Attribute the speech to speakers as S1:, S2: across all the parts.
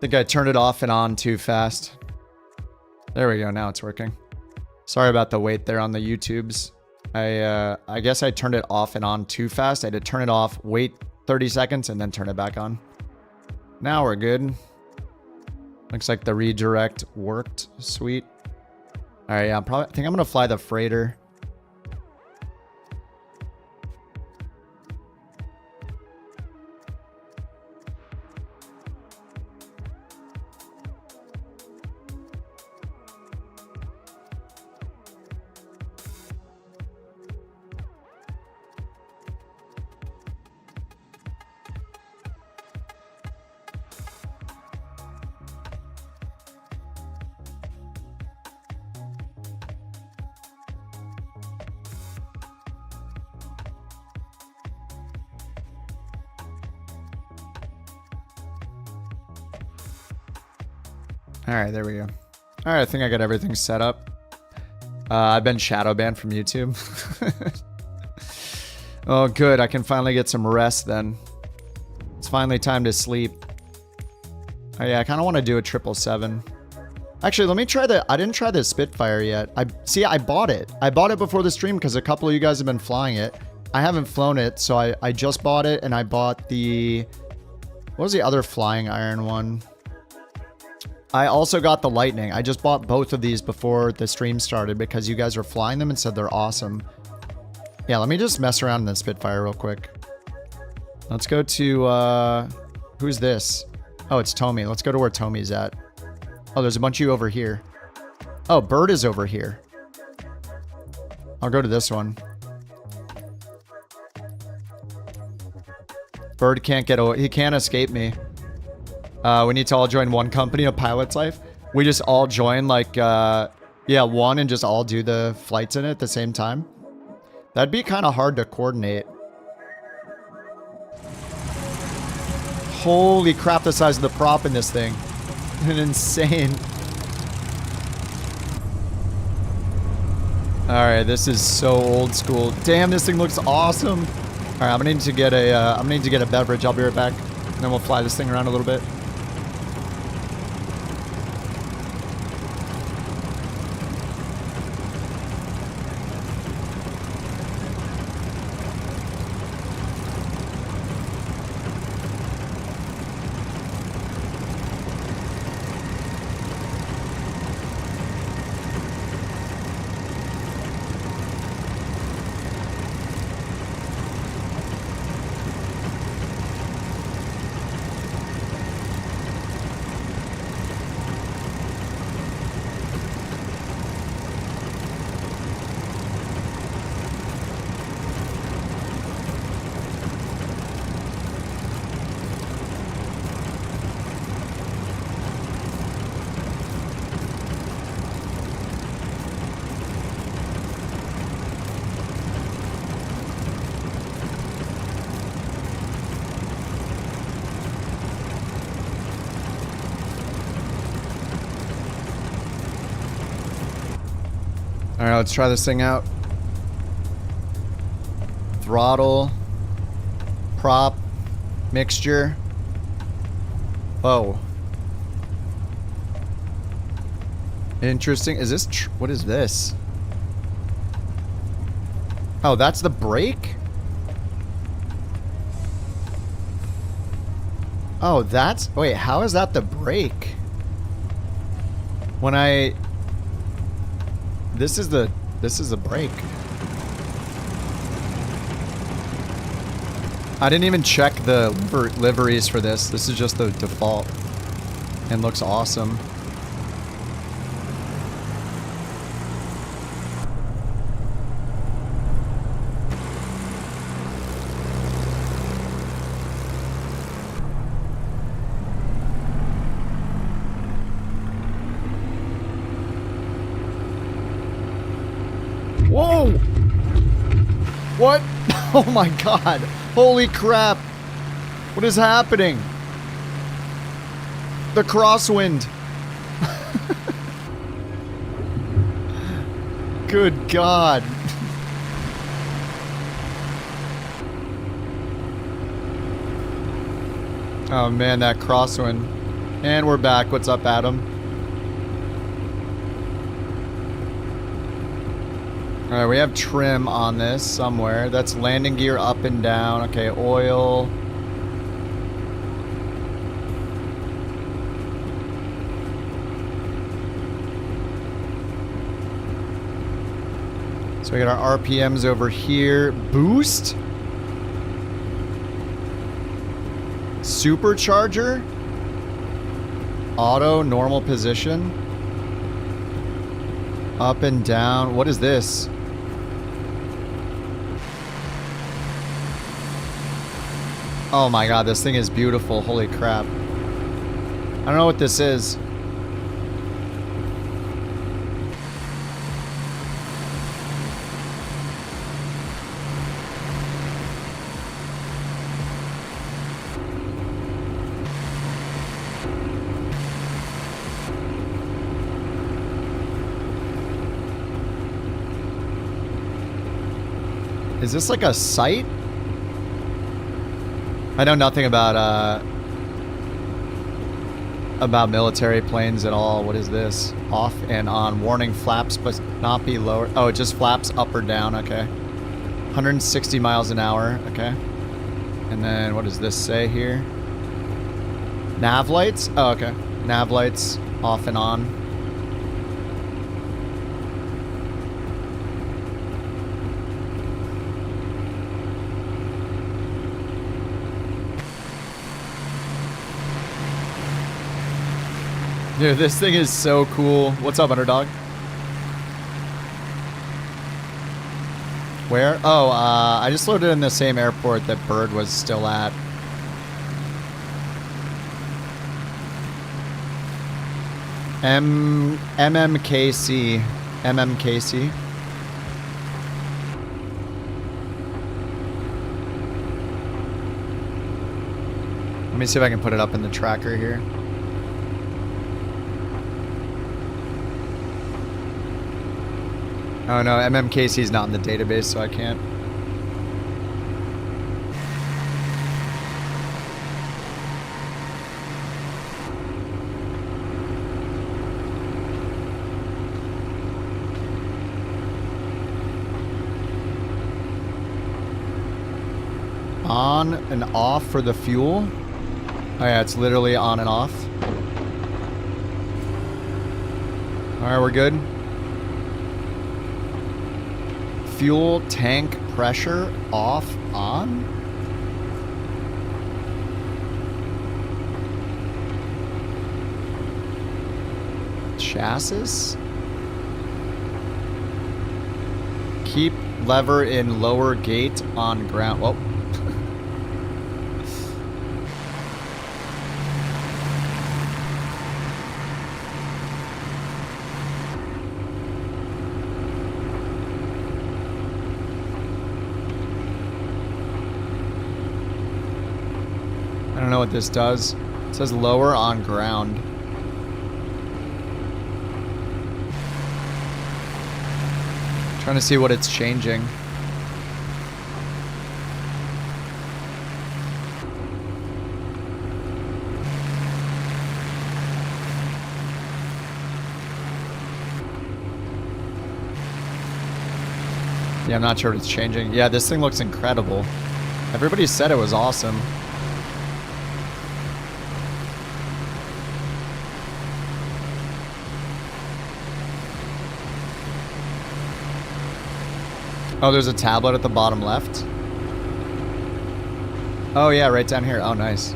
S1: think I turned it off and on too fast. There we go. Now it's working. Sorry about the wait there on the YouTubes. I guess I turned it off and on too fast. I had to turn it off, wait 30 seconds, and then turn it back on. Now we're good. Looks like the redirect worked. Sweet. All right, yeah, I think I'm gonna fly the freighter. All right, there we go. All right, I think I got everything set up. I've been shadow banned from YouTube. Oh, good. I can finally get some rest then. It's finally time to sleep. Oh, yeah, I kind of want to do a 777. Actually, let me try the... I didn't try the Spitfire yet. I bought it. I bought it before the stream because a couple of you guys have been flying it. I haven't flown it, so I just bought it, and I bought the... What was the other flying iron one? I also got the Lightning. I just bought both of these before the stream started because you guys were flying them and said they're awesome. Yeah, let me just mess around in the Spitfire real quick. Let's go to, who's this? Oh, it's Tommy. Let's go to where Tommy's at. Oh, there's a bunch of you over here. Oh, Bird is over here. I'll go to this one. Bird can't get away. He can't escape me. We need to all join one company, a pilot's life. We just all join like, yeah, one and just all do the flights in it at the same time. That'd be kind of hard to coordinate. Holy crap, the size of the prop in this thing. Insane. Alright, this is so old school. Damn, this thing looks awesome. Alright, I'm gonna need to get a beverage. I'll be right back. And then we'll fly this thing around a little bit. Alright, let's try this thing out. Throttle. Prop. Mixture. Oh. Interesting. Is this... what is this? Oh, that's the brake? Oh, that's... wait, how is that the brake? When I... This is the brake. I didn't even check the liveries for this. This is just the default. And looks awesome. Whoa! What? Oh my god. Holy crap. What is happening? The crosswind. Good god. Oh man, that crosswind. And we're back. What's up, Adam? Alright, we have trim on this somewhere. That's landing gear up and down. Okay, oil. So we got our RPMs over here. Boost. Supercharger. Auto, normal position. Up and down. What is this? Oh my god, this thing is beautiful. Holy crap. I don't know what this is. Is this like a sight? I know nothing about military planes at all. What is this? Off and on. Warning, flaps must not be lower. Oh, it just flaps up or down. Okay. 160 miles an hour. Okay. And then what does this say here? Nav lights? Oh, okay. Nav lights off and on. Dude, this thing is so cool. What's up, Underdog? Where? Oh, I just loaded in the same airport that Bird was still at. MMKC. MMKC. Let me see if I can put it up in the tracker here. Oh no, MMKC is not in the database, so I can't. On and off for the fuel. Oh yeah, it's literally on and off. Alright, we're good. Fuel tank pressure off, on. Chassis. Keep lever in lower gate on ground. Whoa. I don't know what this does. It says lower on ground. Trying to see what it's changing. Yeah, I'm not sure what it's changing. Yeah, this thing looks incredible. Everybody said it was awesome. Oh, there's a tablet at the bottom left. Oh yeah, right down here. Oh, nice.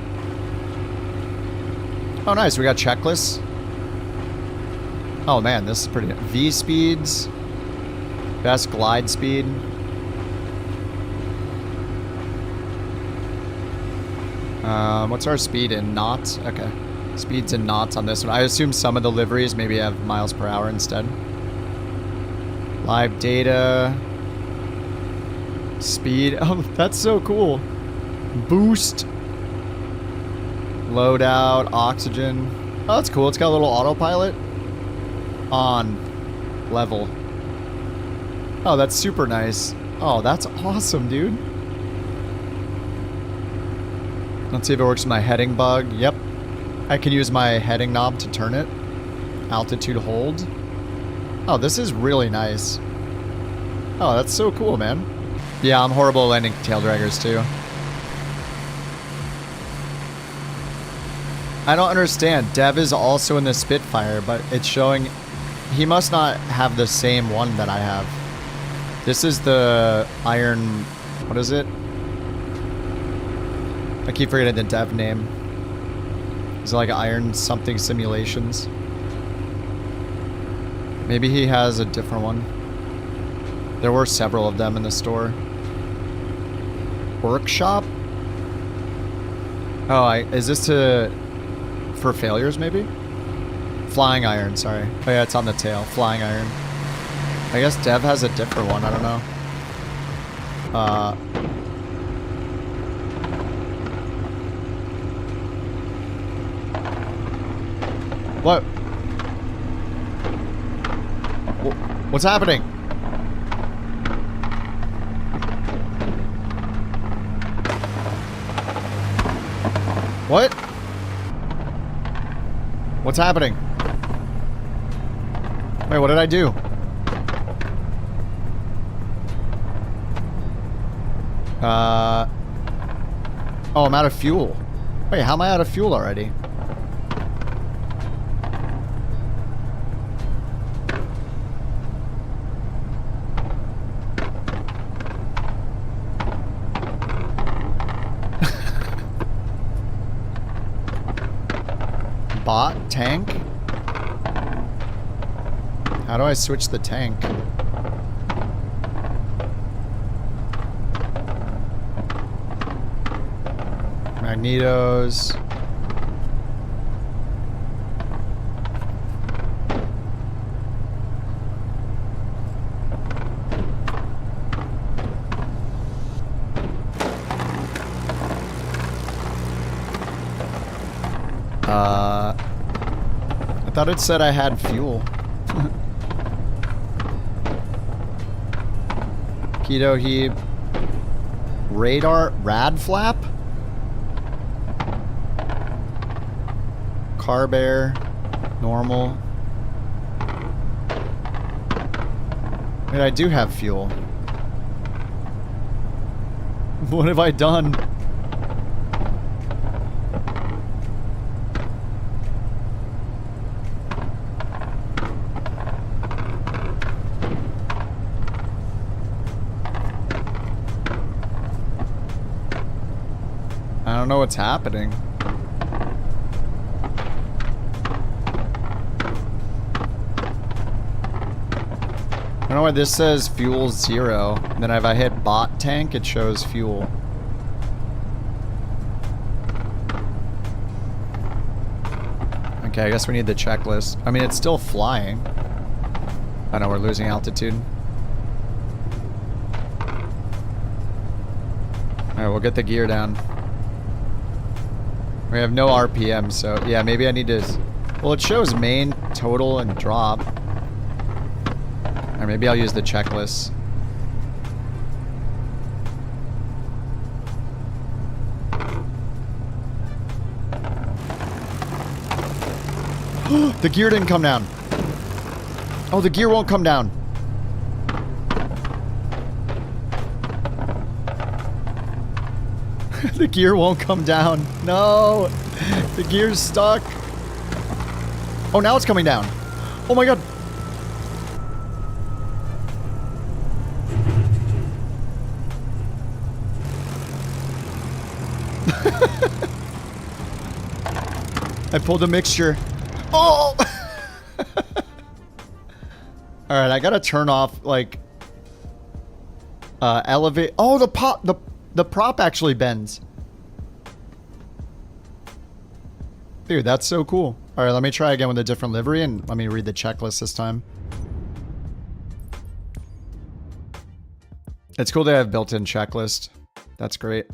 S1: Oh, nice. We got checklists. Oh man, this is pretty good. V speeds. Best glide speed. What's our speed in knots? Okay. Speeds in knots on this one. I assume some of the liveries maybe have miles per hour instead. Live data. Speed. Oh, that's so cool. Boost. Loadout. Oxygen. Oh, that's cool. It's got a little autopilot. On. Level. Oh, that's super nice. Oh, that's awesome, dude. Let's see if it works with my heading bug. Yep. I can use my heading knob to turn it. Altitude hold. Oh, this is really nice. Oh, that's so cool, man. Yeah, I'm horrible at landing tail draggers too. I don't understand. Dev is also in the Spitfire, but it's showing he must not have the same one that I have. This is the Iron... What is it? I keep forgetting the dev name. Is it like Iron something simulations? Maybe he has a different one. There were several of them in the store. Workshop? Oh, is this for failures maybe? Flying Iron, sorry. Oh yeah, it's on the tail. Flying Iron. I guess Dev has a different one, I don't know. What? What's happening? What? What's happening? Wait, what did I do? Oh, I'm out of fuel. Wait, how am I out of fuel already? Bot? Tank? How do I switch the tank? Magnetos. I thought it said I had fuel. Keto heap. Rad flap? Carb air. Normal. Wait, I do have fuel. What have I done? I don't know what's happening. I don't know why this says fuel 0. And then if I hit bot tank, it shows fuel. Okay, I guess we need the checklist. I mean, it's still flying. I know we're losing altitude. Alright, we'll get the gear down. We have no RPM, so yeah, maybe I need to... Well, it shows main, total, and drop. Or maybe I'll use the checklist. The gear didn't come down. Oh, the gear won't come down. The gear won't come down. No! The gear's stuck. Oh, now it's coming down. Oh my god. I pulled a mixture. Oh! Alright, I gotta turn off, like... elevate... Oh, the prop actually bends. Dude, that's so cool. Alright, let me try again with a different livery and let me read the checklist this time. It's cool they have built-in checklist. That's great.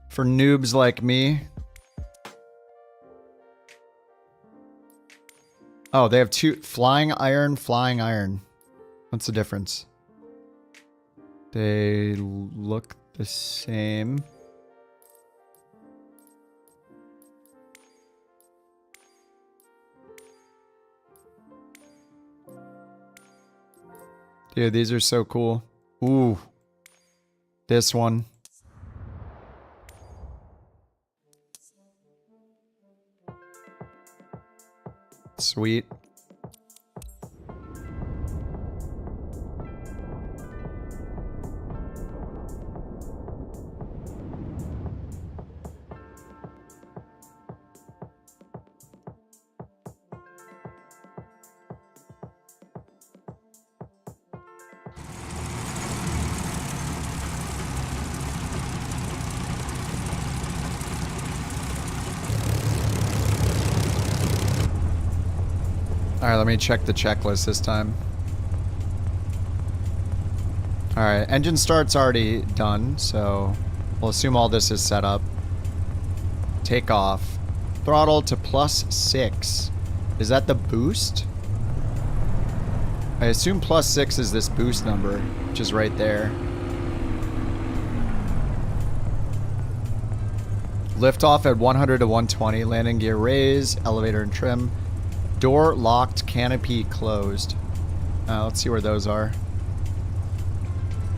S1: For noobs like me. Oh, they have two. Flying iron, flying iron. What's the difference? They look the same. Dude, these are so cool. Ooh. This one. Sweet. Alright, let me check the checklist this time. Alright, engine start's already done, so we'll assume all this is set up. Take off. Throttle to +6. Is that the boost? I assume +6 is this boost number, which is right there. Lift off at 100 to 120. Landing gear raise. Elevator and trim. Door locked, canopy closed. Let's see where those are.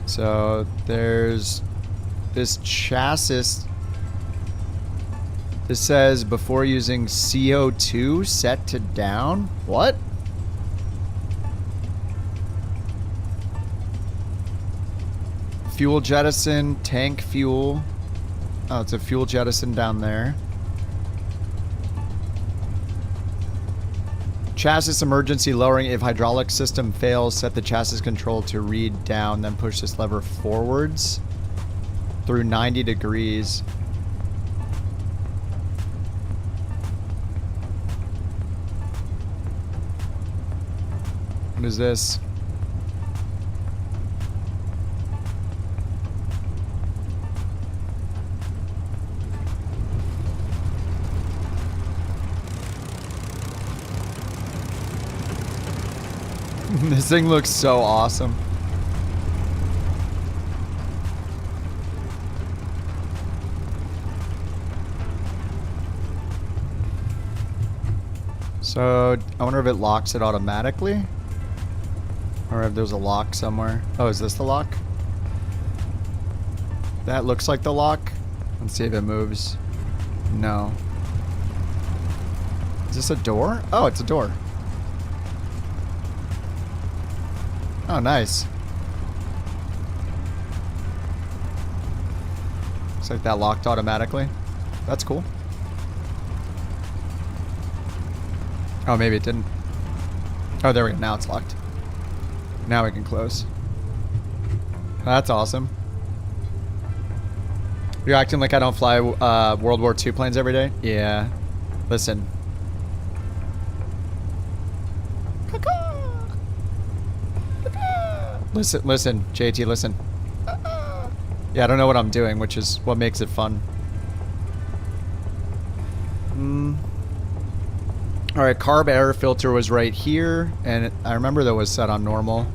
S1: So there's this chassis. This says before using CO2 set to down. What? Fuel jettison, tank fuel. Oh, it's a fuel jettison down there. Chassis emergency lowering. If hydraulic system fails, set the chassis control to read down, then push this lever forwards through 90 degrees. What is this? This thing looks so awesome. So, I wonder if it locks it automatically? Or if there's a lock somewhere. Oh, is this the lock? That looks like the lock. Let's see if it moves. No. Is this a door? Oh, it's a door. Oh, nice. Looks like that locked automatically. That's cool. Oh, maybe it didn't. Oh, there we go. Now it's locked. Now we can close. That's awesome. You're acting like I don't fly World War II planes every day? Yeah. Listen. Listen, JT, listen. Yeah, I don't know what I'm doing, which is what makes it fun. Alright, carb air filter was right here, and I remember that was set on normal.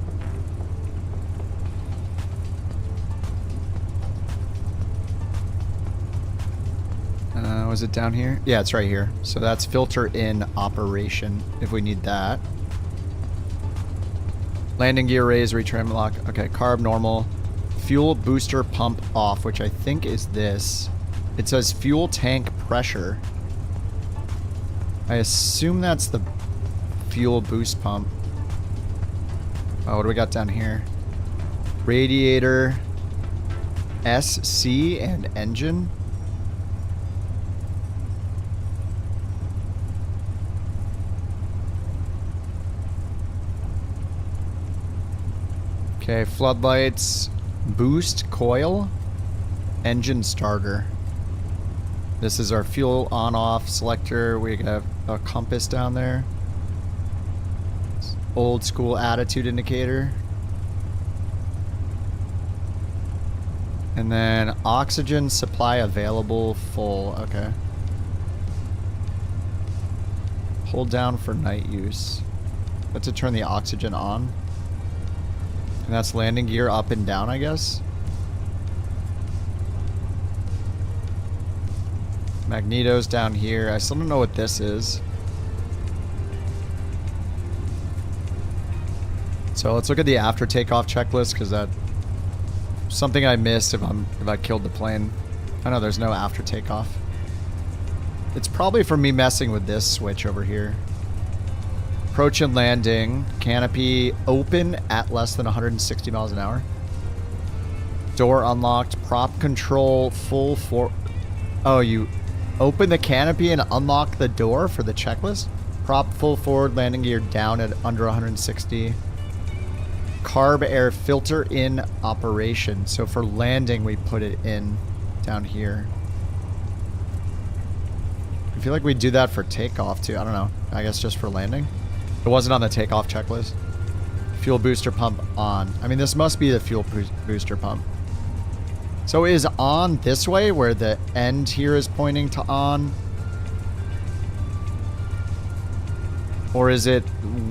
S1: Was it down here? Yeah, it's right here. So that's filter in operation, if we need that. Landing gear raise, retrim lock. Okay, carb normal. Fuel booster pump off, which I think is this. It says fuel tank pressure. I assume that's the fuel boost pump. Oh, what do we got down here? Radiator, SC, and engine. Okay, floodlights, boost coil, engine starter. This is our fuel on-off selector. We have a compass down there. Old school attitude indicator. And then oxygen supply available full. Okay. Hold down for night use. That's to turn the oxygen on. And that's landing gear up and down, I guess. Magneto's down here. I still don't know what this is. So let's look at the after takeoff checklist because that's something I missed if I killed the plane. I know there's no after takeoff. It's probably from me messing with this switch over here. Approach and landing. Canopy open at less than 160 miles an hour. Door unlocked. Prop control full for... Oh, you open the canopy and unlock the door for the checklist? Prop full forward, landing gear down at under 160. Carb air filter in operation. So for landing, we put it in down here. I feel like we do that for takeoff too. I don't know. I guess just for landing. It wasn't on the takeoff checklist. Fuel booster pump on. I mean, this must be the fuel booster pump. So is on this way where the end here is pointing to on? Or is it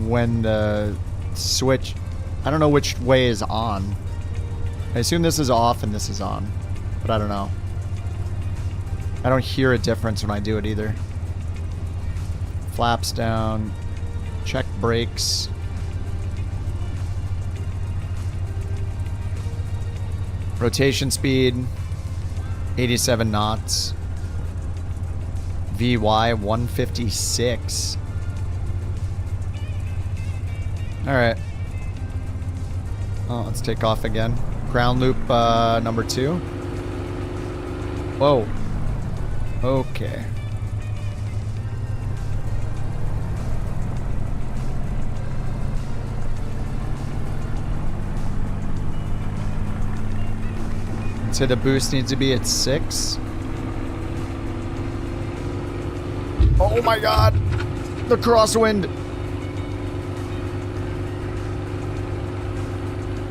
S1: when the switch... I don't know which way is on. I assume this is off and this is on. But I don't know. I don't hear a difference when I do it either. Flaps down. Check brakes. Rotation speed. 87 knots. VY 156. Alright. Oh, let's take off again. Ground loop number 2. Whoa. Okay. I'd say the boost needs to be at 6. Oh my god! The crosswind!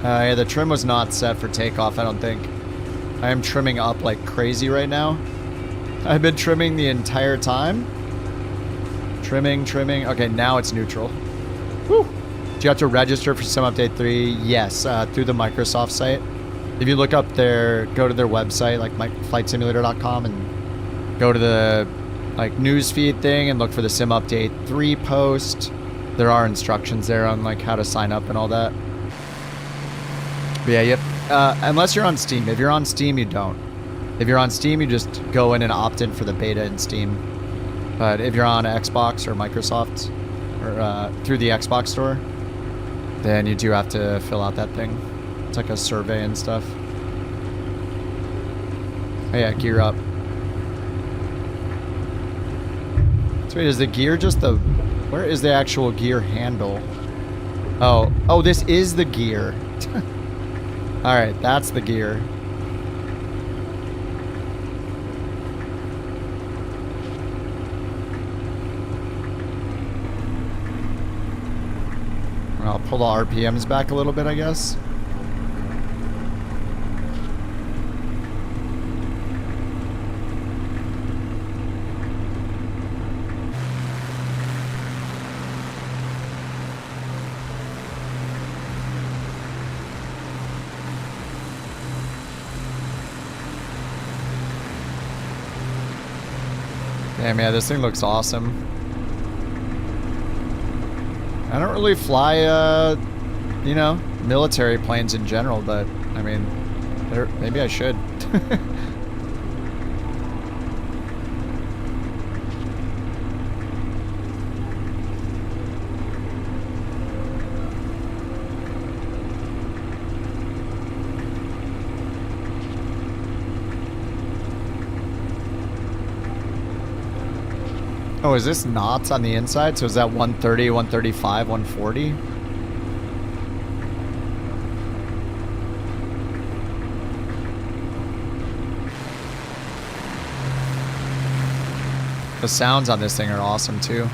S1: Yeah, the trim was not set for takeoff, I don't think. I am trimming up like crazy right now. I've been trimming the entire time. Trimming. Okay, now it's neutral. Woo! Do you have to register for Sim Update 3? Yes, through the Microsoft site. If you look up their, go to their website, like flightsimulator.com, and go to the like newsfeed thing and look for the Sim Update 3 post. There are instructions there on like how to sign up and all that. But yeah, you have, unless you're on Steam. If you're on Steam, you don't. If you're on Steam, you just go in and opt in for the beta in Steam. But if you're on Xbox or Microsoft, or through the Xbox store, then you do have to fill out that thing. It's like a survey and stuff. Oh yeah, gear up. So wait, is the gear just the... Where is the actual gear handle? Oh, this is the gear. Alright, that's the gear. I'll pull the RPMs back a little bit, I guess. Damn, yeah, this thing looks awesome. I don't really fly, you know, military planes in general, but, I mean, maybe I should. Oh, is this knots on the inside? So is that 130, 135, 140? The sounds on this thing are awesome too.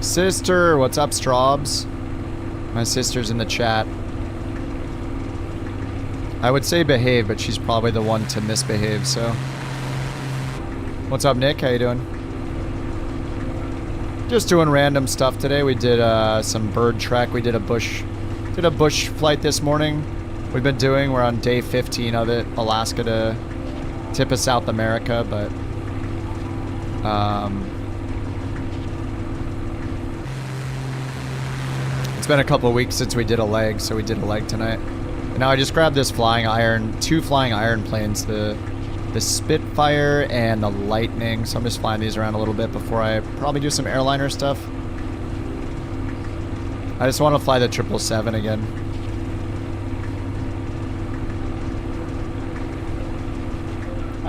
S1: Sister, what's up, Straubs? My sister's in the chat. I would say behave, but she's probably the one to misbehave, so. What's up, Nick? How you doing? Just doing random stuff today. We did some bird trek. We did a bush flight this morning. We're on day 15 of it. Alaska to tip of South America, but it's been a couple of weeks since we did a leg, so we did a leg tonight. And now I just grabbed this two flying iron planes, the Spitfire and the Lightning. So I'm just flying these around a little bit before I probably do some airliner stuff. I just want to fly the 777 again.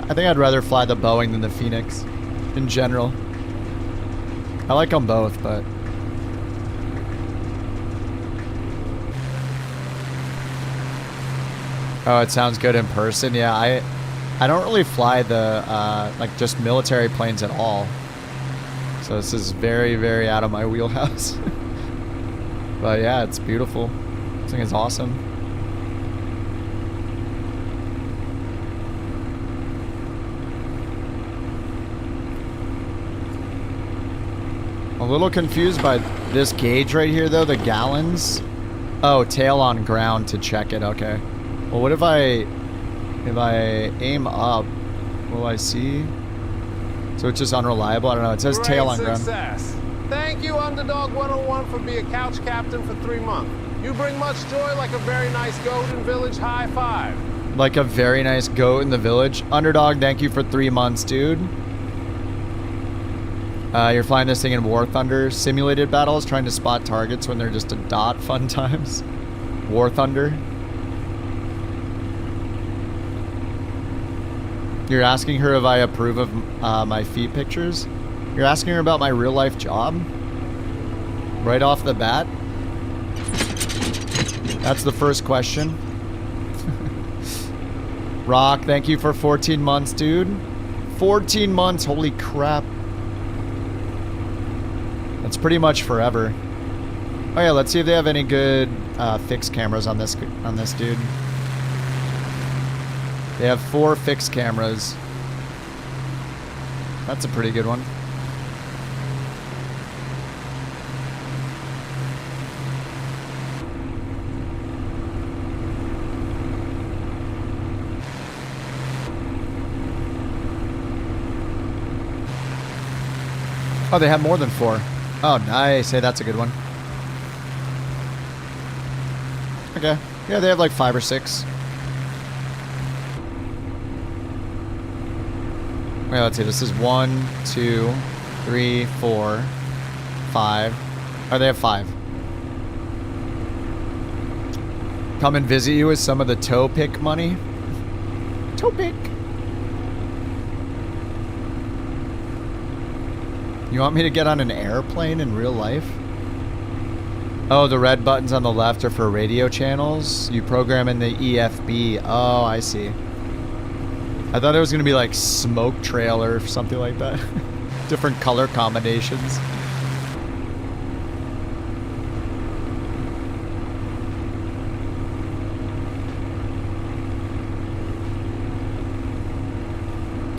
S1: I think I'd rather fly the Boeing than the Phoenix in general. I like them both, but oh, it sounds good in person. Yeah, I don't really fly the like just military planes at all. So this is very, very out of my wheelhouse. But yeah, it's beautiful. This thing is awesome. A little confused by this gauge right here though, the gallons. Oh, tail on ground to check it. Okay. Well, what if I aim up, will I see? So it's just unreliable? I don't know. It says
S2: Great
S1: tail on ground.
S2: Success. Thank you, Underdog 101, for being a couch captain for 3 months. You bring much joy like a very nice goat in village. High five.
S1: Like a very nice goat in the village. Underdog, thank you for 3 months, dude. You're flying this thing in War Thunder. Simulated battles, trying to spot targets when they're just a dot. Fun times. War Thunder. You're asking her if I approve of my feet pictures? You're asking her about my real life job? Right off the bat? That's the first question. Rock, thank you for 14 months, dude. 14 months, holy crap. That's pretty much forever. Oh yeah, let's see if they have any good fixed cameras on this dude. They have 4 fixed cameras. That's a pretty good one. Oh, they have more than 4. Oh, nice. Hey, that's a good one. Okay. Yeah, they have like 5 or 6. Wait, let's see. This is 1, 2, 3, 4, 5. Oh, they have 5. Come and visit you with some of the toe pick money. Toe pick. You want me to get on an airplane in real life? Oh, the red buttons on the left are for radio channels. You program in the EFB. Oh, I see. I thought it was going to be like smoke trail or something like that. Different color combinations.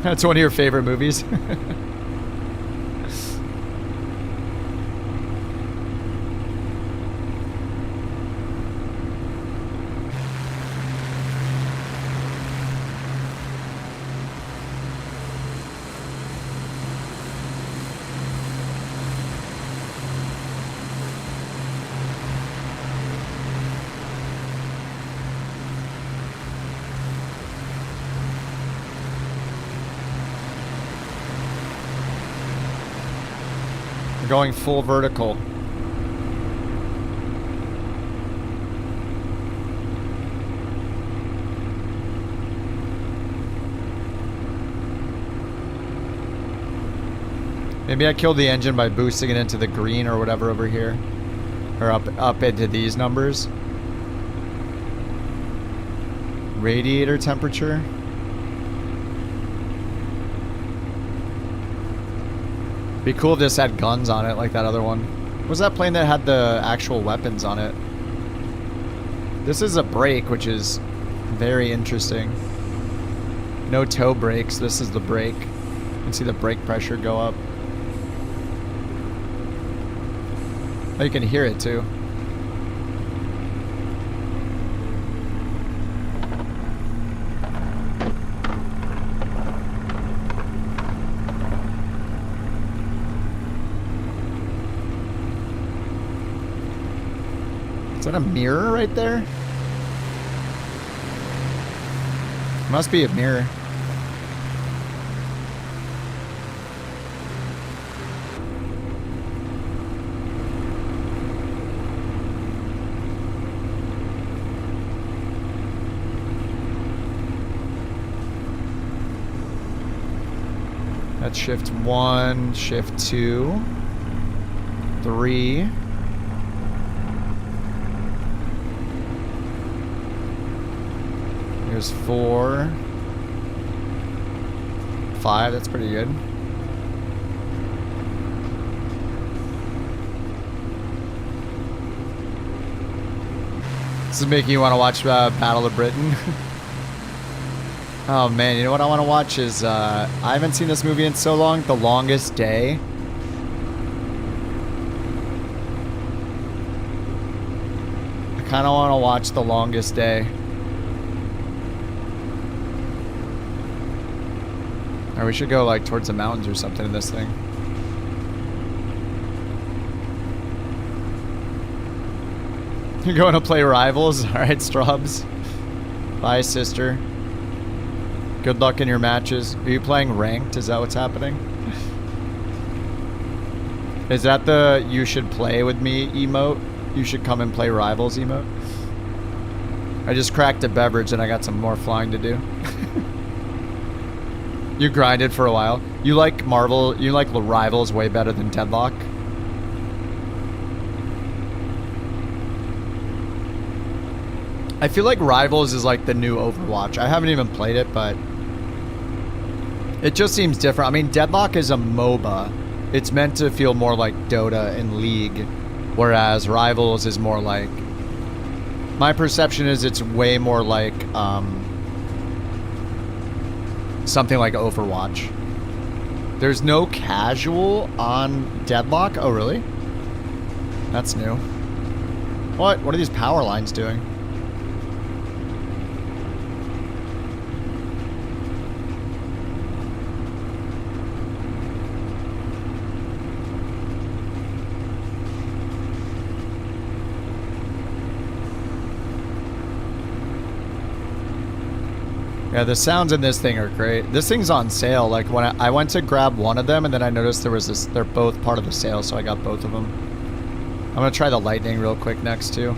S1: That's one of your favorite movies. Going full vertical. Maybe I killed the engine by boosting it into the green or whatever over here. Or up into these numbers. Radiator temperature. Be cool if this had guns on it like that other one. What was that plane that had the actual weapons on it? This is a brake, which is very interesting. No toe brakes. This is the brake. You can see the brake pressure go up. Oh, you can hear it too. Is that a mirror right there? Must be a mirror. That's shift 1, shift 2, 3. Here's 4, 5, that's pretty good. This is making you want to watch Battle of Britain. Oh man, you know what I want to watch is, I haven't seen this movie in so long, The Longest Day. I kind of want to watch The Longest Day. Or we should go like towards the mountains or something in this thing. You're going to play Rivals? Alright, Strubs. Bye, sister. Good luck in your matches. Are you playing ranked? Is that what's happening? Is that the you should play with me emote? You should come and play Rivals emote? I just cracked a beverage and I got some more flying to do. You grinded for a while. You like Marvel, you like Rivals way better than Deadlock? I feel like Rivals is like the new Overwatch. I haven't even played it, but it just seems different. I mean, Deadlock is a MOBA. It's meant to feel more like Dota and League, whereas Rivals is more like... My perception is it's way more like something like Overwatch. There's no casual on Deadlock? Oh, really? That's new. What? What are these power lines doing? Yeah, the sounds in this thing are great. This thing's on sale. Like when I went to grab one of them and then I noticed there was this, they're both part of the sale, so I got both of them. I'm gonna try the lightning real quick next too.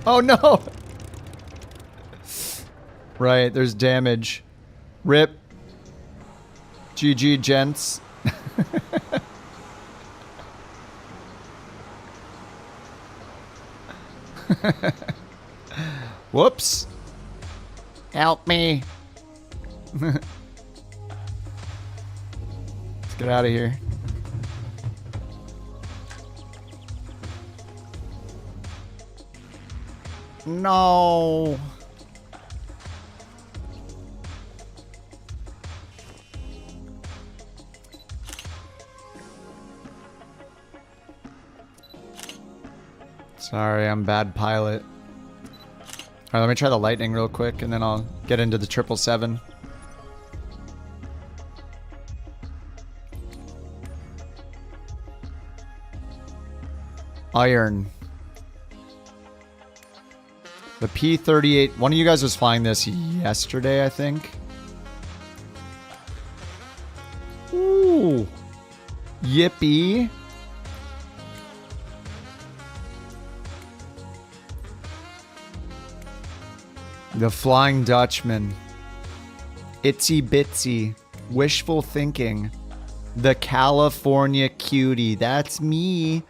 S1: Oh no! Right, there's damage. RIP. GG, gents. Whoops. Help me. Let's get out of here. No. Sorry, I'm bad pilot. Alright, let me try the lightning real quick and then I'll get into the 777. Iron. The P-38, one of you guys was flying this yesterday, I think. Ooh. Yippee. The Flying Dutchman. Itsy bitsy. Wishful thinking. The California cutie. That's me.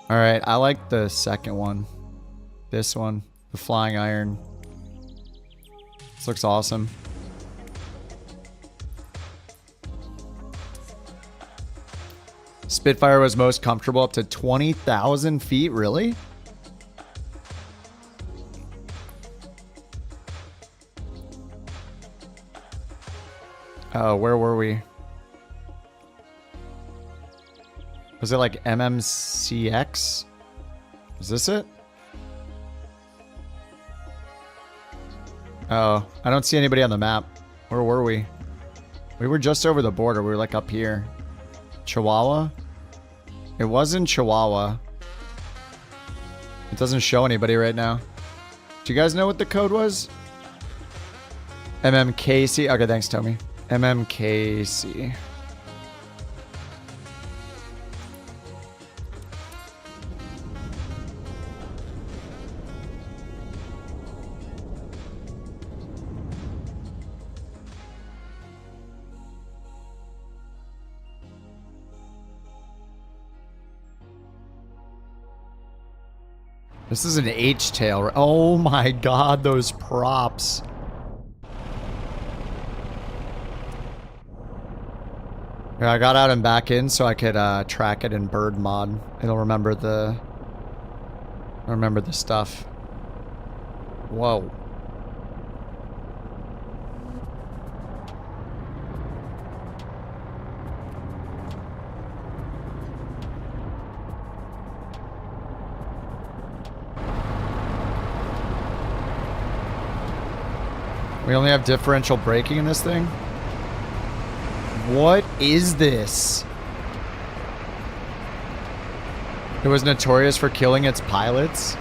S1: Alright, I like the second one. This one. The flying iron. This looks awesome. Spitfire was most comfortable up to 20,000 feet? Really? Oh, where were we? Was it like MMCX? Is this it? Oh, I don't see anybody on the map. Where were we? We were just over the border. We were like up here. Chihuahua? It was in Chihuahua. It doesn't show anybody right now. Do you guys know what the code was? MMKC. Okay, thanks, Tommy. MMKC. This is an H-tail. Oh my god, those props. Yeah, I got out and back in so I could track it in bird mod. It'll remember the stuff. Whoa. We only have differential braking in this thing? What is this? It was notorious for killing its pilots?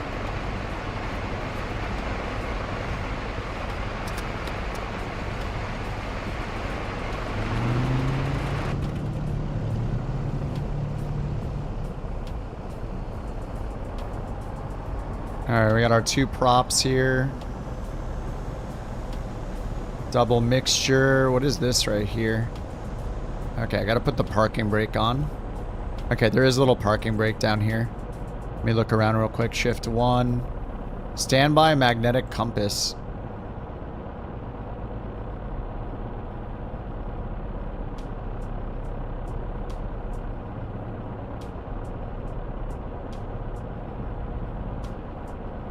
S1: Alright, we got our two props here. Double mixture. What is this right here? Okay, I gotta put the parking brake on. Okay, there is a little parking brake down here. Let me look around real quick. Shift 1. Standby magnetic compass.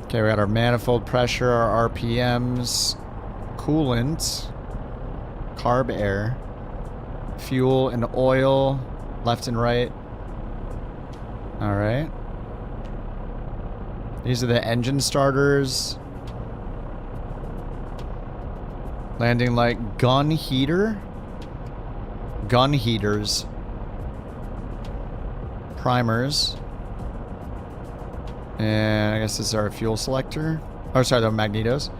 S1: Okay, we got our manifold pressure, our RPMs. Coolant, carb air, fuel and oil, left and right. All right. These are the engine starters. Landing light, gun heater, gun heaters, primers, and I guess this is our fuel selector. Oh, sorry, the magnetos.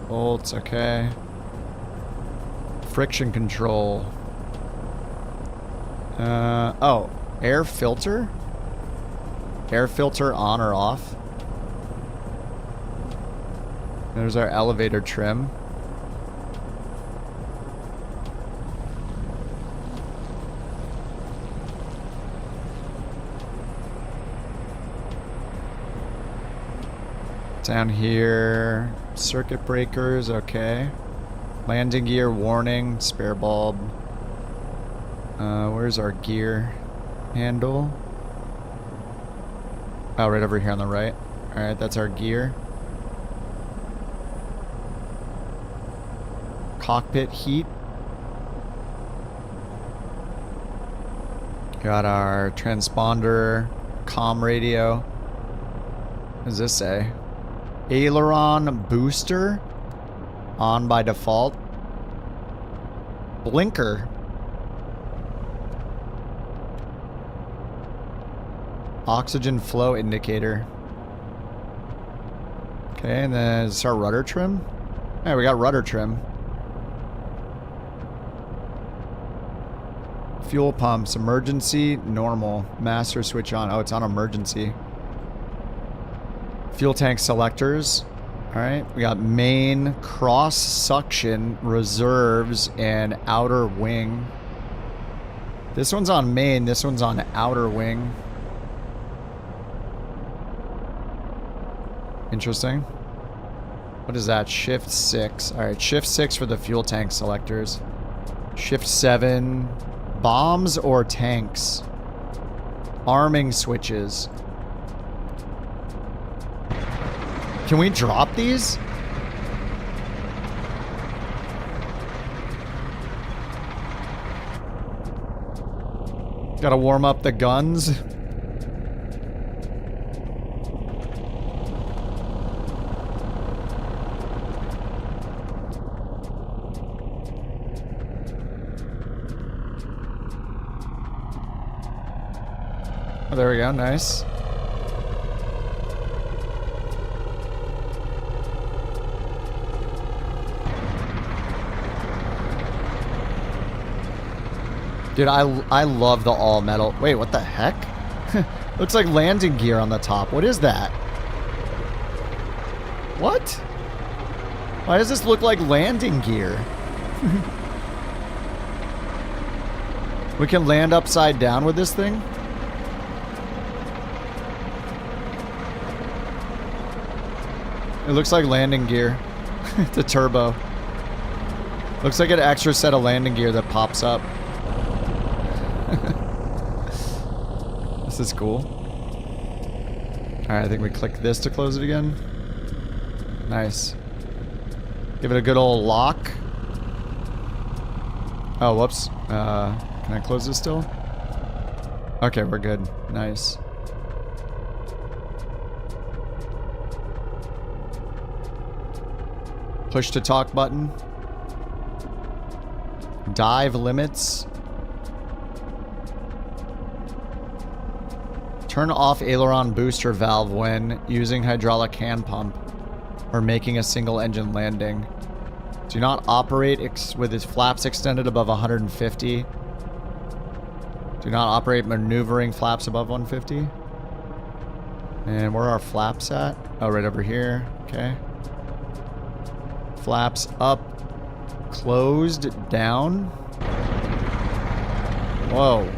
S1: Bolts, okay. Friction control. Oh, air filter? Air filter on or off. There's our elevator trim. Down here, circuit breakers, okay. Landing gear, warning, spare bulb. Where's our gear handle? Oh, right over here on the right. Alright, that's our gear. Cockpit heat. Got our transponder, comm radio. What does this say? Aileron booster on by default. Blinker. Oxygen flow indicator. Okay, and then is our rudder trim? Yeah, we got rudder trim. Fuel pumps, emergency, normal. Master switch on. Oh, it's on emergency. Fuel tank selectors. Alright, we got main, cross suction, reserves, and outer wing. This one's on main, this one's on outer wing. Interesting. What is that? Shift 6. Alright, shift 6 for the fuel tank selectors. Shift 7. Bombs or tanks? Arming switches. Can we drop these? Gotta warm up the guns. Oh, there we go, nice. Dude, I love the all metal. Wait, what the heck? Looks like landing gear on the top. What is that? What? Why does this look like landing gear? We can land upside down with this thing? It looks like landing gear. The turbo. Looks like an extra set of landing gear that pops up. This is cool. Alright, I think we click this to close it again. Nice. Give it a good old lock. Oh, whoops. Can I close this still? Okay, we're good. Nice. Push to talk button. Dive limits. Turn off aileron booster valve when using hydraulic hand pump or making a single engine landing. Do not operate with its flaps extended above 150. Do not operate maneuvering flaps above 150. And where are our flaps at? Oh, right over here. Okay. Flaps up, closed, down. Whoa.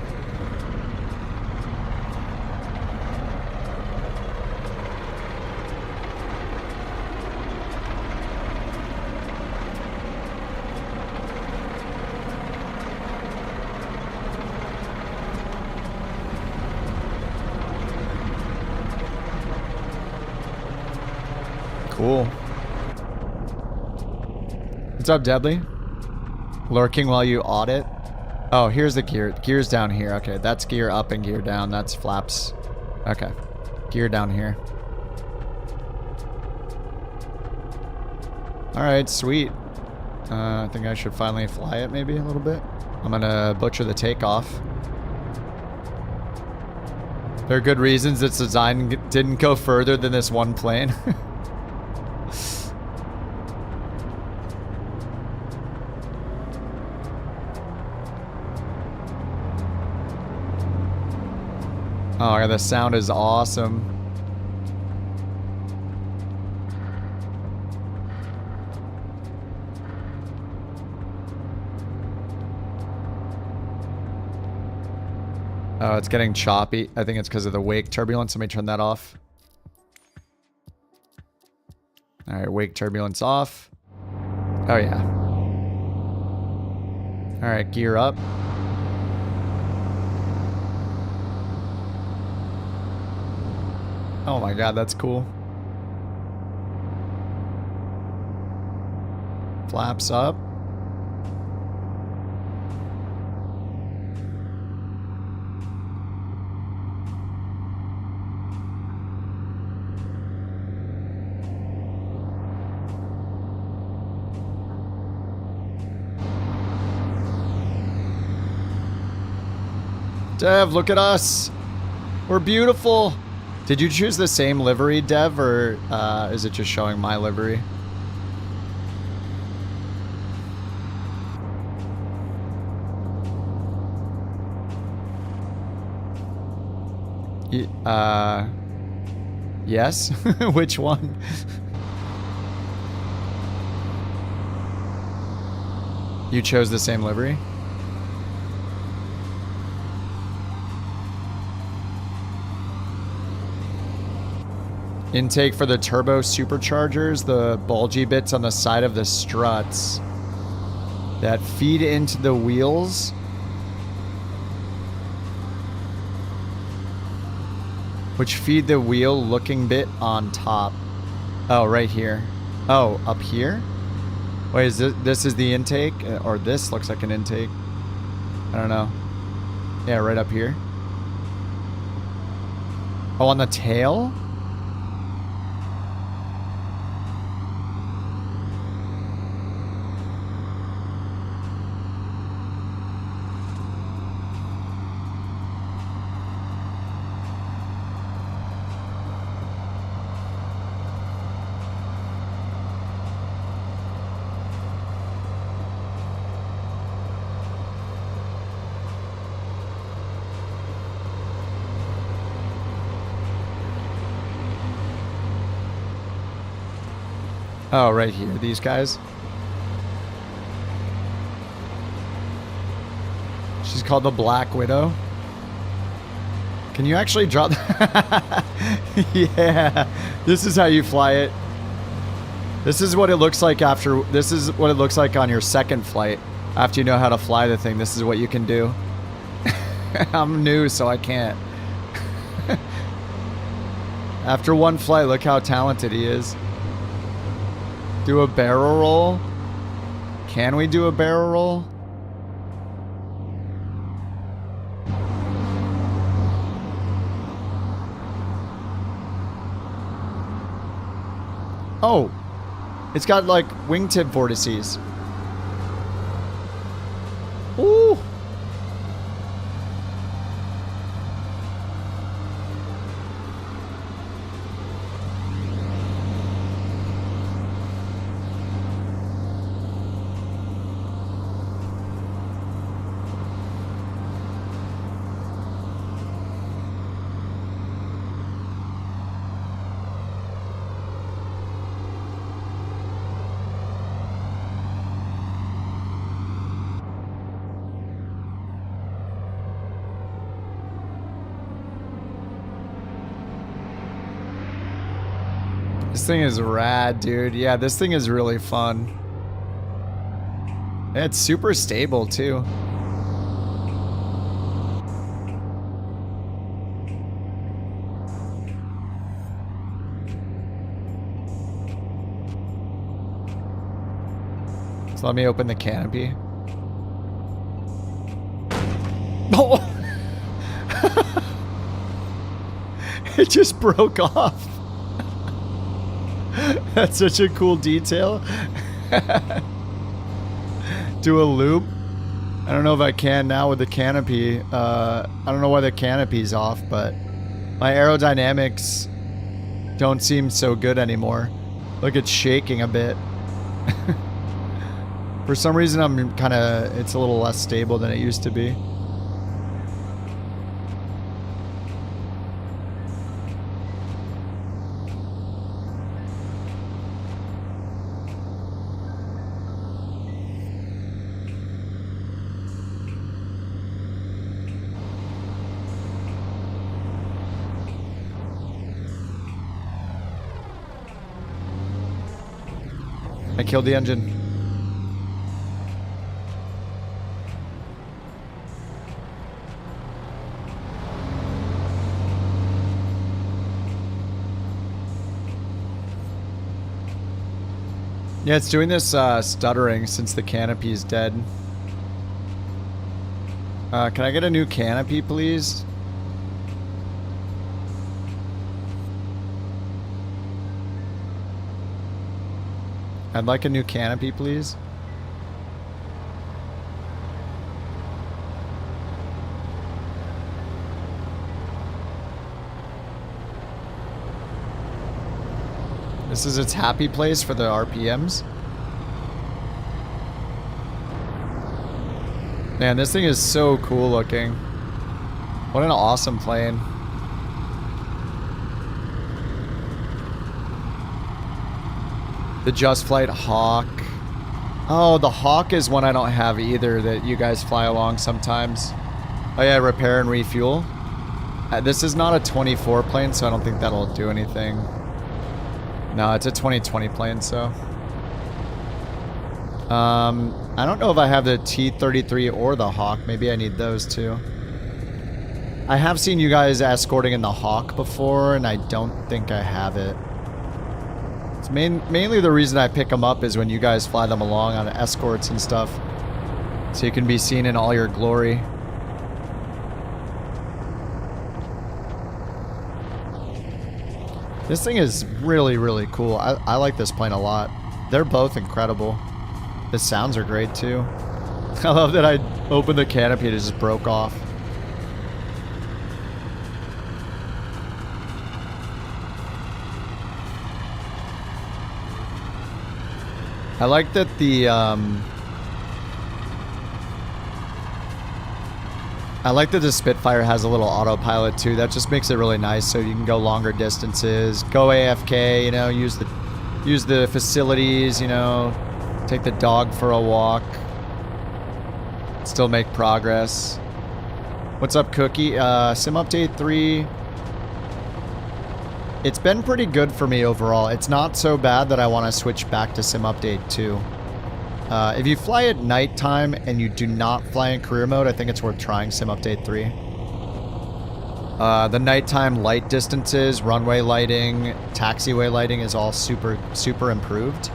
S1: Cool. What's up, Deadly? Lurking while you audit? Oh, here's the gear. Gear's down here. Okay, that's gear up and gear down. That's flaps. Okay. Gear down here. Alright, sweet. I think I should finally fly it maybe a little bit. I'm gonna butcher the takeoff. There are good reasons its design didn't go further than this one plane. Oh, yeah, the sound is awesome. Oh, it's getting choppy. I think it's because of the wake turbulence. Let me turn that off. Alright, wake turbulence off. Oh, yeah. Alright, gear up. Oh my god, that's cool. Flaps up. Dev, look at us. We're beautiful. Did you choose the same livery, Dev, or is it just showing my livery? Yes? Which one? You chose the same livery? Intake for the turbo superchargers, the bulgy bits on the side of the struts that feed into the wheels. Which feed the wheel looking bit on top. Oh, right here. Oh, up here? Wait, is this is the intake? Or this looks like an intake. I don't know. Yeah, right up here. Oh, on the tail? Oh, right here, these guys. She's called the Black Widow. Can you actually drop? Yeah, this is how you fly it. This is what it looks like after. This is what it looks like on your second flight. After you know how to fly the thing, this is what you can do. I'm new, so I can't. After one flight, look how talented he is. Do a barrel roll? Can we do a barrel roll? Oh, it's got like wingtip vortices. Ooh. This thing is rad, dude. Yeah, this thing is really fun. It's super stable, too. So let me open the canopy. Oh! It just broke off. That's such a cool detail. Do a loop. I don't know if I can now with the canopy. I don't know why the canopy's off, but my aerodynamics don't seem so good anymore. Look, it's shaking a bit. For some reason, it's a little less stable than it used to be. I killed the engine. Yeah, it's doing this stuttering since the canopy is dead. Can I get a new canopy, please? I'd like a new canopy, please. This is its happy place for the RPMs. Man, this thing is so cool looking. What an awesome plane. The Just Flight Hawk. Oh, the Hawk is one I don't have either that you guys fly along sometimes. Oh yeah, repair and refuel. This is not a 24 plane, so I don't think that'll do anything. No, it's a 2020 plane, so. I don't know if I have the T-33 or the Hawk. Maybe I need those too. I have seen you guys escorting in the Hawk before, and I don't think I have it. It's mainly the reason I pick them up is when you guys fly them along on escorts and stuff. So you can be seen in all your glory. This thing is really, really cool. I like this plane a lot. They're both incredible. The sounds are great too. I love that I opened the canopy and it just broke off. I like that the Spitfire has a little autopilot too. That just makes it really nice, so you can go longer distances, go AFK, you know, use the facilities, you know, take the dog for a walk, still make progress. What's up, Cookie? Sim Update 3. It's been pretty good for me overall. It's not so bad that I want to switch back to Sim Update 2. If you fly at nighttime and you do not fly in career mode, I think it's worth trying Sim Update 3. The nighttime light distances, runway lighting, taxiway lighting is all super improved.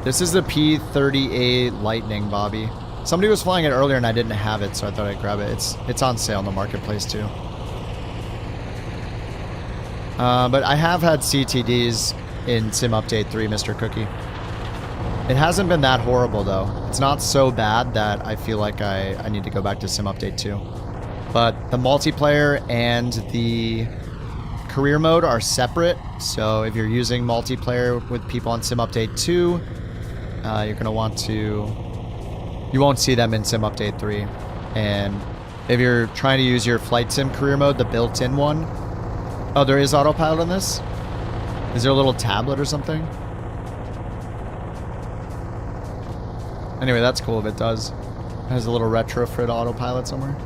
S1: This is the P30A Lightning, Bobby. Somebody was flying it earlier and I didn't have it, so I thought I'd grab it. It's on sale in the marketplace too. But I have had CTDs in Sim Update 3, Mr. Cookie. It hasn't been that horrible, though. It's not so bad that I feel like I need to go back to Sim Update 2. But the multiplayer and the career mode are separate. So if you're using multiplayer with people on Sim Update 2, you're going to want to... You won't see them in Sim Update 3. And if you're trying to use your flight sim career mode, the built-in one... Oh, there is autopilot on this? Is there a little tablet or something? Anyway, that's cool if it does. It has a little retrofit autopilot somewhere.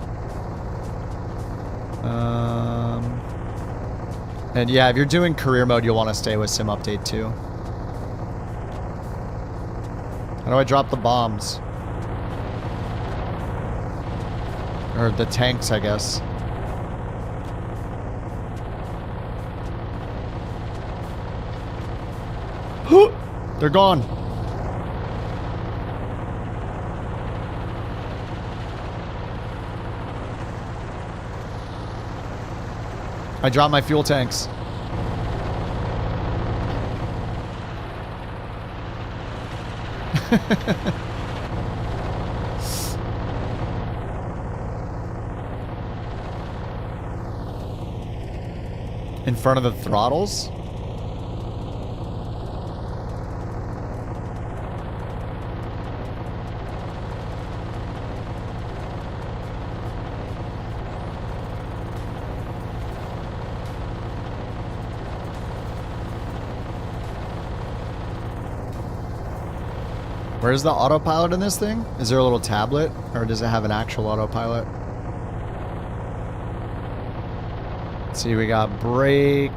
S1: And yeah, if you're doing career mode, you'll want to stay with Sim Update 2. How do I drop the bombs? Or the tanks, I guess. They're gone. I dropped my fuel tanks. In front of the throttles? Where's the autopilot in this thing? Is there a little tablet? Or does it have an actual autopilot? Let's see, we got brake.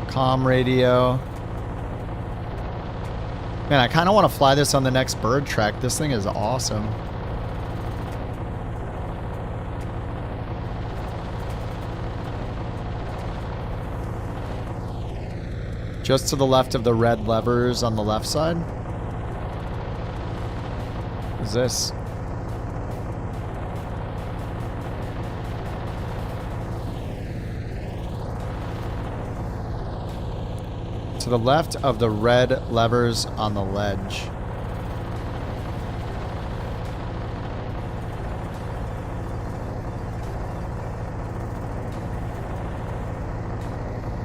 S1: Comm radio. Man, I kind of want to fly this on the next bird track. This thing is awesome. Just to the left of the red levers on the left side. What is this? To the left of the red levers on the ledge.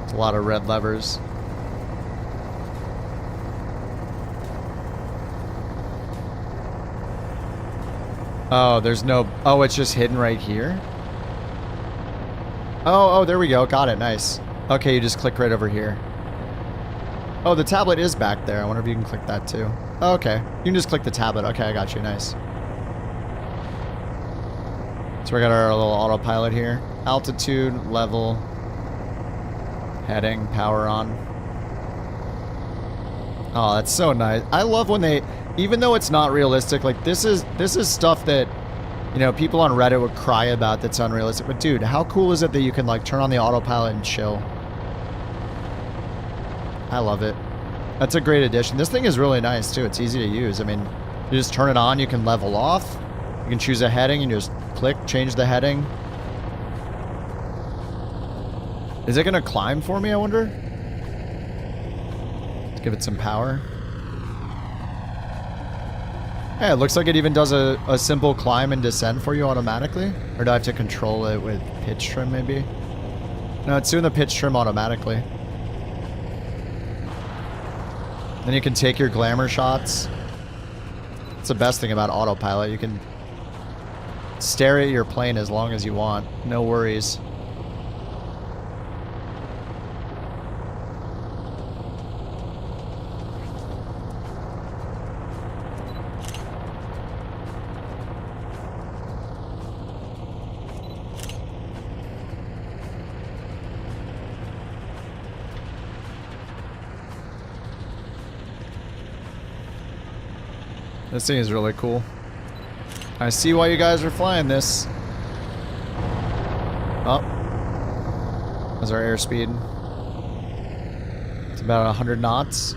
S1: It's a lot of red levers. Oh, there's no... Oh, it's just hidden right here? Oh, there we go. Got it. Nice. Okay, you just click right over here. Oh, the tablet is back there. I wonder if you can click that too. Oh, okay. You can just click the tablet. Okay, I got you. Nice. So we got our little autopilot here. Altitude, level, heading, power on. Oh, that's so nice. I love when they, even though it's not realistic, like this is stuff that, you know, people on Reddit would cry about that's unrealistic. But dude, how cool is it that you can like turn on the autopilot and chill? I love it. That's a great addition. This thing is really nice too. It's easy to use. I mean, you just turn it on, you can level off. You can choose a heading and just click, change the heading. Is it gonna climb for me, I wonder? Let's give it some power. Yeah, it looks like it even does a simple climb and descend for you automatically. Or do I have to control it with pitch trim maybe? No, it's doing the pitch trim automatically. Then you can take your glamour shots. That's the best thing about autopilot. You can stare at your plane as long as you want. No worries. This thing is really cool. I see why you guys are flying this. Oh. That's our airspeed. It's about 100 knots.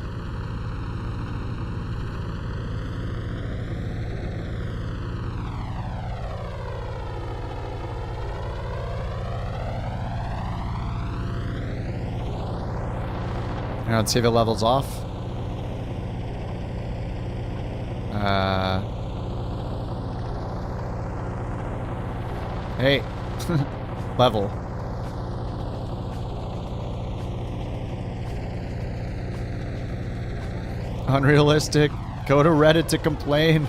S1: Now let's see if it levels off. Hey. Level. Unrealistic. Go to Reddit to complain.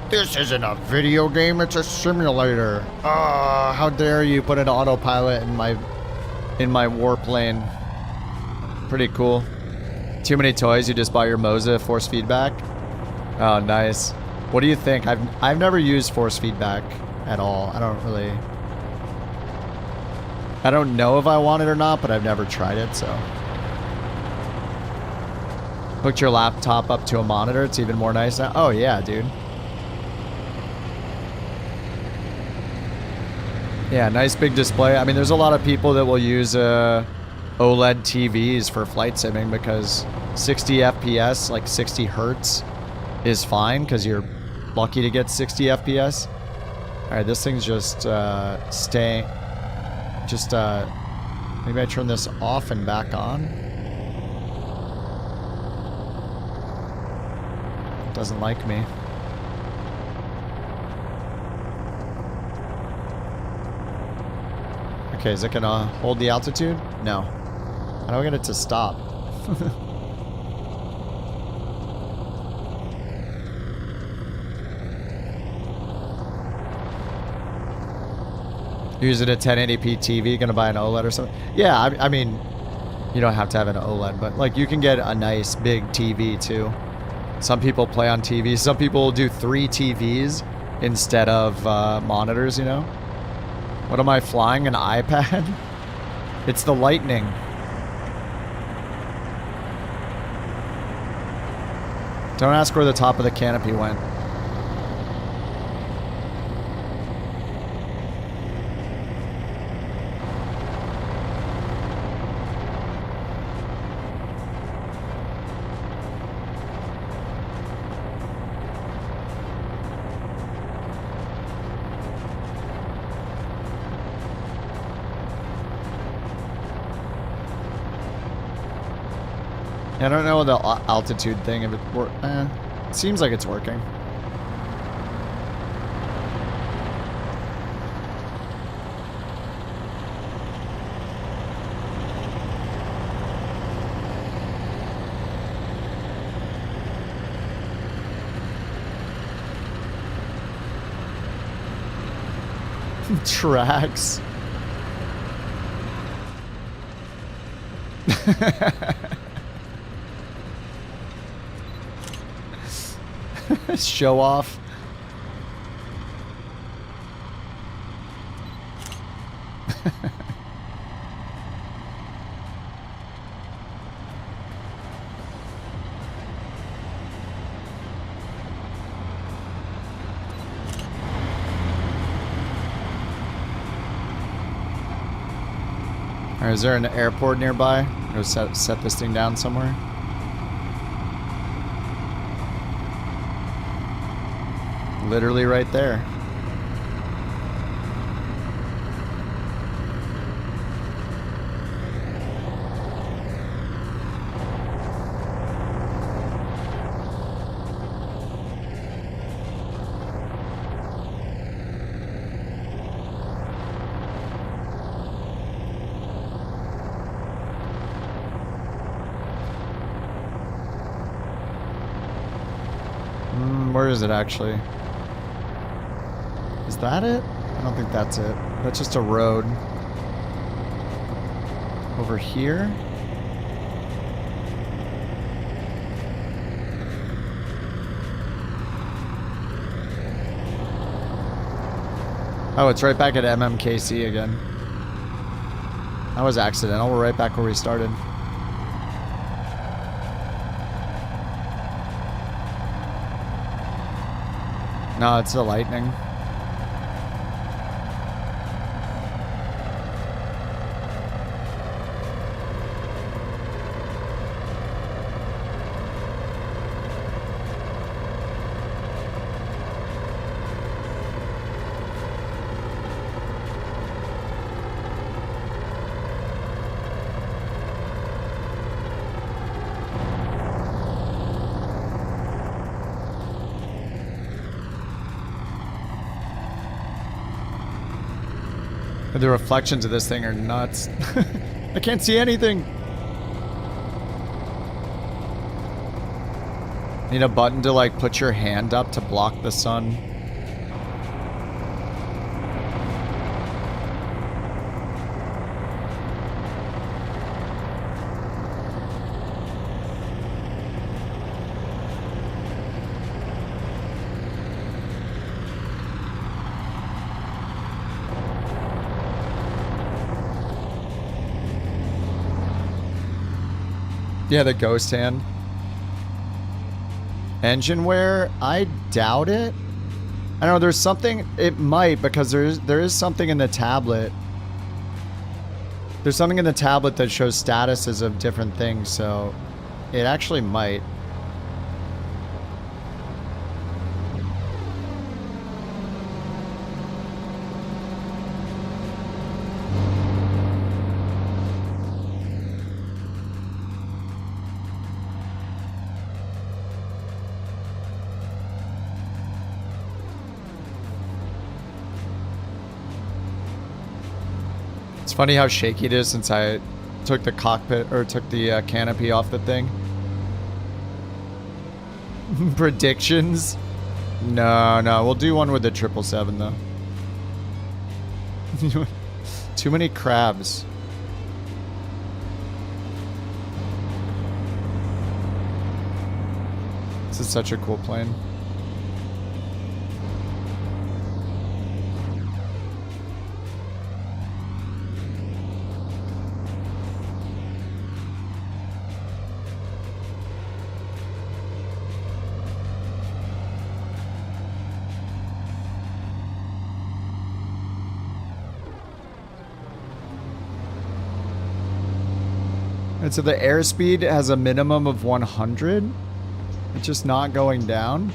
S1: This isn't a video game, it's a simulator. How dare you put an autopilot in my warplane. Pretty cool. Too many toys, you just buy your Moza force feedback. Oh, nice. What do you think? I've never used force feedback at all. I don't know if I want it or not, but I've never tried it, so. Hooked your laptop up to a monitor, it's even more nice now. Oh yeah, dude. Yeah, nice big display. I mean, there's a lot of people that will use OLED TVs for flight simming because 60 FPS, like 60 hertz, is fine because you're lucky to get 60 FPS. Alright, this thing's just staying. Just maybe I turn this off and back on. It doesn't like me. Okay, is it gonna hold the altitude? No. How do I get it to stop? Using a 1080p TV, gonna buy an OLED or something? Yeah, I mean, you don't have to have an OLED, but like you can get a nice big TV too. Some people play on TV. Some people will do 3 TVs instead of monitors, you know? What am I flying? An iPad? It's the Lightning. Don't ask where the top of the canopy went. I don't know the altitude thing, if it seems like it's working. Tracks. Show off. Or is there an airport nearby? Go set this thing down somewhere. Literally right there. Where is it actually? Is that it? I don't think that's it. That's just a road. Over here? Oh, it's right back at MMKC again. That was accidental. We're right back where we started. No, it's the lightning. The reflections of this thing are nuts. I can't see anything. Need a button to like put your hand up to block the sun. Yeah, the ghost hand. Engine wear? I doubt it. I don't know, there's something, it might, because there is something in the tablet. There's something in the tablet that shows statuses of different things, so it actually might. Funny how shaky it is since I took the cockpit or took the canopy off the thing. Predictions? No, we'll do one with the 777 though. Too many crabs. This is such a cool plane. And so the airspeed has a minimum of 100. It's just not going down.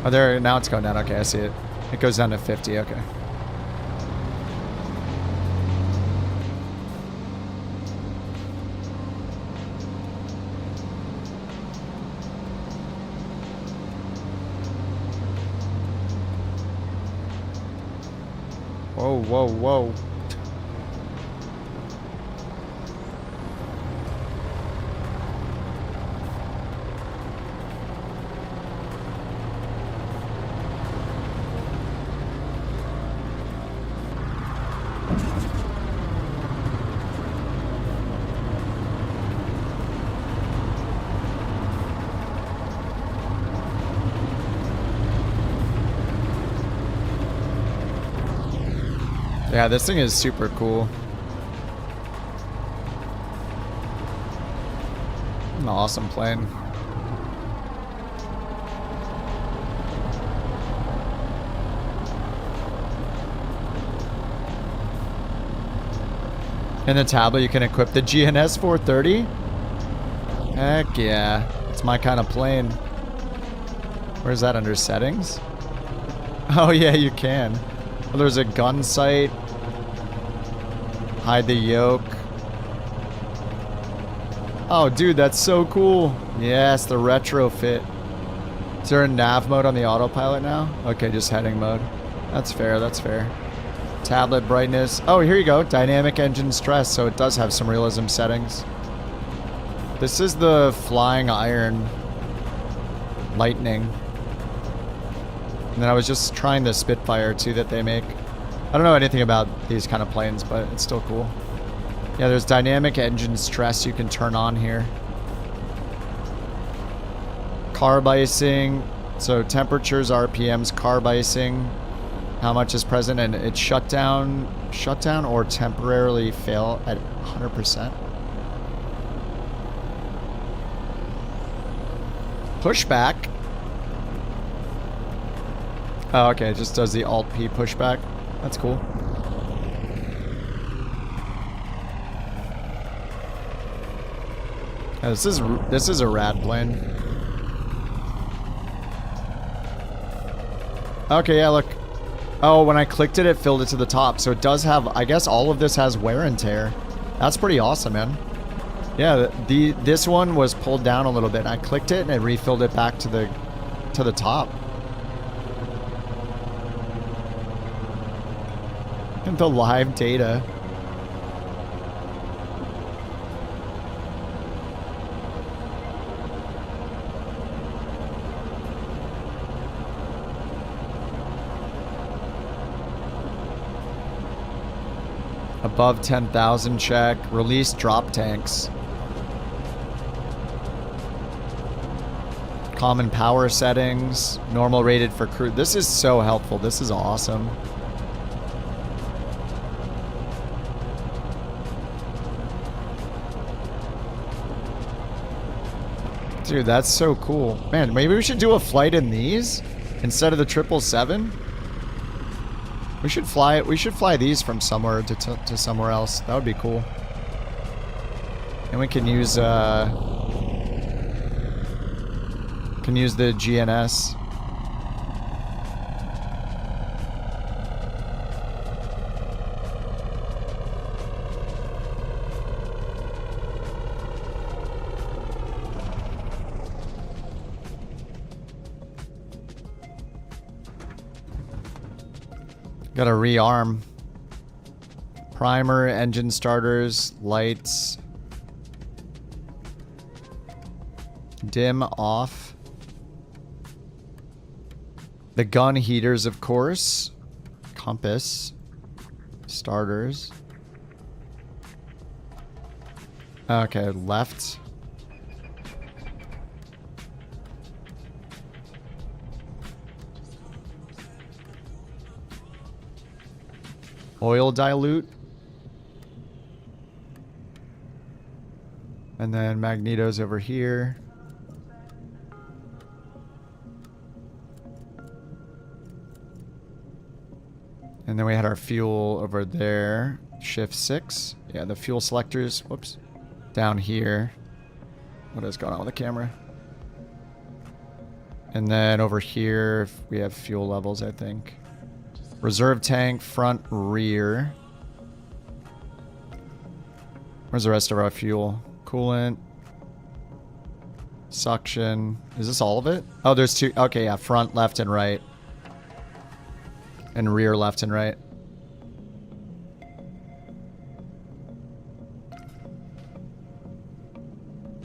S1: Oh, there, now it's going down. Okay, I see it. It goes down to 50, okay. Whoa, whoa, whoa. Yeah, this thing is super cool. An awesome plane. In the tablet, you can equip the GNS 430. Heck yeah. It's my kind of plane. Where's that under settings? Oh yeah, you can. Oh, there's a gun sight. Hide the yoke. Oh, dude, that's so cool. Yes, the retrofit. Is there a nav mode on the autopilot now? Okay, just heading mode. That's fair, that's fair. Tablet brightness. Oh, here you go. Dynamic engine stress, so it does have some realism settings. This is the Flying Iron Lightning. And then I was just trying the Spitfire too that they make. I don't know anything about these kind of planes, but it's still cool. Yeah, there's dynamic engine stress you can turn on here. Carb icing. So temperatures, RPMs, carb icing. How much is present, and it's shut down or temporarily fail at 100%. Pushback. Oh, okay, it just does the Alt-P pushback. That's cool. Yeah, this is a rad plane. Okay, yeah, look. Oh, when I clicked it, it filled it to the top. So it does have, I guess all of this has wear and tear. That's pretty awesome, man. Yeah, this one was pulled down a little bit. I clicked it and it refilled it back to the top. And the live data. Above 10,000 check. Release drop tanks. Common power settings. Normal rated for crew. This is so helpful. This is awesome. Dude, that's so cool. Man, maybe we should do a flight in these instead of the 777. We should fly these from somewhere to somewhere else. That would be cool. And we can use the GNS. Gotta rearm. Primer, engine starters, lights. Dim off. The gun heaters, of course. Compass. Starters. Okay, left. Oil dilute. And then magneto's over here. And then we had our fuel over there. Shift 6. Yeah, the fuel selectors. Whoops. Down here. What is going on with the camera? And then over here, we have fuel levels, I think. Reserve tank, front, rear. Where's the rest of our fuel? Coolant. Suction. Is this all of it? Oh, there's two. Okay, yeah. Front, left, and right. And rear, left, and right.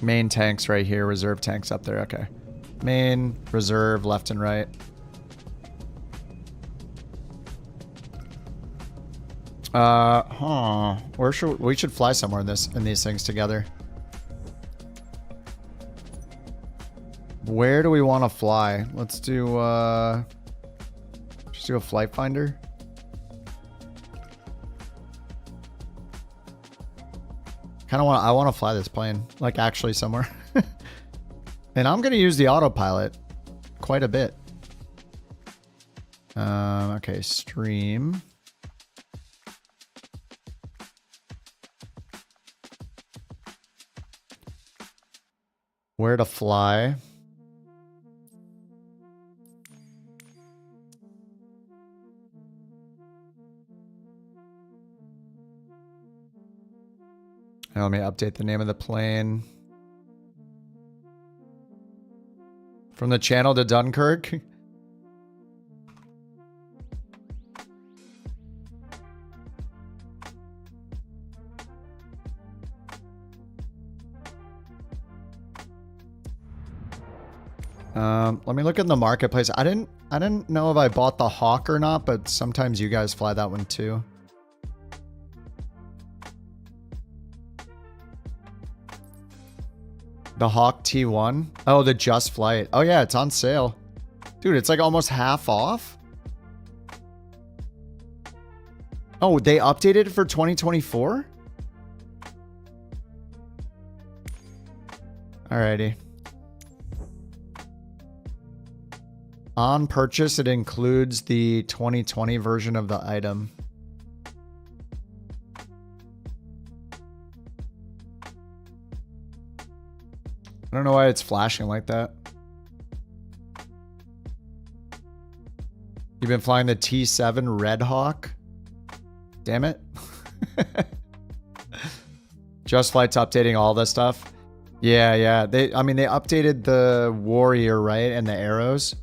S1: Main tanks right here. Reserve tanks up there. Okay. Main, reserve, left, and right. Where should we should fly somewhere in these things together. Where do we want to fly? Let's do just do a flight finder. I want to fly this plane, like actually somewhere. And I'm going to use the autopilot quite a bit. Okay, stream. Where to fly? Now let me update the name of the plane. From the channel to Dunkirk. Let me look in the marketplace. I didn't know if I bought the Hawk or not, but sometimes you guys fly that one too. The Hawk T1. Oh, the Just Flight. Oh yeah, it's on sale. Dude, it's like almost half off. Oh, they updated it for 2024? Alrighty. On purchase, it includes the 2020 version of the item. I don't know why it's flashing like that. You've been flying the T7 Red Hawk? Damn it. Just Flight's updating all this stuff. Yeah. They updated the Warrior, right? And the arrows.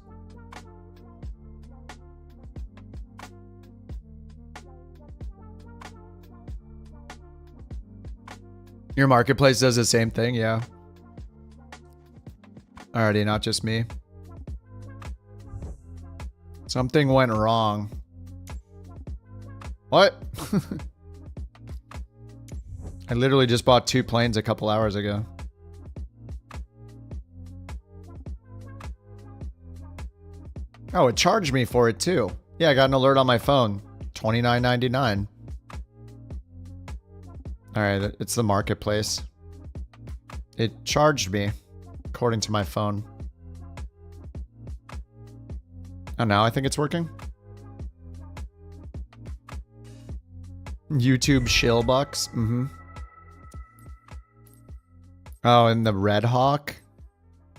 S1: Your marketplace does the same thing, yeah. Alrighty, not just me. Something went wrong. What? I literally just bought 2 planes a couple hours ago. Oh, it charged me for it too. Yeah, I got an alert on my phone. $29.99. Alright, it's the marketplace. It charged me, according to my phone. Oh, now I think it's working. YouTube shill bucks. Mm-hmm. Oh, and the Red Hawk?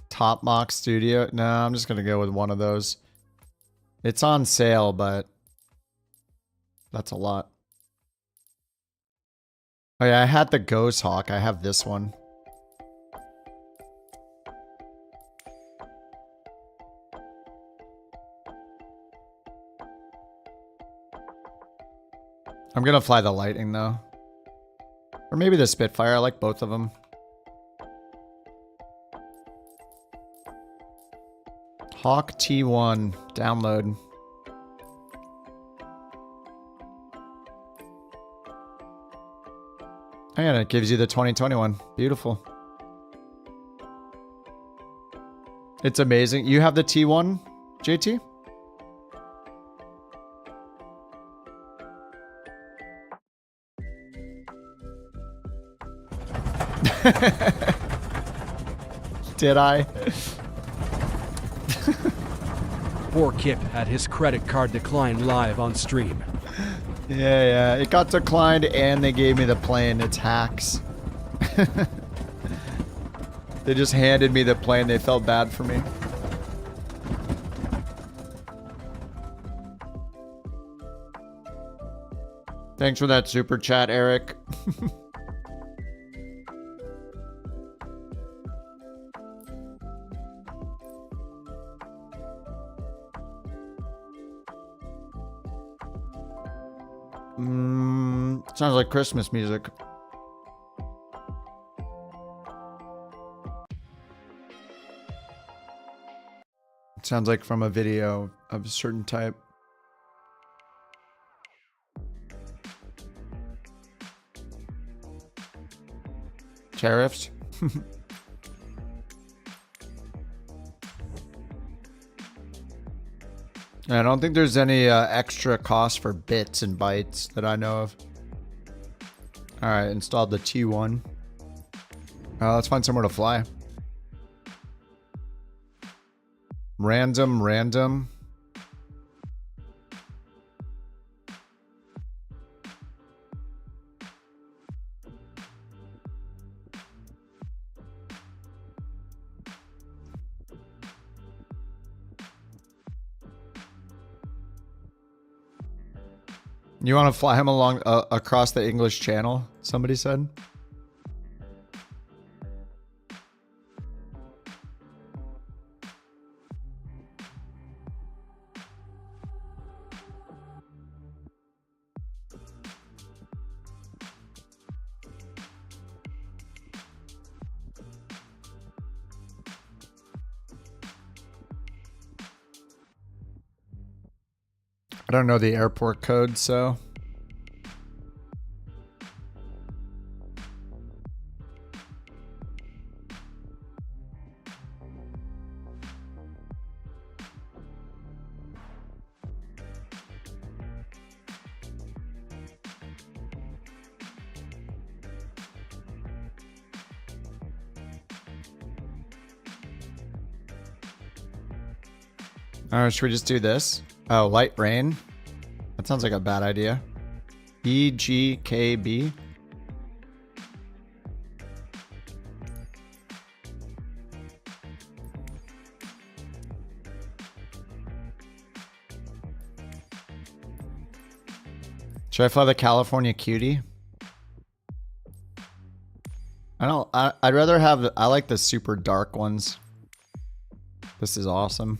S1: Top Mock Studio? No, I'm just gonna go with one of those. It's on sale, but that's a lot. Oh yeah, I had the Ghost Hawk. I have this one. I'm gonna fly the Lightning though. Or maybe the Spitfire. I like both of them. Hawk T1. Download. And it gives you the 2021. Beautiful. It's amazing. You have the T1, JT? Did I?
S3: BorkCoin had his credit card declined live on stream.
S1: Yeah. It got declined and they gave me the plane. It's hacks. They just handed me the plane. They felt bad for me. Thanks for that super chat, Eric. Sounds like Christmas music. It sounds like from a video of a certain type. Tariffs. I don't think there's any extra cost for bits and bytes that I know of. Alright, installed the T1. Let's find somewhere to fly. Random. You want to fly him along across the English Channel? Somebody said. I don't know the airport code, so. Alright, should we just do this? Oh, light rain. That sounds like a bad idea. EGKB. Should I fly the California Cutie? I'd rather have, I like the super dark ones. This is awesome.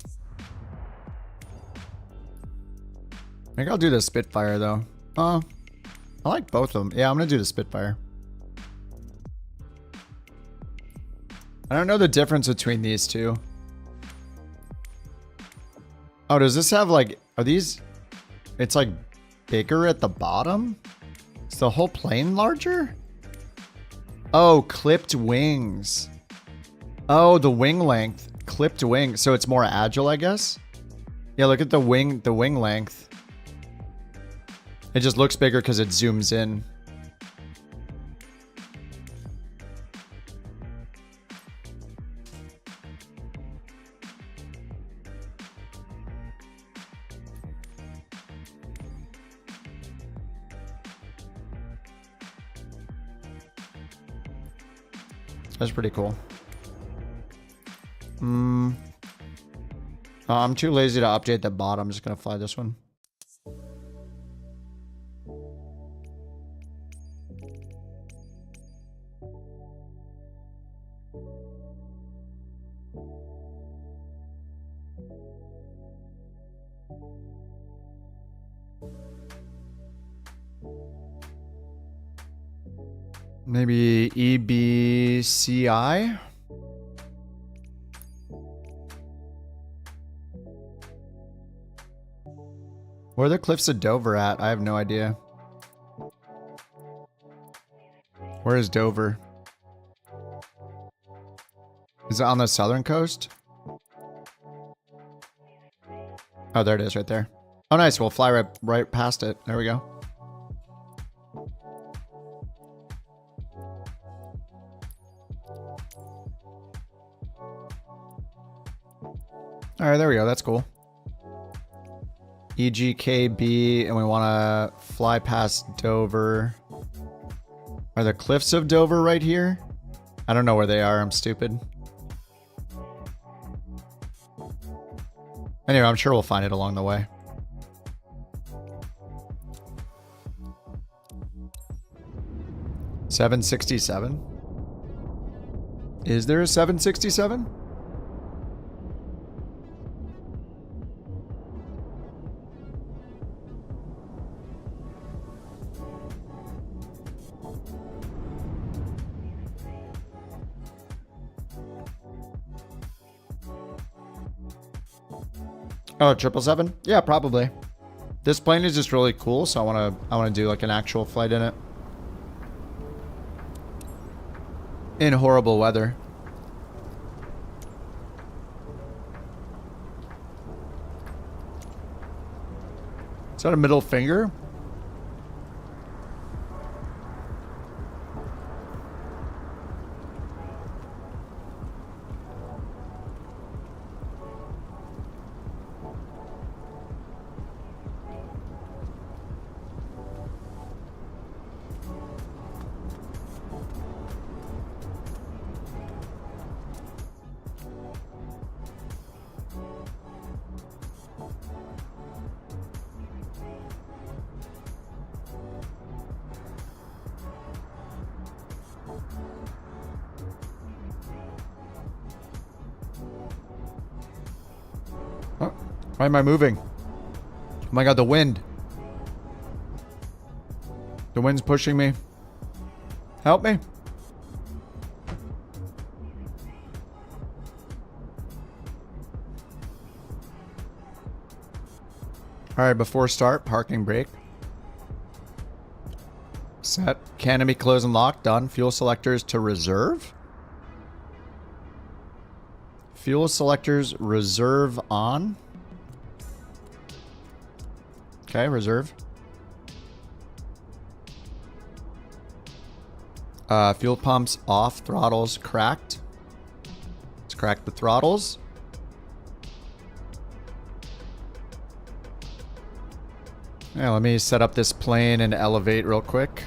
S1: I think I'll do the Spitfire though. I like both of them. Yeah, I'm gonna do the Spitfire. I don't know the difference between these two. Oh, does this have like, are these, it's like bigger at the bottom? Is the whole plane larger? Oh, clipped wings. Oh, the wing length. Clipped wing. So it's more agile, I guess? Yeah, look at the wing length. It just looks bigger because it zooms in. That's pretty cool. I'm too lazy to update the bottom. I'm just gonna fly this one. Maybe EBCI? Where are the cliffs of Dover at? I have no idea. Where is Dover? Is it on the southern coast? Oh, there it is right there. Oh, nice. We'll fly right past it. There we go. All right, there we go. That's cool. EGKB, and we want to fly past Dover. Are the cliffs of Dover right here? I don't know where they are. I'm stupid. Anyway, I'm sure we'll find it along the way. $767? Is there a 767? Oh, 777? Yeah, probably. This plane is just really cool, so I wanna do like an actual flight in it. in horrible weather. Is that a middle finger? Oh, why am I moving? Oh my god, the wind. The wind's pushing me. Help me. Alright, before start, parking brake. Set. Canopy close and lock. Done. Fuel selectors to reserve. Fuel selectors reserve on. Okay, reserve. Fuel pumps off. Throttles cracked. Let's crack the throttles. Yeah, let me set up this plane and elevate real quick.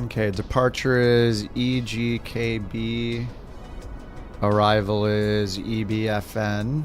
S1: Okay, departure is EGKB. Arrival is EBFN.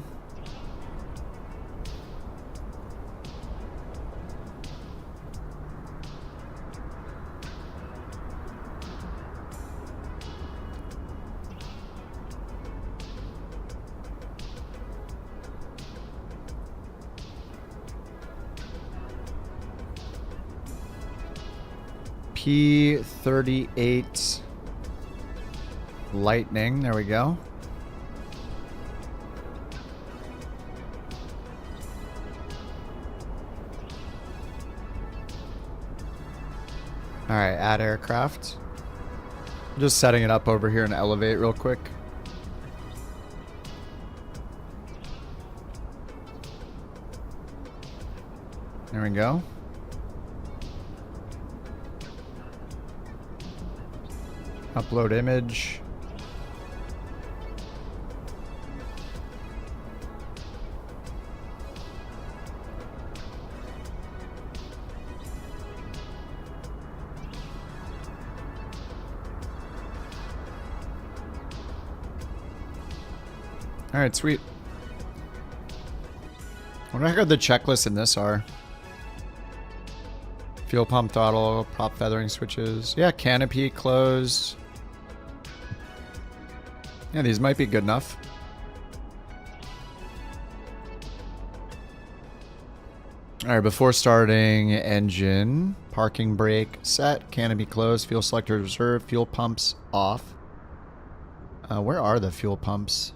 S1: P38 Lightning. There we go. All right, add aircraft. I'm just setting it up over here and elevate real quick. There we go. Upload image. All right, sweet. I wonder how good the checklists in this are. Fuel pump throttle, prop feathering switches. Yeah, canopy closed. Yeah, these might be good enough. All right, before starting, engine, parking brake set, canopy closed, fuel selector reserved, fuel pumps off. Where are the fuel pumps?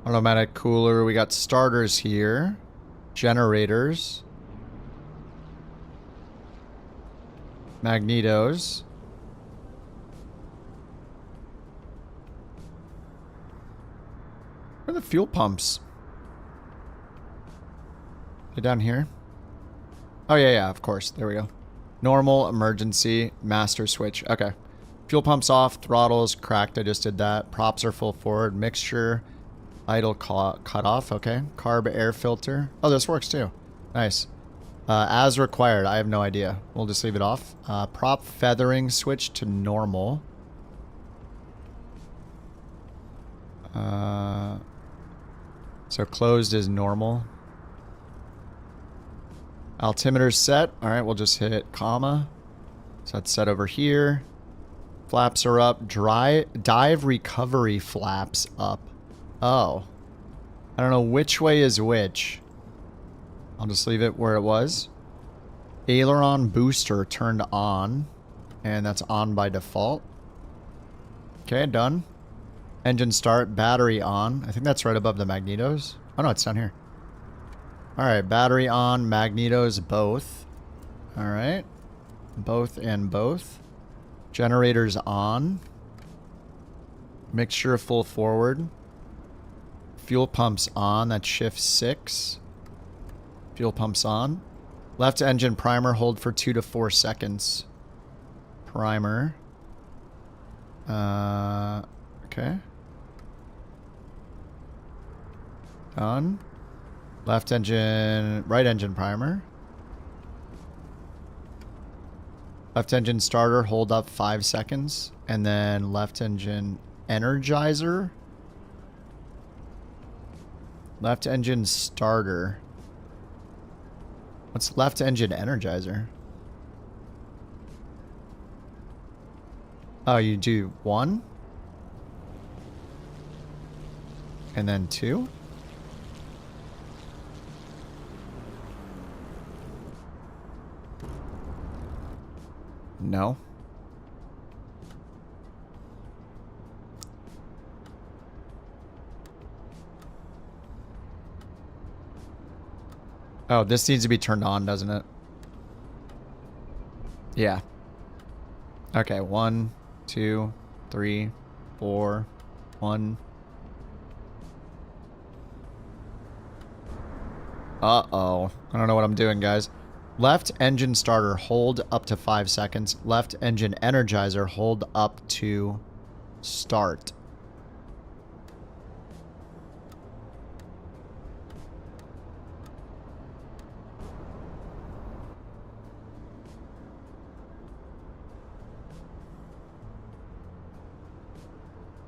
S1: Automatic cooler. We got starters here. Generators. Magnetos. Where are the fuel pumps? They're down here. Oh, yeah, of course. There we go. Normal, emergency, master switch. Okay. Fuel pumps off. Throttles cracked. I just did that. Props are full forward. Mixture. Idle cut off, okay. Carb air filter. Oh, this works too. Nice. As required, I have no idea. We'll just leave it off. Prop feathering switch to normal. So closed is normal. Altimeter set. All right, we'll just hit comma. So that's set over here. Flaps are up. Dive recovery flaps up. Oh. I don't know which way is which. I'll just leave it where it was. Aileron booster turned on. And that's on by default. Okay, done. Engine start. Battery on. I think that's right above the magnetos. Oh no, it's down here. Alright, battery on. Magnetos both. Alright. Both and both. Generators on. Mixture full forward. Fuel pumps on. That's shift 6. Fuel pumps on. Left engine primer hold for 2 to 4 seconds. Primer. Okay. Done. Left engine, right engine primer. Left engine starter, hold up 5 seconds. And then left engine energizer. Left engine starter. What's left engine energizer? Oh, you do 1. And then 2. No. Oh, this needs to be turned on, doesn't it? Yeah. Okay, 1, 2, 3, 4, 1. Uh-oh. I don't know what I'm doing, guys. Left engine starter, hold up to 5 seconds. Left engine energizer, hold up to start.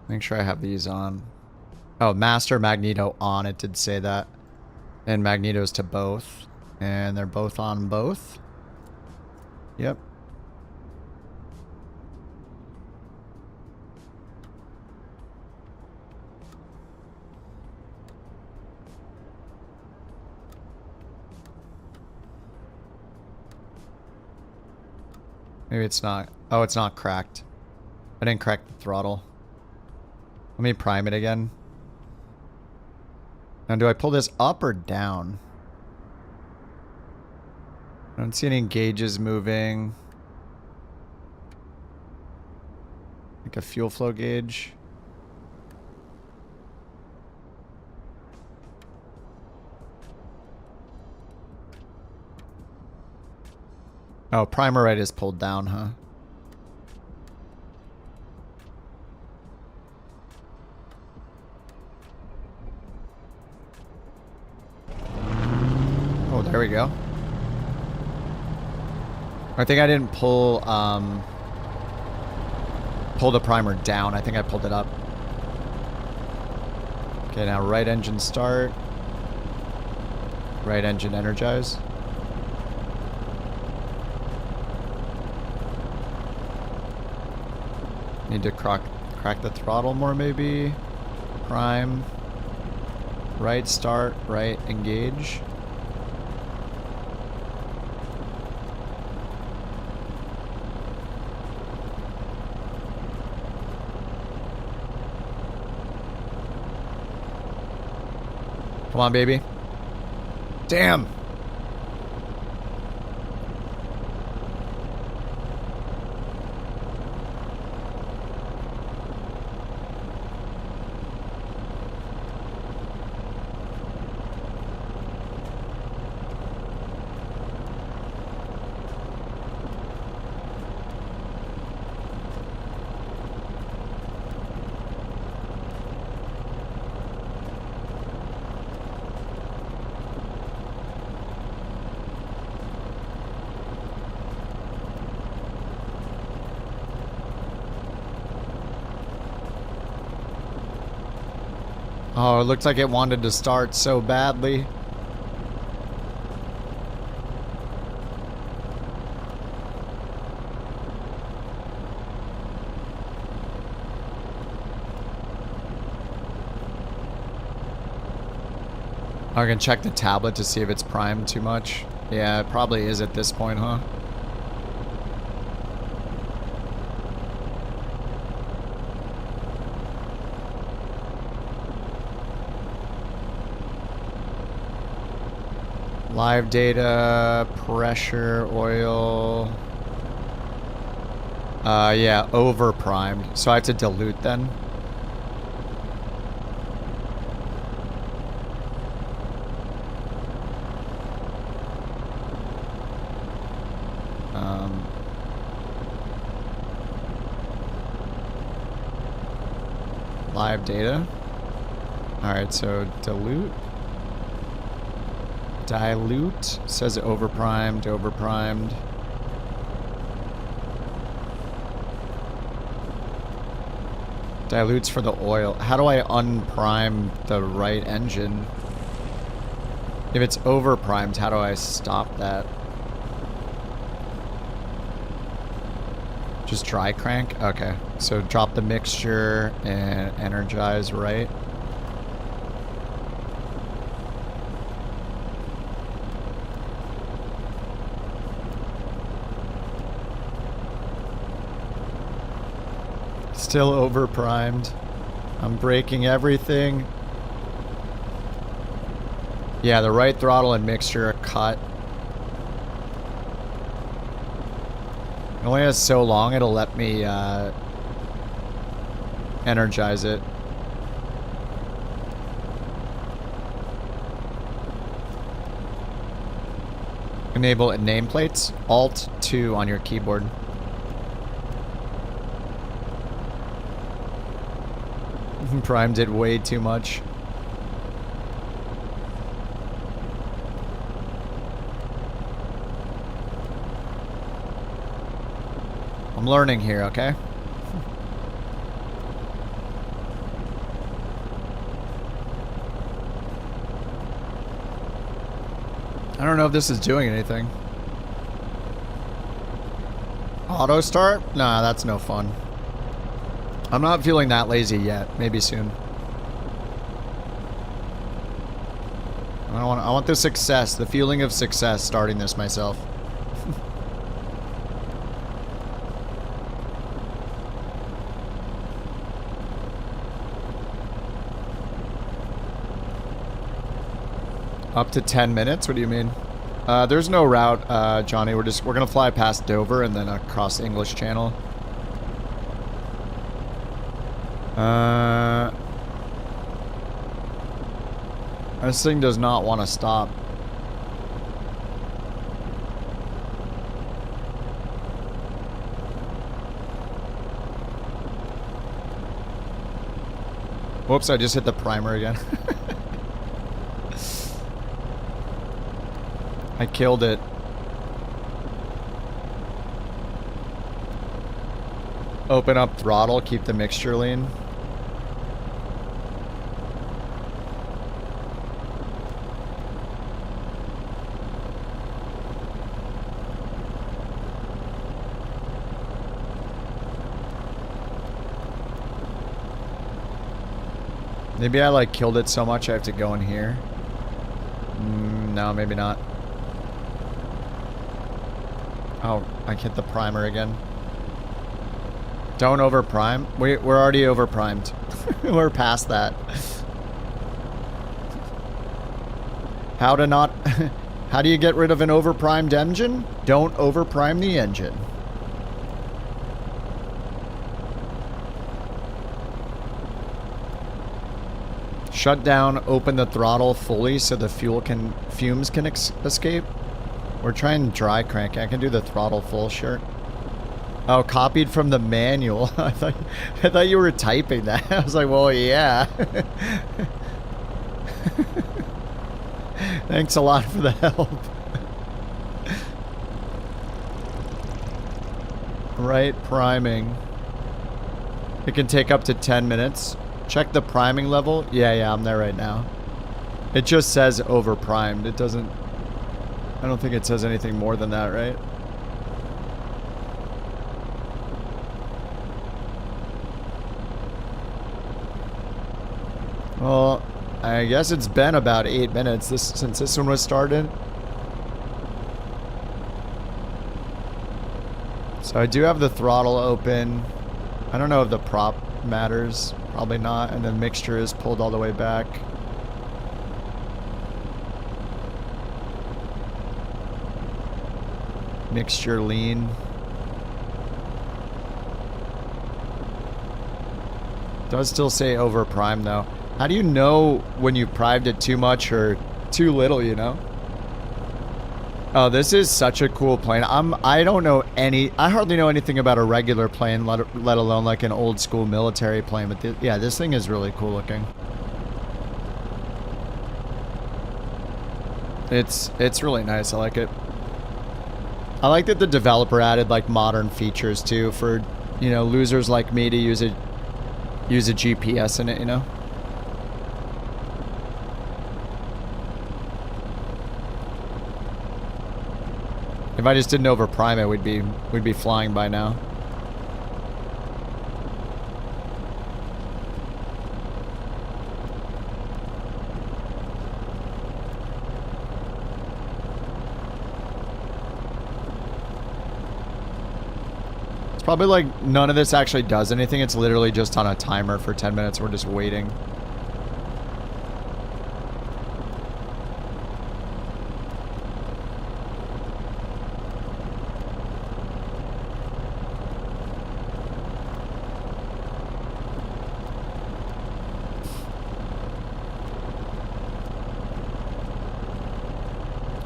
S1: Make sure I have these on. Oh, master magneto on. It did say that. And magnetos to both. And they're both on both. Yep. Maybe it's not. Oh, it's not cracked. I didn't crack the throttle. Let me prime it again. Now, do I pull this up or down? I don't see any gauges moving. Like a fuel flow gauge. Oh, primer right is pulled down, huh? Oh, there we go. I think I didn't pull the primer down. I think I pulled it up. Okay, now right engine start. Right engine energize. Need to crack the throttle more, maybe. Prime. Right start, right engage. Come on, baby. Damn. Oh, it looked like it wanted to start so badly. I can check the tablet to see if it's primed too much. Yeah, it probably is at this point, huh? Live data, pressure, oil. Yeah, over primed. So I have to dilute then. Live data. Alright, so dilute. Dilute. Says overprimed, overprimed. Dilutes for the oil. How do I unprime the right engine? If it's overprimed, how do I stop that? Just dry crank? Okay. So drop the mixture and energize right. Still overprimed. I'm breaking everything. Yeah, the right throttle and mixture are cut. It only has so long it'll let me energize it. Enable nameplates. Alt 2 on your keyboard. Primed it way too much. I'm learning here, okay? I don't know if this is doing anything. Auto start? Nah, that's no fun. I'm not feeling that lazy yet. Maybe soon. I want the success, the feeling of success starting this myself. Up to 10 minutes? What do you mean? There's no route, Johnny. We're gonna fly past Dover and then across the English Channel. This thing does not want to stop. Whoops, I just hit the primer again. I killed it. Open up throttle, keep the mixture lean. Maybe I like killed it so much I have to go in here. No, maybe not. Oh, I hit the primer again. Don't overprime. We're already overprimed. We're past that. How to not... How do you get rid of an overprimed engine? Don't overprime the engine. Shut down, open the throttle fully so the fumes can escape. We're trying dry crank. I can do the throttle full, sure. Oh, copied from the manual. I thought you were typing that. I was like, well, yeah. Thanks a lot for the help. Right priming. It can take up to 10 minutes. Check the priming level. Yeah, I'm there right now. It just says overprimed. It doesn't... I don't think it says anything more than that, right? Well, I guess it's been about 8 minutes since this one was started. So I do have the throttle open. I don't know if the prop matters. Probably not. And then mixture is pulled all the way back. Mixture lean. Does still say over prime though. How do you know when you primed it too much or too little, you know? Oh, this is such a cool plane. I don't know I hardly know anything about a regular plane, let alone like an old school military plane, but yeah, this thing is really cool looking. It's really nice. I like it. I like that the developer added like modern features too for, you know, losers like me to use a GPS in it, you know? If I just didn't overprime it, we'd be flying by now. It's probably like none of this actually does anything. It's literally just on a timer for 10 minutes. We're just waiting.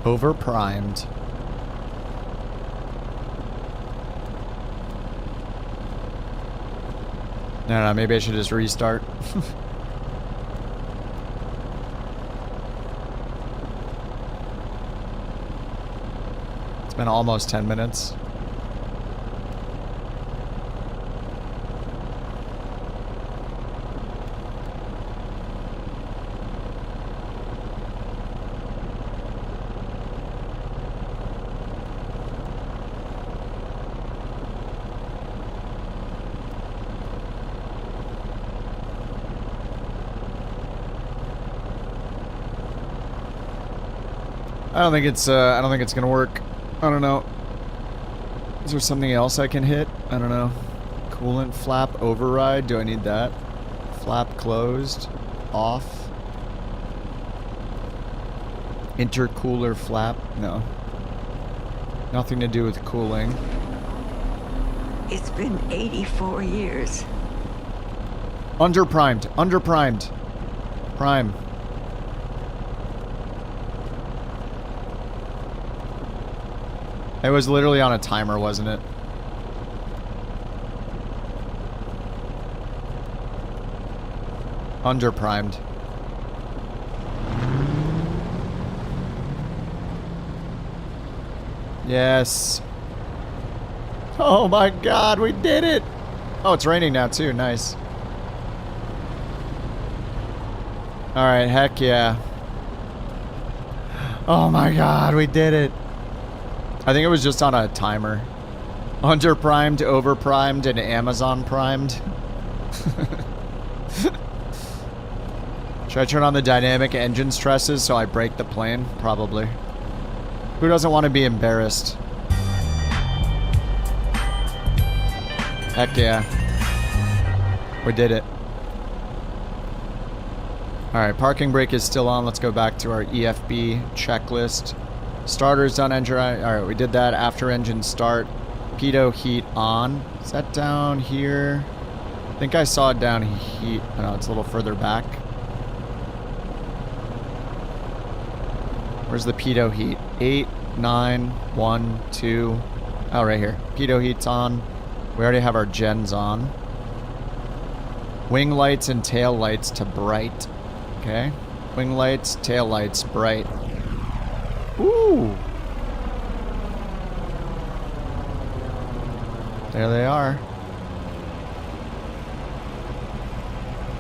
S1: Overprimed. No, maybe I should just restart. It's been almost 10 minutes. I don't think it's gonna work. I don't know. Is there something else I can hit? I don't know. Coolant flap override. Do I need that? Flap closed. Off. Intercooler flap. No. Nothing to do with cooling.
S4: It's been 84 years.
S1: Underprimed. Underprimed. Prime. It was literally on a timer, wasn't it? Underprimed. Yes. Oh my god, we did it! Oh, it's raining now too, nice. Alright, heck yeah. Oh my god, we did it! I think it was just on a timer. Underprimed, overprimed, and Amazon primed. Should I turn on the dynamic engine stresses so I break the plane? Probably. Who doesn't want to be embarrassed? Heck yeah. We did it. Alright, parking brake is still on. Let's go back to our EFB checklist. Starter's done, engine. Alright, we did that. After engine start. Pitot heat on. Is that down here? I think I saw it down heat. Oh, no, it's a little further back. Where's the pitot heat? 8, 9, 1, 2. Oh, right here. Pitot heat's on. We already have our gens on. Wing lights and tail lights to bright. Okay. Wing lights, tail lights, bright. Ooh. There they are.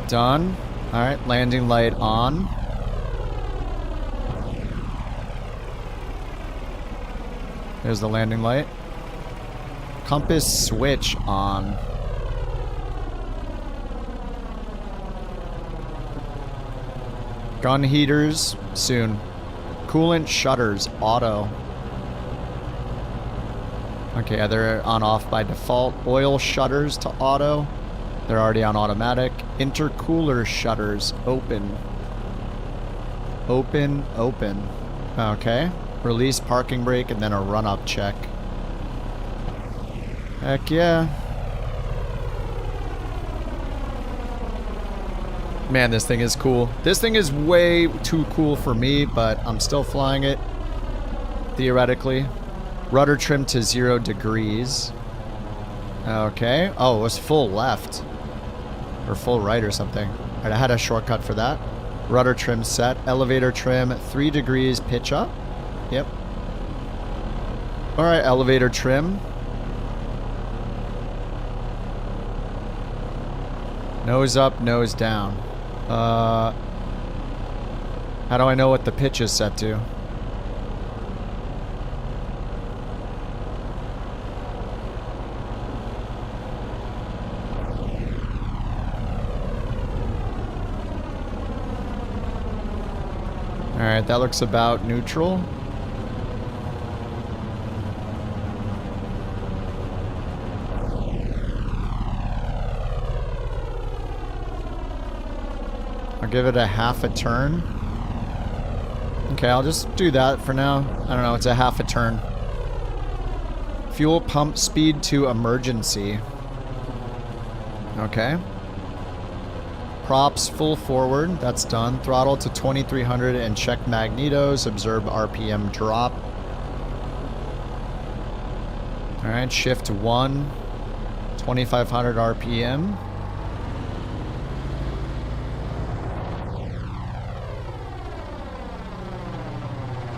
S1: Done. Alright, landing light on. There's the landing light. Compass switch on. Gun heaters, soon. Coolant shutters, auto. Okay, yeah, they're on off by default. Oil shutters to auto. They're already on automatic. Intercooler shutters, open. Open, open. Okay. Release parking brake and then a run-up check. Heck yeah. Man, this thing is cool. This thing is way too cool for me, but I'm still flying it. Theoretically. Rudder trim to 0 degrees. Okay. Oh, it was full left. Or full right or something. Alright, I had a shortcut for that. Rudder trim set. Elevator trim 3 degrees pitch up. Yep. Alright, elevator trim. Nose up, nose down. How do I know what the pitch is set to? Alright, that looks about neutral. I'll give it a half a turn. Okay, I'll just do that for now. I don't know, it's a half a turn. Fuel pump speed to emergency. Okay. Props full forward, that's done. Throttle to 2300 and check magnetos. Observe RPM drop. Alright, shift 1. 2500 RPM.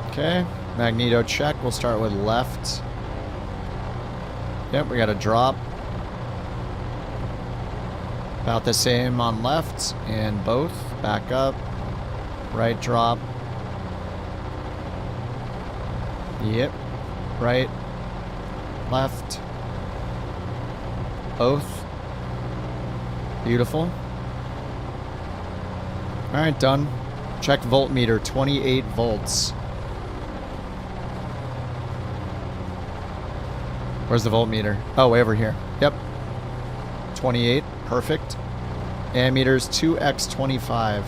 S1: Okay, magneto check. We'll start with left. Yep, we got a drop. About the same on left and both. Back up. Right drop. Yep. Right. Left. Both. Beautiful. Alright, done. Check voltmeter, 28 volts. Where's the voltmeter? Oh, way over here. Yep. 28. Perfect. Ammeters 2x25.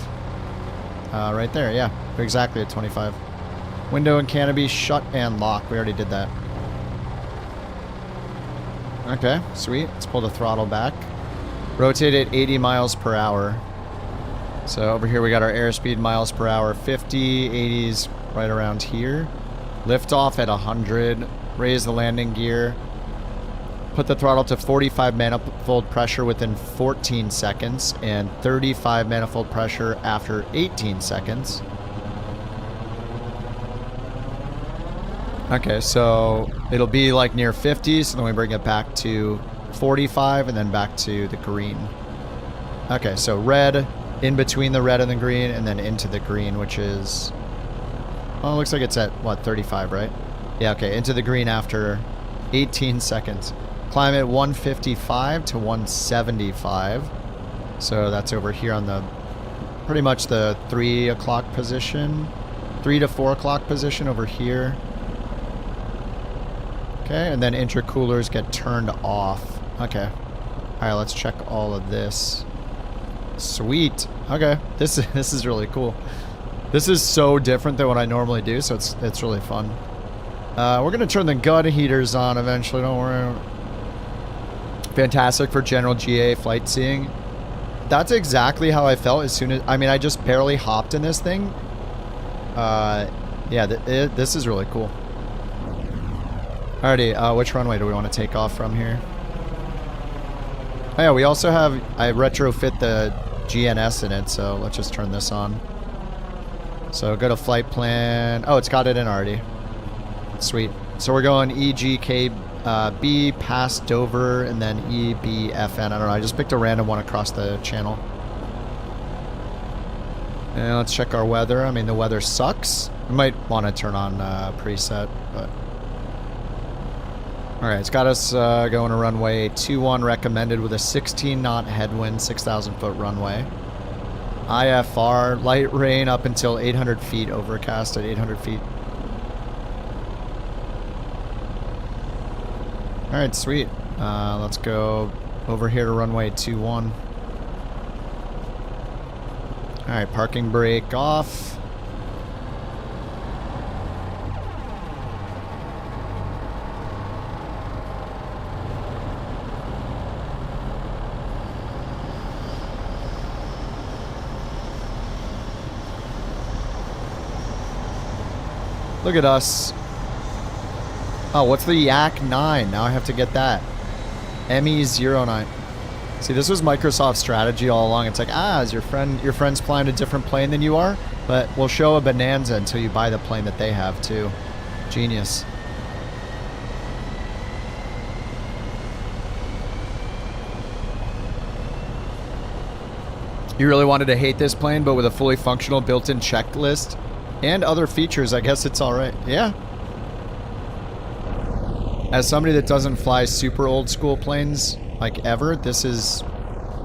S1: Right there, yeah. Exactly at 25. Window and canopy shut and lock. We already did that. Okay, sweet. Let's pull the throttle back. Rotate at 80 miles per hour. So over here we got our airspeed miles per hour. 50, 80s right around here. Lift off at 100. Raise the landing gear. Put the throttle to 45 manifold pressure within 14 seconds and 35 manifold pressure after 18 seconds. Okay, so it'll be like near 50, so then we bring it back to 45 and then back to the green. Okay, so red, in between the red and the green, and then into the green, which is... Oh, it looks like it's at, what, 35, right? Yeah, okay, into the green after 18 seconds. Climb at 155 to 175. So that's over here on the, pretty much the 3 o'clock position. 3 to 4 o'clock position over here. Okay, and then intercoolers get turned off. Okay. Alright, let's check all of this. Sweet. Okay, this is really cool. This is so different than what I normally do, so it's really fun. We're gonna turn the gun heaters on eventually, don't worry. Fantastic for general GA flight seeing. That's exactly how I felt as soon as... I mean, I just barely hopped in this thing. Yeah, this is really cool. Alrighty, which runway do we want to take off from here? Oh yeah, we also have... I retrofit the GNS in it, so let's just turn this on. So go to flight plan... Oh, it's got it in already. Sweet. So we're going EGK... B past Dover and then EBFN. I don't know. I just picked a random one across the channel. And let's check our weather. I mean, the weather sucks. We might want to turn on preset, but... Alright, it's got us going to runway 21 recommended with a 16 knot headwind, 6,000 foot runway. IFR, light rain up until 800 feet, overcast at 800 feet. Alright, sweet. Let's go over here to runway 21. Alright, parking brake off. Look at us. Oh, what's the Yak 9? Now I have to get that. ME09. See, this was Microsoft's strategy all along. It's like, is your friend's flying a different plane than you are? But we'll show a bonanza until you buy the plane that they have too. Genius. You really wanted to hate this plane, but with a fully functional built-in checklist and other features, I guess it's alright. Yeah. As somebody that doesn't fly super old school planes, like ever, this is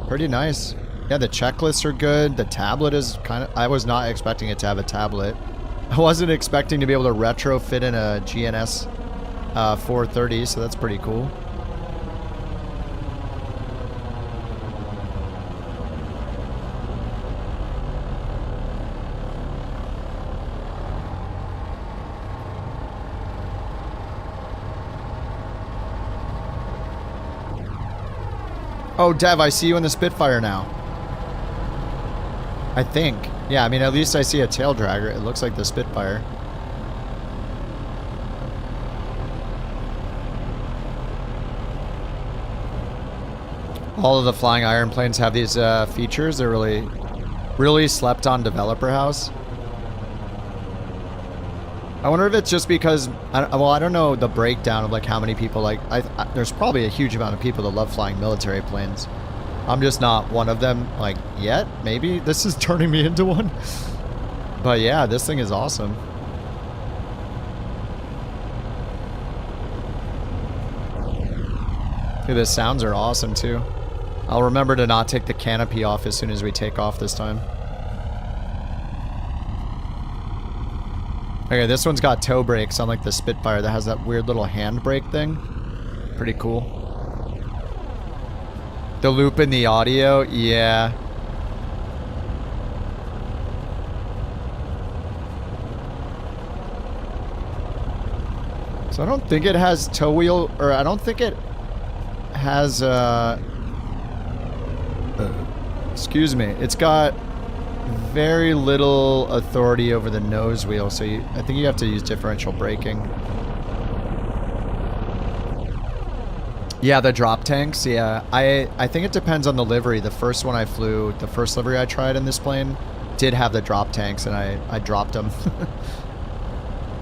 S1: pretty nice. Yeah, the checklists are good. The tablet is kind of... I was not expecting it to have a tablet. I wasn't expecting to be able to retrofit in a GNS 430, so that's pretty cool. Oh, Dev, I see you in the Spitfire now. I think. Yeah, I mean, at least I see a tail dragger. It looks like the Spitfire. All of the flying iron planes have these features. They're really slept on developer house. I wonder if it's just because, well, I don't know the breakdown of like how many people like, there's probably a huge amount of people that love flying military planes. I'm just not one of them like yet. Maybe this is turning me into one. But yeah, this thing is awesome. Dude, the sounds are awesome too. I'll remember to not take the canopy off as soon as we take off this time. Okay, this one's got toe brakes, unlike the Spitfire that has that weird little handbrake thing. Pretty cool. The loop in the audio, yeah. So I don't think it has toe wheel, or I don't think it has, excuse me, it's got very little authority over the nose wheel, so I think you have to use differential braking. Yeah, the drop tanks, yeah. I think it depends on the livery. The first one I flew, the first livery I tried in this plane, did have the drop tanks, and I dropped them.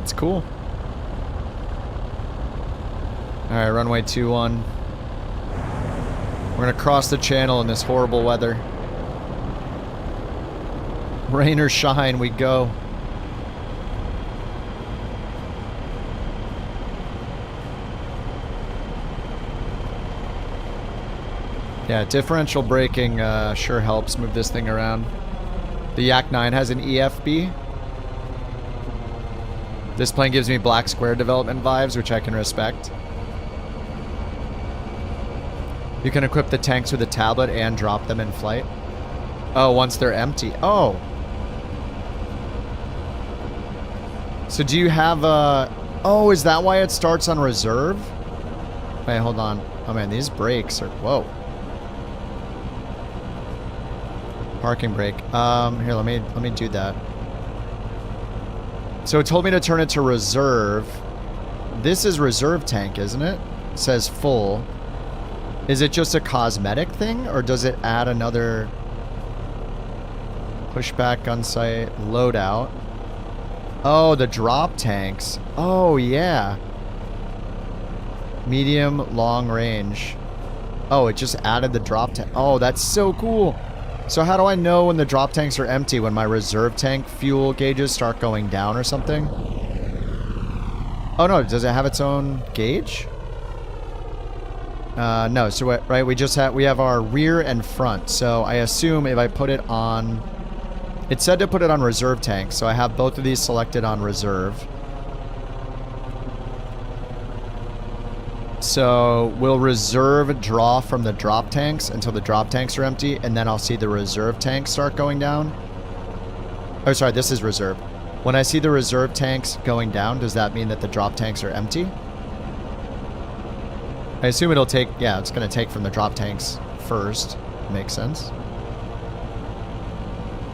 S1: It's cool. Alright, runway 21. We're gonna cross the channel in this horrible weather. Rain or shine, we go. Yeah, differential braking sure helps move this thing around. The Yak 9 has an EFB. This plane gives me Black Square development vibes, which I can respect. You can equip the tanks with a tablet and drop them in flight. Oh, once they're empty. Oh. So do you have a... Oh, is that why it starts on reserve? Wait, hold on. Oh man, these brakes are... Whoa. Parking brake. Here, let me do that. So it told me to turn it to reserve. This is reserve tank, isn't it? It says full. Is it just a cosmetic thing, or does it add another pushback on site loadout? Oh, the drop tanks. Oh, yeah. Medium, long range. Oh, it just added the drop tank. Oh, that's so cool. So how do I know when the drop tanks are empty? When my reserve tank fuel gauges start going down or something? Oh, no. Does it have its own gauge? No. So, right, we have our rear and front. So I assume if I put it on It said to put it on reserve tank, so I have both of these selected on reserve. So will reserve draw from the drop tanks until the drop tanks are empty, and then I'll see the reserve tanks start going down? Oh, sorry, this is reserve. When I see the reserve tanks going down, does that mean that the drop tanks are empty? I assume it'll take, yeah, it's going to take from the drop tanks first. Makes sense.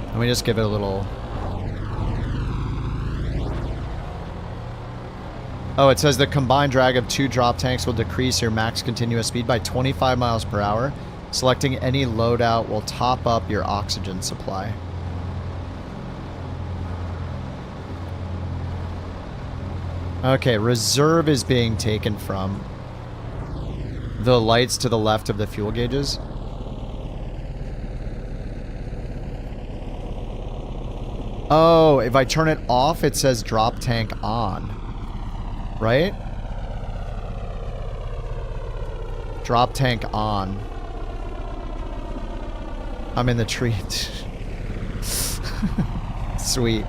S1: Let me just give it a little... Oh, it says the combined drag of 2 drop tanks will decrease your max continuous speed by 25 miles per hour. Selecting any loadout will top up your oxygen supply. Okay, reserve is being taken from the lights to the left of the fuel gauges. Oh, if I turn it off, it says drop tank on. Right? Drop tank on. I'm in the tree. Sweet.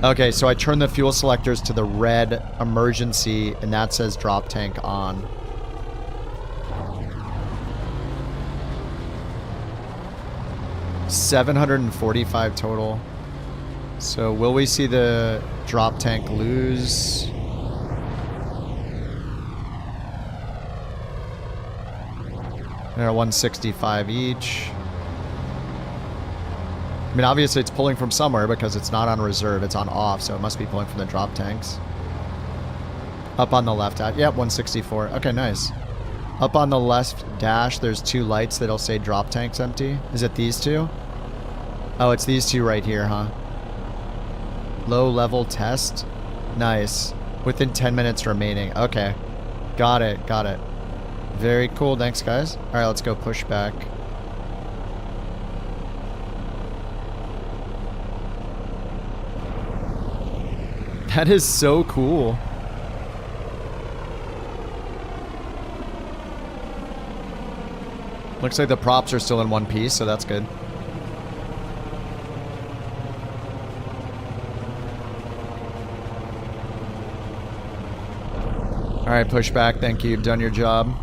S1: Okay, so I turn the fuel selectors to the red emergency, and that says drop tank on. $745 total. So will we see the drop tank lose? They're 165 each. I mean, obviously it's pulling from somewhere because it's not on reserve, it's on off, so it must be pulling from the drop tanks. Up on the left, yep, 164. Okay, nice. Up on the left dash, there's 2 lights that'll say drop tanks empty. Is it these 2? Oh, it's these 2 right here, huh? Low level test. Nice. Within 10 minutes remaining. Okay. Got it, got it. Very cool, thanks guys. Alright, let's go push back. That is so cool. Looks like the props are still in one piece, so that's good. Alright, push back. Thank you. You've done your job.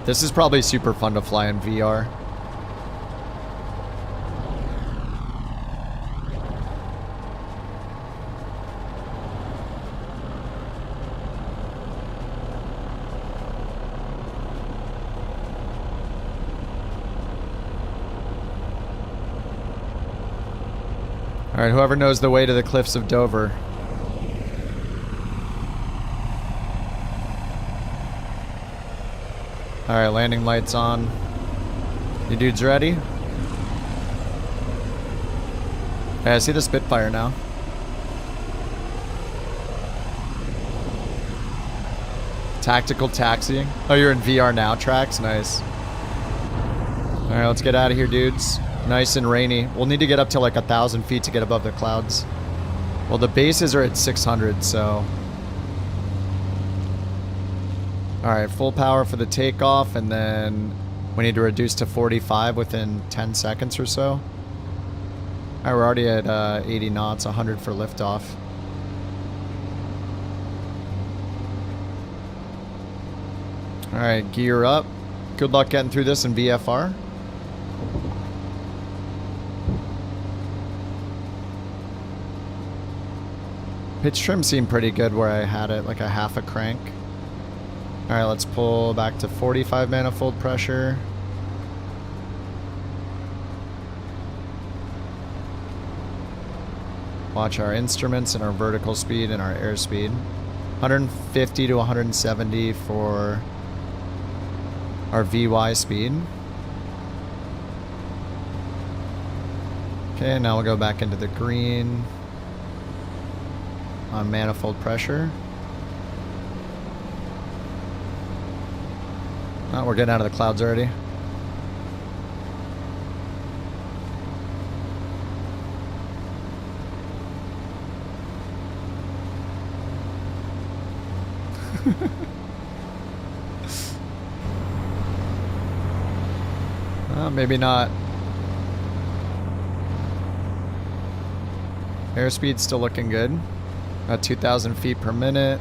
S1: This is probably super fun to fly in VR. Alright, whoever knows the way to the cliffs of Dover. Alright, landing lights on. You dudes ready? Hey, I see the Spitfire now. Tactical taxiing. Oh, you're in VR now, Trax? Nice. Alright, let's get out of here, dudes. Nice and rainy. We'll need to get up to like 1,000 feet to get above the clouds. Well, the bases are at 600, so... Alright, full power for the takeoff, and then we need to reduce to 45 within 10 seconds or so. Alright, we're already at 80 knots, 100 for liftoff. Alright, gear up. Good luck getting through this in VFR. Pitch trim seemed pretty good where I had it, like a half a crank. Alright, let's pull back to 45 manifold pressure. Watch our instruments and our vertical speed and our airspeed. 150 to 170 for our VY speed. Okay, now we'll go back into the green on manifold pressure. Oh, we're getting out of the clouds already. Maybe not. Airspeed's still looking good. About 2,000 feet per minute.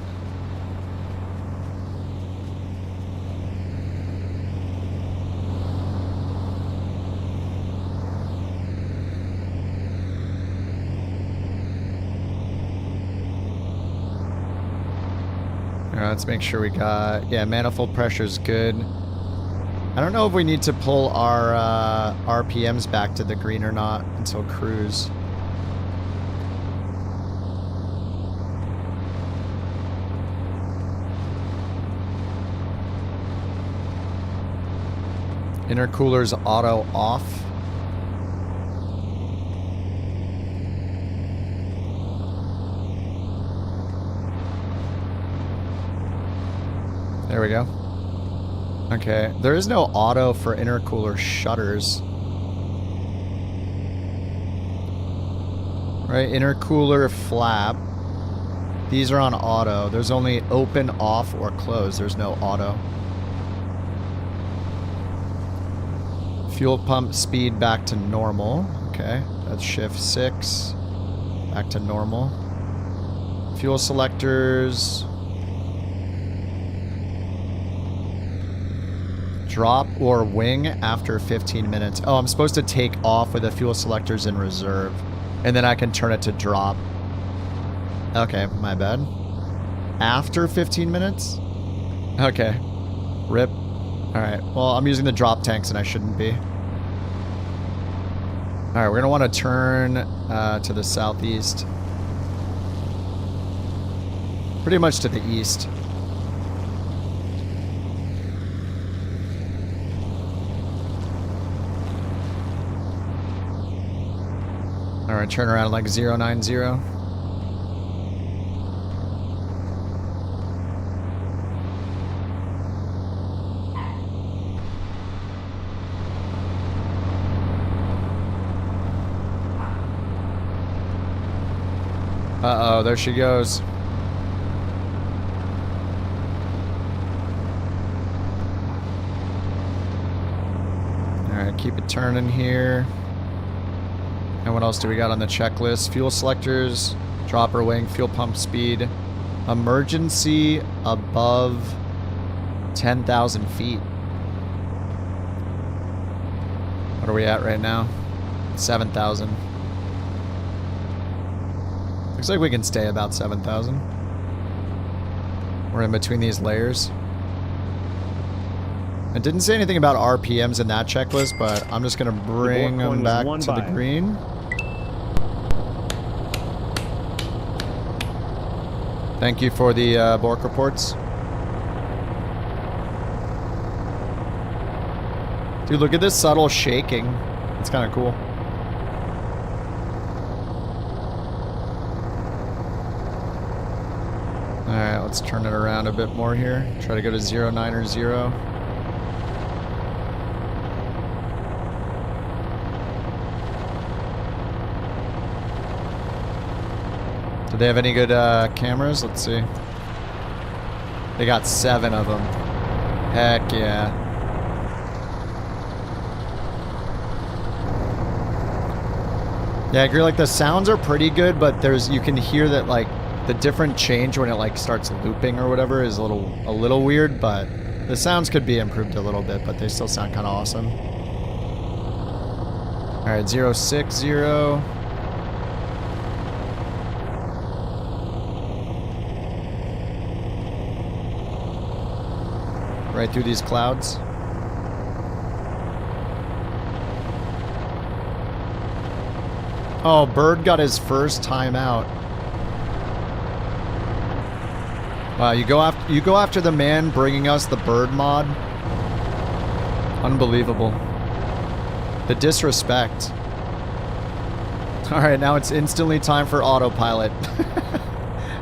S1: Alright, let's make sure we got... Yeah, manifold pressure's good. I don't know if we need to pull our RPMs back to the green or not until cruise. Intercooler's auto off. There we go. Okay, there is no auto for intercooler shutters. Right, intercooler flap. These are on auto. There's only open, off, or close. There's no auto. Fuel pump speed back to normal. Okay, that's shift 6. Back to normal. Fuel selectors. Drop or wing after 15 minutes. Oh, I'm supposed to take off with the fuel selectors in reserve. And then I can turn it to drop. Okay, my bad. After 15 minutes? Okay. RIP. Alright, well, I'm using the drop tanks and I shouldn't be. Alright, we're going to want to turn to the southeast. Pretty much to the east. Alright, turn around like 090. Uh-oh, there she goes. Alright, keep it turning here. And what else do we got on the checklist? Fuel selectors, dropper wing, fuel pump speed, emergency above 10,000 feet. What are we at right now? 7,000. Looks like we can stay about 7,000. We're in between these layers. It didn't say anything about RPMs in that checklist, but I'm just going to bring them back to the green. Thank you for the Bork reports. Dude, look at this subtle shaking. It's kind of cool. Alright, let's turn it around a bit more here. Try to go to 090. Do they have any good cameras? Let's see. They got 7 of them. Heck yeah. Yeah, I agree. Like the sounds are pretty good, but you can hear that like the different change when it like starts looping or whatever is a little weird, but the sounds could be improved a little bit, but they still sound kind of awesome. All right, 060. Right through these clouds. Oh, Bird got his first time out. Wow, you go after the man bringing us the Bird mod. Unbelievable. The disrespect. All right, now it's instantly time for autopilot.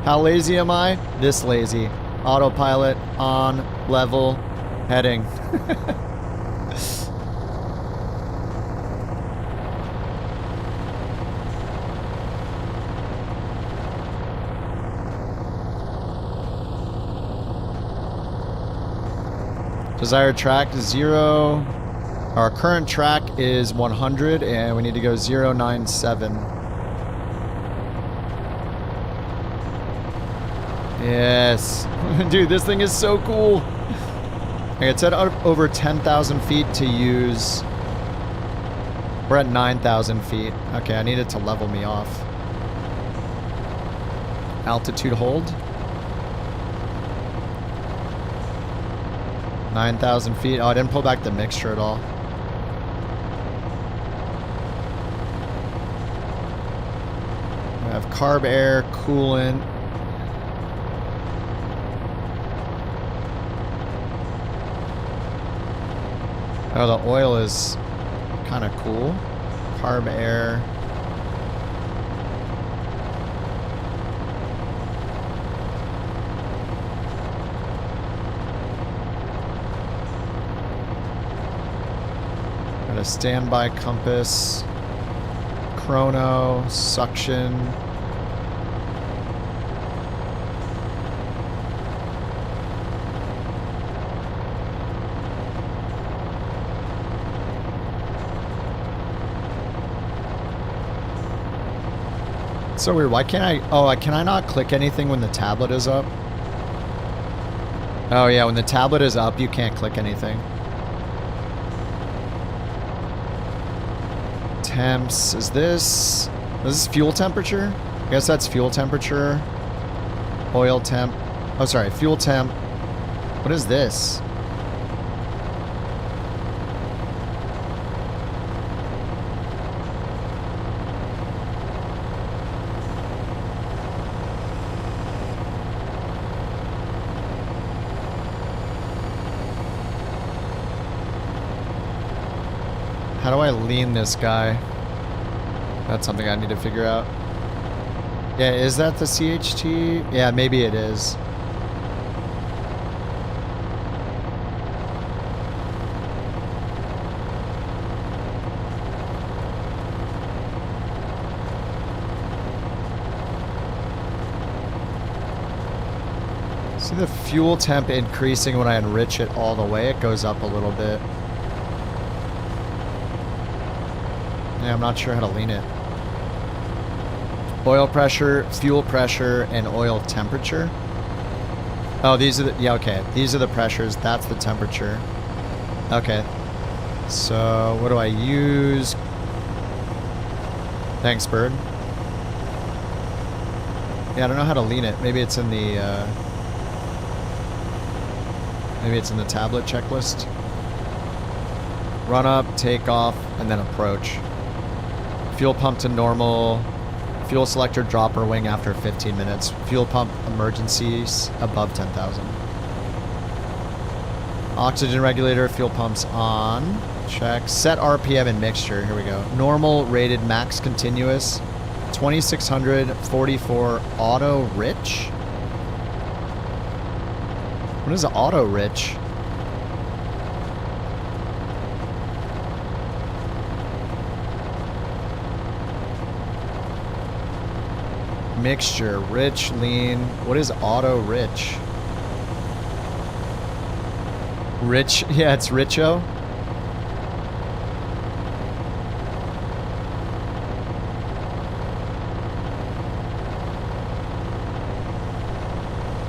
S1: How lazy am I? This lazy. Autopilot on, level, heading. Desired track is 0. Our current track is 100 and we need to go 097. Yes. Dude, this thing is so cool. Okay, it's at over 10,000 feet to use. We're at 9,000 feet. Okay, I need it to level me off. Altitude hold. 9,000 feet. Oh, I didn't pull back the mixture at all. We have carb air, coolant. Oh, the oil is kind of cool. Carb air. Got a standby compass. Chrono, suction. So weird. Why can't I? Oh, can I not click anything when the tablet is up? Oh yeah, when the tablet is up, you can't click anything. Temps. Is this fuel temperature? I guess that's fuel temperature. Oil temp. Oh, sorry. Fuel temp. What is this? How do I lean this guy? That's something I need to figure out. Yeah, is that the CHT? Yeah, maybe it is. See the fuel temp increasing when I enrich it all the way? It goes up a little bit. Yeah, I'm not sure how to lean it. Oil pressure, fuel pressure, and oil temperature. Oh, these are the, yeah, okay. These are the pressures. That's the temperature. Okay. So, what do I use? Thanks, bird. Yeah, I don't know how to lean it. Maybe it's in the, tablet checklist. Run up, take off, and then approach. Fuel pump to normal. Fuel selector dropper wing after 15 minutes. Fuel pump emergencies above 10,000. Oxygen regulator, fuel pumps on. Check. Set RPM and mixture. Here we go. Normal rated max continuous. 2644 auto rich. What is auto rich? Mixture, rich, lean. What is auto rich? Rich, yeah, it's richo.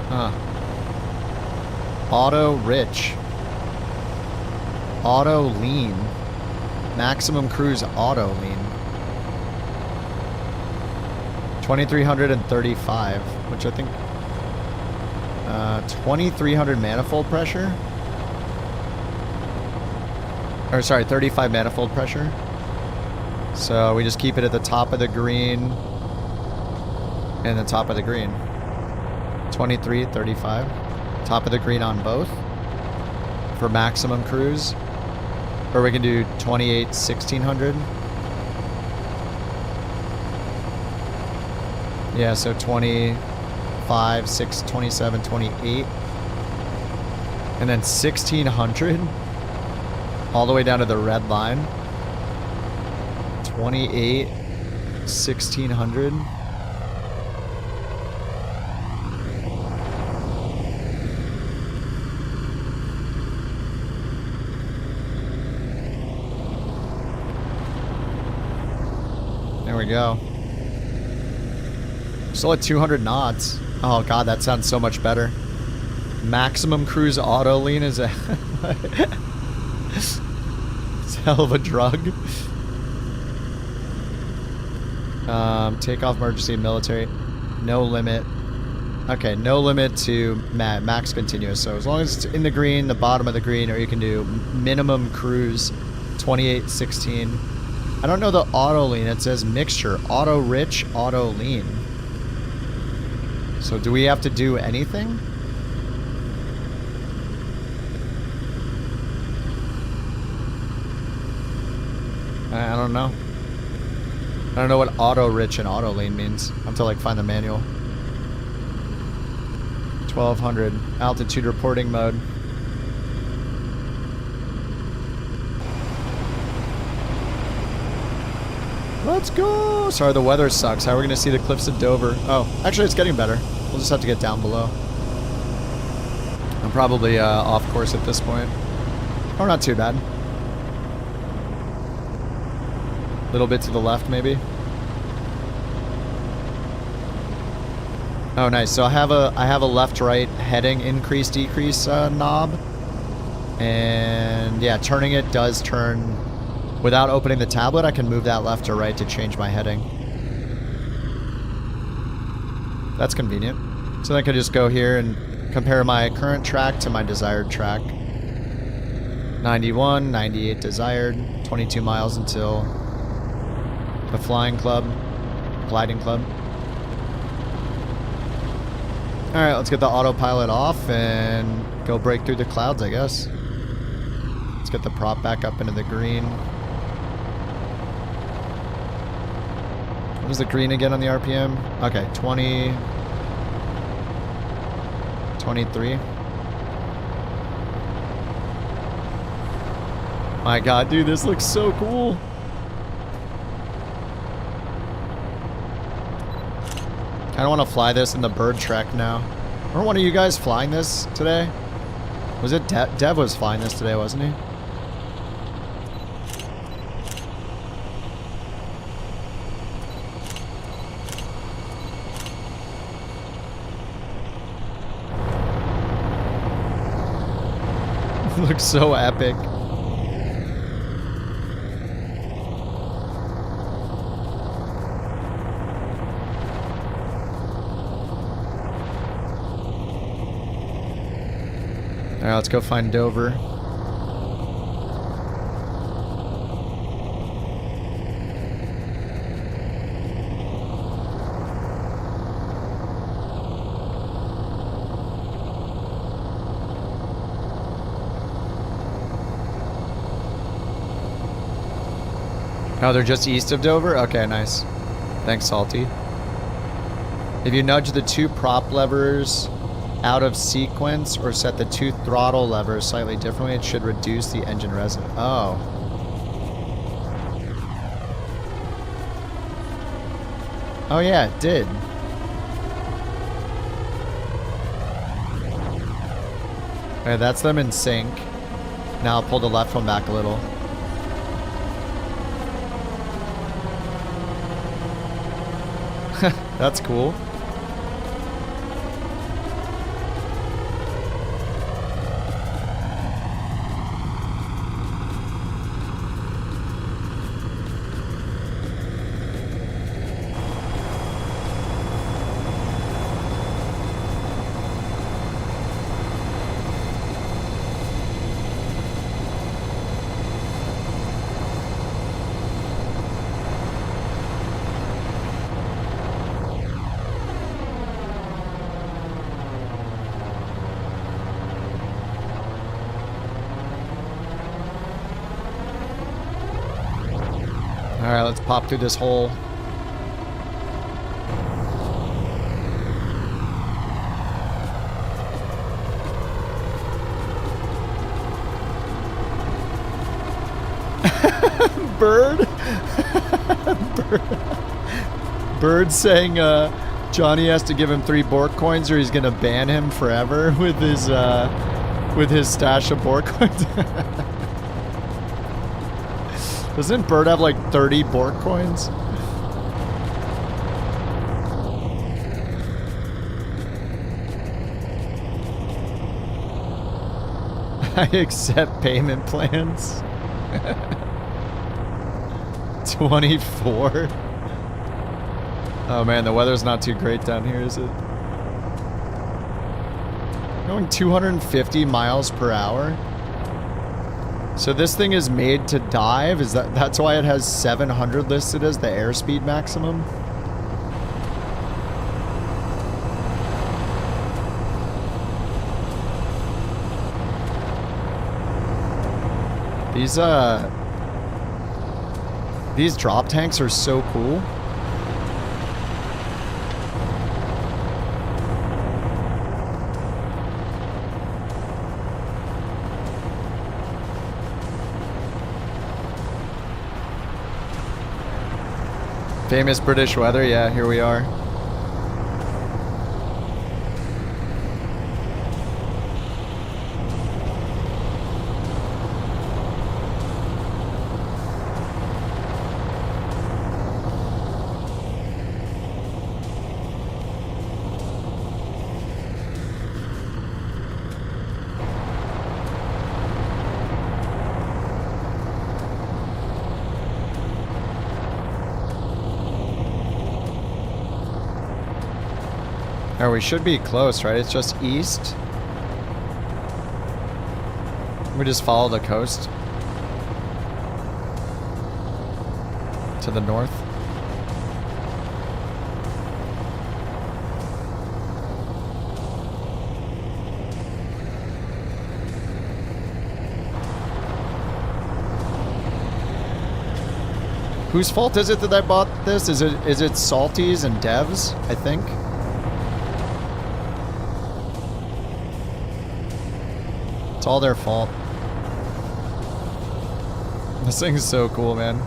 S1: Huh. Auto rich. Auto lean. Maximum cruise auto lean. 2335, which I think 2300 manifold pressure, or sorry, 35 manifold pressure. So we just keep it at the top of the green and the top of the green. 2335, top of the green on both for maximum cruise, or we can do 28 1600. Yeah, so 25, 6, 27, 28. And then 1600. All the way down to the red line. 28, 1600. we go. Still at 200 knots. Oh god, that sounds so much better. Maximum cruise auto lean is a it's a hell of a drug. Takeoff emergency military. No limit. Okay, no limit to max continuous. So as long as it's in the green, the bottom of the green, or you can do minimum cruise 2816. I don't know the auto lean. It says mixture. Auto rich, auto lean. So do we have to do anything? I don't know. I don't know what auto rich and auto lean means. I have to like find the manual. 1200 altitude reporting mode. Let's go! Sorry, the weather sucks. How are we gonna see the cliffs of Dover? Oh, actually it's getting better. We'll just have to get down below. I'm probably off course at this point. Oh, not too bad. A little bit to the left, maybe. Oh, nice. So I have a left-right heading increase decrease knob, and yeah, turning it does turn. Without opening the tablet, I can move that left or right to change my heading. That's convenient. So then I can just go here and compare my current track to my desired track. 91, 98 desired, 22 miles until the gliding club. Alright, let's get the autopilot off and go break through the clouds, I guess. Let's get the prop back up into the green. What was the green again on the RPM? Okay, 20... 23. My god, dude, this looks so cool. I don't want to fly this in the bird trek now. Or one of you guys flying this today? Was it Dev was flying this today, wasn't he? Looks so epic. Alright, let's go find Dover. Oh, they're just east of Dover? Okay, nice. Thanks, Salty. If you nudge the two prop levers out of sequence or set the two throttle levers slightly differently, it should reduce the engine resonance. Oh. Oh yeah, it did. Okay, that's them in sync. Now I'll pull the left one back a little. That's cool. Alright, let's pop through this hole. Bird? Bird saying Johnny has to give him 3 Bork coins or he's gonna ban him forever with his stash of Bork coins. Doesn't Bird have like 30 Bork coins? I accept payment plans. 24. Oh man, the weather's not too great down here, is it? Going 250 miles per hour. So this thing is made to dive? That's why it has 700 listed as the airspeed maximum? These drop tanks are so cool. Famous British weather, yeah, here we are. Or we should be close, right? It's just east. We just follow the coast to the north. Whose fault is it that I bought this? Is it Salty's and Dev's, I think? It's all their fault. This thing's so cool, man.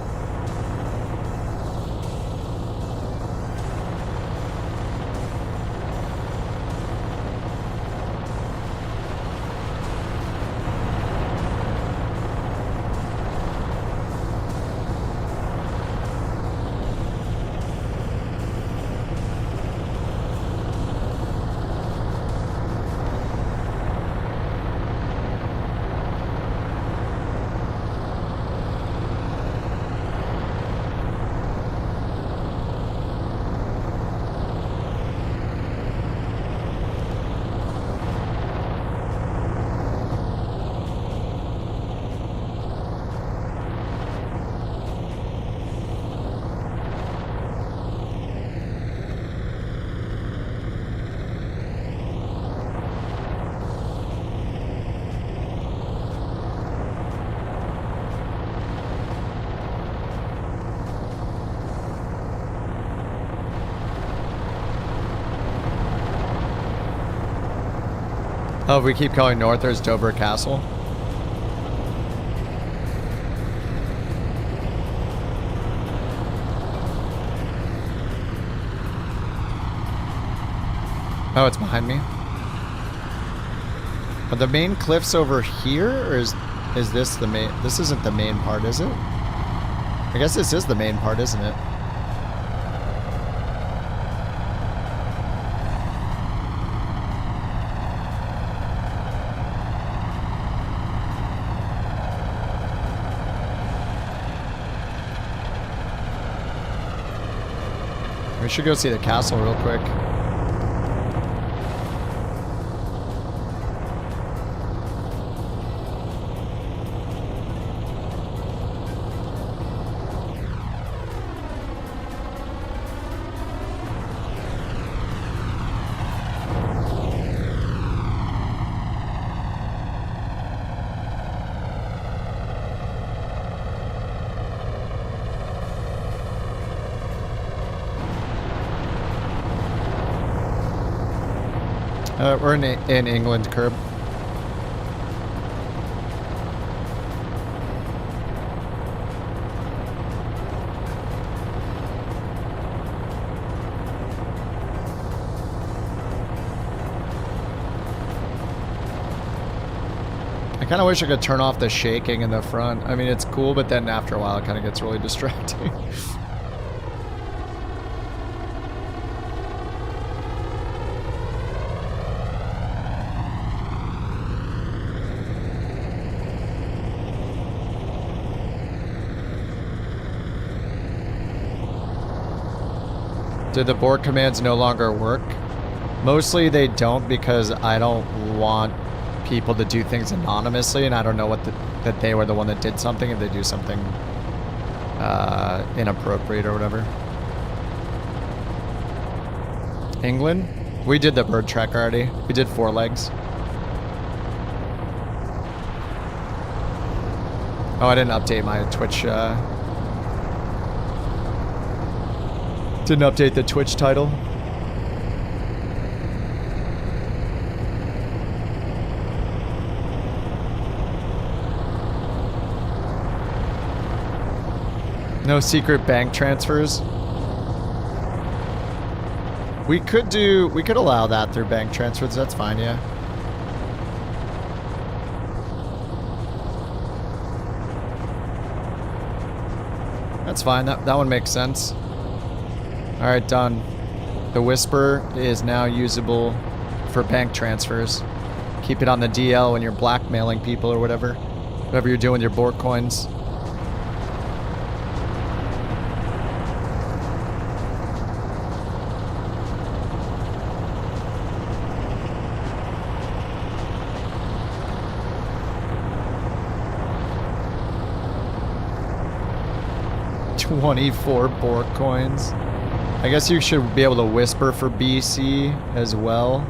S1: Oh, if we keep going north, there's Dover Castle. Oh, it's behind me. Are the main cliffs over here, or is this the main? This isn't the main part, is it? I guess this is the main part, isn't it? We should go see the castle real quick. We're in England, Curb. I kind of wish I could turn off the shaking in the front. I mean, it's cool, but then after a while, it kind of gets really distracting. Do the Bork commands no longer work? Mostly they don't because I don't want people to do things anonymously, and I don't know what that they were the one that did something if they do something inappropriate or whatever. England? We did the bird track already. We did 4 legs. Oh, I didn't update my Twitch. Didn't update the Twitch title. No secret bank transfers. We could allow that through bank transfers. That's fine, yeah. That's fine. That one makes sense. All right, done. The Whisper is now usable for bank transfers. Keep it on the DL when you're blackmailing people or whatever. Whatever you're doing with your Bork coins. $24 Bork coins. I guess you should be able to whisper for BC as well.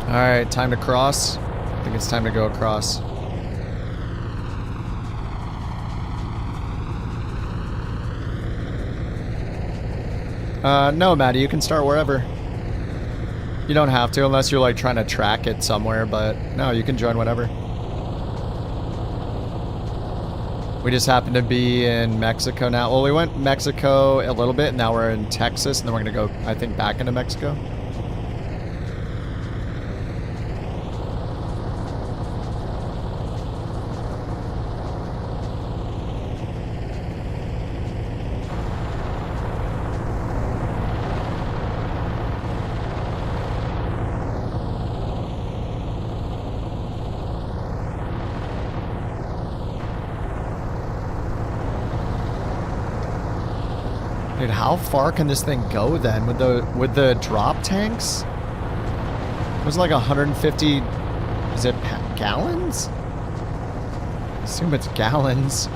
S1: All right, time to cross. I think it's time to go across. No, Maddie, you can start wherever. You don't have to unless you're like trying to track it somewhere, but no, you can join whatever. We just happen to be in Mexico now. Well, we went Mexico a little bit, and now we're in Texas, and then we're gonna go, I think, back into Mexico. Dude, how far can this thing go then with the drop tanks? It was like 150. Is it gallons? I assume it's gallons.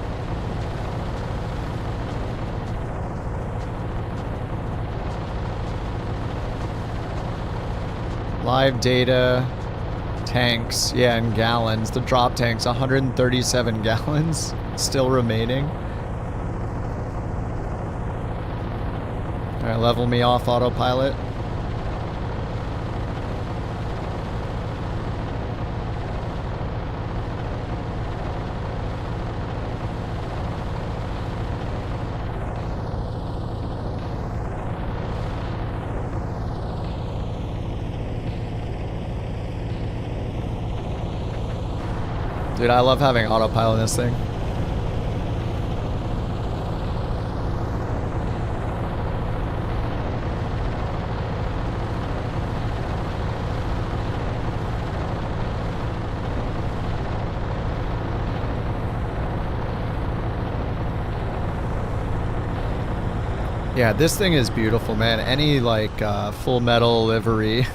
S1: Live data, tanks, yeah, in gallons. The drop tanks, 137 gallons still remaining. Alright, level me off, autopilot. Dude, I love having autopilot in this thing. Yeah, this thing is beautiful, man. Any like full metal livery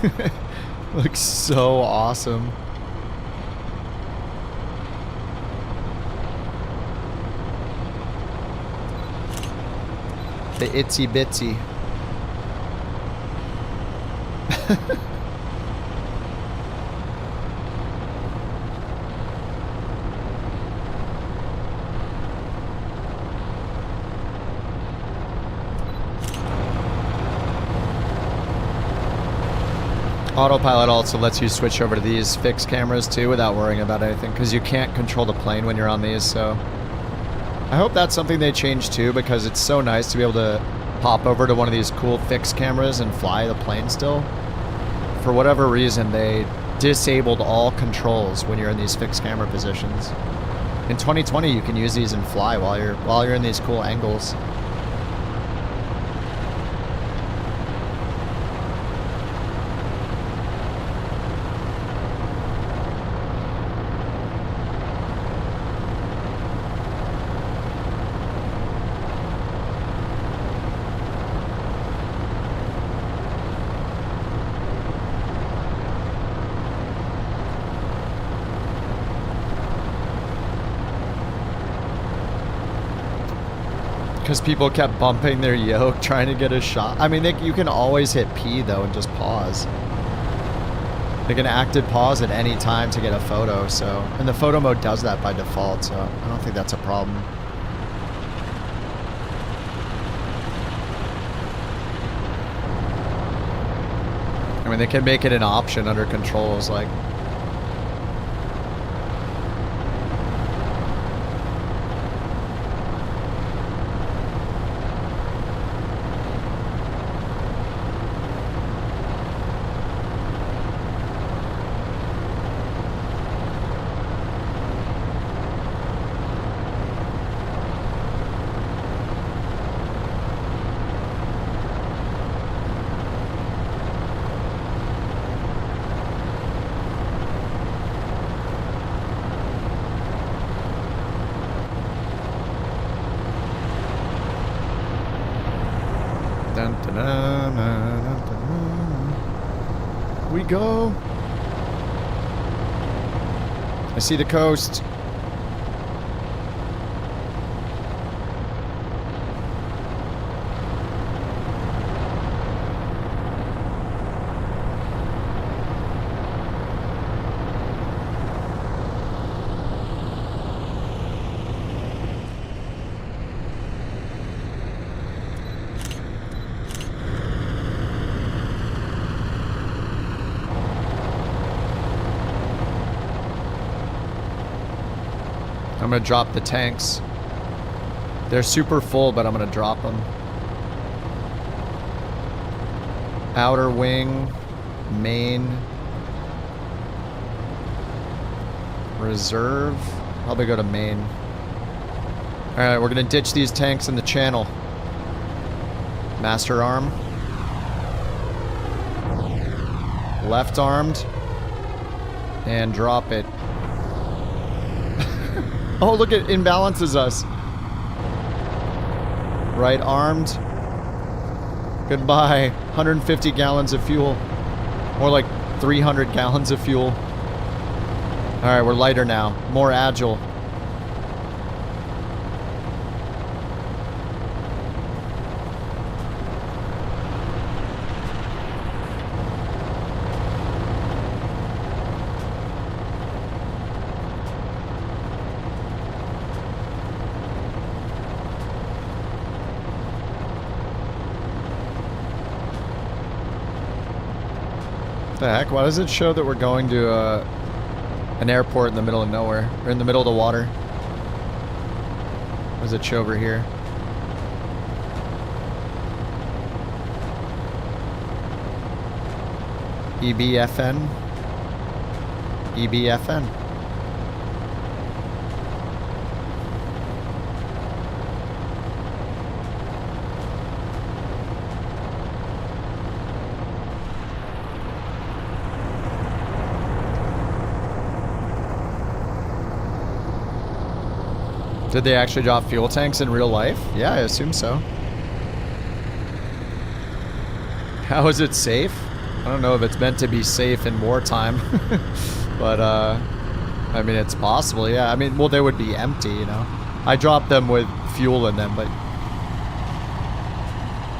S1: looks so awesome. The itsy bitsy. Autopilot also lets you switch over to these fixed cameras too without worrying about anything, because you can't control the plane when you're on these, so I hope that's something they change too, because it's so nice to be able to pop over to one of these cool fixed cameras and fly the plane still. For whatever reason, they disabled all controls when you're in these fixed camera positions. In 2020, you can use these and fly while you're in these cool angles. Because people kept bumping their yoke trying to get a shot. I mean, you can always hit P though and just pause. They can active pause at any time to get a photo, so... And the photo mode does that by default, so I don't think that's a problem. I mean, they can make it an option under controls, like... We go. I see the coast. I'm gonna drop the tanks. They're super full, but I'm gonna drop them. Outer wing, main, reserve. Probably go to main. All right, we're gonna ditch these tanks in the channel. Master arm. Left armed. And drop it. Oh, look, it imbalances us. Right armed. Goodbye. 150 gallons of fuel. More like 300 gallons of fuel. Alright, we're lighter now. More agile. The heck? Why does it show that we're going to an airport in the middle of nowhere? Or in the middle of the water? What does it show over here? EBFN? EBFN. Did they actually drop fuel tanks in real life? Yeah, I assume so. How is it safe? I don't know if it's meant to be safe in wartime. But, I mean, it's possible, yeah. I mean, well, they would be empty, you know. I dropped them with fuel in them, but...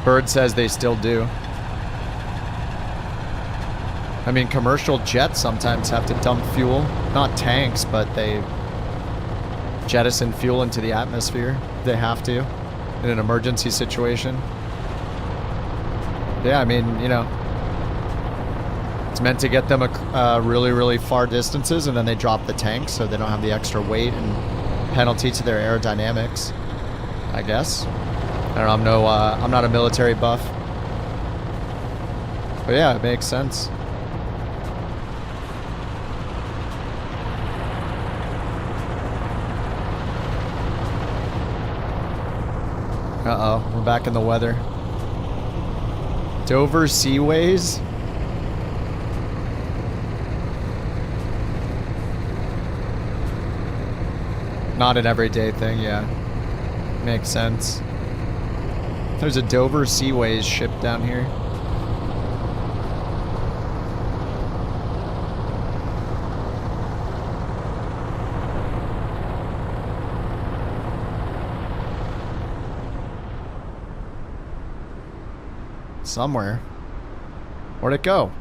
S1: Bird says they still do. I mean, commercial jets sometimes have to dump fuel. Not tanks, but they... jettison fuel into the atmosphere. They have to in an emergency situation. Yeah, I mean, you know, it's meant to get them really, really far distances, and then they drop the tanks so they don't have the extra weight and penalty to their aerodynamics, I guess. I don't know, I'm not a military buff. But yeah, it makes sense. Uh-oh, we're back in the weather. Dover Seaways? Not an everyday thing, yeah. Makes sense. There's a Dover Seaways ship down here. Somewhere. Where'd it go?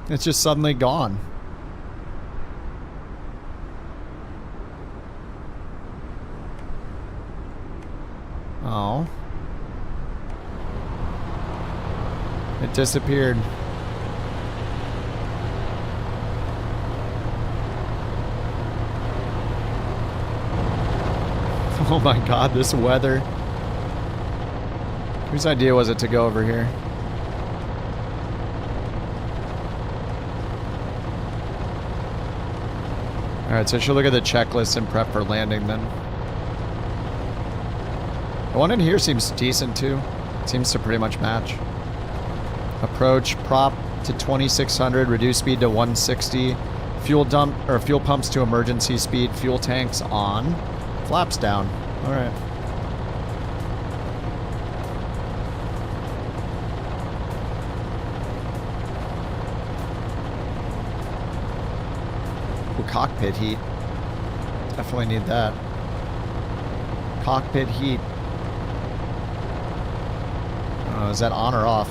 S1: It's just suddenly gone. Oh. It disappeared. Oh my god, this weather. Whose idea was it to go over here? Alright, so I should look at the checklist and prep for landing then. The one in here seems decent too. Seems to pretty much match. Approach, prop to 2600, reduce speed to 160. Fuel dump, or fuel pumps to emergency speed. Fuel tanks on. Flaps down. Alright. Cockpit heat. Definitely need that. Cockpit heat. Is that on or off?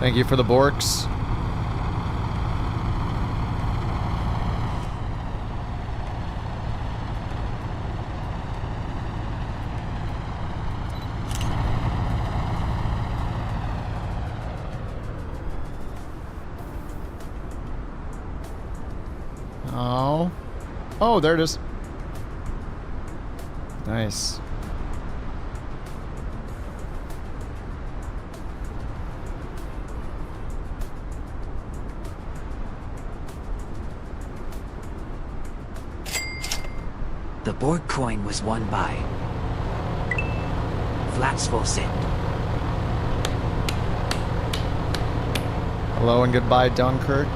S1: Thank you for the Borks. Oh. Oh, there it is. Nice.
S5: The BorkCoin was won by Flatsvoset.
S1: Hello and goodbye, Dunkirk.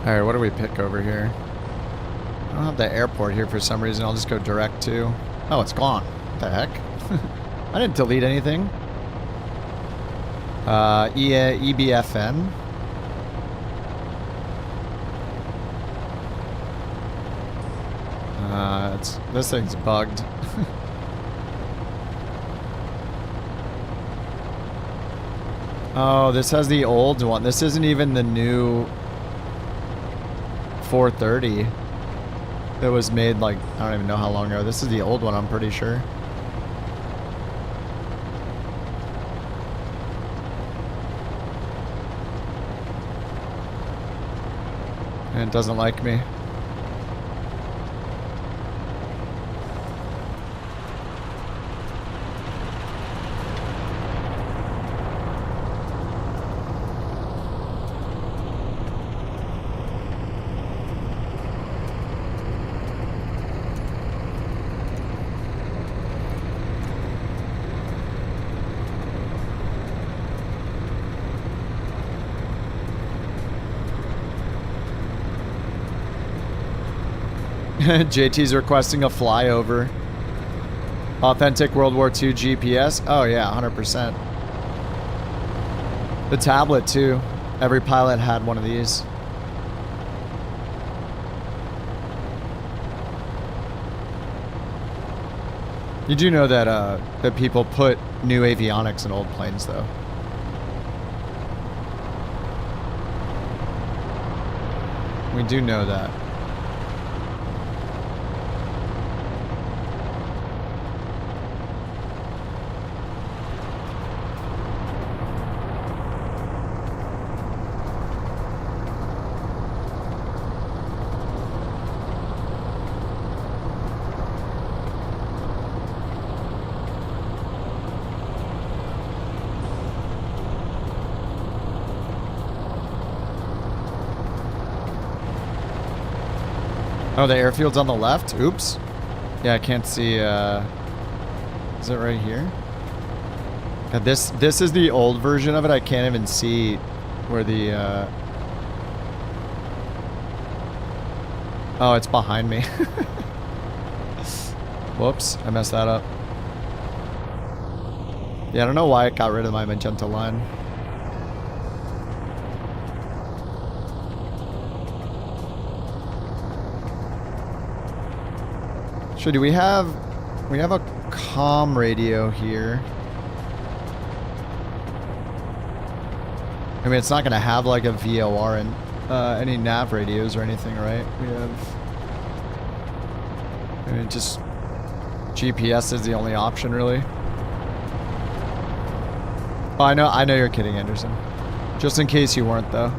S1: Alright, what do we pick over here? I don't have the airport here for some reason. I'll just go direct to... Oh, it's gone. What the heck? I didn't delete anything. EBFN. This thing's bugged. Oh, this has the old one. This isn't even the new 430 that was made like, I don't even know how long ago. This is the old one, I'm pretty sure. And it doesn't like me. JT's requesting a flyover. Authentic World War II GPS. Oh yeah, 100%. The tablet too. Every pilot had one of these. You do know that that people put new avionics in old planes though. We do know that. Oh, the airfield's on the left? Oops. Yeah, I can't see, is it right here? God, this is the old version of it. I can't even see where the, Oh, it's behind me. Whoops, I messed that up. Yeah, I don't know why it got rid of my magenta line. So do we have a comm radio here? I mean, it's not gonna have like a VOR and any nav radios or anything, right? We have. I mean, just GPS is the only option, really. Oh, I know you're kidding, Anderson. Just in case you weren't, though.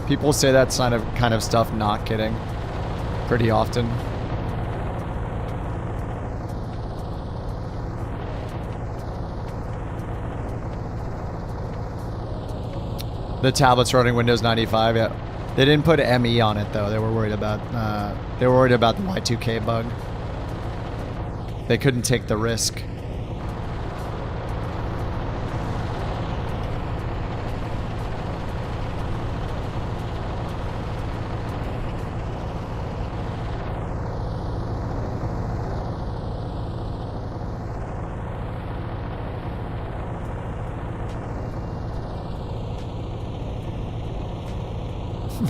S1: People say that kind of stuff, not kidding, pretty often. The tablet's running Windows 95. Yeah, they didn't put ME on it though. They were worried about the Y2K bug. They couldn't take the risk.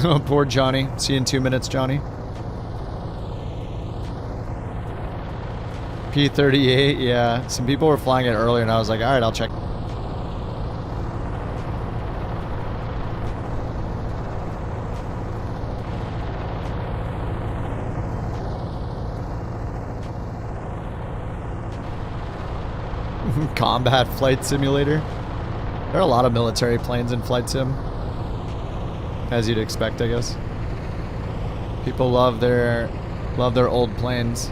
S1: Oh, poor Johnny. See you in 2 minutes, Johnny. P-38, yeah. Some people were flying it earlier, and I was like, all right, I'll check. Combat Flight Simulator. There are a lot of military planes in Flight Sim. As you'd expect, I guess. People love their old planes.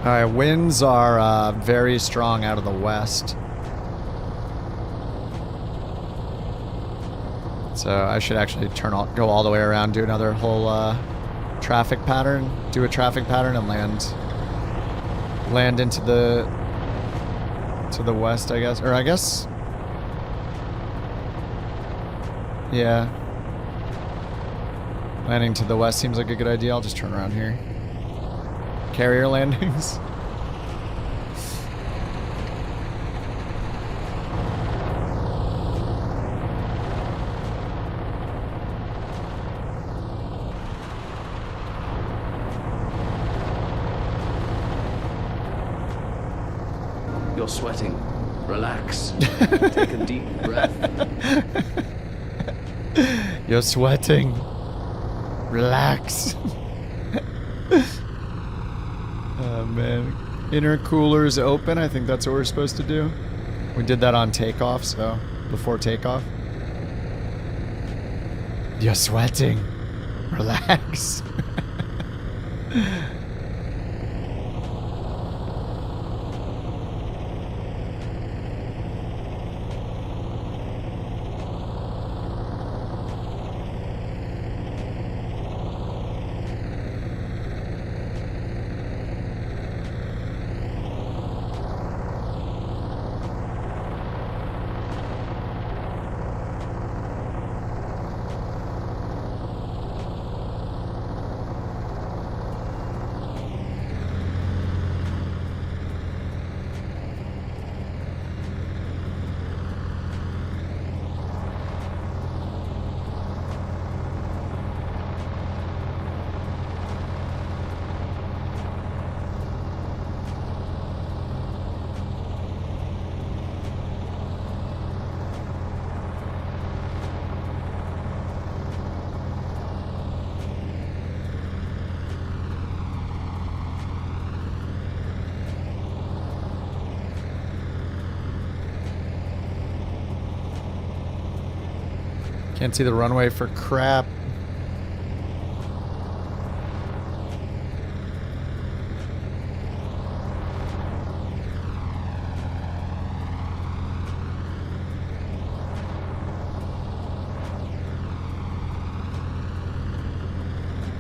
S1: Alright, winds are very strong out of the west. So I should actually go all the way around, do another whole traffic pattern, do a traffic pattern and land into the west, I guess. Or I guess Yeah. Landing to the west seems like a good idea. I'll just turn around here. Carrier landings.
S6: You're sweating. Relax. Take a deep breath.
S1: You're sweating. Relax. Oh man. Intercooler's open. I think that's what we're supposed to do. We did that on takeoff, so before takeoff. You're sweating. Relax. Can't see the runway for crap.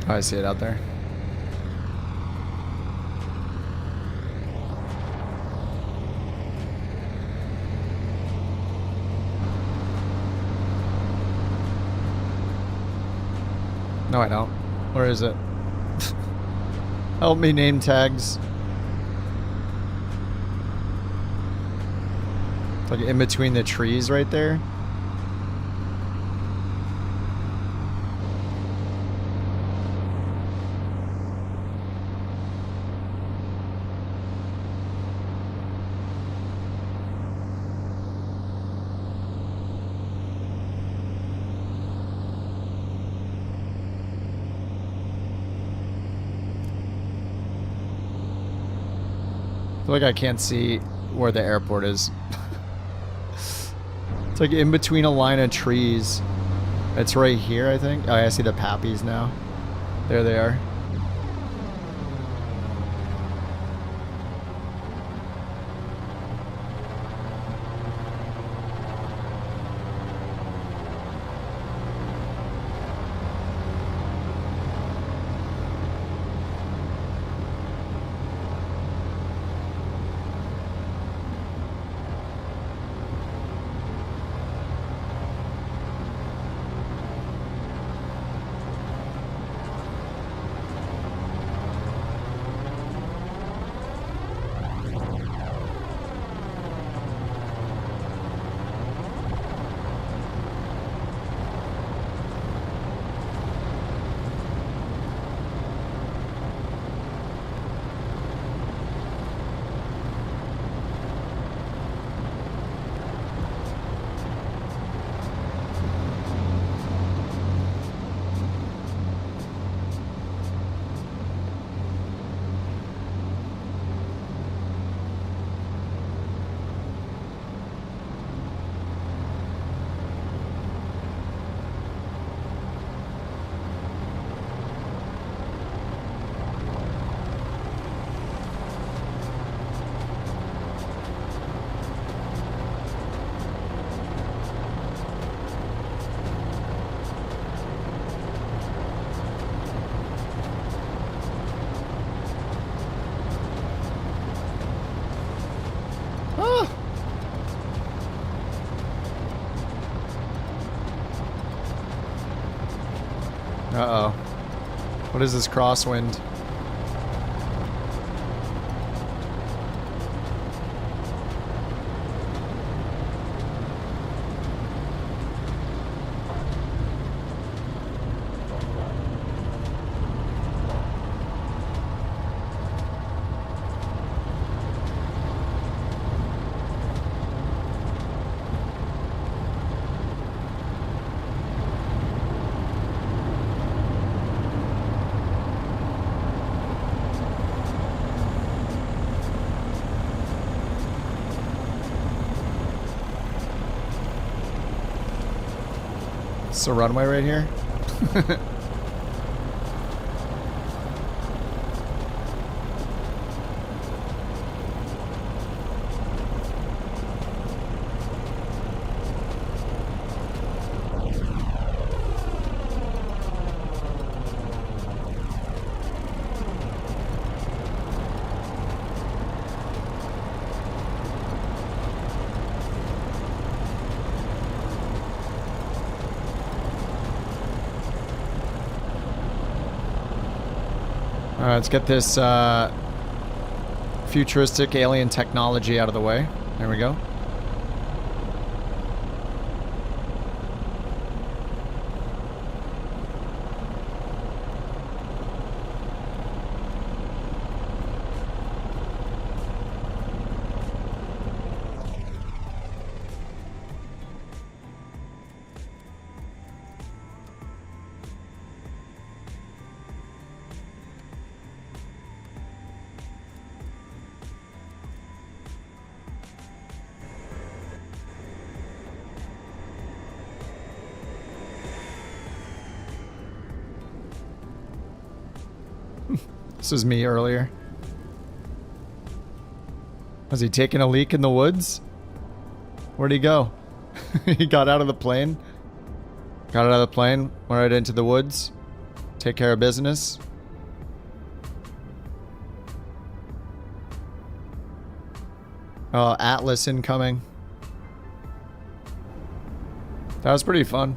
S1: Oh, I see it out there. No, I don't. Where is it? Help me, name tags. It's like in between the trees right there. I feel like I can't see where the airport is. It's like in between a line of trees. It's right here, I think. Oh, I see the pappies now. There they are. Uh-oh. What is this crosswind? It's a runway right here. Alright, let's get this futuristic alien technology out of the way. There we go. This was me earlier. Was he taking a leak in the woods? Where'd he go? He got out of the plane. Got out of the plane, went right into the woods. Take care of business. Oh, Atlas incoming. That was pretty fun.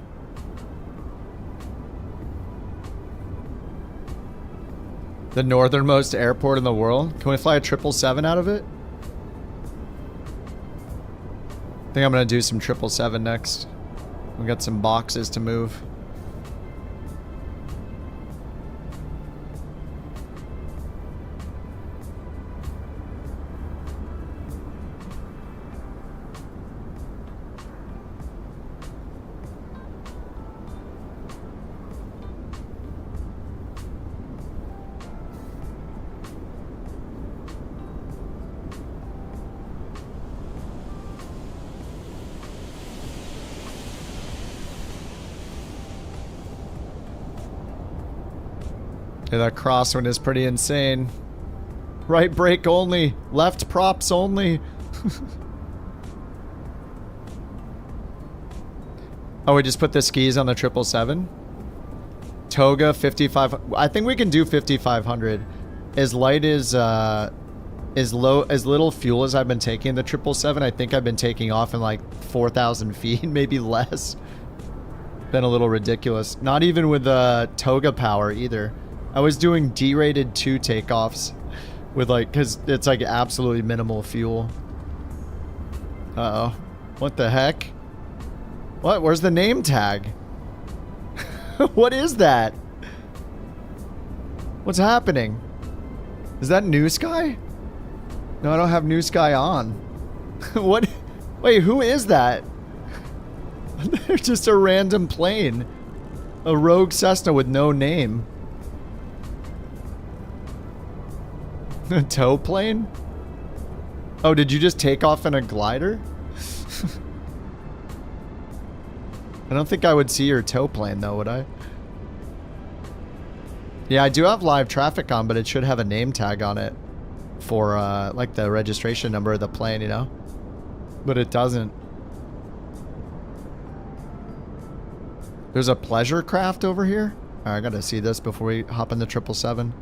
S1: The northernmost airport in the world. Can we fly a 777 out of it? I think I'm gonna do some 777 next. We got some boxes to move. Yeah, that crosswind is pretty insane. Right brake only. Left props only. Oh, we just put the skis on the 777? Toga 55. I think we can do 5500. As light as as little fuel as I've been taking the 777, I think I've been taking off in like 4,000 feet, maybe less. Been a little ridiculous. Not even with the Toga power either. I was doing D-rated 2 takeoffs with like, cause it's like absolutely minimal fuel. Uh-oh. What the heck? What? Where's the name tag? What is that? What's happening? Is that New Sky? No, I don't have New Sky on. What? Wait, who is that? They're just a random plane. A rogue Cessna with no name. A tow plane? Oh, did you just take off in a glider? I don't think I would see your tow plane though, would I? Yeah, I do have live traffic on, but it should have a name tag on it for like the registration number of the plane, you know? But it doesn't. There's a pleasure craft over here? Alright, I gotta see this before we hop in the 777.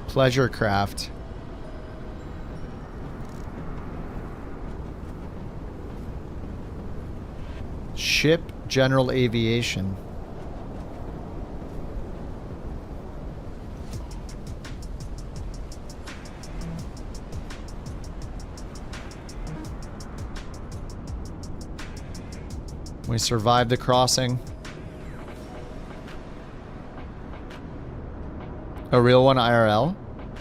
S1: Pleasure craft. ship general aviation. We survived the crossing. A real one IRL?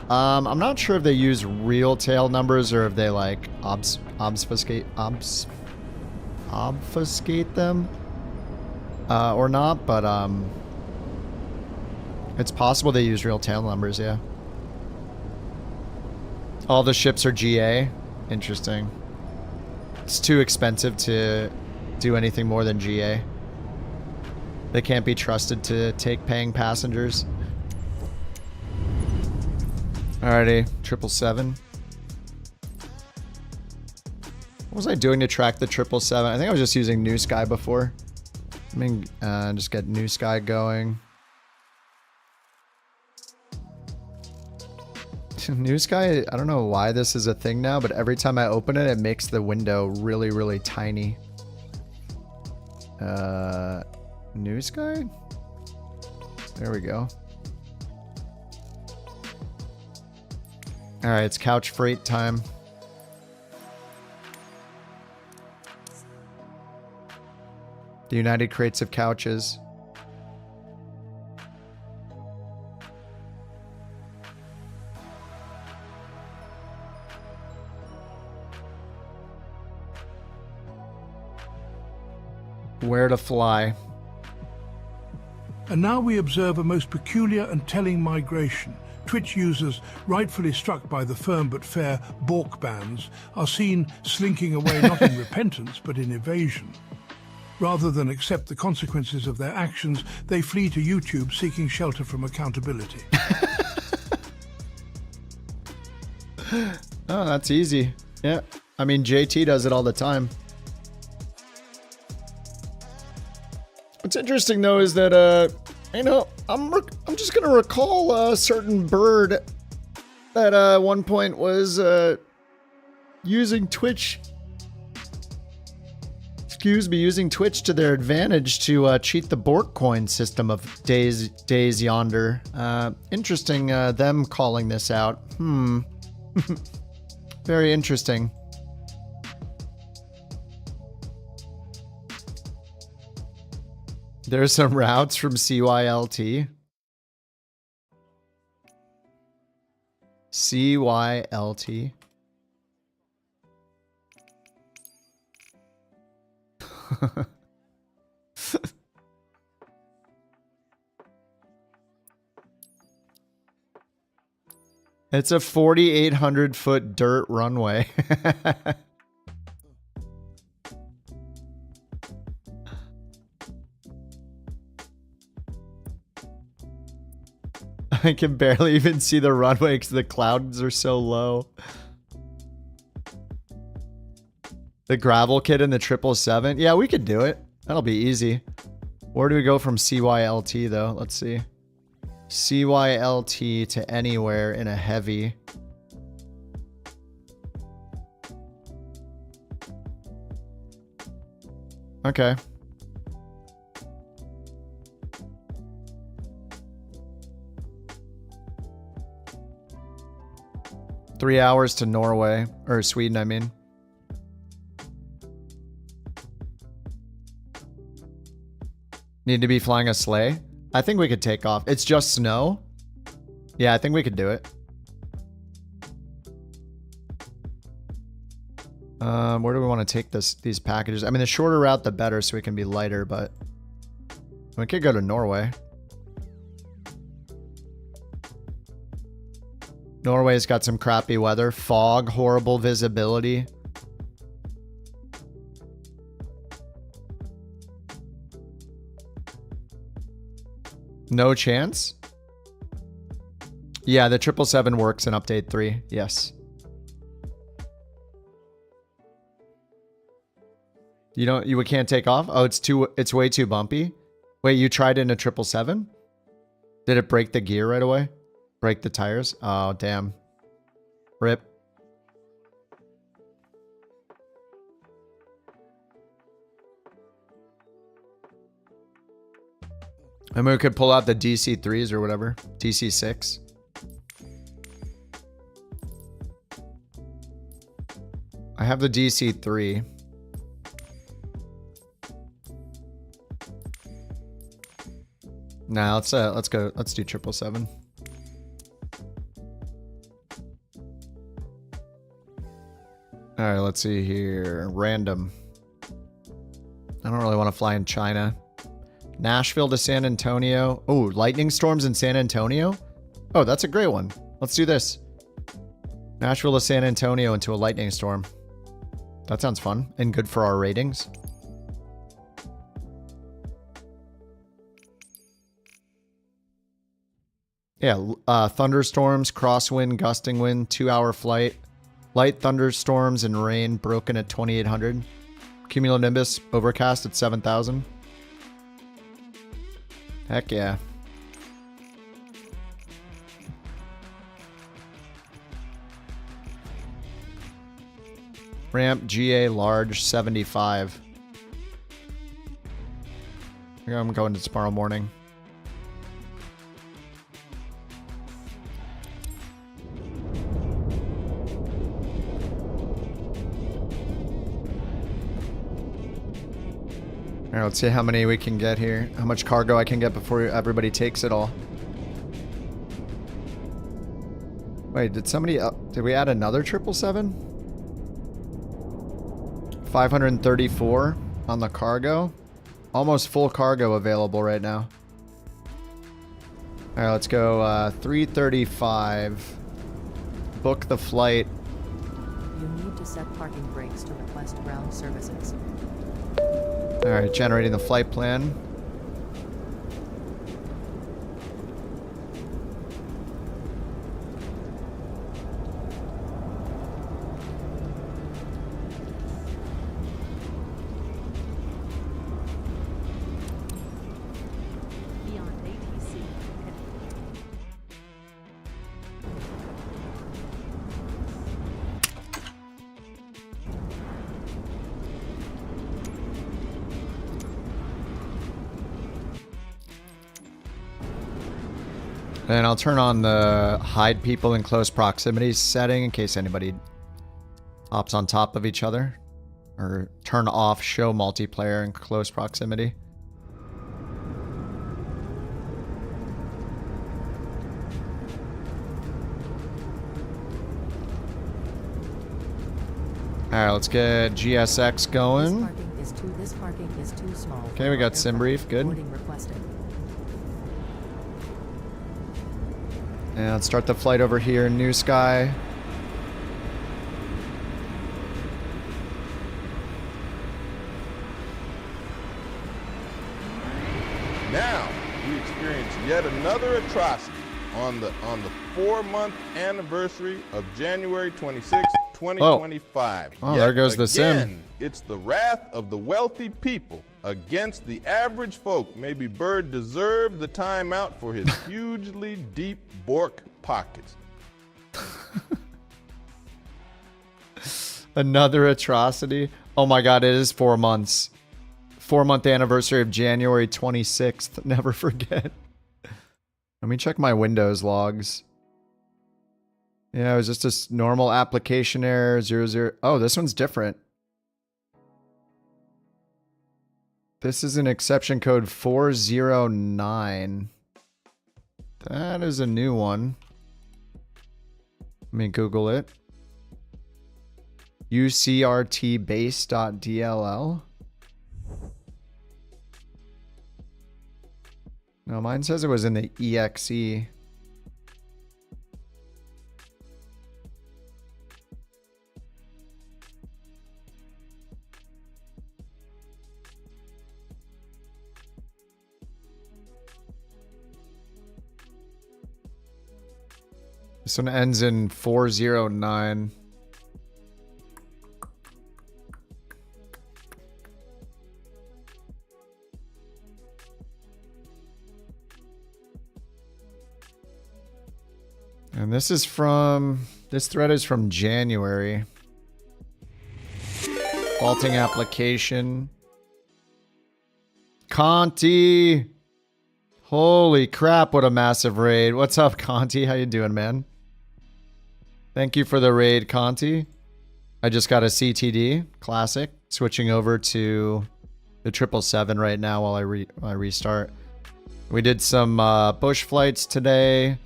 S1: I'm not sure if they use real tail numbers or if they like obfuscate them or not, but it's possible they use real tail numbers, yeah. All the ships are GA. Interesting. It's too expensive to do anything more than GA. They can't be trusted to take paying passengers. Alrighty, 777. What was I doing to track the 777? I think I was just using New Sky before. I mean, just get New Sky going. New Sky, I don't know why this is a thing now, but every time I open it, it makes the window really, really tiny. New Sky? There we go. Alright, it's couch freight time. The United Crates of Couches. Where to fly.
S7: And now we observe a most peculiar and telling migration. Twitch users, rightfully struck by the firm but fair Bork bans, are seen slinking away not in repentance but in evasion. Rather than accept the consequences of their actions, they flee to YouTube seeking shelter from accountability.
S1: Oh, that's easy. Yeah. I mean, JT does it all the time. What's interesting though is that, you know, I'm just gonna recall a certain bird that at one point was using Twitch. Excuse me, using Twitch to their advantage to cheat the BorkCoin system of days yonder. Interesting, them calling this out. Very interesting. There's some routes from CYLT. CYLT. It's a 4,800 foot dirt runway. I can barely even see the runway because the clouds are so low. The gravel kit in the 777. Yeah, we could do it. That'll be easy. Where do we go from CYLT though? Let's see. CYLT to anywhere in a heavy. Okay. Three hours to Norway, or Sweden, I mean. Need to be flying a sleigh? I think we could take off. It's just snow? Yeah, I think we could do it. Where do we want to take these packages? I mean, the shorter route, the better, so we can be lighter, but we could go to Norway. Norway's got some crappy weather. Fog, horrible visibility. No chance? Yeah, the 777 works in update 3. Yes. You can't take off? Oh, it's way too bumpy. Wait, you tried it in a 777? Did it break the gear right away? Break the tires? Oh, damn. Rip. And we could pull out the DC3s or whatever. DC6. I have the DC3. Nah, let's go. Let's do 777. All right, let's see here. Random. I don't really want to fly in China. Nashville to San Antonio. Oh, lightning storms in San Antonio? Oh, that's a great one. Let's do this. Nashville to San Antonio into a lightning storm. That sounds fun and good for our ratings. Yeah, thunderstorms, crosswind, gusting wind, 2-hour flight. Light thunderstorms and rain broken at 2800. Cumulonimbus overcast at 7000. Heck yeah. Ramp GA large 75. I'm going to tomorrow morning. Alright, let's see how many we can get here. How much cargo I can get before everybody takes it all. Wait, did somebody... did we add another 777? 534 on the cargo. Almost full cargo available right now. Alright, let's go 335. Book the flight.
S8: You need to set parking brakes to request ground services.
S1: Alright, generating the flight plan. And I'll turn on the hide people in close proximity setting in case anybody hops on top of each other. Or turn off show multiplayer in close proximity. Alright, let's get GSX going.
S8: This parking is too small.
S1: Okay, we got sim brief, good. And let's start the flight over here in New Sky.
S9: Now we experience yet another atrocity on the 4-month anniversary of January 26, 2025.
S1: Oh, there goes the sim.
S9: It's the wrath of the wealthy people against the average folk. Maybe Bird deserved the time out for his hugely deep Bork pockets.
S1: Another atrocity. Oh my god, it is 4 months. 4-month anniversary of January 26th. Never forget. Let me check my Windows logs. Yeah, it was just a normal application error. 00. Oh, this one's different. This is an exception code 409. That is a new one. Let me Google it. ucrtbase.dll. No, mine says it was in the exe. This one ends in 409. And this is from, this thread is from January. Faulting application. Conti! Holy crap, what a massive raid. What's up, Conti? How you doing, man? Thank you for the raid, Conti. I just got a CTD, classic. Switching over to the 777 right now while I restart. We did some bush flights today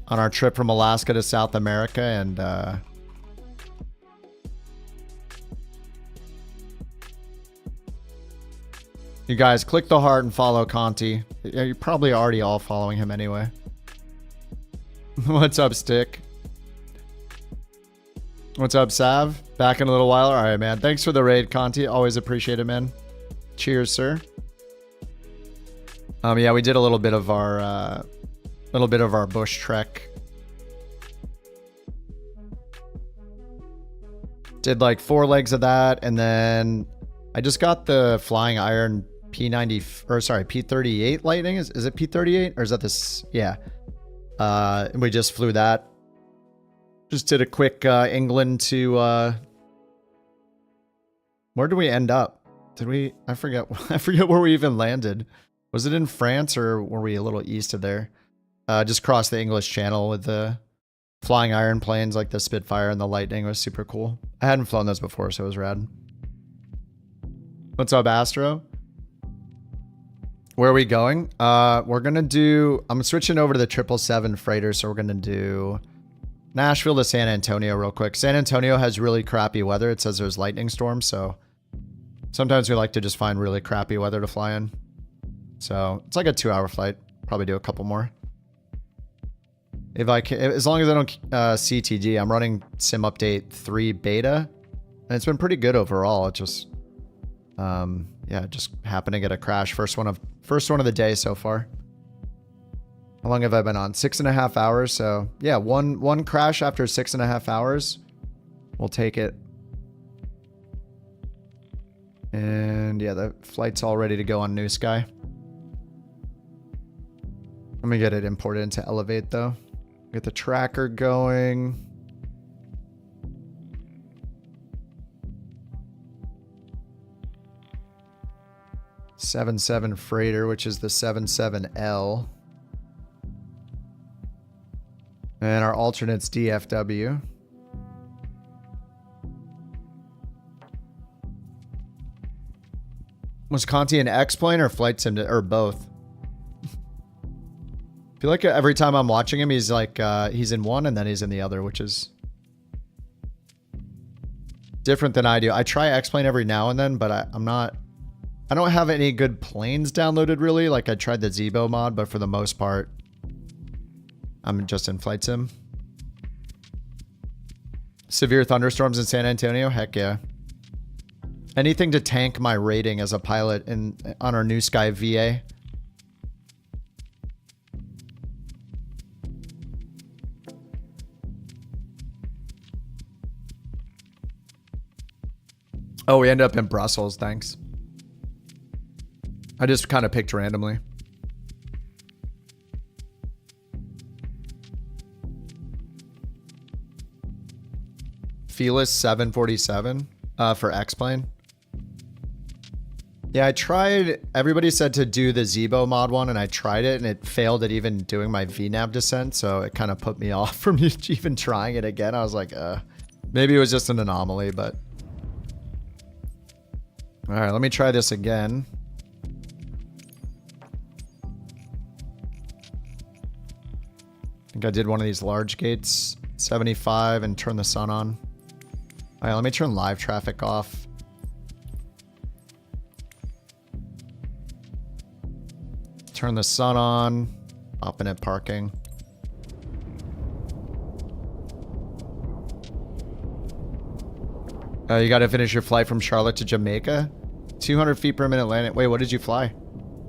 S1: on our trip from Alaska to South America, and you guys click the heart and follow Conti. You're probably already all following him anyway. What's up, Stick? What's up, Sav? Back in a little while. All right, man. Thanks for the raid, Conti. Always appreciate it, man. Cheers, sir. Yeah, we did a little bit of our bush trek. Did like 4 legs of that, and then I just got the Flying Iron P38 Lightning. Is it P38 or is that this? Yeah. We just flew that. Just did a quick England to where did we end up? Did we? I forget where we even landed. Was it in France or were we a little east of there? Just crossed the English Channel with the Flying Iron planes like the Spitfire and the Lightning. It was super cool. I hadn't flown those before, so it was rad. What's up, Astro? Where are we going? We're gonna do. I'm switching over to the 777 freighter, so we're gonna do Nashville to San Antonio real quick. San Antonio has really crappy weather. It says there's lightning storms, so sometimes we like to just find really crappy weather to fly in. So it's like a 2-hour flight. Probably do a couple more. If I can, as long as I don't CTD, I'm running Sim Update 3 beta, and it's been pretty good overall. It just, yeah, just happened to get a crash. First one of the day so far. How long have I been on? 6.5 hours. So yeah, one crash after 6.5 hours. We'll take it. And yeah, the flight's all ready to go on New Sky. Let me get it imported into Elevate though. Get the tracker going. .77 freighter, which is the 77L. And our alternate's DFW. Was Conti an X-plane or flight sim or both? I feel like every time I'm watching him, he's like, he's in one and then he's in the other, which is different than I do. I try X-plane every now and then, but I don't have any good planes downloaded really. Like I tried the Zebo mod, but for the most part, I'm just in flight sim. Severe thunderstorms in San Antonio? Heck yeah. Anything to tank my rating as a pilot on our New Sky VA. Oh, we end up in Brussels, thanks. I just kind of picked randomly. Felis 747 for X-Plane. Yeah, I tried. Everybody said to do the Zebo mod one, and I tried it, and it failed at even doing my VNAV descent, so it kind of put me off from even trying it again. I was like, maybe it was just an anomaly, but... Alright, let me try this again. I think I did one of these large gates, 75, and turn the sun on. Alright, let me turn live traffic off. Turn the sun on. Up at parking. You gotta finish your flight from Charlotte to Jamaica? 200 feet per minute landing. Wait, what did you fly?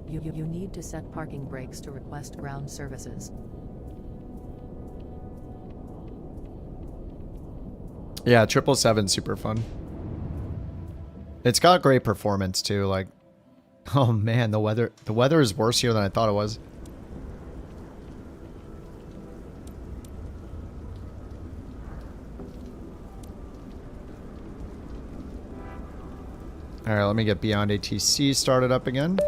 S8: You need to set parking brakes to request ground services.
S1: Yeah, 777's super fun. It's got great performance too. Like, oh man, the weather is worse here than I thought it was. All right, let me get Beyond ATC started up again.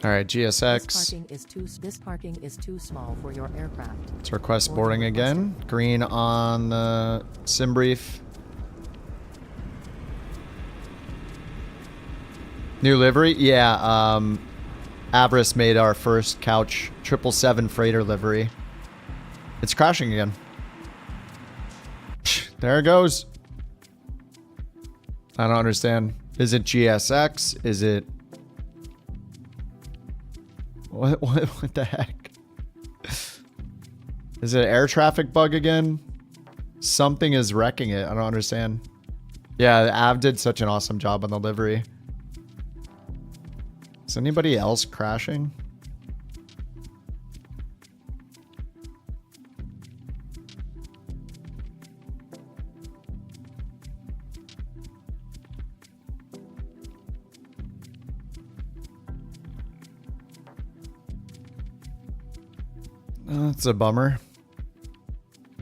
S1: All right,
S8: This
S1: GSX.
S8: parking is too small for your aircraft.
S1: Let's request boarding again. Green on the sim brief. New livery? Yeah, Avarice made our first couch 777 freighter livery. It's crashing again. There it goes. I don't understand. Is it GSX? Is it... What the heck? Is it an air traffic bug again? Something is wrecking it. I don't understand. Yeah, Av did such an awesome job on the livery. Is anybody else crashing? That's a bummer.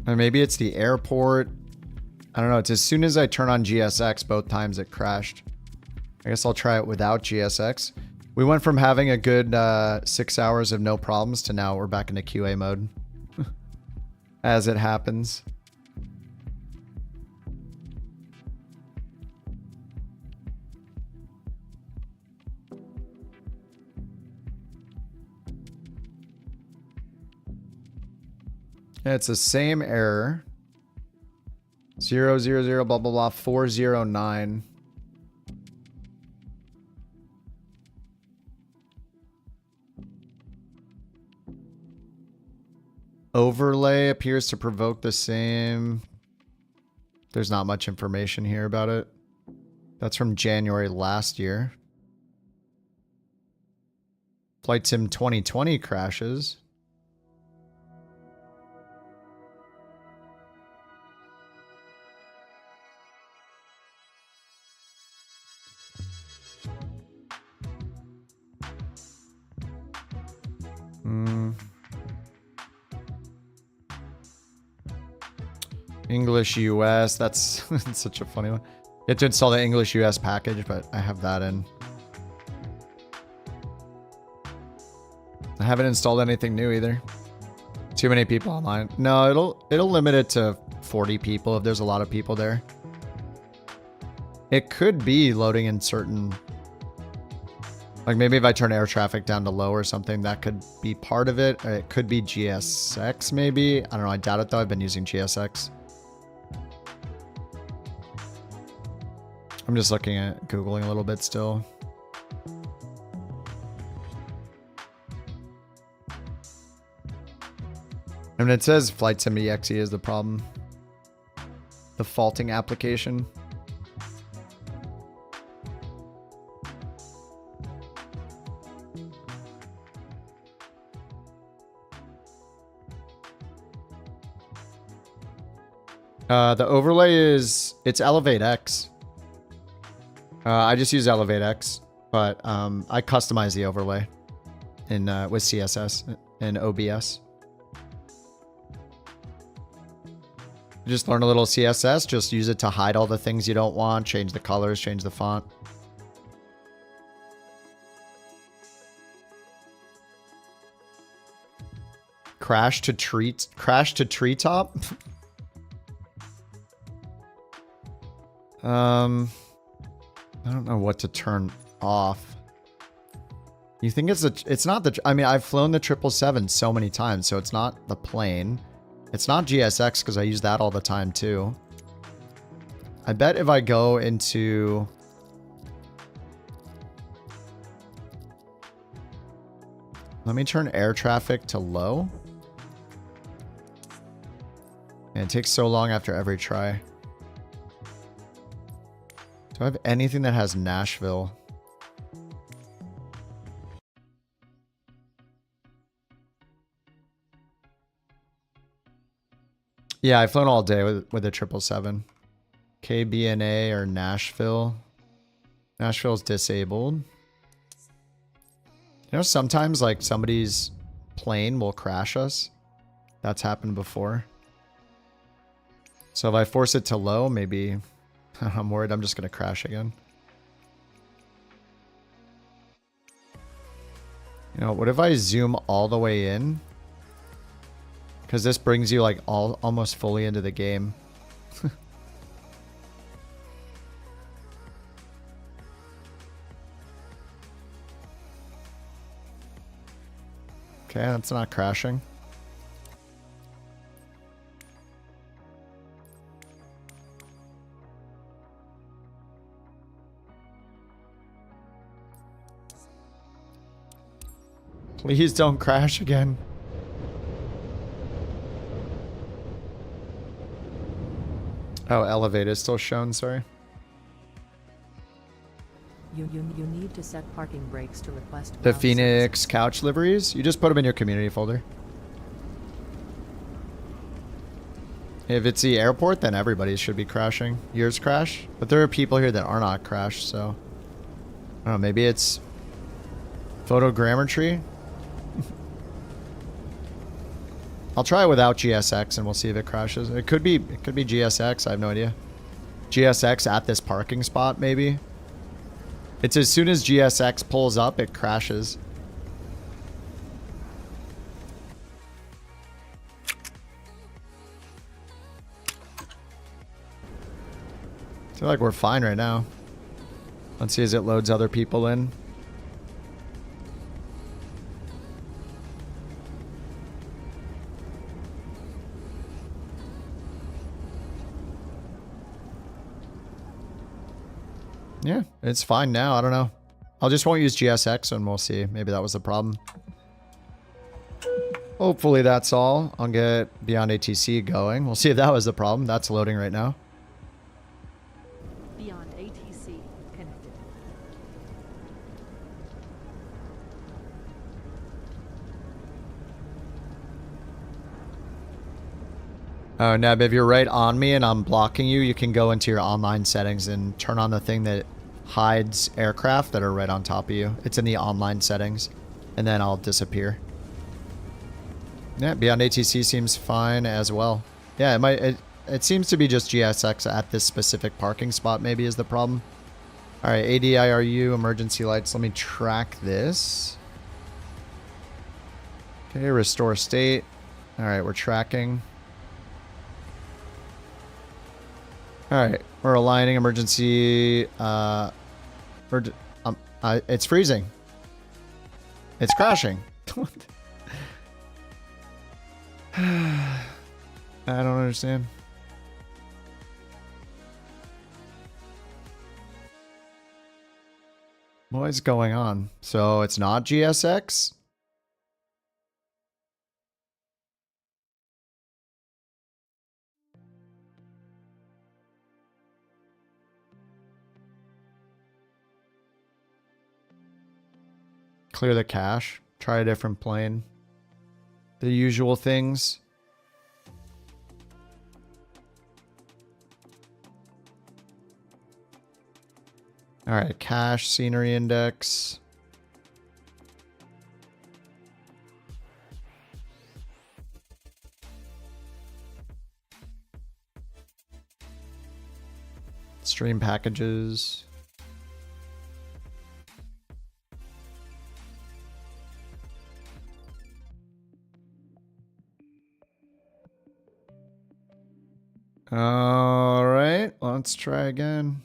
S1: Or maybe it's the airport. I don't know. It's as soon as I turn on GSX, both times it crashed. I guess I'll try it without GSX. We went from having a good 6 hours of no problems to now we're back into QA mode. As it happens. Yeah, it's the same error. 000 blah blah blah 409. Overlay appears to provoke the same. There's not much information here about it. That's from January last year. Flight Sim 2020 crashes. English US, that's such a funny one. You have to install the English US package, but I have that in. I haven't installed anything new either. Too many people online. No, it'll limit it to 40 people if there's a lot of people there. It could be loading in certain... Like maybe if I turn air traffic down to low or something, that could be part of it. It could be GSX maybe. I don't know. I doubt it though. I've been using GSX. I'm just looking at Googling a little bit still. I mean, it says Flight Sim EXE is the problem. The faulting application. The overlay is, it's Elevate X. I just use Elevate X, but I customize the overlay in with CSS and OBS. Just learn a little CSS, just use it to hide all the things you don't want, change the colors, change the font. Crash to treetop? I don't know what to turn off. You think it's not the, I mean, I've flown the 777 so many times, so it's not the plane. It's not GSX because I use that all the time too. I bet if I go into... Let me turn air traffic to low. And it takes so long after every try. Do I have anything that has Nashville? Yeah, I've flown all day with the 777. KBNA or Nashville. Nashville's disabled. You know, sometimes like somebody's plane will crash us. That's happened before. So if I force it to low, maybe I'm worried I'm just going to crash again. You know, what if I zoom all the way in? Because this brings you like almost fully into the game. Okay, that's not crashing. Please don't crash again. Oh, elevate is still shown, sorry.
S8: You need to set parking brakes to request
S1: The
S8: ground
S1: Phoenix
S8: services.
S1: couch liveries? You just put them in your community folder. If it's the airport, then everybody should be crashing. Yours crash? But there are people here that are not crashed, so... I don't know, maybe it's... photogrammetry? I'll try it without GSX and we'll see if it crashes. It could be GSX, I have no idea. GSX at this parking spot, maybe? It's as soon as GSX pulls up, it crashes. I feel like we're fine right now. Let's see as it loads other people in. Yeah, it's fine now. I don't know. I'll just won't use GSX and we'll see. Maybe that was the problem. Hopefully that's all. I'll get Beyond ATC going. We'll see if that was the problem. That's loading right now.
S8: Beyond ATC connected.
S1: Oh, Neb, if you're right on me and I'm blocking you, you can go into your online settings and turn on the thing that hides aircraft that are right on top of you. It's in the online settings. And then I'll disappear. Yeah, Beyond ATC seems fine as well. Yeah, it seems to be just GSX at this specific parking spot maybe is the problem. Alright, ADIRU, emergency lights. Let me track this. Okay, restore state. Alright, we're tracking. Alright, we're aligning emergency, it's freezing. It's crashing. I don't understand. What is going on? So it's not GSX? Clear the cache. Try a different plane. The usual things. Alright, cache, scenery index. Stream packages. Alright, let's try again.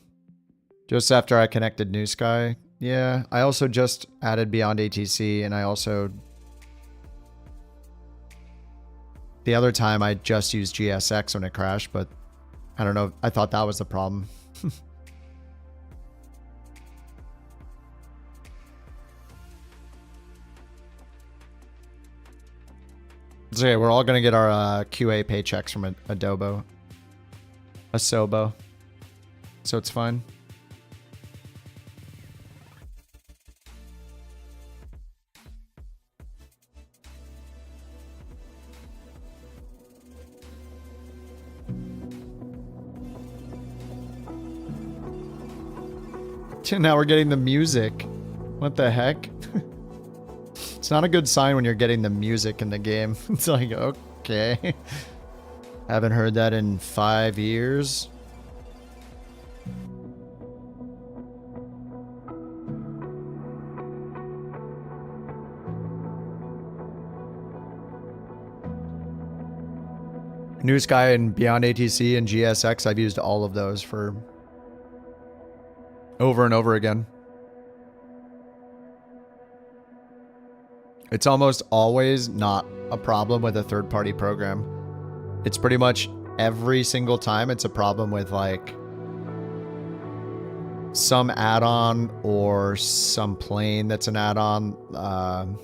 S1: Just after I connected New Sky. Yeah, I also just added Beyond ATC and I also... The other time I just used GSX when it crashed, but I don't know. I thought that was the problem. It's okay, we're all going to get our QA paychecks from Asobo. So it's fine. Now we're getting the music. What the heck? It's not a good sign when you're getting the music in the game. It's like, okay. Haven't heard that in 5 years. New Sky and Beyond ATC and GSX, I've used all of those for over and over again. It's almost always not a problem with a third-party program. It's pretty much every single time it's a problem with like some add-on or some plane that's an add-on.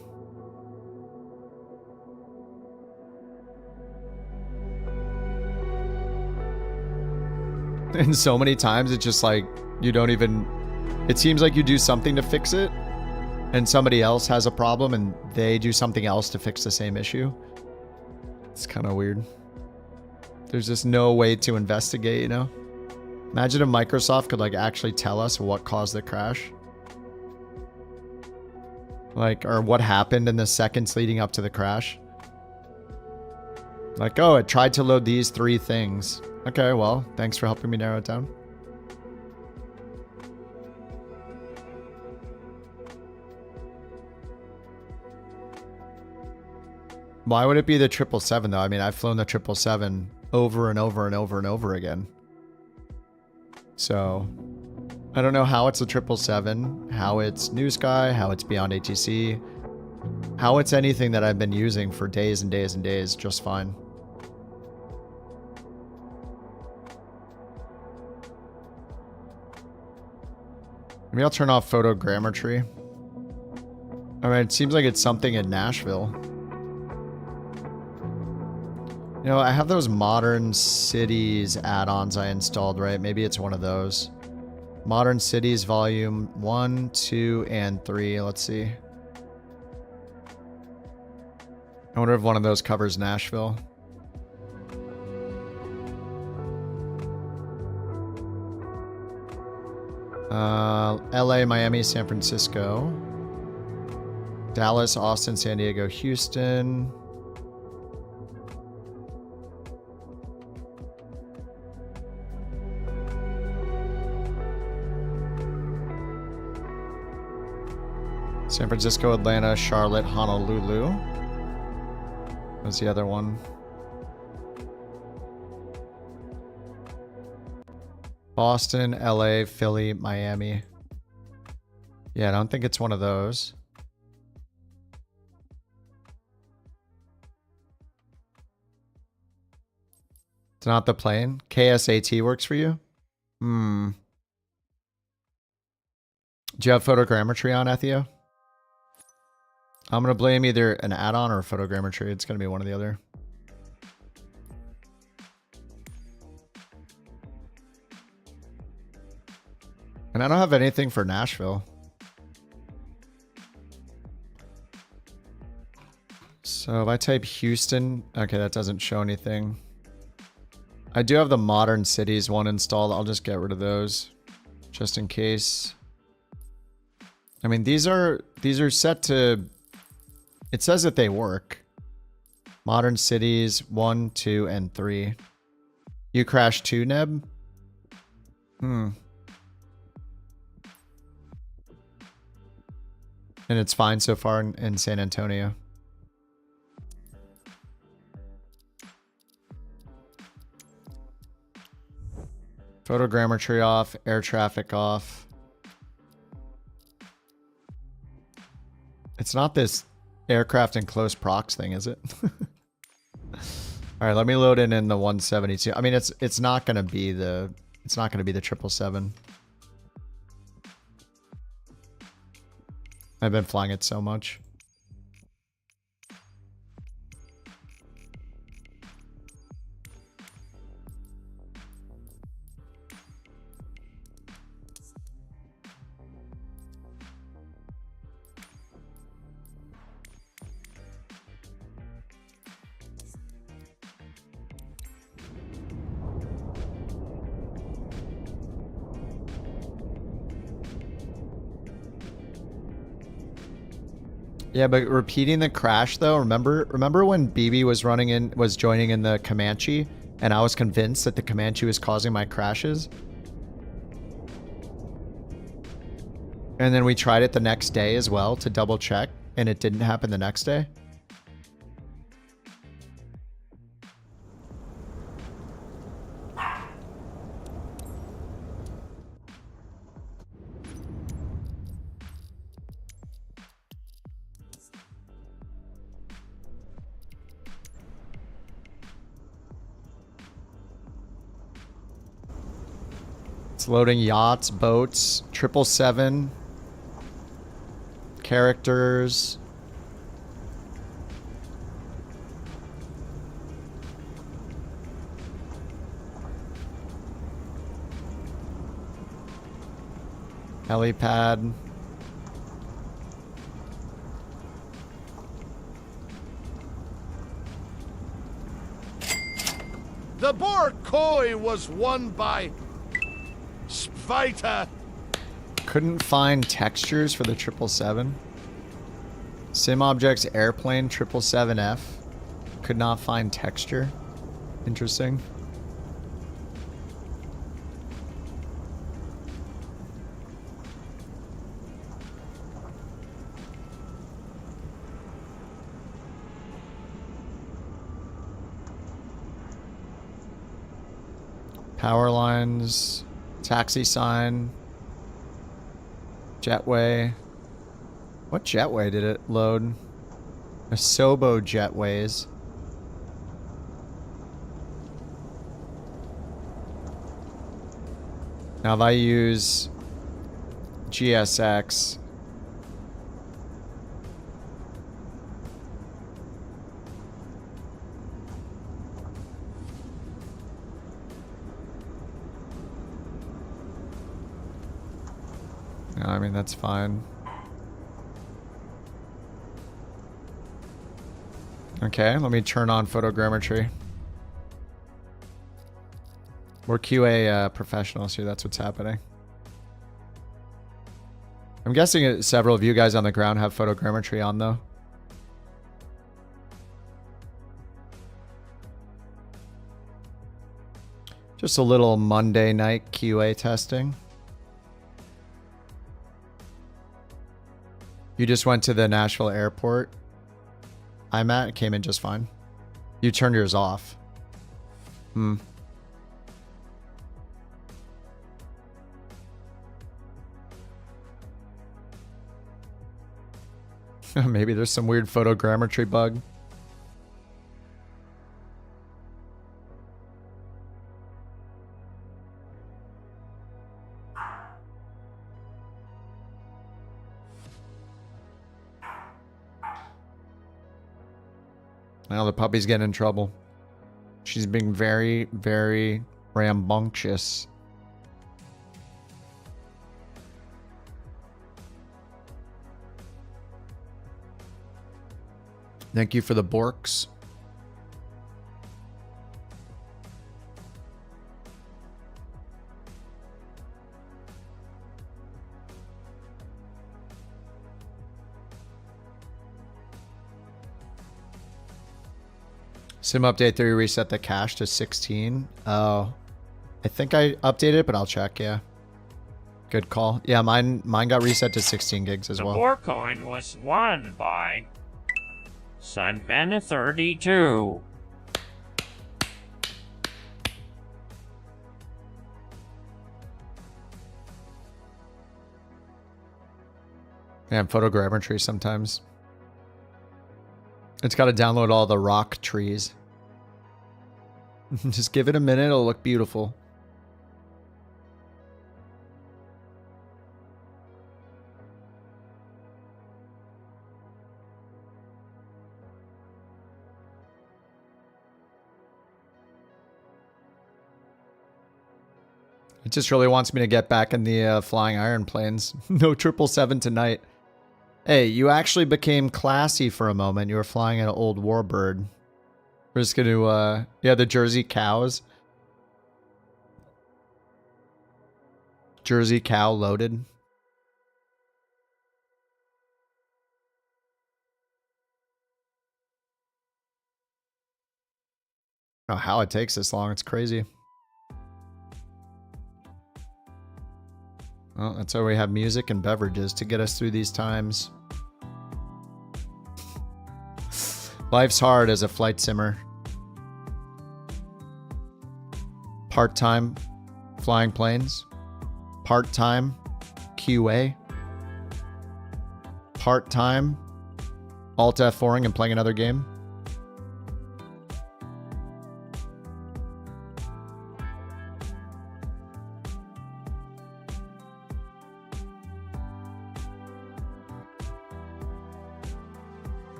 S1: And so many times it's just like you don't even, it seems like you do something to fix it and somebody else has a problem and they do something else to fix the same issue. It's kind of weird. There's just no way to investigate, you know? Imagine if Microsoft could like actually tell us what caused the crash. Like, or what happened in the seconds leading up to the crash. Like, oh, it tried to load these 3 things. Okay, well, thanks for helping me narrow it down. Why would it be the 777 though? I mean, I've flown the 777 over and over and over and over again. So, I don't know how it's the 777, how it's New Sky, how it's Beyond ATC, how it's anything that I've been using for days and days and days just fine. Maybe I'll turn off photogrammetry. I mean, it seems like it's something in Nashville. You know, I have those Modern Cities add-ons I installed, right? Maybe it's one of those. Modern Cities Volume 1, 2, and 3. Let's see. I wonder if one of those covers Nashville. LA, Miami, San Francisco. Dallas, Austin, San Diego, Houston. San Francisco, Atlanta, Charlotte, Honolulu. What's the other one? Boston, LA, Philly, Miami. Yeah, I don't think it's one of those. It's not the plane. KSAT works for you? Hmm. Do you have photogrammetry on, Ethio? I'm going to blame either an add-on or photogrammetry. It's going to be one or the other. And I don't have anything for Nashville. So if I type Houston, okay, that doesn't show anything. I do have the Modern Cities one installed. I'll just get rid of those just in case. I mean, these are set to, it says that they work. Modern Cities 1, 2, and 3. You crashed 2, Neb? And it's fine so far in San Antonio. Photogrammetry off, air traffic off. It's not this aircraft in close prox thing, is it? All right, let me load in the 172. I mean, it's not gonna be the 777. I've been flying it so much. Yeah, but repeating the crash though, remember when BB was joining in the Comanche and I was convinced that the Comanche was causing my crashes? And then we tried it the next day as well to double check and it didn't happen the next day. loading yachts, boats, 777, characters. Helipad.
S10: The BorkCoin was won by Spider.
S1: Couldn't find textures for the 777. Sim objects airplane 777F. Could not find texture. Interesting. Power lines, taxi sign, jetway. What jetway did it load? Asobo jetways. Now if I use GSX, I mean, that's fine. Okay, let me turn on photogrammetry. We're QA professionals here, that's what's happening. I'm guessing several of you guys on the ground have photogrammetry on, though. Just a little Monday night QA testing. You just went to the Nashville airport. I'm at, it came in just fine. You turned yours off. Hmm. Maybe there's some weird photogrammetry bug. Now the puppy's getting in trouble. She's being very, very rambunctious. Thank you for the Borks. Sim update 3 reset the cache to 16. Oh, I think I updated it, but I'll check. Yeah, good call. Yeah, mine got reset to 16 gigs as well.
S11: The BorkCoin was won by Sunben32.
S1: Yeah, photogrammetry sometimes. It's got to download all the rock trees. Just give it a minute, it'll look beautiful. It just really wants me to get back in the flying iron planes. No 777 tonight. Hey, you actually became classy for a moment. You were flying an old warbird. We're just gonna, yeah, the Jersey cows. Jersey cow loaded. I don't know how it takes this long. It's crazy. Well, that's why we have music and beverages to get us through these times. Life's hard as a flight simmer. Part-time flying planes. Part-time QA. Part-time Alt F4ing and playing another game.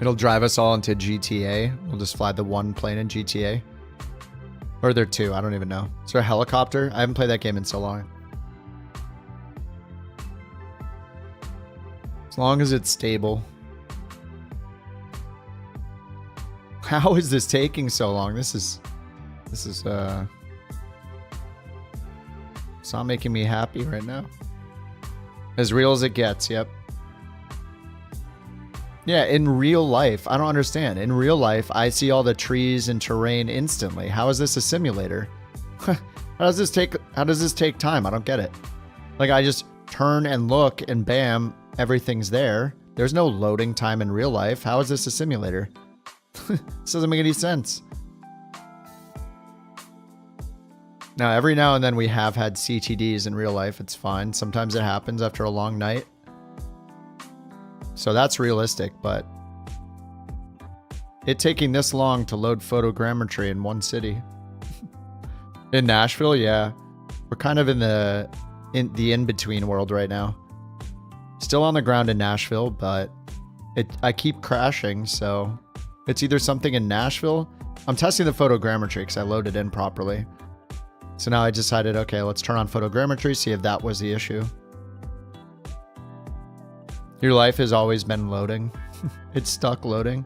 S1: It'll drive us all into GTA. We'll just fly the one plane in GTA. Or there are two, I don't even know. Is there a helicopter? I haven't played that game in so long. As long as it's stable. How is this taking so long? This is it's not making me happy right now. As real as it gets, yep. Yeah, in real life, I don't understand. In real life, I see all the trees and terrain instantly. How is this a simulator? How does this take time? I don't get it. Like, I just turn and look and bam, everything's there. There's no loading time in real life. How is this a simulator? This doesn't make any sense. Now, every now and then we have had CTDs in real life. It's fine. Sometimes it happens after a long night. So that's realistic, but it taking this long to load photogrammetry in one city. In Nashville, yeah. We're kind of in the in-between world right now. Still on the ground in Nashville, but I keep crashing, so it's either something in Nashville. I'm testing the photogrammetry because I loaded in properly. So now I decided, okay, let's turn on photogrammetry, see if that was the issue. Your life has always been loading. It's stuck loading.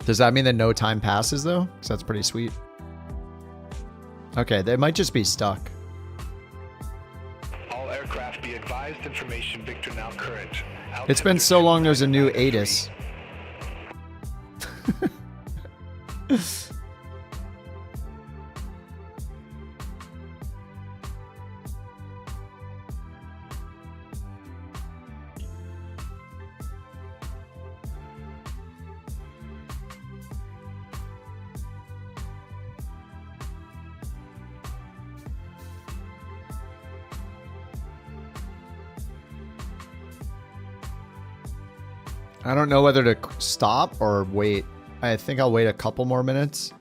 S1: Does that mean that no time passes though? Because that's pretty sweet. Okay, they might just be stuck.
S12: All aircraft be advised, information Victor now current.
S1: It's been so long there's a new ATIS. I don't know whether to stop or wait. I think I'll wait a couple more minutes.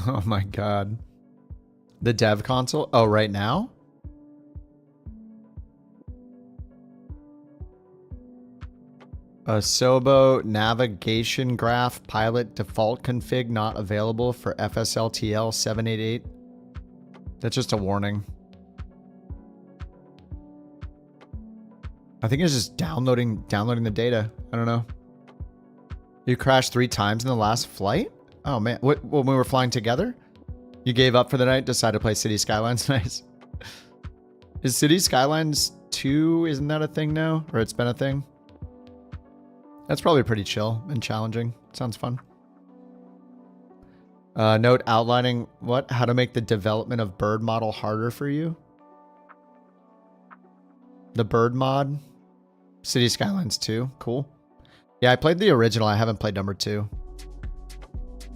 S1: Oh my god. The dev console? Oh, right now? A Sobo navigation graph pilot default config not available for FSLTL 788. That's just a warning. I think it's just downloading the data. I don't know. You crashed 3 times in the last flight? Oh man, when we were flying together? You gave up for the night, decided to play City Skylines? Nice. Is City Skylines 2, isn't that a thing now? Or it's been a thing? That's probably pretty chill and challenging. Sounds fun. Note outlining what? How to make the development of bird model harder for you? The bird mod? City Skylines 2, cool. Yeah, I played the original, I haven't played number 2.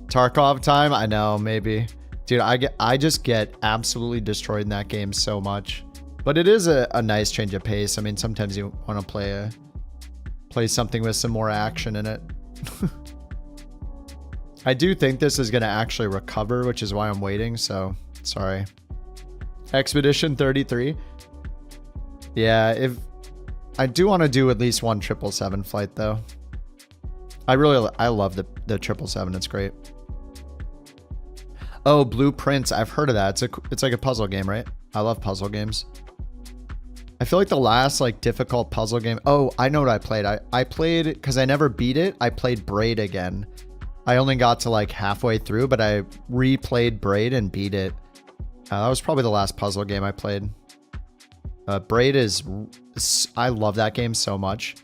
S1: Tarkov time? I know, maybe. Dude, I just get absolutely destroyed in that game so much. But it is a nice change of pace. I mean, sometimes you want to play something with some more action in it. I do think this is going to actually recover, which is why I'm waiting, so sorry. Expedition 33. Yeah, I do want to do at least one 777 flight though. I love the 777. It's great. Oh, Blueprints. I've heard of that. It's like a puzzle game, right? I love puzzle games. I feel like the last like difficult puzzle game. Oh, I know what I played. I played, because I never beat it, I played Braid again. I only got to like halfway through, but I replayed Braid and beat it. That was probably the last puzzle game I played. Braid I love that game so much.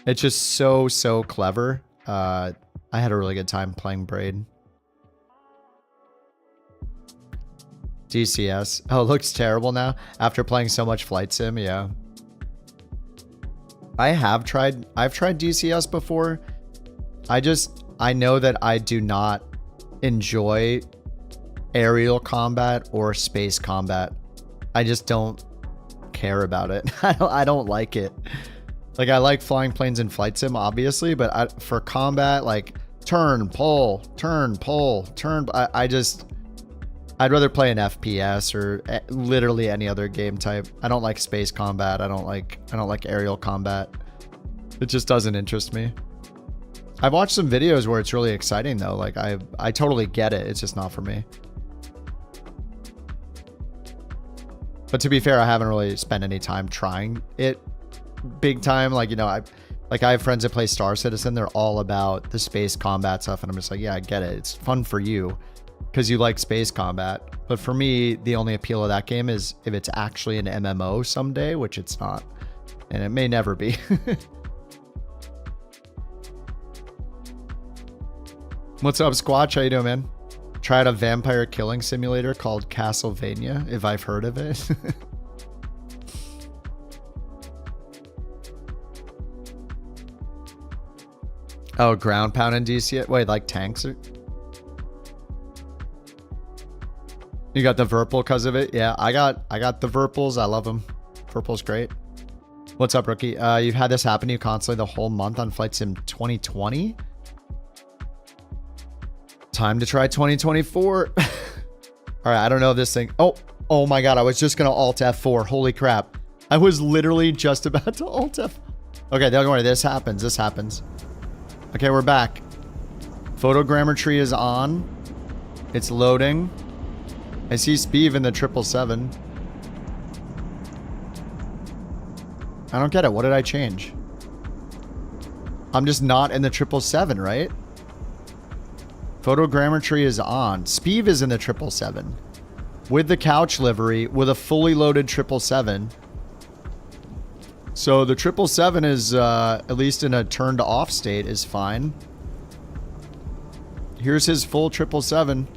S1: It's just so clever. I had a really good time playing Braid. DCS. Oh, it looks terrible now after playing so much Flight Sim. Yeah. I've tried DCS before. I know that I do not enjoy aerial combat or space combat. I just don't care about it. I don't like it. Like, I like flying planes in flight sim, obviously, but for combat, like turn, pull, turn, pull, turn. I'd rather play an FPS or literally any other game type. I don't like space combat. I don't like aerial combat. It just doesn't interest me. I've watched some videos where it's really exciting though. Like I totally get it. It's just not for me. But to be fair, I haven't really spent any time trying it big time. Like, you know, I have friends that play Star Citizen. They're all about the space combat stuff. And I'm just like, yeah, I get it. It's fun for you because you like space combat. But for me, the only appeal of that game is if it's actually an MMO someday, which it's not. And it may never be. What's up, Squatch? How you doing, man? Tried a vampire killing simulator called Castlevania, if I've heard of it. Oh, ground pound in DC. Wait, like tanks are... You got the VIRPIL because of it? Yeah, I got the VIRPILs. I love them. VIRPIL's great. What's up, rookie? You've had this happen to you constantly the whole month on Flight Sim 2020? Time to try 2024. All right, I don't know this thing. Oh my God, I was just gonna Alt F4. Holy crap. I was literally just about to Alt F. Okay, don't worry, this happens. Okay, we're back. Photogrammetry is on. It's loading. I see Speeve in the 777. I don't get it. What did I change? I'm just not in the 777, right? Photogrammetry is on. Speeve is in the 777. With the couch livery, with a fully loaded 777. So the 777 is, at least in a turned off state, is fine. Here's his full 777.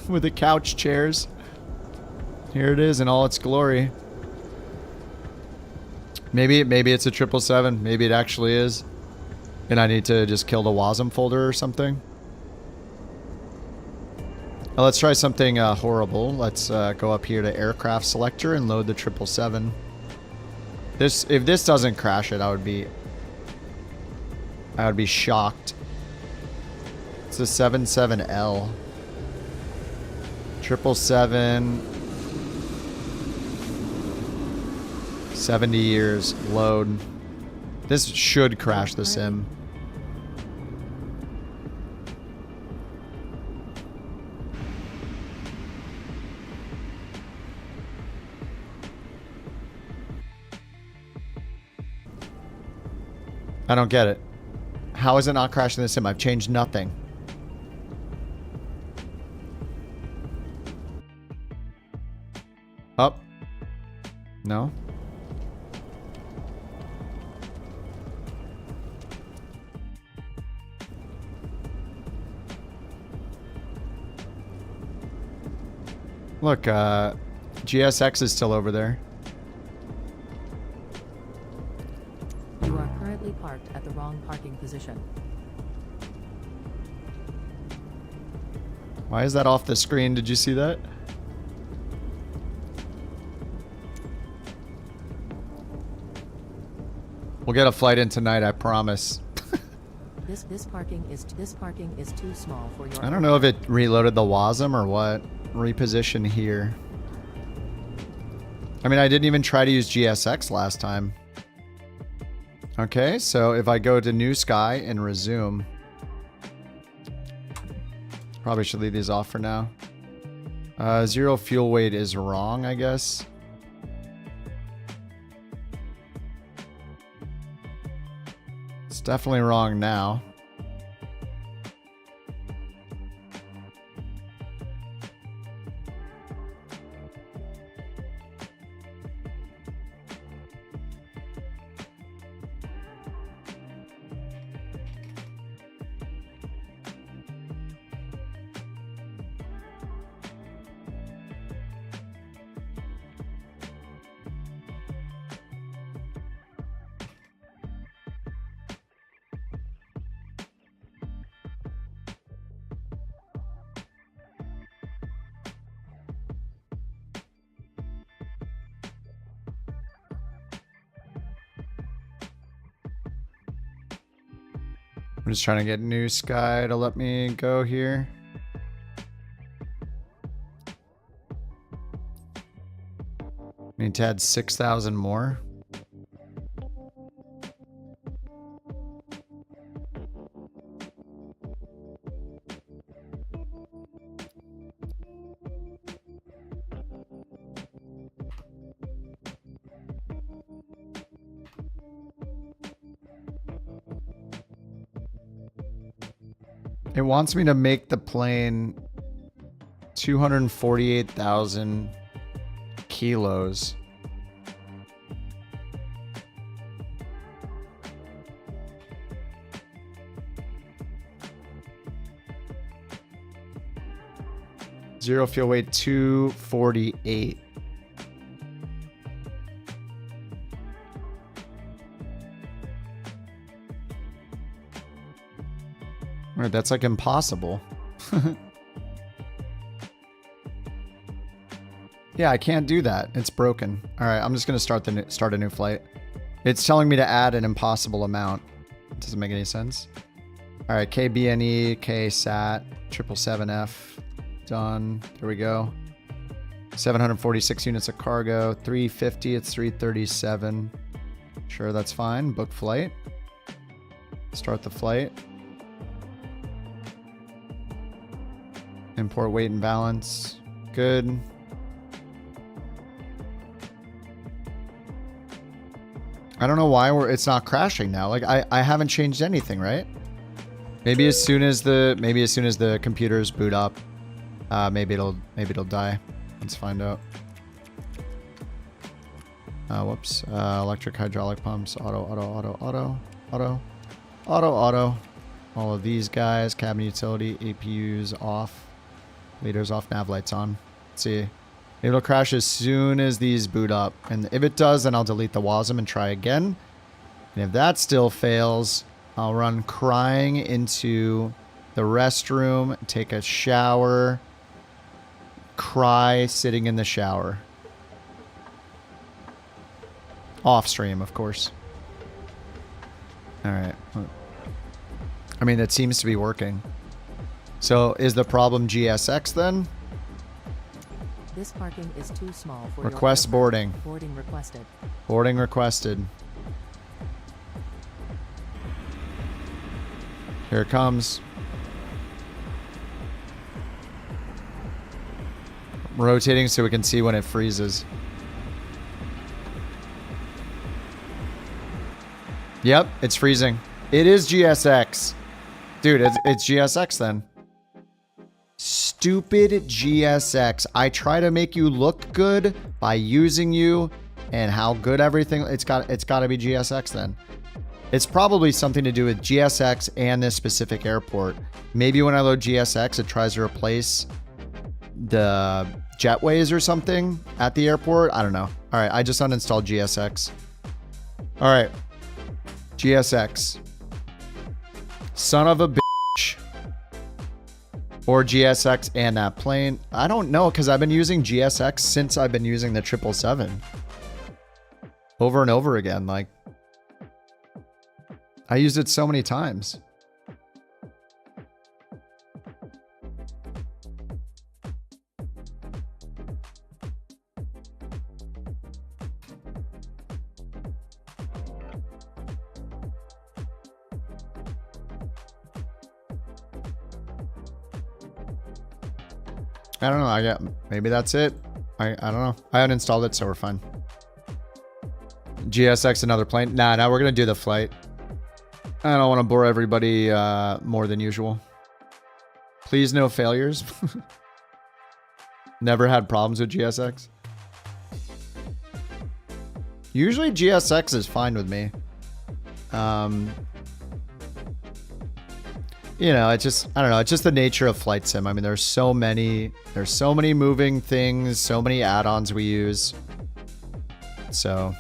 S1: With the couch chairs. Here it is in all its glory. Maybe it's a 777. Maybe it actually is. And I need to just kill the WASM folder or something. Now let's try something horrible. Let's go up here to aircraft selector and load the 777. If this doesn't crash it, I would be shocked. It's a 77L. 777. 70 years. Load. This should crash the sim. I don't get it. How is it not crashing the sim? I've changed nothing. Up. No. Look, GSX is still over there.
S8: You are currently parked at the wrong parking position.
S1: Why is that off the screen? Did you see that? We'll get a flight in tonight, I promise.
S8: This parking is too small for your...
S1: I don't know if it reloaded the WASM or what. Reposition here. I mean, I didn't even try to use GSX last time. Okay, so if I go to New Sky and resume. Probably should leave these off for now. Zero fuel weight is wrong, I guess. It's definitely wrong now. I'm just trying to get New Sky to let me go here. Need to add 6,000 more. It wants me to make the plane 248,000 kilos. Zero fuel weight 248. Right, that's like impossible. Yeah, I can't do that. It's broken. All right, I'm just gonna start a new flight. It's telling me to add an impossible amount. It doesn't make any sense. All right, KBNE, KSAT, 777F, done. There we go. 746 units of cargo, 350. It's 337. Sure, that's fine. Book flight. Start the flight. Import weight and balance. Good. I don't know why it's not crashing now. Like I haven't changed anything, right? Maybe as soon as the computers boot up, maybe it'll die. Let's find out. Whoops. Electric hydraulic pumps. Auto. All of these guys. Cabin utility. APUs off. Leaders off. Nav lights on. Let's see. It'll crash as soon as these boot up. And if it does, then I'll delete the WASM and try again. And if that still fails, I'll run crying into the restroom, take a shower, cry sitting in the shower. Off stream, of course. All right. I mean, that seems to be working. So is the problem GSX then?
S8: This parking is too small for
S1: Request boarding.
S8: Boarding requested.
S1: Boarding requested. Here it comes. I'm rotating so we can see when it freezes. Yep, it's freezing. It is GSX. Dude, it's GSX then. Stupid GSX. I try to make you look good by using you and how good everything. It's got to be GSX then. It's probably something to do with GSX and this specific airport. Maybe when I load GSX, it tries to replace the jetways or something at the airport. I don't know. All right, I just uninstalled GSX. All right, GSX. Son of a bitch. Or GSX and that plane. I don't know, because I've been using GSX since I've been using the 777. Over and over again. Like, I used it so many times. I don't know. Maybe that's it. I don't know. I uninstalled it, so we're fine. GSX, another plane. Nah, now we're gonna do the flight. I don't want to bore everybody more than usual. Please, no failures. Never had problems with GSX. Usually GSX is fine with me. You know, it's just, I don't know, it's just the nature of flight sim. I mean, there's so many moving things, so many add-ons we use. So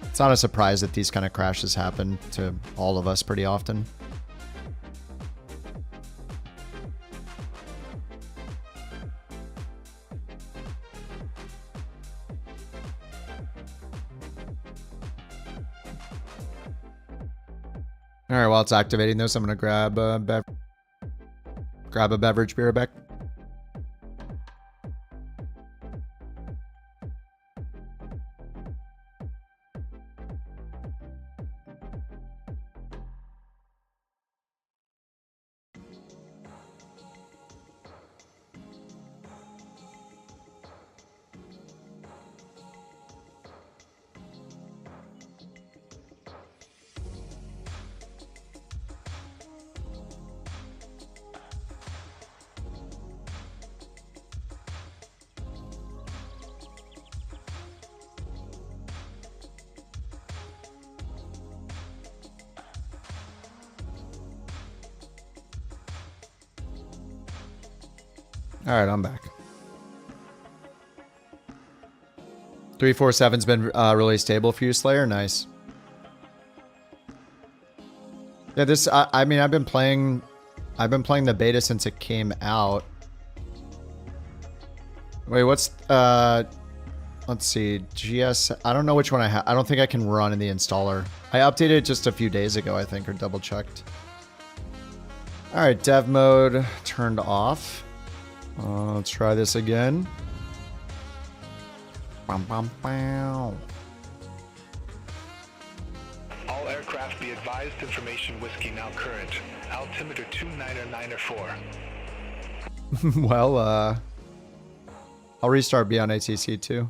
S1: it's not a surprise that these kind of crashes happen to all of us pretty often. All right, while it's activating this, I'm gonna grab a beverage. Be right back. All right, I'm back. 347's been really stable for you, Slayer. Nice. Yeah, this. I mean, I've been playing the beta since it came out. Wait, what's let's see, GS. I don't know which one I have. I don't think I can run in the installer. I updated it just a few days ago, I think, or double checked. All right, dev mode turned off. Let's try this again. Bum, bum, bum.
S12: All aircraft be advised, information whiskey now current. Altimeter 29904.
S1: Well, I'll restart Beyond ATC too.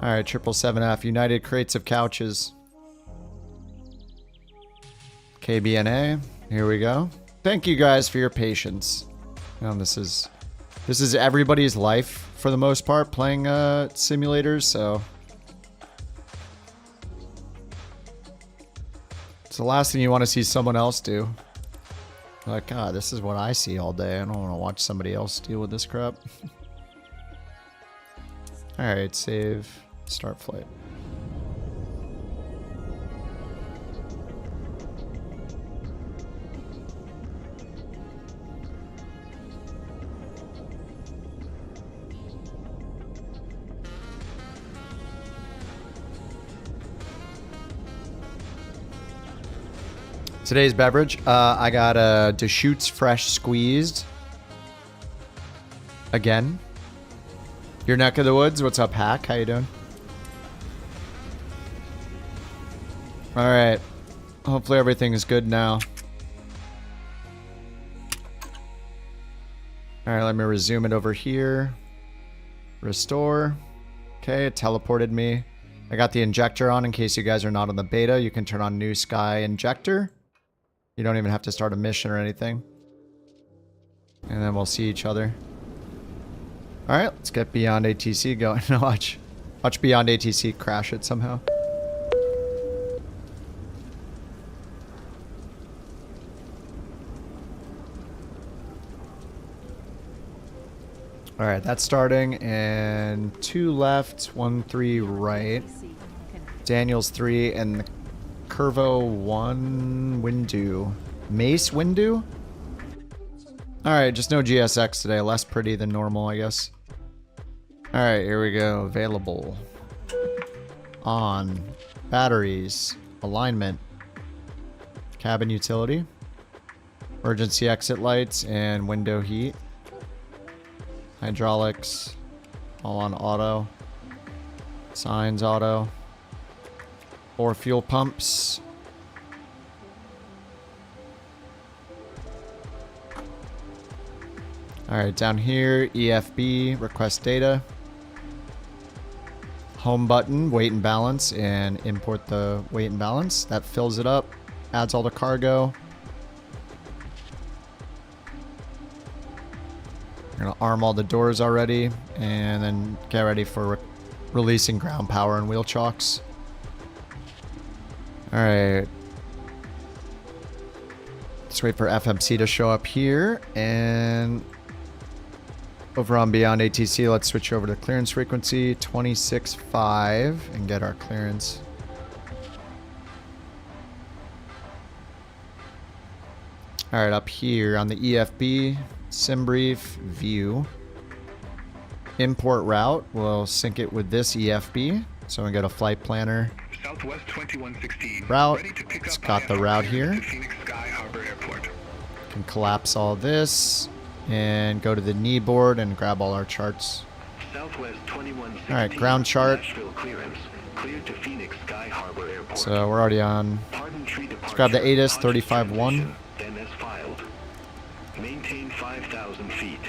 S1: Alright, 777F, United Crates of Couches. KBNA, here we go. Thank you guys for your patience. This is everybody's life for the most part, playing simulators, so it's the last thing you want to see someone else do. Like, God, this is what I see all day. I don't want to watch somebody else deal with this crap. Alright, save, start flight. Today's beverage, I got a Deschutes Fresh Squeezed. Again. Your neck of the woods. What's up, Hack? How you doing? Alright. Hopefully everything is good now. Alright, let me resume it over here. Restore. Okay, it teleported me. I got the injector on in case you guys are not on the beta. You can turn on New Sky Injector. You don't even have to start a mission or anything. And then we'll see each other. Alright, let's get Beyond ATC going. Watch Beyond ATC crash it somehow. Alright, that's starting. And 2 left, 1, 3 right. Daniel's 3 and the Curvo 1 Windu. Mace Windu? Alright, just no GSX today. Less pretty than normal, I guess. Alright, here we go. Available. On. Batteries. Alignment. Cabin utility. Emergency exit lights and window heat. Hydraulics. All on auto. Signs auto. 4 fuel pumps. Alright, down here, EFB, request data. Home button, weight and balance, and import the weight and balance. That fills it up, adds all the cargo. We're gonna arm all the doors already, and then get ready for releasing ground power and wheel chocks. Alright. Let's wait for FMC to show up here, and over on Beyond ATC, let's switch over to clearance frequency 26.5 and get our clearance. Alright, up here on the EFB, sim brief, view. Import route, we'll sync it with this EFB. So we got a flight planner.
S12: Southwest 2116.
S1: Route.
S12: Ready to pick
S1: It's
S12: up
S1: got the
S12: IFR
S1: route
S12: clearance
S1: here.
S12: to Phoenix Sky Harbor Airport.
S1: Can collapse all this and go to the knee board and grab all our charts.
S12: Southwest 2116.
S1: All right, ground chart.
S12: Nashville clearance. Cleared to Phoenix Sky Harbor Airport.
S1: So we're already on. Let's grab the ATIS 35-1.
S12: Then as filed. Maintain 5,000 feet.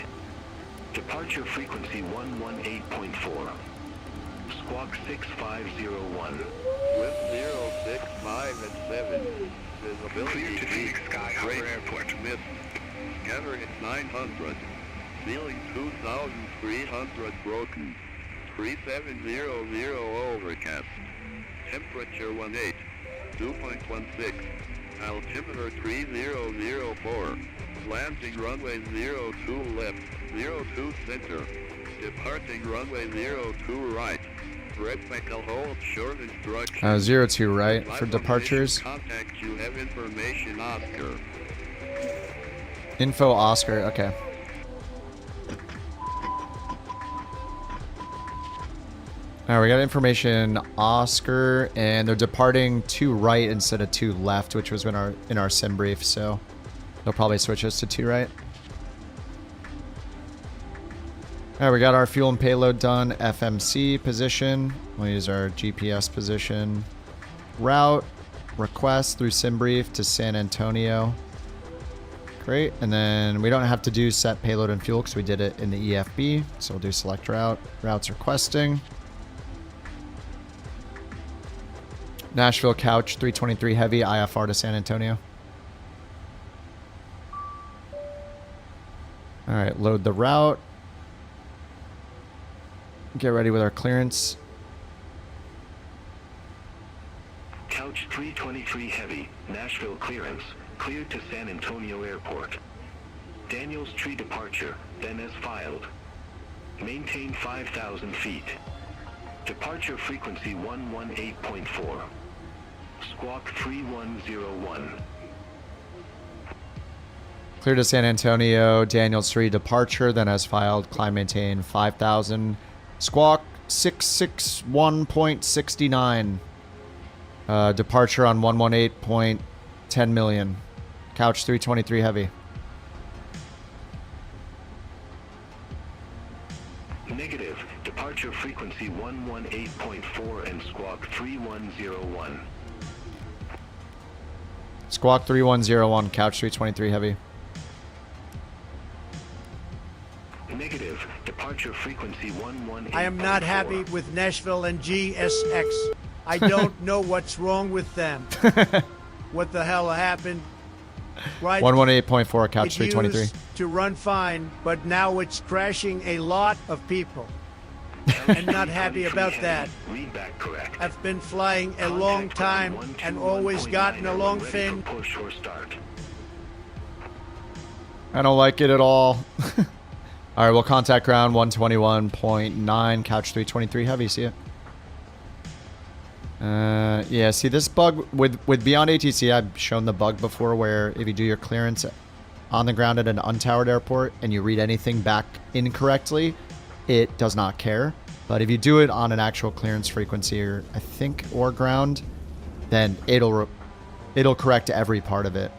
S12: Departure frequency 118.4. Squawk 6501.
S10: With 065 and 7. Visibility
S12: Clear to Phoenix Sky Harbor Airport.
S10: Missed. Scanner at 900. Ceiling 2,300 broken. 3700 overcast. Temperature 18. 2.16. Altimeter 3004. Landing runway 02 left. 02 center. Departing runway 02 right. Vertical hold short instruction.
S1: 02 right for departures.
S10: Contact you have information Oscar.
S1: Info Oscar, okay. All right, we got information Oscar, and they're departing 2 right instead of 2 left, which was in our sim brief, so they'll probably switch us to 2 right. All right, we got our fuel and payload done. FMC position. We'll use our GPS position. Route request through sim brief to San Antonio. Great, and then we don't have to do set payload and fuel because we did it in the EFB, so we'll do select route. Routes requesting. Nashville Couch 323 Heavy IFR to San Antonio. All right, load the route. Get ready with our clearance.
S12: Couch 323 Heavy, Nashville clearance, cleared to San Antonio Airport. Daniels Tree departure, then as filed. Maintain 5,000 feet. Departure frequency 118.4. Squawk 3101.
S1: Clear to San Antonio, Daniels 3 departure, then as filed, climb maintain 5,000. Squawk 661.69. Departure on 118.10 million. Couch 323 Heavy.
S12: Negative. Departure frequency 118.4 and squawk 3101.
S1: Squawk 3101, Couch 323 Heavy.
S12: Negative. Departure frequency 118.
S13: I am not happy with Nashville and GSX. I don't know what's wrong with them. What the hell happened? Right.
S1: 118.4, Couch
S13: It
S1: 323.
S13: used to run fine, but now it's crashing a lot of people. I'm not happy about that.
S12: Read back correct.
S13: I've been flying a long time and always gotten along fin.
S12: Push or start.
S1: I don't like it at all. All right, we'll contact ground 121.9, Couch 323 Heavy. See it. Yeah, see this bug with Beyond ATC, I've shown the bug before where if you do your clearance on the ground at an untowered airport and you read anything back incorrectly, it does not care. But if you do it on an actual clearance frequency or I think or ground, then it'll correct every part of it.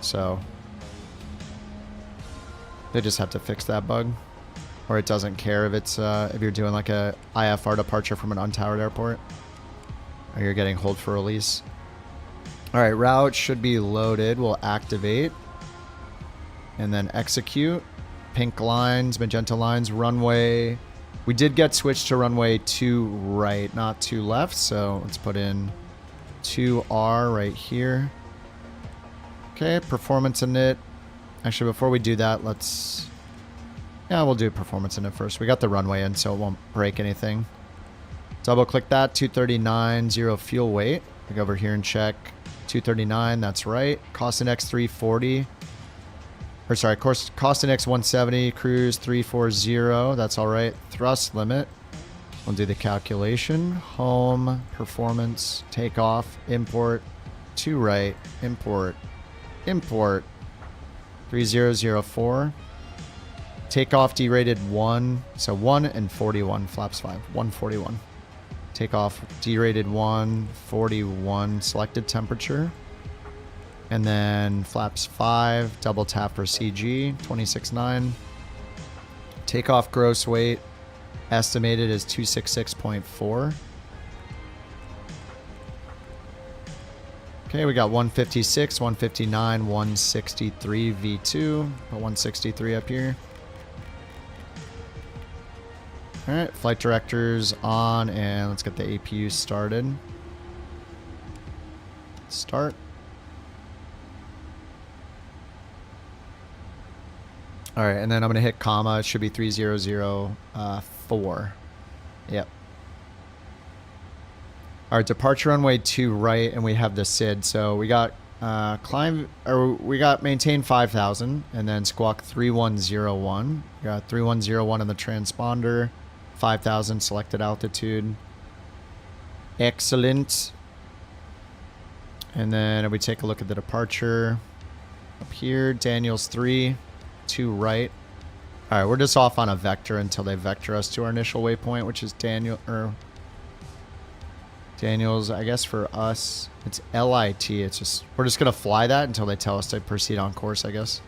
S1: So they just have to fix that bug, or it doesn't care if it's if you're doing like a IFR departure from an untowered airport, or you're getting hold for release. All right, route should be loaded. We'll activate and then execute. Pink lines, magenta lines, runway. We did get switched to runway 2 right, not 2 left. So let's put in 2R right here. Okay, performance init. Actually, before we do that, we'll do performance init first. We got the runway in, so it won't break anything. Double click that, 239, 0 fuel weight. We go over here and check 239, that's right. Cost index 340. Or sorry, cost index 170, cruise 340, that's all right. Thrust limit, we'll do the calculation. Home, performance, takeoff, import, 2 right, import, 3004. Takeoff derated 1, so 1 and 41, flaps 5, 141. Takeoff derated 1, 41 selected temperature. And then flaps 5, double tap for CG, 26.9. Takeoff gross weight estimated is 266.4. Okay, we got 156, 159, 163 V2. Put 163 up here. Alright, flight directors on, and let's get the APU started. Start. Alright, and then I'm going to hit comma. It should be 3004. Yep. Alright, departure runway 2 right, and we have the SID. So we got we got maintain 5,000, and then squawk 3101. We got 3101 on the transponder, 5,000 selected altitude. Excellent. And then if we take a look at the departure up here, Daniels 3, 2 right. All right, we're just off on a vector until they vector us to our initial waypoint, which is Daniels. I guess for us, it's LIT. It's just, we're just gonna fly that until they tell us to proceed on course, I guess.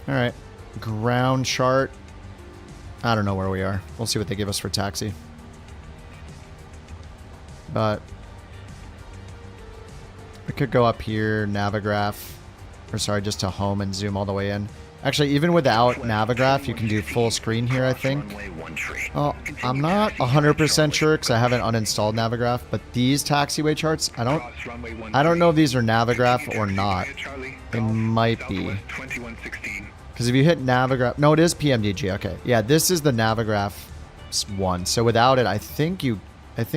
S1: All right, ground chart. I don't know where we are. We'll see what they give us for taxi. But we could go up here, Navigraph, or sorry, just to home and zoom all the way in. Actually, even without Navigraph, you can do full screen here, I think. Well, I'm not 100% sure because I haven't uninstalled Navigraph, but these taxiway charts, I don't know if these are Navigraph or not. They might be. Because if you hit Navigraph, no, it is PMDG. Okay, yeah, this is the Navigraph one. So without it, I think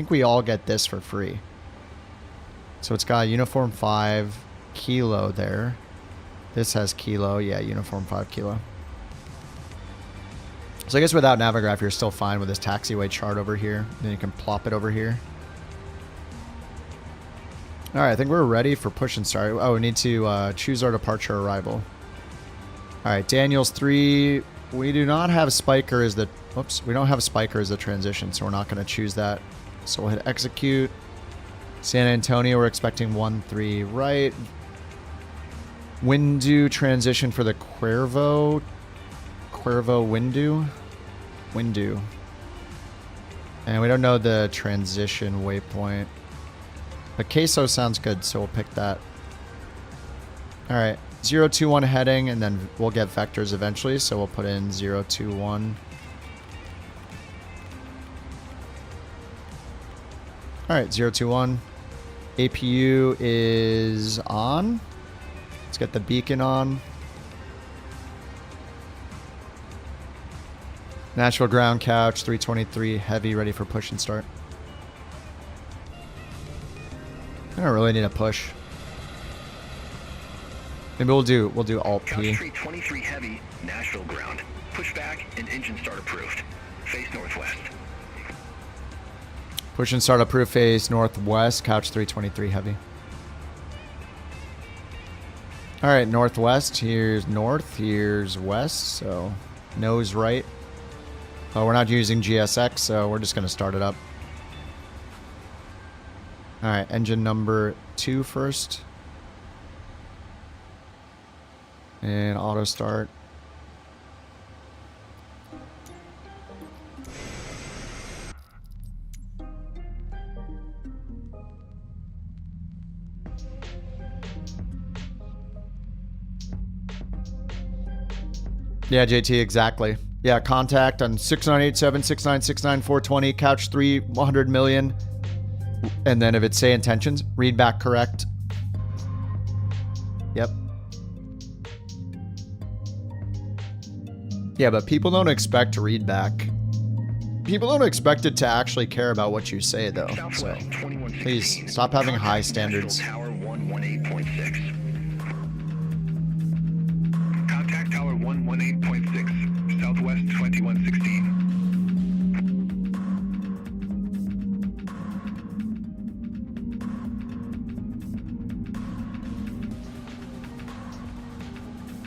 S1: we all get this for free. So it's got uniform 5 kilo there. This has kilo. Yeah, uniform 5 kilo. So I guess without Navigraph, you're still fine with this taxiway chart over here. Then you can plop it over here. All right, I think we're ready for push and start. Oh, we need to choose our departure arrival. All right, Daniels 3. We do not have Spiker as the... Whoops, we don't have Spiker as the transition, so we're not going to choose that. So we'll hit execute. San Antonio, we're expecting 1-3 right. Windu transition for the Cuervo. Windu. And we don't know the transition waypoint. But Queso sounds good, so we'll pick that. Alright, 021 heading, and then we'll get vectors eventually, so we'll put in 021. Alright, 021. APU is on. Let's get the beacon on. Natural ground couch, 323 heavy, ready for push and start. I don't really need a push. Maybe we'll do Alt P.
S14: Couch 323 heavy, Nashville ground. Push back and engine start approved. Face northwest.
S1: Push and start approved, face northwest, couch 323 heavy. All right, northwest, here's north, here's west, so nose right. Oh, we're not using GSX, so we're just gonna start it up. All right, engine number 2 first. And auto start. Yeah, JT, exactly. Yeah, contact on 6987 6969 420, couch 3 100 million. And then if it's say intentions, read back correct. Yep. Yeah, but people don't expect to read back. People don't expect it to actually care about what you say, though. So please stop having high standards.
S14: Tower 118.6. Contact Tower 118.6, Southwest 2116.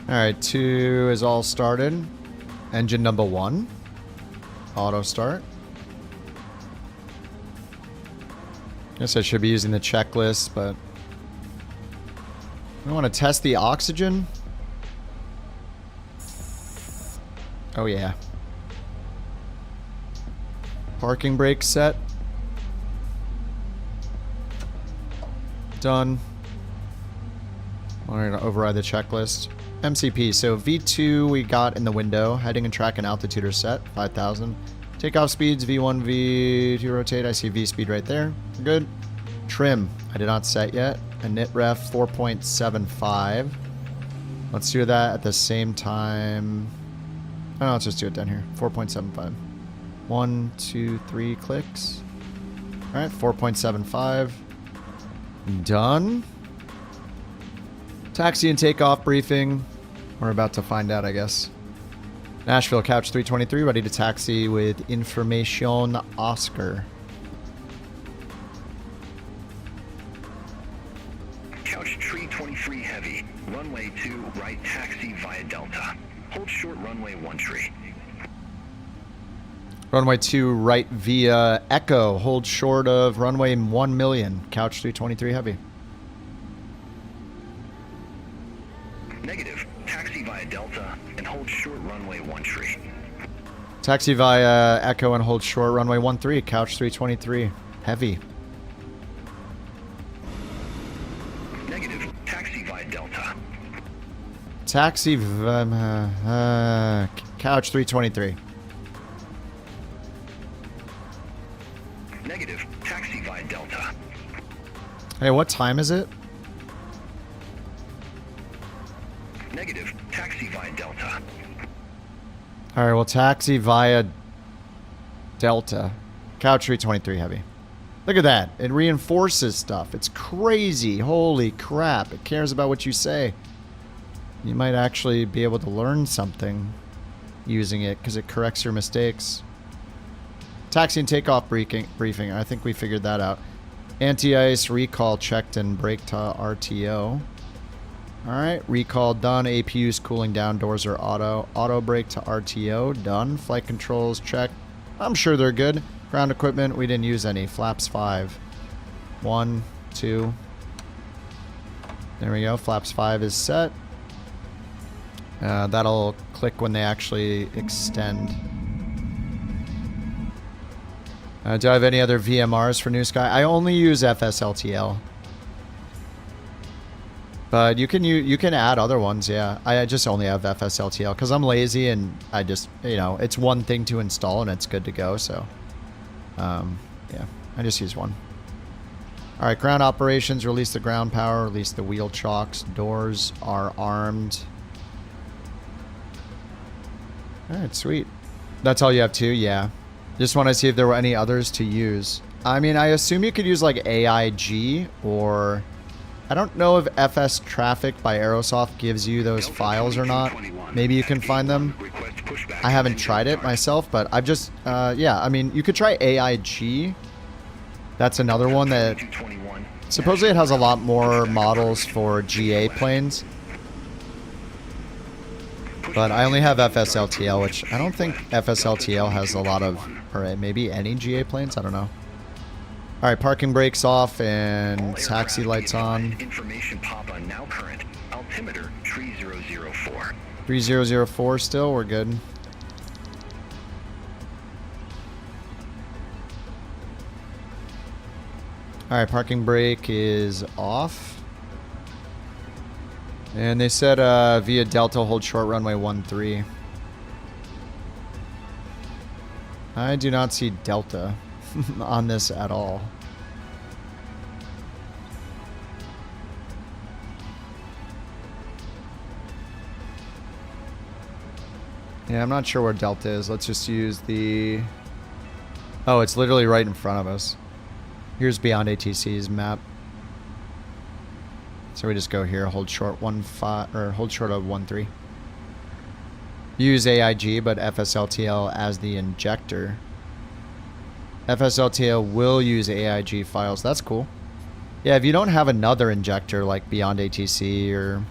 S1: All right, 2 is all started. Engine number 1. Auto start. Guess I should be using the checklist, but I want to test the oxygen. Oh yeah. Parking brake set. Done. I'm gonna override the checklist. MCP, so V2 we got in the window. Heading and track and altitude are set, 5,000. Takeoff speeds, V1, V2 rotate. I see V speed right there. Good. Trim, I did not set yet. Init ref 4.75. Let's do that at the same time. Oh, let's just do it down here. 4.75. 1, 2, 3 clicks. Alright, 4.75. Done. Taxi and takeoff briefing. We're about to find out, I guess. Nashville, Couch 323, ready to taxi with information Oscar.
S14: Couch 323 heavy, runway 2 right taxi via Delta. Hold short runway 1 tree.
S1: Runway 2 right via Echo, hold short of runway 1 million. Couch 323 heavy.
S14: Negative. Taxi via Delta and hold short runway 1 tree.
S1: Taxi via Echo and hold short runway 13. Couch 323 heavy.
S14: Negative. Taxi via Delta.
S1: Taxi Couch 323.
S14: Negative. Taxi via Delta.
S1: Hey, what time is it?
S14: Negative. Taxi via Delta.
S1: Alright, well, taxi via Delta. Couch 323 heavy. Look at that. It reinforces stuff. It's crazy. Holy crap. It cares about what you say. You might actually be able to learn something using it because it corrects your mistakes. Taxi and takeoff briefing. I think we figured that out. Anti-ice recall checked and brake to RTO. Alright, recall done. APU's cooling down. Doors are auto. Auto brake to RTO. Done. Flight controls checked. I'm sure they're good. Ground equipment, we didn't use any. Flaps 5. 1, 2. There we go. Flaps 5 is set. That'll click when they actually extend. Do I have any other VMRs for New Sky? I only use FSLTL. But you can add other ones, yeah. I just only have FSLTL because I'm lazy and I just, you know, it's one thing to install and it's good to go, so. Yeah, I just use one. Alright, ground operations, release the ground power, release the wheel chocks, doors are armed. Alright, sweet. That's all you have too? Yeah. Just want to see if there were any others to use. I mean, I assume you could use like AIG or... I don't know if FS Traffic by Aerosoft gives you those files or not. Maybe you can find them. I haven't tried it myself, but I've just... yeah, I mean, you could try AIG. That's another one that... Supposedly it has a lot more models for GA planes. But I only have FSLTL, which I don't think FSLTL has a lot of... Or maybe any GA planes? I don't know. Alright, parking brakes off and taxi lights on.
S14: Information pop on now current. Altimeter 3004.
S1: 3004 still, we're good. Alright, parking brake is off. And they said via Delta hold short runway 13. I do not see Delta on this at all. Yeah, I'm not sure where Delta is. Let's just use the... Oh, it's literally right in front of us. Here's Beyond ATC's map. So we just go here, hold short 15 or hold short of 13. Use AIG, but FSLTL as the injector. FSLTL will use AIG files. That's cool. Yeah, if you don't have another injector like Beyond ATC or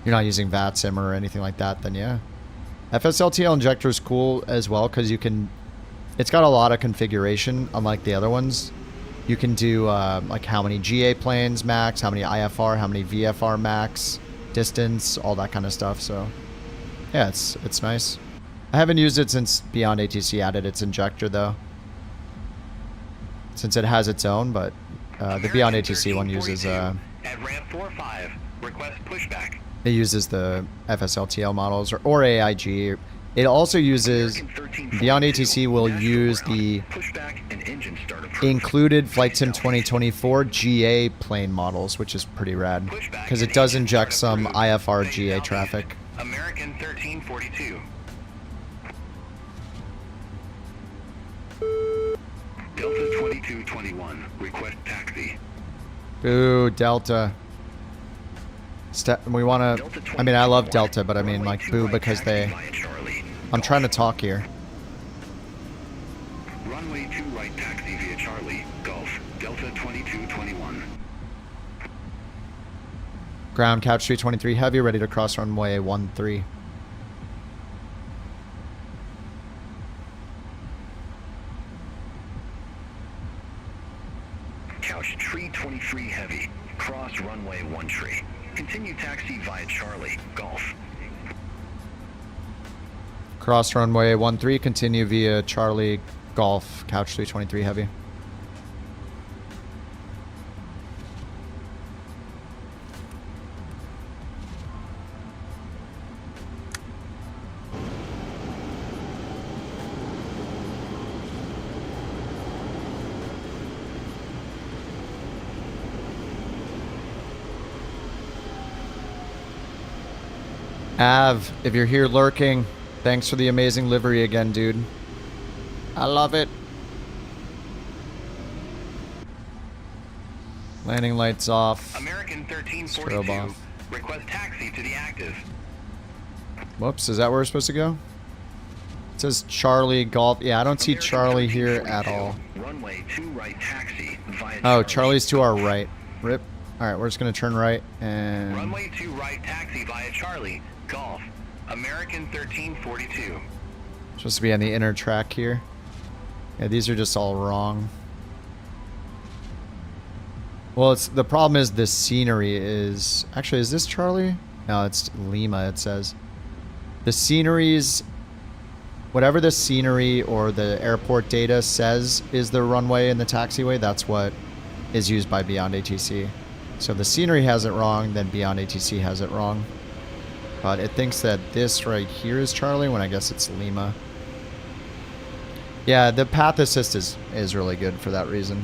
S1: you're not using VATSIM or anything like that, then yeah. FSLTL injector is cool as well because you can It's got a lot of configuration, unlike the other ones. You can do like how many GA planes max, how many IFR, how many VFR max, distance, all that kind of stuff. So yeah, it's nice. I haven't used it since Beyond ATC added its injector though, since it has its own, but the Beyond ATC one uses
S14: at ramp 45, request pushback.
S1: it uses the FSLTL models or AIG. It also uses, Beyond ATC will use the included Flight Sim 2024 GA plane models, which is pretty rad, because it does inject some IFR GA traffic.
S14: American 1342. Delta 2221, request taxi.
S1: Ooh, Delta. We want to, I mean, I love Delta, but I mean, like, boo, because they, I'm trying to talk here.
S14: Runway 2 right taxi via Charlie, Gulf, Delta 2221.
S1: Ground, Couch 323 Heavy, ready to cross runway 13.
S14: Couch Tree 23 Heavy, cross runway 13. Continue taxi via Charlie, Gulf.
S1: Cross runway 13, continue via Charlie, Golf, Couch 323 Heavy. Av, if you're here lurking, thanks for the amazing livery again, dude. I love it. Landing lights off.
S14: American
S1: Strobe
S14: 1342.
S1: off.
S14: Request taxi to the active.
S1: Whoops, is that where we're supposed to go? It says Charlie Golf. Yeah, I don't see Charlie here at all.
S14: Runway 2 right taxi via
S1: Oh, Charlie's to our right. Rip. Alright, we're just going to turn right and...
S14: Runway 2 right taxi via Charlie, Golf, American 1342.
S1: Supposed to be on the inner track here. Yeah, these are just all wrong. Well, it's the problem is the scenery is... Actually, is this Charlie? No, it's Lima, it says. The sceneries... Whatever the scenery or the airport data says is the runway and the taxiway, that's what is used by Beyond ATC. So the scenery has it wrong, then Beyond ATC has it wrong. But it thinks that this right here is Charlie, when I guess it's Lima. Yeah, the path assist is really good for that reason.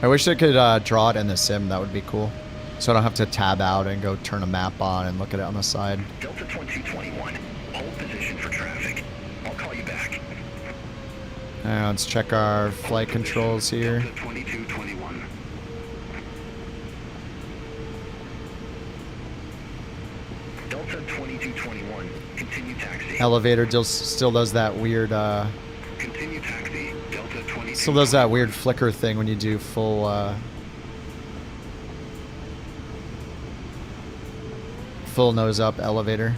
S1: I wish I could draw it in the sim, that would be cool. So I don't have to tab out and go turn a map on and look at it on the side.
S14: Delta 2221, hold position for traffic. I'll call you back.
S1: Let's check our flight controls here.
S14: Delta 2221. Delta 2221, continue taxi.
S1: Elevator still does that weird
S14: Continue taxi, Delta 2221.
S1: still does that weird flicker thing when you do full full nose up elevator.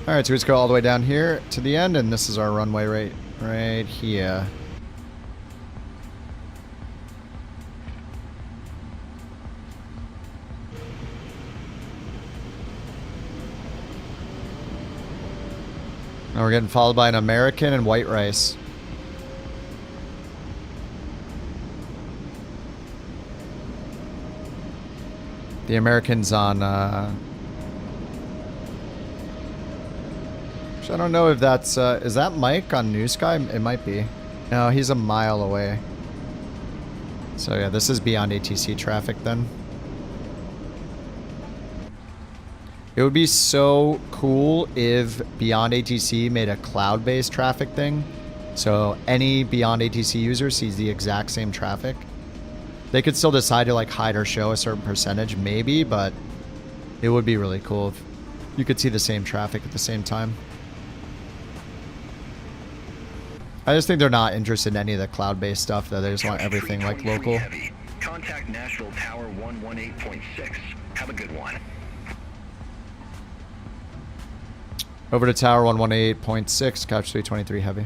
S1: Alright, so we just go all the way down here to the end, and this is our runway right here. Now we're getting followed by an American and white rice. The American's on, which I don't know if that's, is that Mike on New Sky? It might be. No, he's a mile away. So yeah, this is Beyond ATC traffic then. It would be so cool if Beyond ATC made a cloud-based traffic thing. So any Beyond ATC user sees the exact same traffic. They could still decide to like hide or show a certain percentage, maybe, but it would be really cool if you could see the same traffic at the same time. I just think they're not interested in any of the cloud-based stuff, though. They just want everything like local.
S14: Contact Nashville Tower 118.6. Have a good one.
S1: Over to Tower 118.6, Couch 323 Heavy.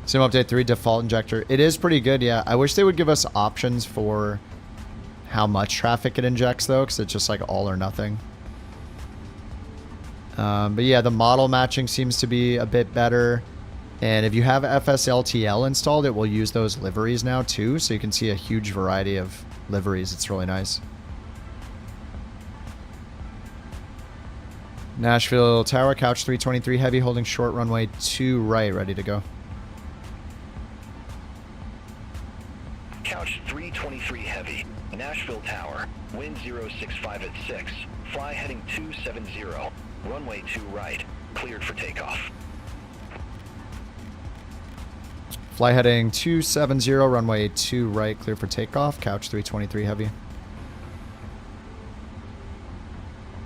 S1: Sim Update 3 default injector. It is pretty good, yeah. I wish they would give us options for how much traffic it injects, though, because it's just like all or nothing. But yeah, the model matching seems to be a bit better. And if you have FSLTL installed, it will use those liveries now, too. So you can see a huge variety of liveries. It's really nice. Nashville Tower, Couch 323 Heavy, holding short runway 2 right, ready to go.
S14: Couch 323 Heavy, Nashville Tower, wind 065 at 6, fly heading 270, runway 2 right, cleared for takeoff.
S1: Fly heading 270, runway 2 right, clear for takeoff, Couch 323 Heavy.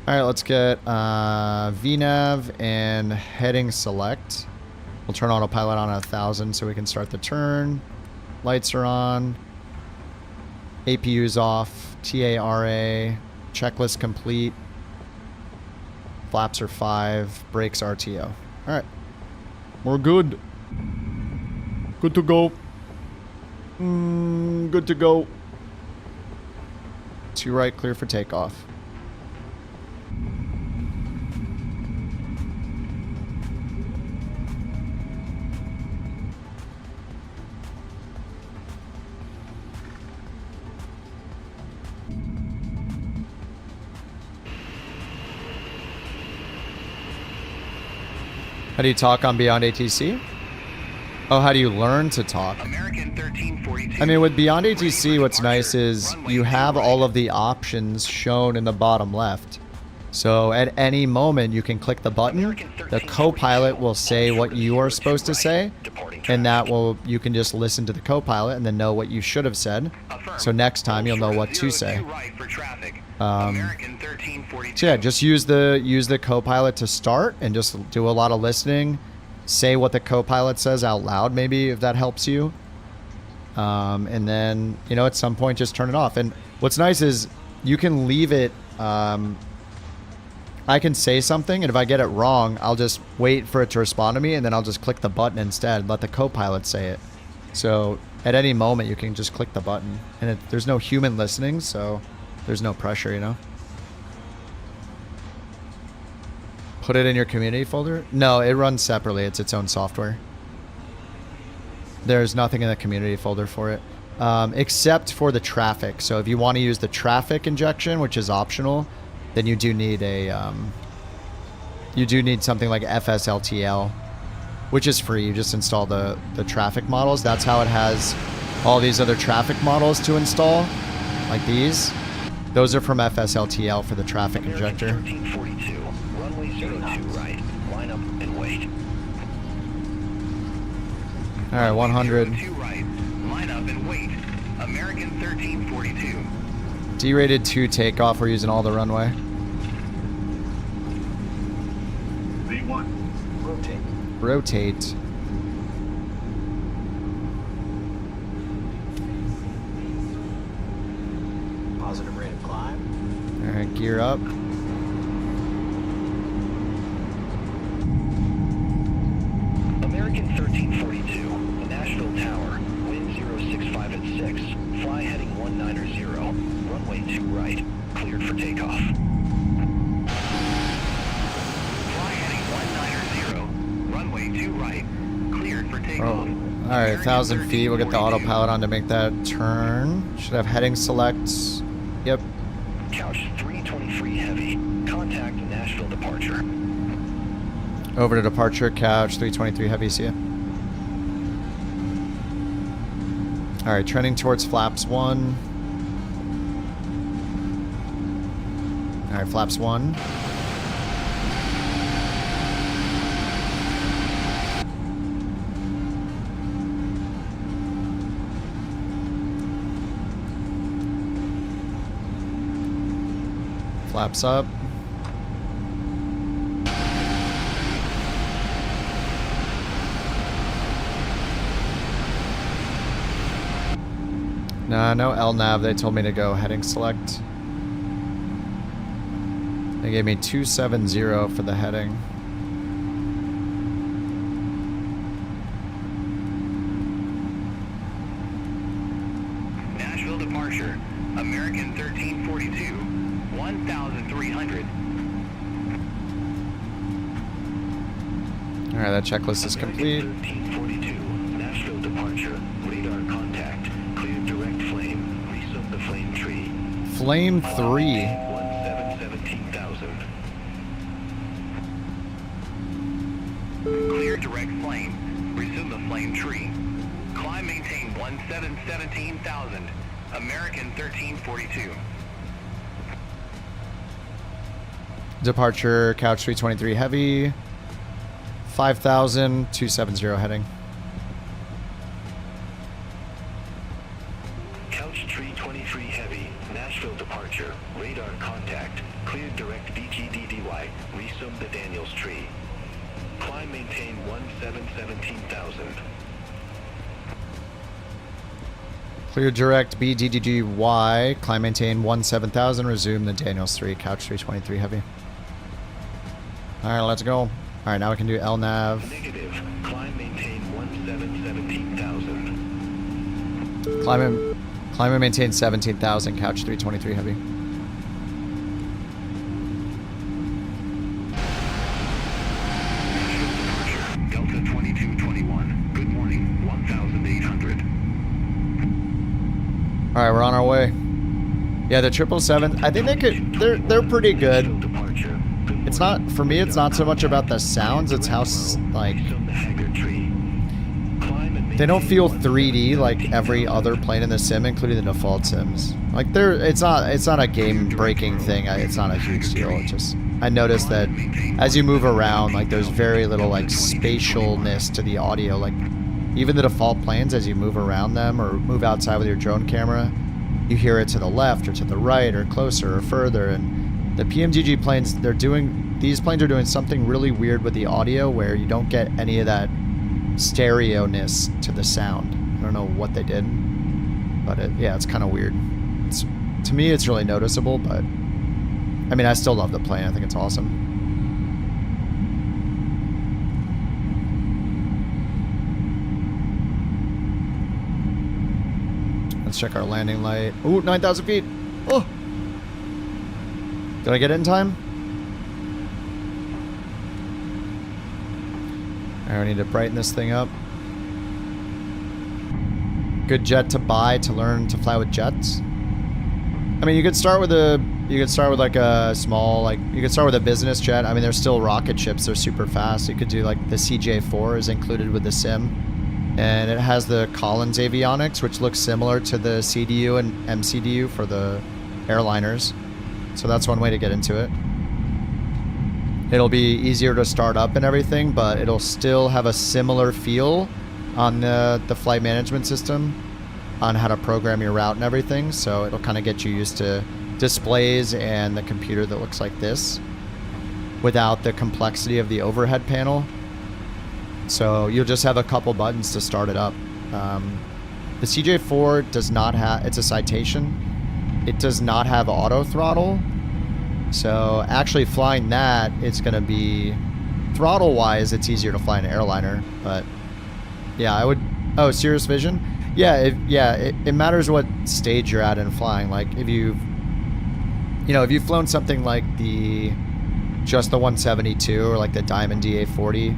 S1: Alright, let's get VNAV and heading select. We'll turn autopilot on at 1000 so we can start the turn. Lights are on. APU's off. TARA. Checklist complete. Flaps are 5. Brakes RTO. Alright. We're good. Good to go. Good to go. 2 right, clear for takeoff. How do you talk on Beyond ATC? Oh, how do you learn to talk? I mean, with Beyond ATC, what's nice is you have all of the options shown in the bottom left. So at any moment, you can click the button. The co-pilot will say what you are supposed to say, and that will, you can just listen to the co-pilot and then know what you should have said. So next time you'll know what to say. So yeah, just use the co-pilot to start and just do a lot of listening. Say what the co-pilot says out loud, maybe, if that helps you. And then, you know, at some point just turn it off. And what's nice is you can leave it. I can say something, and if I get it wrong, I'll just wait for it to respond to me, and then I'll just click the button instead, let the co-pilot say it. So at any moment, you can just click the button. And there's no human listening, so there's no pressure, you know? Put it in your community folder? No, it runs separately. It's its own software. There's nothing in the community folder for it, except for the traffic. So if you want to use the traffic injection, which is optional, then you do need a something like FSLTL, which is free. You just install the traffic models. That's how it has all these other traffic models to install, like these. Those are from FSLTL for the traffic injector.
S14: 1342, runway 02 right, line up and wait.
S1: All right, 100.
S14: 02 right, line up and wait. American 1342.
S1: D-rated 2 takeoff. We're using all the runway.
S14: V1, rotate.
S1: Rotate.
S14: Positive rate of climb.
S1: All right, gear up.
S14: American 1342, Nashville Tower, wind 065 at 6, fly heading 190, runway 2 right, cleared for takeoff. Fly heading 190, runway 2 right, cleared for takeoff.
S1: Oh. All right, 1,000 feet. We'll get the autopilot on to make that turn. Should have heading select. Yep.
S14: Couch 323 heavy, contact Nashville departure.
S1: Over to departure, Couch 323 heavy, see ya. All right, trending towards flaps 1. All right, flaps 1. Flaps up. Nah, no LNAV. They told me to go heading select. They gave me 270 for the heading.
S14: Nashville departure. American 1342. 1,300.
S1: Alright, that checklist is complete.
S14: 1342. Nashville departure. Radar contact. Clear direct flame. Resume the flame tree.
S1: Flame 3.
S14: 17,000. Clear direct flame. Resume the flame tree. Climb maintain 17,000. American 1342.
S1: Departure, couch 323 heavy. 5,000, 270 heading.
S14: Couch 323 heavy. Nashville departure. Radar contact. Clear direct BGDDY. Resume the Daniels tree. Climb maintain 17,000.
S1: Clear direct BDDGY. Climb maintain 17,000. Resume the Daniels 3. Couch 323 heavy. Alright, let's go. Alright, now we can do LNAV.
S14: Negative. Climb maintain 17,000.
S1: Climb and maintain 17,000. Couch 323 heavy.
S14: Delta 2221. Good morning. 1,800.
S1: Alright, we're on our way. Yeah, the 777. I think they could. They're pretty good. It's not for me. It's not so much about the sounds. It's how like they don't feel 3D like every other plane in the sim, including the default sims. Like it's not a game-breaking thing. It's not a huge deal. It just I noticed that as you move around, like there's very little like spatialness to the audio. Like even the default planes, as you move around them or move outside with your drone camera, you hear it to the left or to the right or closer or further. And the PMGG planes, these planes are doing something really weird with the audio where you don't get any of that stereo-ness to the sound. I don't know what they did, but yeah, it's kind of weird. To me, it's really noticeable, but I mean, I still love the plane. I think it's awesome. Let's check our landing light. Ooh, 9,000 feet. Oh! Did I get it in time? I need to brighten this thing up. Good jet to buy to learn to fly with jets. I mean, you could start with like a small, like you could start with a business jet. I mean, there's still rocket ships. They're super fast. You could do like the CJ4 is included with the sim, and it has the Collins avionics, which looks similar to the CDU and MCDU for the airliners. So that's one way to get into it. It'll be easier to start up and everything, but it'll still have a similar feel on the flight management system on how to program your route and everything. So it'll kind of get you used to displays and the computer that looks like this without the complexity of the overhead panel. So you'll just have a couple buttons to start it up. The CJ4 does not have, it's a Citation. It does not have auto throttle. So actually flying that, it's going to be throttle wise, it's easier to fly an airliner, but yeah, I would, oh, Cirrus Vision. Yeah. It matters what stage you're at in flying. Like if you've flown something like just the 172 or like the Diamond DA40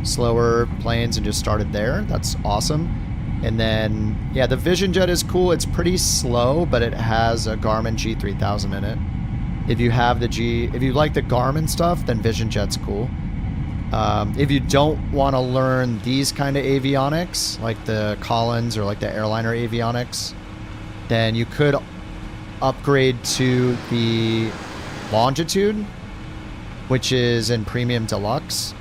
S1: slower planes and just started there, that's awesome. And then, yeah, the Vision Jet is cool. It's pretty slow, but it has a Garmin G3000 in it. If you like the Garmin stuff, then Vision Jet's cool. If you don't want to learn these kind of avionics, like the Collins or like the airliner avionics, then you could upgrade to the Longitude, which is in Premium Deluxe.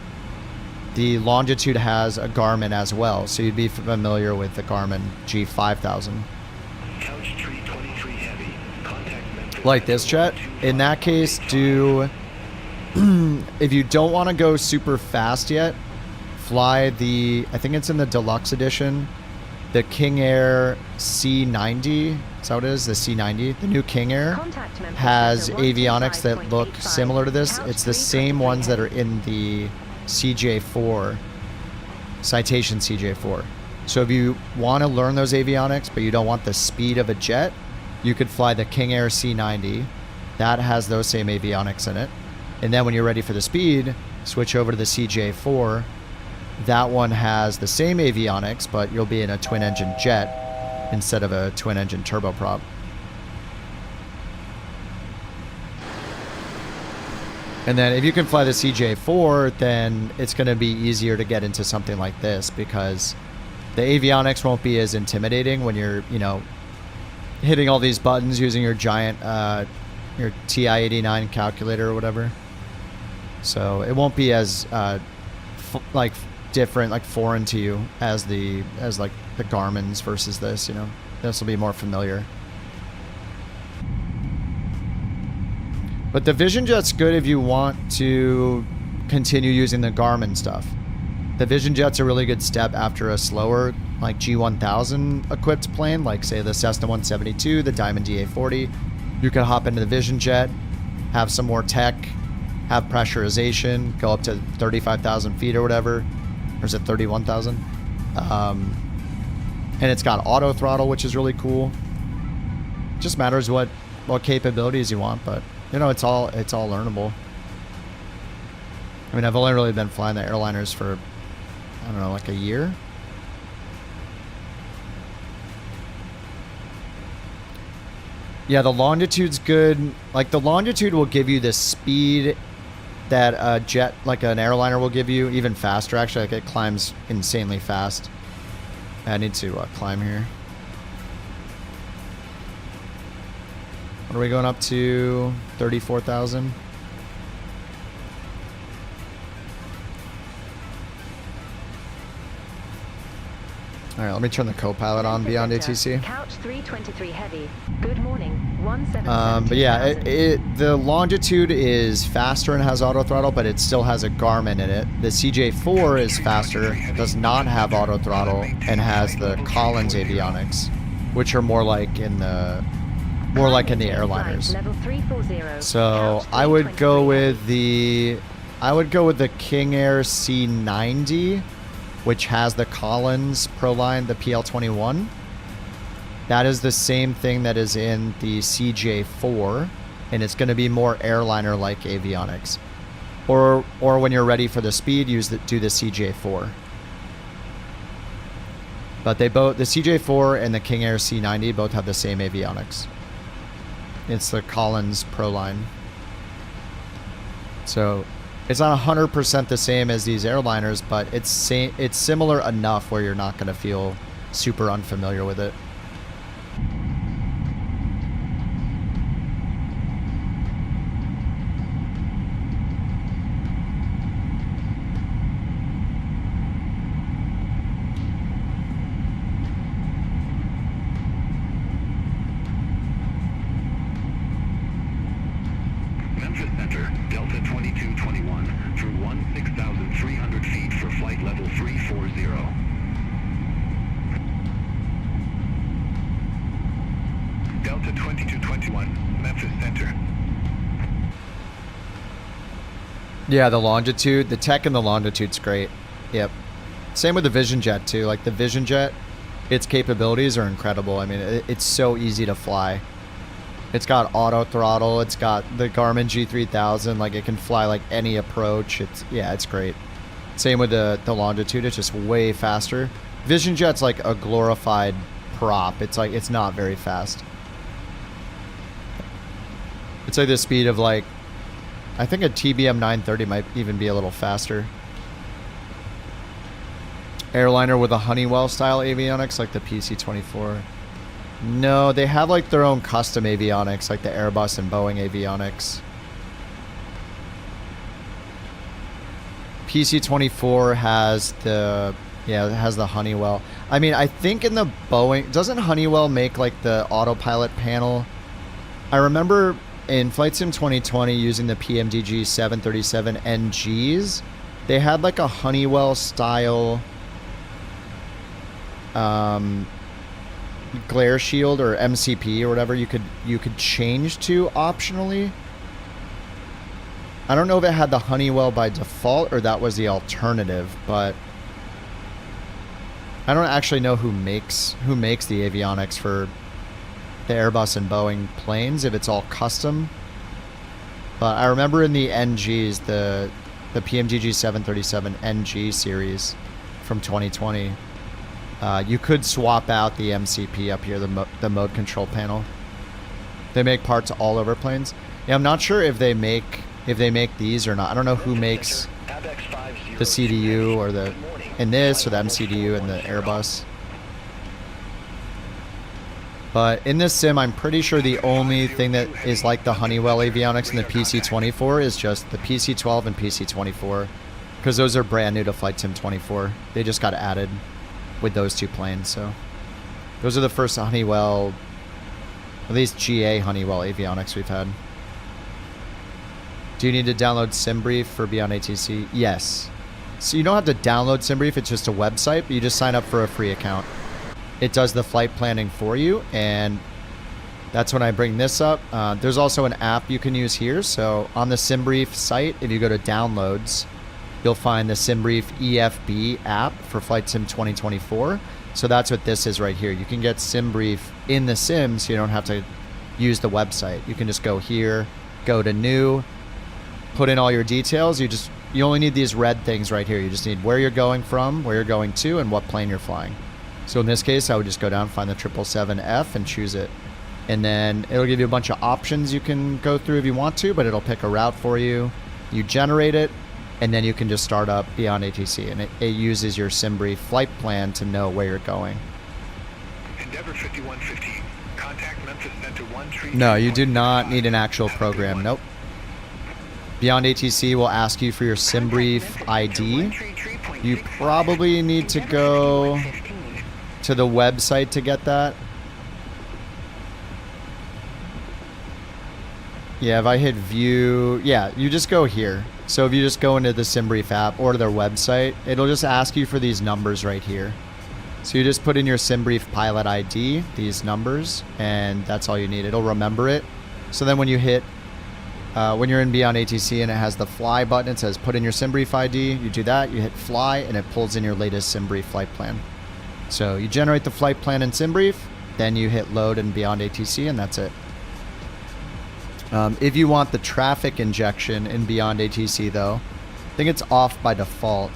S1: The Longitude has a Garmin as well, so you'd be familiar with the Garmin G5000.
S14: Couch 323 heavy. Contact
S1: Like this jet. In that case, if you don't want to go super fast yet, fly I think it's in the Deluxe Edition, the King Air C90, is that what it is? The C90, the new King Air has avionics that look similar to this. It's the same ones that are in the CJ4, Citation CJ4. So if you want to learn those avionics, but you don't want the speed of a jet, you could fly the King Air C90. That has those same avionics in it. And then when you're ready for the speed, switch over to the CJ4. That one has the same avionics, but you'll be in a twin-engine jet instead of a twin-engine turboprop. And then if you can fly the CJ4, then it's going to be easier to get into something like this because the avionics won't be as intimidating when you're, you know, hitting all these buttons using your giant, your TI-89 calculator or whatever. So it won't be as, like, different, like foreign to you as like the Garmin's versus this, you know. This will be more familiar. But the Vision Jet's good if you want to continue using the Garmin stuff. The Vision Jet's a really good step after a slower, like G1000 equipped plane, like say the Cessna 172, the Diamond DA40. You can hop into the Vision Jet, have some more tech, have pressurization, go up to 35,000 feet or whatever. Or is it 31,000? And it's got auto throttle, which is really cool. It just matters what capabilities you want, but you know, it's all learnable. I mean, I've only really been flying the airliners for, I don't know, like a year. Yeah, the longitude's good. Like the longitude will give you the speed that a jet, like an airliner, will give you, even faster actually. Like it climbs insanely fast. I need to climb here. What are we going up to? 34,000. All right, let me turn the co-pilot on beyond ATC.
S8: Couch 323 heavy. Good morning. 17.
S1: But yeah, the longitude is faster and has auto throttle, but it still has a Garmin in it. The CJ4 is faster, does not have auto throttle, and has the Collins avionics, which are more like in the airliners. So I would go with the King Air C90, which has the Collins Proline, the PL21. That is the same thing that is in the CJ4, and it's going to be more airliner-like avionics. Or when you're ready for the speed, do the CJ4. But the CJ4 and the King Air C90 both have the same avionics. It's the Collins Proline. So it's not 100% the same as these airliners, but it's similar enough where you're not going to feel super unfamiliar with it.
S14: Memphis Center, Delta 2221, through 16,300 feet for flight level 340. Delta 2221, Memphis Center.
S1: Yeah, the longitude, the tech in the longitude's great. Yep. Same with the Vision Jet too. Like the Vision Jet, its capabilities are incredible. I mean, it's so easy to fly. It's got auto throttle. It's got the Garmin G3000. Like it can fly like any approach. It's great. Same with the longitude. It's just way faster. Vision Jet's like a glorified prop. It's not very fast. It's like the speed of like, I think a TBM 930 might even be a little faster. Airliner with a Honeywell style avionics like the PC-24. No, they have like their own custom avionics like the Airbus and Boeing avionics. PC-24 has the Honeywell. I mean, I think in the Boeing, doesn't Honeywell make like the autopilot panel? I remember in Flight Sim 2020 using the PMDG 737 NGs, they had like a Honeywell style glare shield or MCP or whatever you could change to optionally. I don't know if it had the Honeywell by default or that was the alternative, but I don't actually know who makes the avionics for the Airbus and Boeing planes, if it's all custom. But I remember in the NGs, the PMGG 737 NG series from 2020, you could swap out the MCP up here, the mode control panel. They make parts all over planes. Yeah, I'm not sure if they make these or not. I don't know who makes the CDU or in this or the MCDU in the Airbus. But in this sim, I'm pretty sure the only thing that is like the Honeywell avionics in the PC-24 is just the PC-12 and PC-24, because those are brand new to Flight Sim 24. They just got added with those two planes. So those are the first Honeywell, at least GA Honeywell avionics we've had. Do you need to download SimBrief for Beyond ATC? Yes. So you don't have to download SimBrief, it's just a website, but you just sign up for a free account. It does the flight planning for you, and that's when I bring this up. There's also an app you can use here. So on the SimBrief site, if you go to downloads, you'll find the SimBrief EFB app for Flight Sim 2024. So that's what this is right here. You can get SimBrief in the sim, so you don't have to use the website. You can just go here, go to new, put in all your details. You only need these red things right here. You just need where you're going from, where you're going to, and what plane you're flying. So in this case, I would just go down, find the 777F and choose it. And then it'll give you a bunch of options you can go through if you want to, but it'll pick a route for you. You generate it, and then you can just start up Beyond ATC. And it uses your SimBrief flight plan to know where you're going.
S12: Endeavor 5115. Contact Memphis Center 13.
S1: No, you do not need an actual program. Nope. Beyond ATC will ask you for your SimBrief ID. You probably need to go to the website to get that. Yeah, if I hit view, yeah, you just go here. So if you just go into the SimBrief app or to their website, it'll just ask you for these numbers right here. So you just put in your SimBrief pilot ID, these numbers, and that's all you need. It'll remember it. So then when you hit, when you're in Beyond ATC and it has the fly button, it says put in your SimBrief ID. You do that, you hit fly, and it pulls in your latest SimBrief flight plan. So you generate the flight plan in SimBrief, then you hit load in Beyond ATC, and that's it. If you want the traffic injection in Beyond ATC though, I think it's off by default.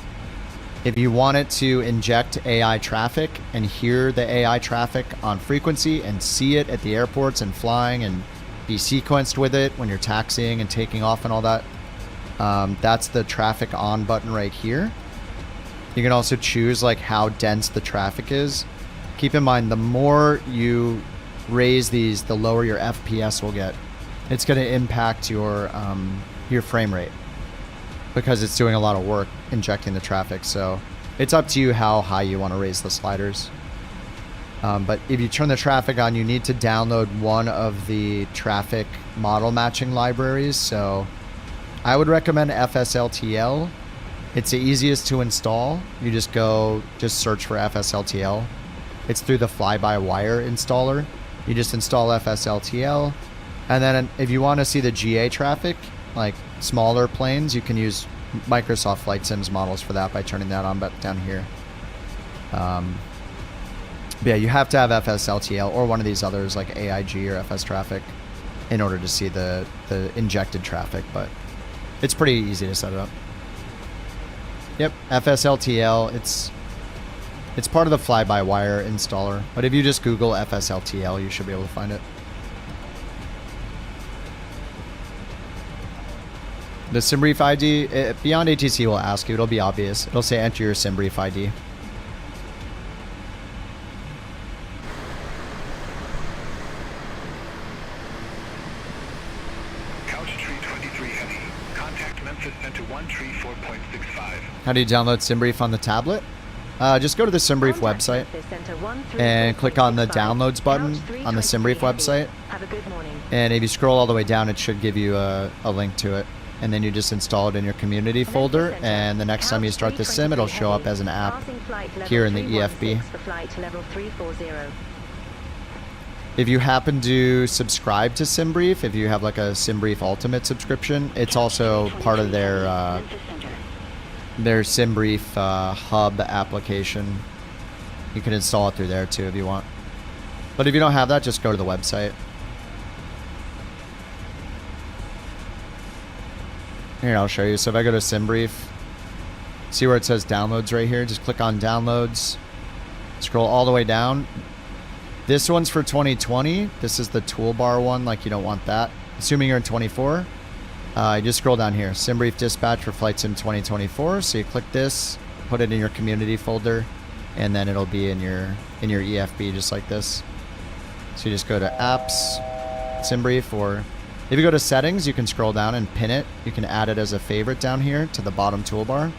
S1: If you want it to inject AI traffic and hear the AI traffic on frequency and see it at the airports and flying and be sequenced with it when you're taxiing and taking off and all that, that's the traffic on button right here. You can also choose like how dense the traffic is. Keep in mind, the more you raise these, the lower your FPS will get. It's going to impact your frame rate because it's doing a lot of work injecting the traffic. So it's up to you how high you want to raise the sliders. But if you turn the traffic on, you need to download one of the traffic model matching libraries. So I would recommend FSLTL. It's the easiest to install. You just search for FSLTL. It's through the fly-by-wire installer. You just install FSLTL. And then if you want to see the GA traffic, like smaller planes, you can use Microsoft Flight Sims models for that by turning that on down here. But yeah, you have to have FSLTL or one of these others like AIG or FS traffic in order to see the injected traffic, but it's pretty easy to set it up. Yep, FSLTL, it's part of the fly-by-wire installer, but if you just Google FSLTL, you should be able to find it. The SimBrief ID, Beyond ATC will ask you, it'll be obvious. It'll say enter your SimBrief ID. How do you download SimBrief on the tablet? Just go to the SimBrief website and click on the downloads button on the SimBrief website. And if you scroll all the way down, it should give you a link to it. and then you just install it in your community folder, and the next time you start the sim, it'll show up as an app here in the EFB. If you happen to subscribe to SimBrief, if you have like a SimBrief Ultimate subscription, it's also part of their SimBrief hub application. You can install it through there too if you want. But if you don't have that, just go to the website. Here, I'll show you. So if I go to SimBrief, see where it says downloads right here, just click on downloads, scroll all the way down. This one's for 2020. This is the toolbar one, like you don't want that. Assuming you're in 24, you just scroll down here, SimBrief dispatch for Flight Sim 2024. So you click this, put it in your community folder, and then it'll be in your EFB just like this. So you just go to apps, SimBrief, or if you go to settings, you can scroll down and pin it. You can add it as a favorite down here to the bottom toolbar.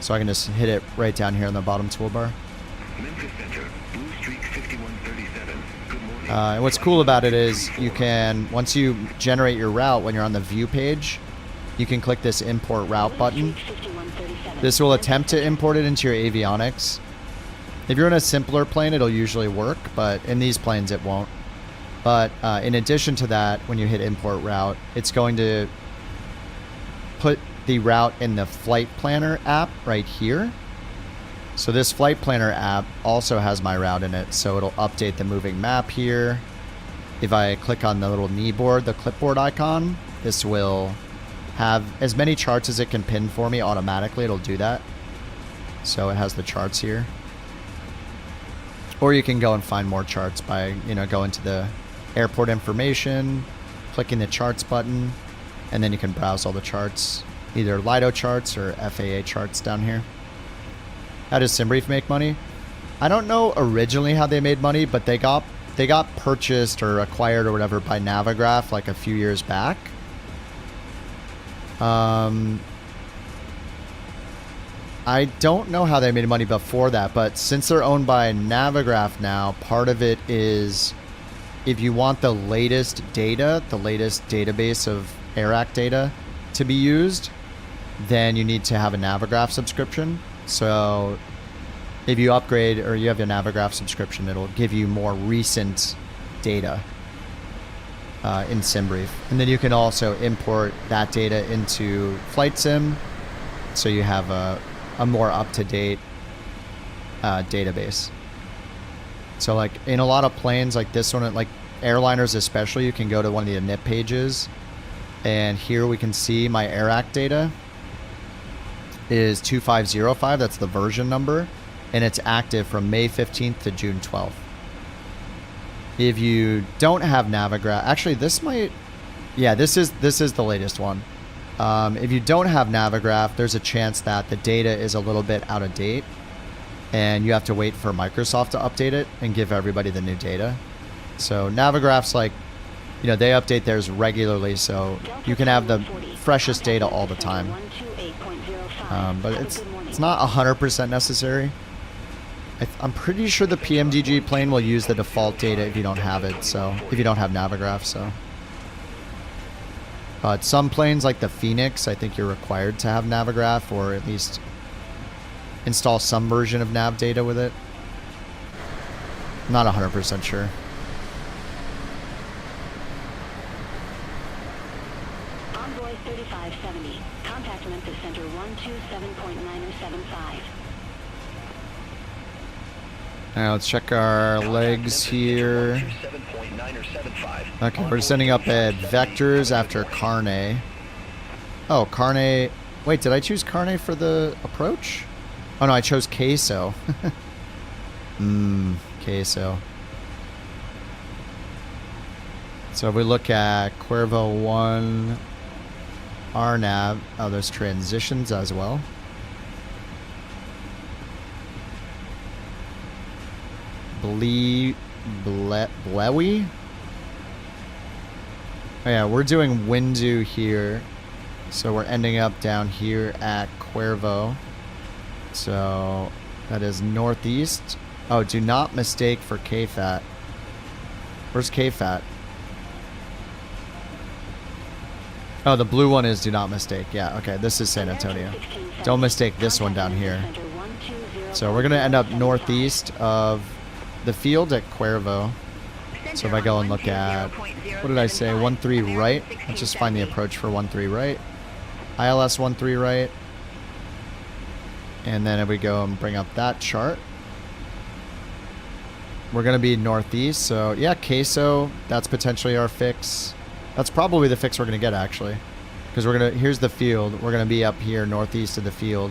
S1: So I can just hit it right down here on the bottom toolbar. And what's cool about it is you can, once you generate your route, when you're on the view page, you can click this import route button. This will attempt to import it into your avionics. If you're in a simpler plane, it'll usually work, but in these planes it won't. But in addition to that, when you hit import route, it's going to put the route in the flight planner app right here. So this flight planner app also has my route in it, so it'll update the moving map here. If I click on the little knee board, the clipboard icon, this will have as many charts as it can pin for me automatically. It'll do that. So it has the charts here. Or you can go and find more charts by, going to the airport information, clicking the charts button, and then you can browse all the charts, either Lido charts or FAA charts down here. How does SimBrief make money? I don't know originally how they made money, but they got purchased or acquired or whatever by Navigraph like a few years back. I don't know how they made money before that, but since they're owned by Navigraph now, part of it is if you want the latest data, the latest database of AirAct data to be used, then you need to have a Navigraph subscription. So if you upgrade or you have a Navigraph subscription, it'll give you more recent data in SimBrief. And then you can also import that data into Flight Sim, so you have a more up-to-date database. So like in a lot of planes like this one, like airliners especially, you can go to one of the init pages, and here we can see my AirAct data is 2505. That's the version number, and it's active from May 15th to June 12th. If you don't have Navigraph, actually this might, yeah, this is the latest one. If you don't have Navigraph, there's a chance that the data is a little bit out of date, and you have to wait for Microsoft to update it and give everybody the new data. So Navigraph's like, they update theirs regularly, so you can have the freshest data all the time. But it's not 100% necessary. I'm pretty sure the PMDG plane will use the default data if you don't have it, so if you don't have Navigraph, so. But some planes like the Phoenix, I think you're required to have Navigraph, or at least install some version of nav data with it. Not 100% sure.
S15: Envoy 3570. Contact Memphis Center 127.9075.
S1: Now let's check our legs here. Okay, we're sending up at Vectors after Carne. Oh, Carne. Wait, did I choose Carne for the approach? Oh no, I chose Queso. Queso. So if we look at Cuervo 1 RNAV, oh, there's transitions as well. Blewy? Oh yeah, we're doing Windu here. So we're ending up down here at Cuervo. So that is northeast. Oh, do not mistake for KFAT. Where's KFAT? Oh, the blue one is do not mistake. Yeah, okay, this is San Antonio. Don't mistake this one down here. So we're going to end up northeast of the field at Cuervo. So if I go and look at, what did I say, 13 right? Let's just find the approach for 13 right. ILS 13 right. And then if we go and bring up that chart, we're going to be northeast. So yeah, Queso, that's potentially our fix. That's probably the fix we're going to get, actually. Because we're going to, here's the field. We're going to be up here northeast of the field.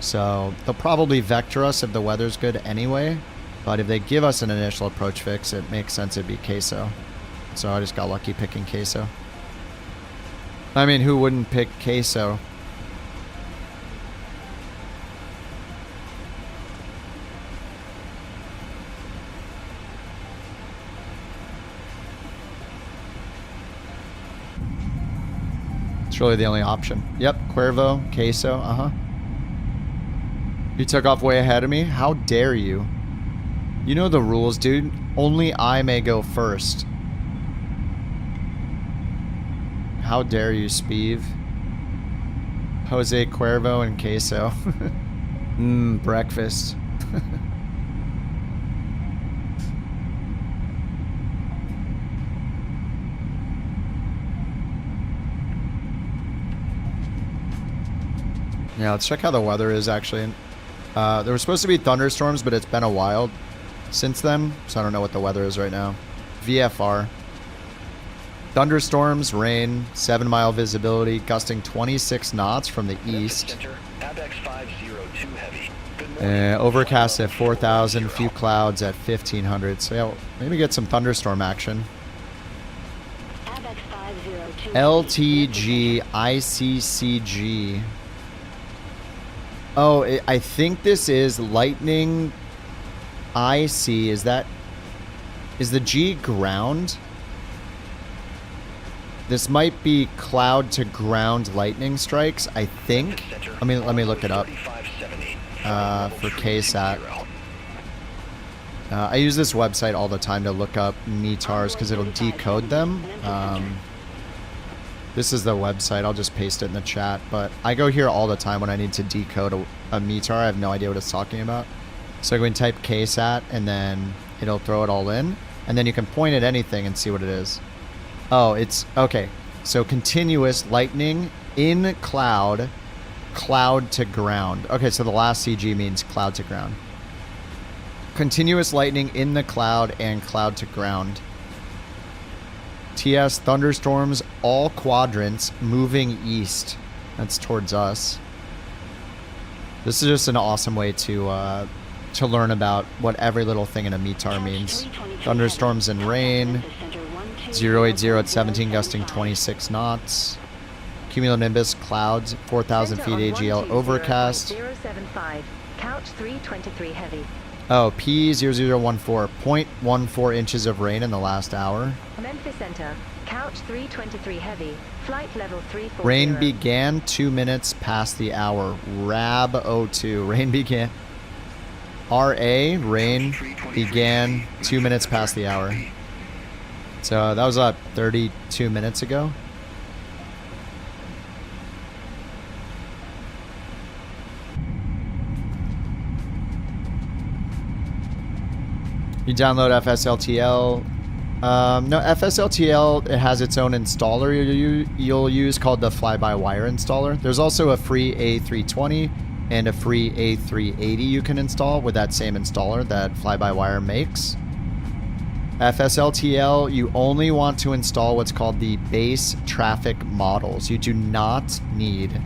S1: So they'll probably vector us if the weather's good anyway. But if they give us an initial approach fix, it makes sense it'd be Queso. So I just got lucky picking Queso. I mean, who wouldn't pick Queso? It's really the only option. Yep, Cuervo, Queso, uh-huh. You took off way ahead of me? How dare you? You know the rules, dude. Only I may go first. How dare you, Speeve? Jose, Cuervo, and Queso. Breakfast. Yeah, let's check how the weather is, actually. There were supposed to be thunderstorms, but it's been a while since then, so I don't know what the weather is right now. VFR. Thunderstorms, rain, 7-mile visibility, gusting 26 knots from the east. Overcast at 4,000, few clouds at 1,500. So yeah, maybe get some thunderstorm action. LTG ICCG. Oh, I think this is lightning IC. Is the G ground? This might be cloud to ground lightning strikes, I think. Let me look it up for KSAT. I use this website all the time to look up METARs because it'll decode them. This is the website. I'll just paste it in the chat. But I go here all the time when I need to decode a METAR. I have no idea what it's talking about. So I go and type KSAT, and then it'll throw it all in. And then you can point at anything and see what it is. Oh, it's... Okay. So continuous lightning in cloud, cloud to ground. Okay, so the last CG means cloud to ground. Continuous lightning in the cloud and cloud to ground. TS thunderstorms, all quadrants, moving east. That's towards us. This is just an awesome way to learn about what every little thing in a METAR means. Thunderstorms and rain. 080 at 17, gusting 26 knots. Cumulonimbus clouds, 4,000 feet AGL overcast.
S16: 075, couch 323 heavy.
S1: Oh, P0014, 0.14 inches of rain in the last hour.
S16: Memphis Center, couch 323 heavy, flight level 340.
S1: Rain began 2 minutes past the hour. RAB 02, rain began. RA, rain began 2 minutes past the hour. So that was 32 minutes ago. You download FSLTL. No, FSLTL, it has its own installer you'll use called the fly-by-wire installer. There's also a free A320 and a free A380 you can install with that same installer that fly-by-wire makes. FSLTL, you only want to install what's called the base traffic models. You do not need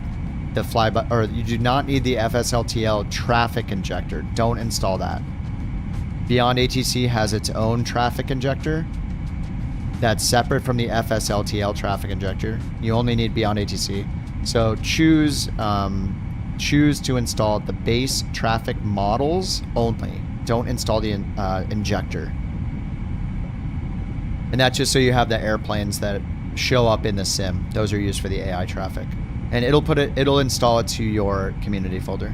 S1: the you do not need the FSLTL traffic injector. Don't install that. Beyond ATC has its own traffic injector that's separate from the FSLTL traffic injector. You only need Beyond ATC. So choose to install the base traffic models only. Don't install the injector. And that's just so you have the airplanes that show up in the sim. Those are used for the AI traffic. And it'll install it to your community folder.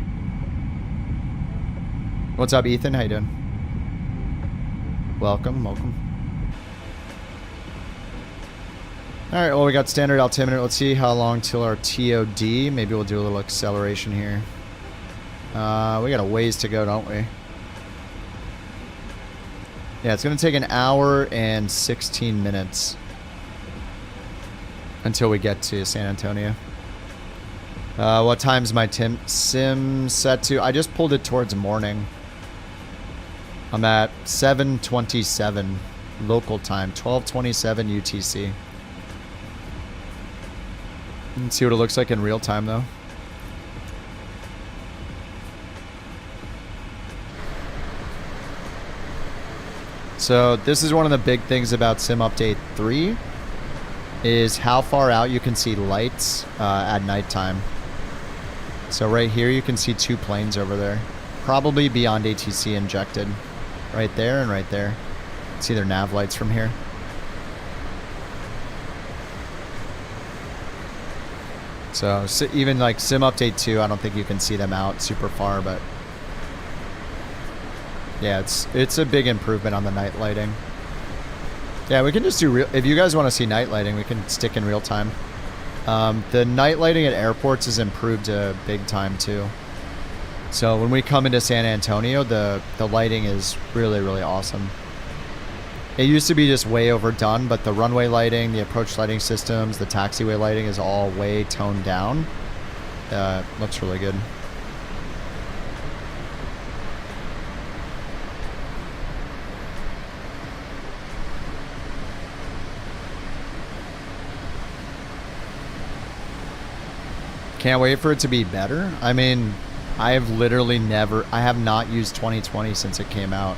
S1: What's up, Ethan? How you doing? Welcome, welcome. Alright, well we got standard altimeter. Let's see how long till our TOD. Maybe we'll do a little acceleration here. We got a ways to go, don't we? Yeah, it's going to take an hour and 16 minutes until we get to San Antonio. What time's my sim set to? I just pulled it towards morning. I'm at 7:27 local time, 12:27 UTC. Let's see what it looks like in real time, though. So this is one of the big things about Sim Update 3 is how far out you can see lights at nighttime. So right here you can see 2 planes over there. Probably beyond ATC injected. Right there and right there. See their nav lights from here. So even like Sim Update 2, I don't think you can see them out super far, but yeah, it's a big improvement on the night lighting. Yeah, we can just do if you guys want to see night lighting, we can stick in real time. The night lighting at airports has improved big time too. So when we come into San Antonio, the lighting is really, really awesome. It used to be just way overdone, but the runway lighting, the approach lighting systems, the taxiway lighting is all way toned down. Looks really good. Can't wait for it to be better. I mean, I have not used 2020 since it came out.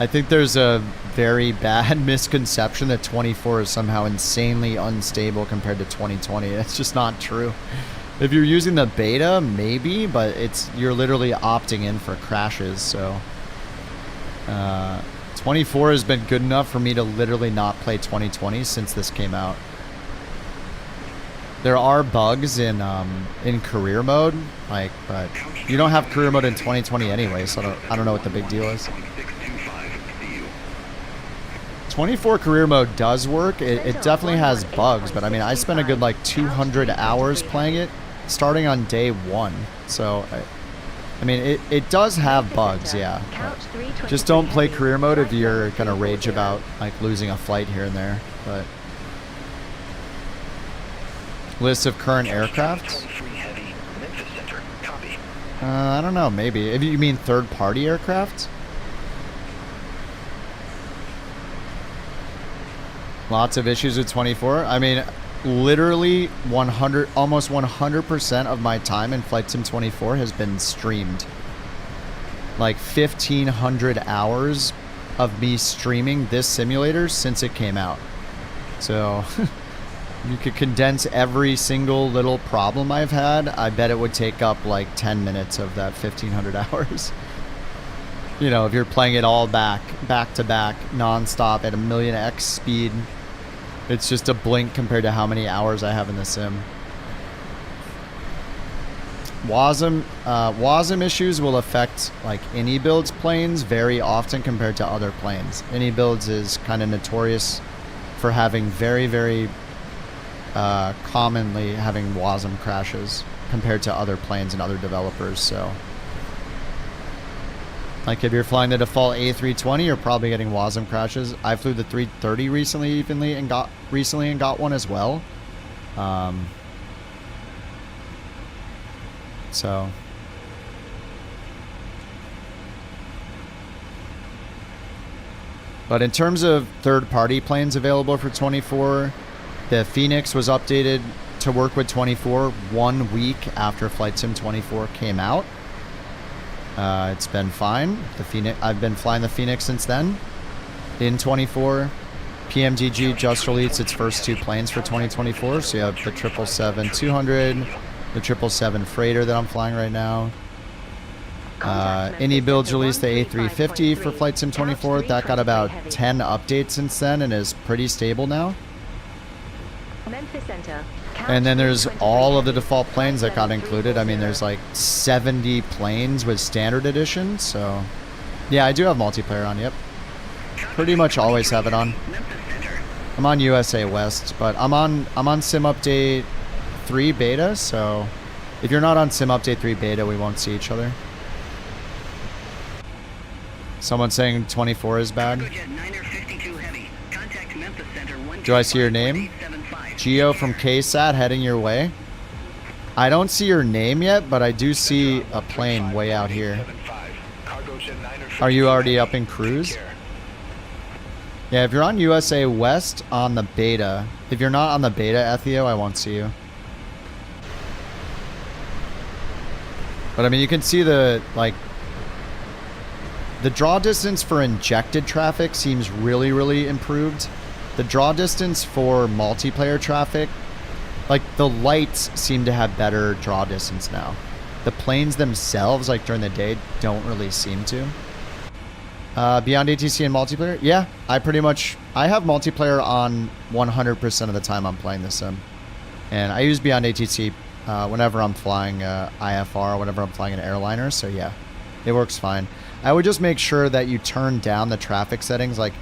S1: I think there's a very bad misconception that 24 is somehow insanely unstable compared to 2020. It's just not true. If you're using the beta, maybe, but you're literally opting in for crashes. So 24 has been good enough for me to literally not play 2020 since this came out. There are bugs in career mode, but you don't have career mode in 2020 anyway, so I don't know what the big deal is. 24 career mode does work. It definitely has bugs, but I mean, I spent a good like 200 hours playing it starting on day 1. So, I mean, it does have bugs, yeah. Just don't play career mode if you're going to rage about like losing a flight here and there, but... List of current aircraft? I don't know, maybe. If you mean third-party aircraft? Lots of issues with 24. I mean, literally almost 100% of my time in Flight Sim 24 has been streamed. Like 1,500 hours of me streaming this simulator since it came out. So... You could condense every single little problem I've had. I bet it would take up like 10 minutes of that 1,500 hours. You know, if you're playing it all back to back, non-stop at 1,000,000x speed, it's just a blink compared to how many hours I have in the sim. WASM issues will affect like any builds planes very often compared to other planes. Any builds is kind of notorious for having very, very commonly having WASM crashes compared to other planes and other developers. So like if you're flying the default A320, you're probably getting WASM crashes. I flew the 330 recently and got one as well. So but in terms of third-party planes available for 24, the Phoenix was updated to work with 24 1 week after Flight Sim 24 came out. It's been fine. I've been flying the Phoenix since then. In 24, PMDG just released its first 2 planes for 2024. So you have the 777-200, the 777 Freighter that I'm flying right now. Any builds released the A350 for Flight Sim 24. That got about 10 updates since then and is pretty stable now. And then there's all of the default planes that got included. I mean, there's like 70 planes with standard edition. So yeah, I do have multiplayer on. Yep. Pretty much always have it on. I'm on USA West, but I'm on Sim Update 3 beta, so if you're not on Sim Update 3 beta, we won't see each other. Someone saying 24 is bad. Do I see your name? Geo from KSAT heading your way. I don't see your name yet, but I do see a plane way out here. Are you already up in cruise? Yeah, if you're on USA West on the beta, if you're not on the beta, Ethio, I won't see you. But I mean, you can see the, like, the draw distance for injected traffic seems really, really improved. The draw distance for multiplayer traffic, like the lights seem to have better draw distance now. The planes themselves, like during the day, don't really seem to. Beyond ATC and multiplayer? Yeah, I have multiplayer on 100% of the time I'm playing this sim. And I use Beyond ATC whenever I'm flying IFR, whenever I'm flying an airliner, so yeah, it works fine. I would just make sure that you turn down the traffic settings. Like,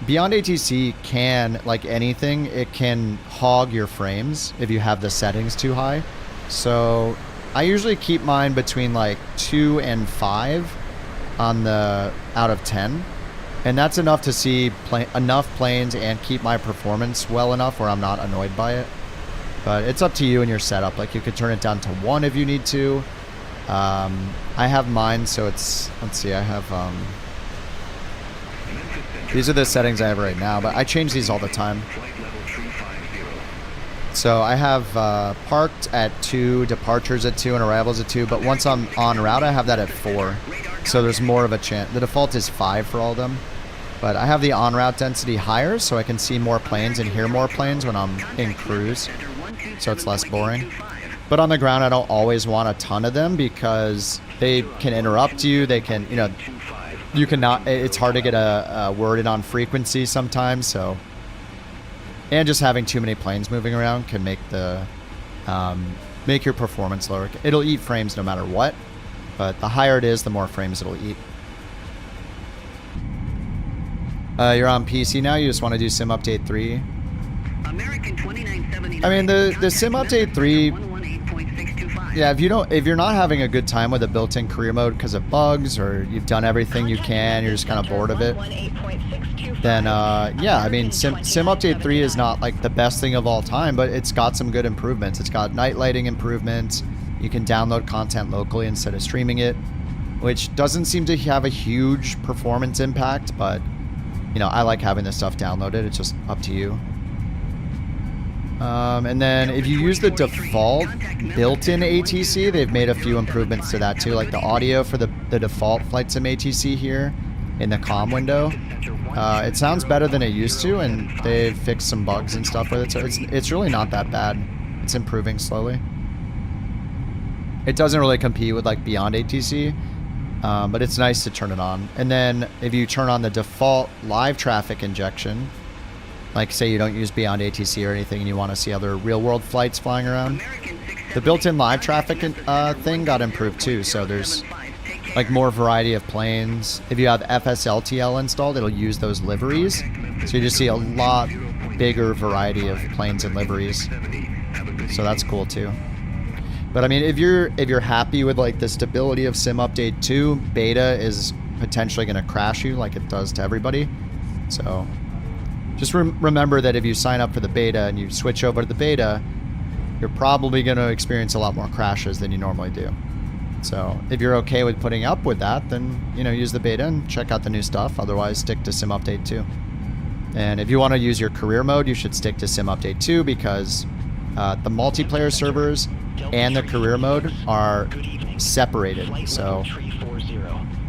S1: Beyond ATC can, like anything, it can hog your frames if you have the settings too high. So I usually keep mine between like 2 and 5 on the out of 10, and that's enough to see enough planes and keep my performance well enough where I'm not annoyed by it. But it's up to you and your setup. Like, you could turn it down to 1 if you need to. I have mine, so it's, let's see, I have these are the settings I have right now, but I change these all the time. So I have parked at 2, departures at 2, and arrivals at 2, but once I'm en route, I have that at 4. So there's more of a chance. The default is 5 for all of them. But I have the en route density higher, so I can see more planes and hear more planes when I'm in cruise. So it's less boring. But on the ground, I don't always want a ton of them because they can interrupt you. They can, you know, you cannot, it's hard to get a word in on frequency sometimes, so. And just having too many planes moving around can make the, make your performance lower. It'll eat frames no matter what, but the higher it is, the more frames it'll eat. You're on PC now, you just want to do Sim Update 3. I mean, the Sim Update 3, yeah, if you're not having a good time with a built-in career mode because of bugs, or you've done everything you can, you're just kind of bored of it, then yeah, I mean, Sim Update 3 is not like the best thing of all time, but it's got some good improvements. It's got night lighting improvements. You can download content locally instead of streaming it, which doesn't seem to have a huge performance impact, but you know, I like having this stuff downloaded. It's just up to you. And then if you use the default built-in ATC, they've made a few improvements to that too, like the audio for the default Flight Sim ATC here in the comm window. It sounds better than it used to, and they've fixed some bugs and stuff with it, so it's really not that bad. It's improving slowly. It doesn't really compete with like Beyond ATC, but it's nice to turn it on. And then if you turn on the default live traffic injection, like say you don't use Beyond ATC or anything and you want to see other real-world flights flying around, the built-in live traffic thing got improved too, so there's like more variety of planes. If you have FSLTL installed, it'll use those liveries, so you just see a lot bigger variety of planes and liveries, so that's cool too. But I mean, if you're happy with like the stability of Sim Update 2, beta is potentially going to crash you like it does to everybody. So just remember that if you sign up for the beta and you switch over to the beta, you're probably going to experience a lot more crashes than you normally do. So if you're okay with putting up with that, then, you know, use the beta and check out the new stuff. Otherwise, stick to Sim Update 2. And if you want to use your career mode, you should stick to Sim Update 2 because the multiplayer servers and the career mode are separated. So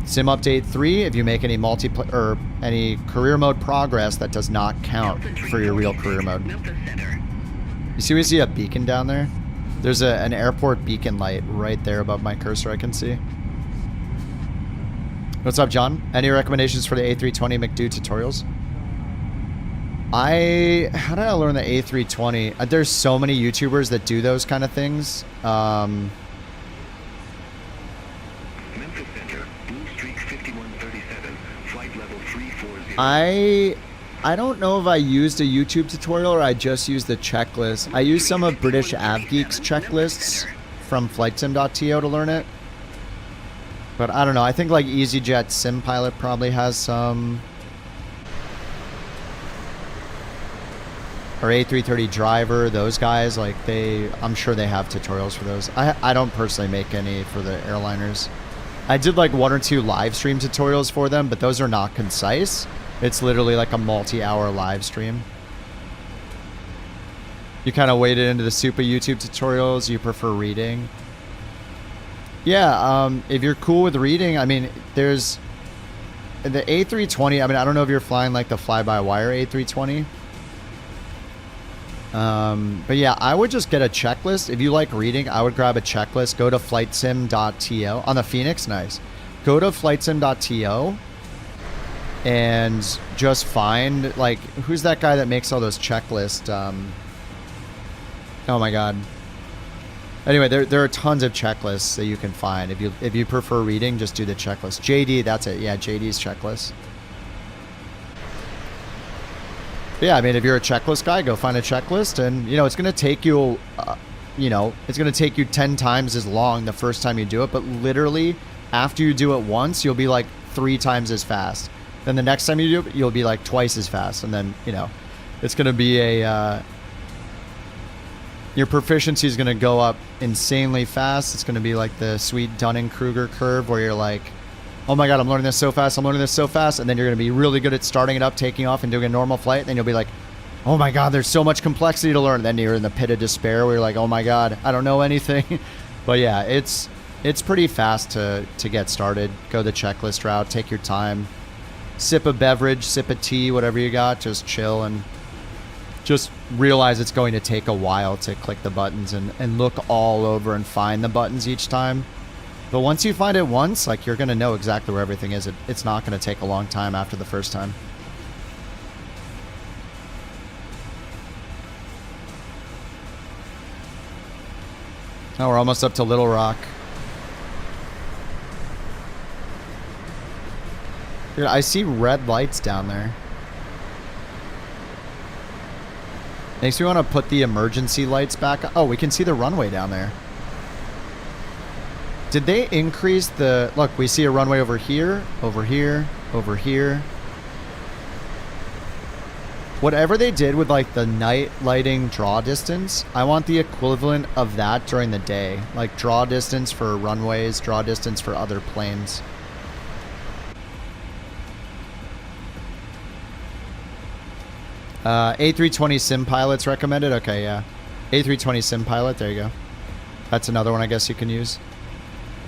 S1: Sim Update 3, if you make any multiplayer or any career mode progress, that does not count for your real career mode. You see, we see a beacon down there. There's an airport beacon light right there above my cursor. I can see. What's up, John? Any recommendations for the A320 McDo tutorials? How did I learn the A320? There's so many YouTubers that do those kind of things. I I don't know if I used a YouTube tutorial or I just used the checklist. I used some of British AvGeek's checklists from flightsim.to to learn it. But I don't know. I think like EasyJet SimPilot probably has some. Or A330 Driver, those guys, like I'm sure they have tutorials for those. I don't personally make any for the airliners. I did like 1 or 2 live stream tutorials for them, but those are not concise. It's literally like a multi-hour live stream. You kind of waded into the super YouTube tutorials. You prefer reading? Yeah, if you're cool with reading, I mean, there's the A320. I mean, I don't know if you're flying like the fly-by-wire A320. But yeah, I would just get a checklist. If you like reading, I would grab a checklist. Go to flightsim.to. On the Phoenix, nice. Go to flightsim.to and just find, like, who's that guy that makes all those checklists? Oh my god. Anyway, there are tons of checklists that you can find. If you prefer reading, just do the checklist. JD, that's it. Yeah, JD's checklist. Yeah, I mean, if you're a checklist guy, go find a checklist, and you know it's going to take you, it's going to take you 10 times as long the first time you do it. But literally, after you do it once, you'll be like 3 times as fast. Then the next time you do it, you'll be like twice as fast, and then it's going to be your proficiency is going to go up insanely fast. It's going to be like the sweet Dunning-Kruger curve where you're like, oh my god, I'm learning this so fast, I'm learning this so fast, and then you're going to be really good at starting it up, taking off, and doing a normal flight, and then you'll be like, oh my god, there's so much complexity to learn. Then you're in the pit of despair where you're like, oh my god, I don't know anything. But yeah, it's pretty fast to get started. Go the checklist route, take your time, sip a beverage, sip a tea, whatever you got, just chill, and just realize it's going to take a while to click the buttons and look all over and find the buttons each time. But once you find it once, like, you're going to know exactly where everything is. It's not going to take a long time after the first time. Oh, we're almost up to Little Rock. Dude, I see red lights down there. Makes me want to put the emergency lights back. Oh, we can see the runway down there. Did they increase the... Look, we see a runway over here, over here, over here. Whatever they did with, like, the night lighting draw distance, I want the equivalent of that during the day. Like, draw distance for runways, draw distance for other planes. A320 Sim Pilot's recommended? Okay, yeah. A320 Sim Pilot, there you go. That's another one I guess you can use.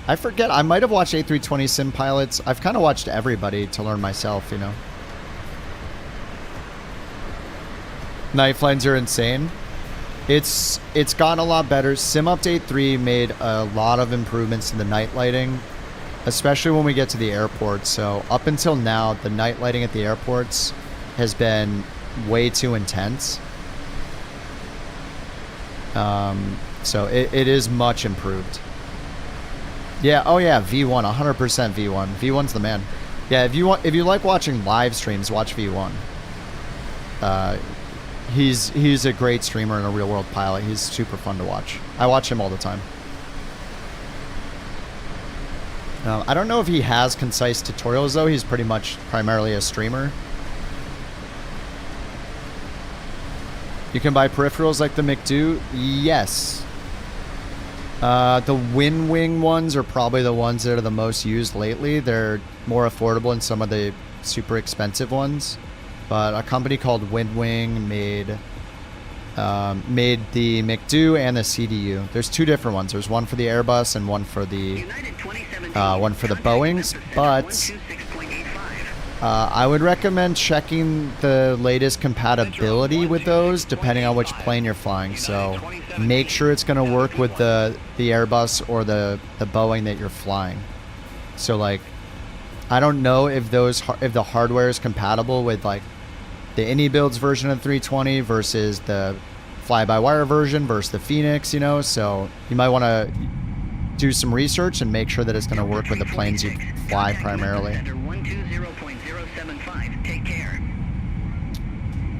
S1: I forget, I might have watched A320 Sim Pilots. I've kind of watched everybody to learn myself, you know. Night flights are insane. It's gotten a lot better. Sim Update 3 made a lot of improvements to the night lighting, especially when we get to the airports. So up until now, the night lighting at the airports has been way too intense. So it is much improved. Yeah, oh yeah, V1, 100% V1. V1's the man. Yeah, if you like watching live streams, watch V1. He's a great streamer and a real world pilot. He's super fun to watch. I watch him all the time. I don't know if he has concise tutorials though. He's pretty much primarily a streamer. You can buy peripherals like the McDo? Yes. The WinWing ones are probably the ones that are the most used lately. They're more affordable than some of the super expensive ones. But a company called WinWing made the McDo and the CDU. There's 2 different ones. There's one for the Airbus and one for the Boeings. But I would recommend checking the latest compatibility with those, depending on which plane you're flying. So make sure it's going to work with the Airbus or the Boeing that you're flying. So like, I don't know if the hardware is compatible with like the IndyBuilds version of 320 versus the fly-by-wire version versus the Phoenix, you know. So you might want to do some research and make sure that it's going to work with the planes you fly primarily.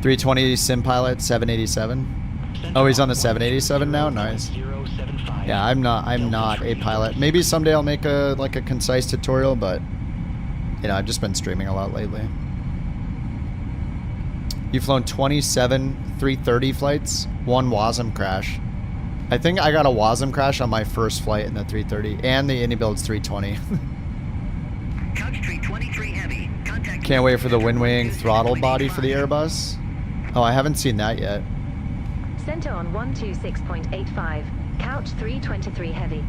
S1: 320 sim pilot 787. Oh, he's on the 787 now. Nice. Yeah, I'm not a pilot. Maybe someday I'll make a concise tutorial, but you know, I've just been streaming a lot lately. You've flown 27 330 flights, 1 WASM crash. I think I got a WASM crash on my first flight in the 330, and the IndyBuild's 320. Can't wait for the wind wing throttle body for the Airbus. Oh, I haven't seen that yet.
S16: Center on 126.85. Couch 323 heavy.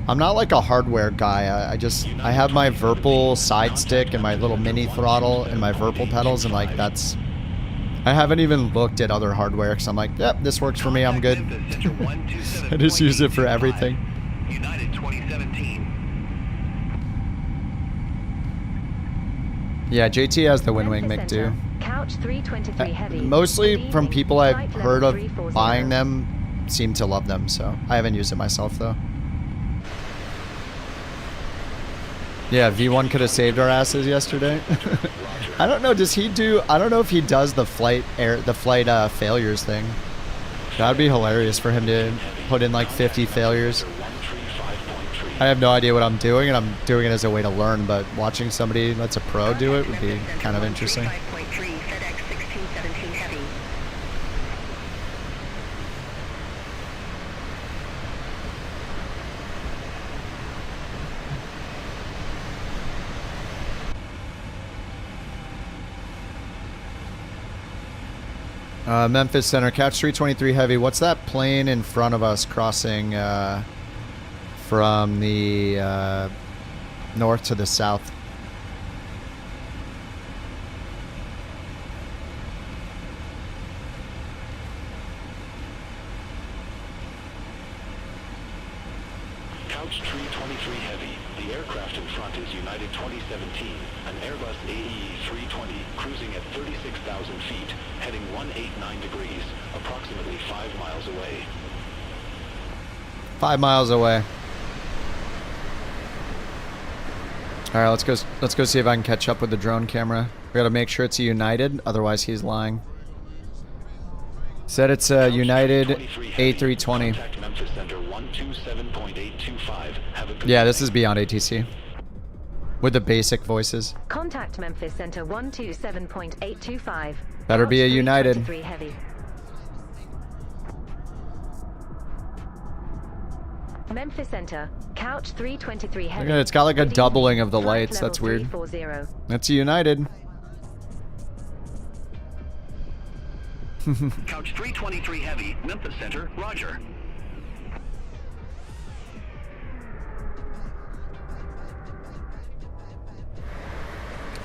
S1: I'm not like a hardware guy. I have my VIRPIL side stick and my little mini throttle and my VIRPIL pedals, and like that's. I haven't even looked at other hardware because I'm like, yep, this works for me. I'm good. I just use it for everything.
S14: United 2017.
S1: Yeah, JT has the wind wing mic too.
S16: Couch 323 heavy.
S1: Mostly from people I've heard of buying them, seem to love them. So I haven't used it myself though. Yeah, V1 could have saved our asses yesterday. I don't know. Does he do? I don't know if he does the flight failures thing. That'd be hilarious for him to put in like 50 failures. I have no idea what I'm doing, and I'm doing it as a way to learn. But watching somebody that's a pro do it would be kind of interesting. Memphis Center, Couch 323 heavy. What's that plane in front of us crossing from the north to the south?
S14: Couch 323 heavy. The aircraft in front is United 2017, an Airbus AE 320 cruising at 36,000 feet, heading 189 degrees, approximately 5 miles away.
S1: 5 miles away. All right, let's go see if I can catch up with the drone camera. We gotta make sure it's a United, otherwise he's lying. Said it's a United A320. Yeah, this is beyond ATC. With the basic voices.
S16: Contact Memphis Center 127.825.
S1: Better be a United.
S16: Heavy. Memphis Center, Couch 323 heavy.
S1: Look at it, it's got like a doubling of the lights. That's weird. That's a United.
S14: Couch 323 heavy, Memphis Center, roger.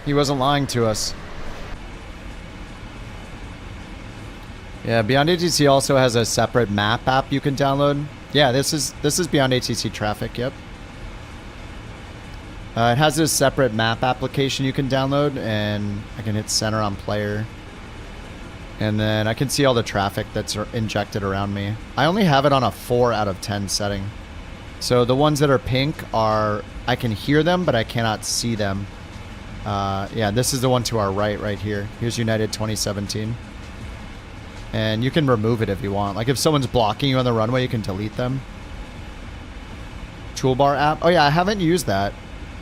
S1: He wasn't lying to us. Yeah, Beyond ATC also has a separate map app you can download. Yeah, this is Beyond ATC traffic, yep. It has a separate map application you can download, and I can hit center on player. And then I can see all the traffic that's injected around me. I only have it on a 4 out of 10 setting. So the ones that are pink are, I can hear them, but I cannot see them. Yeah, this is the one to our right here. Here's United 2017. And you can remove it if you want. Like if someone's blocking you on the runway, you can delete them. Toolbar app. Oh yeah, I haven't used that.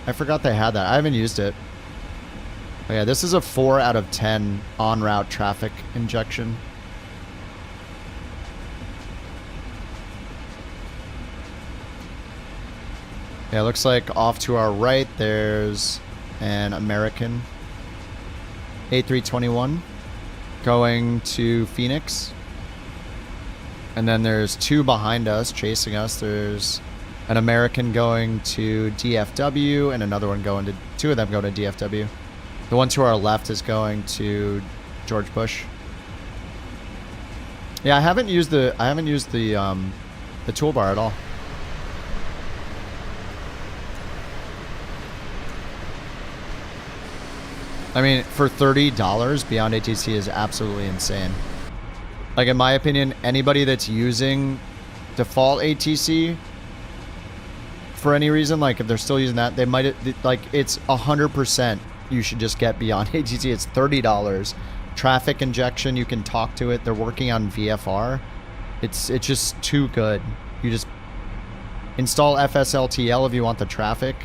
S1: I forgot they had that. I haven't used it. Oh yeah, this is a 4 out of 10 en route traffic injection. Yeah, it looks like off to our right there's an American A321 going to Phoenix. And then there's 2 behind us chasing us. There's an American going to DFW and another one going to, 2 of them going to DFW. The one to our left is going to George Bush. Yeah, I haven't used the toolbar at all. I mean, for $30, Beyond ATC is absolutely insane. Like, in my opinion, anybody that's using default ATC for any reason, like if they're still using that, they might, like, it's 100% you should just get Beyond ATC. It's $30. traffic injection, you can talk to it. They're working on VFR. It's just too good. You just install FSLTL if you want the traffic.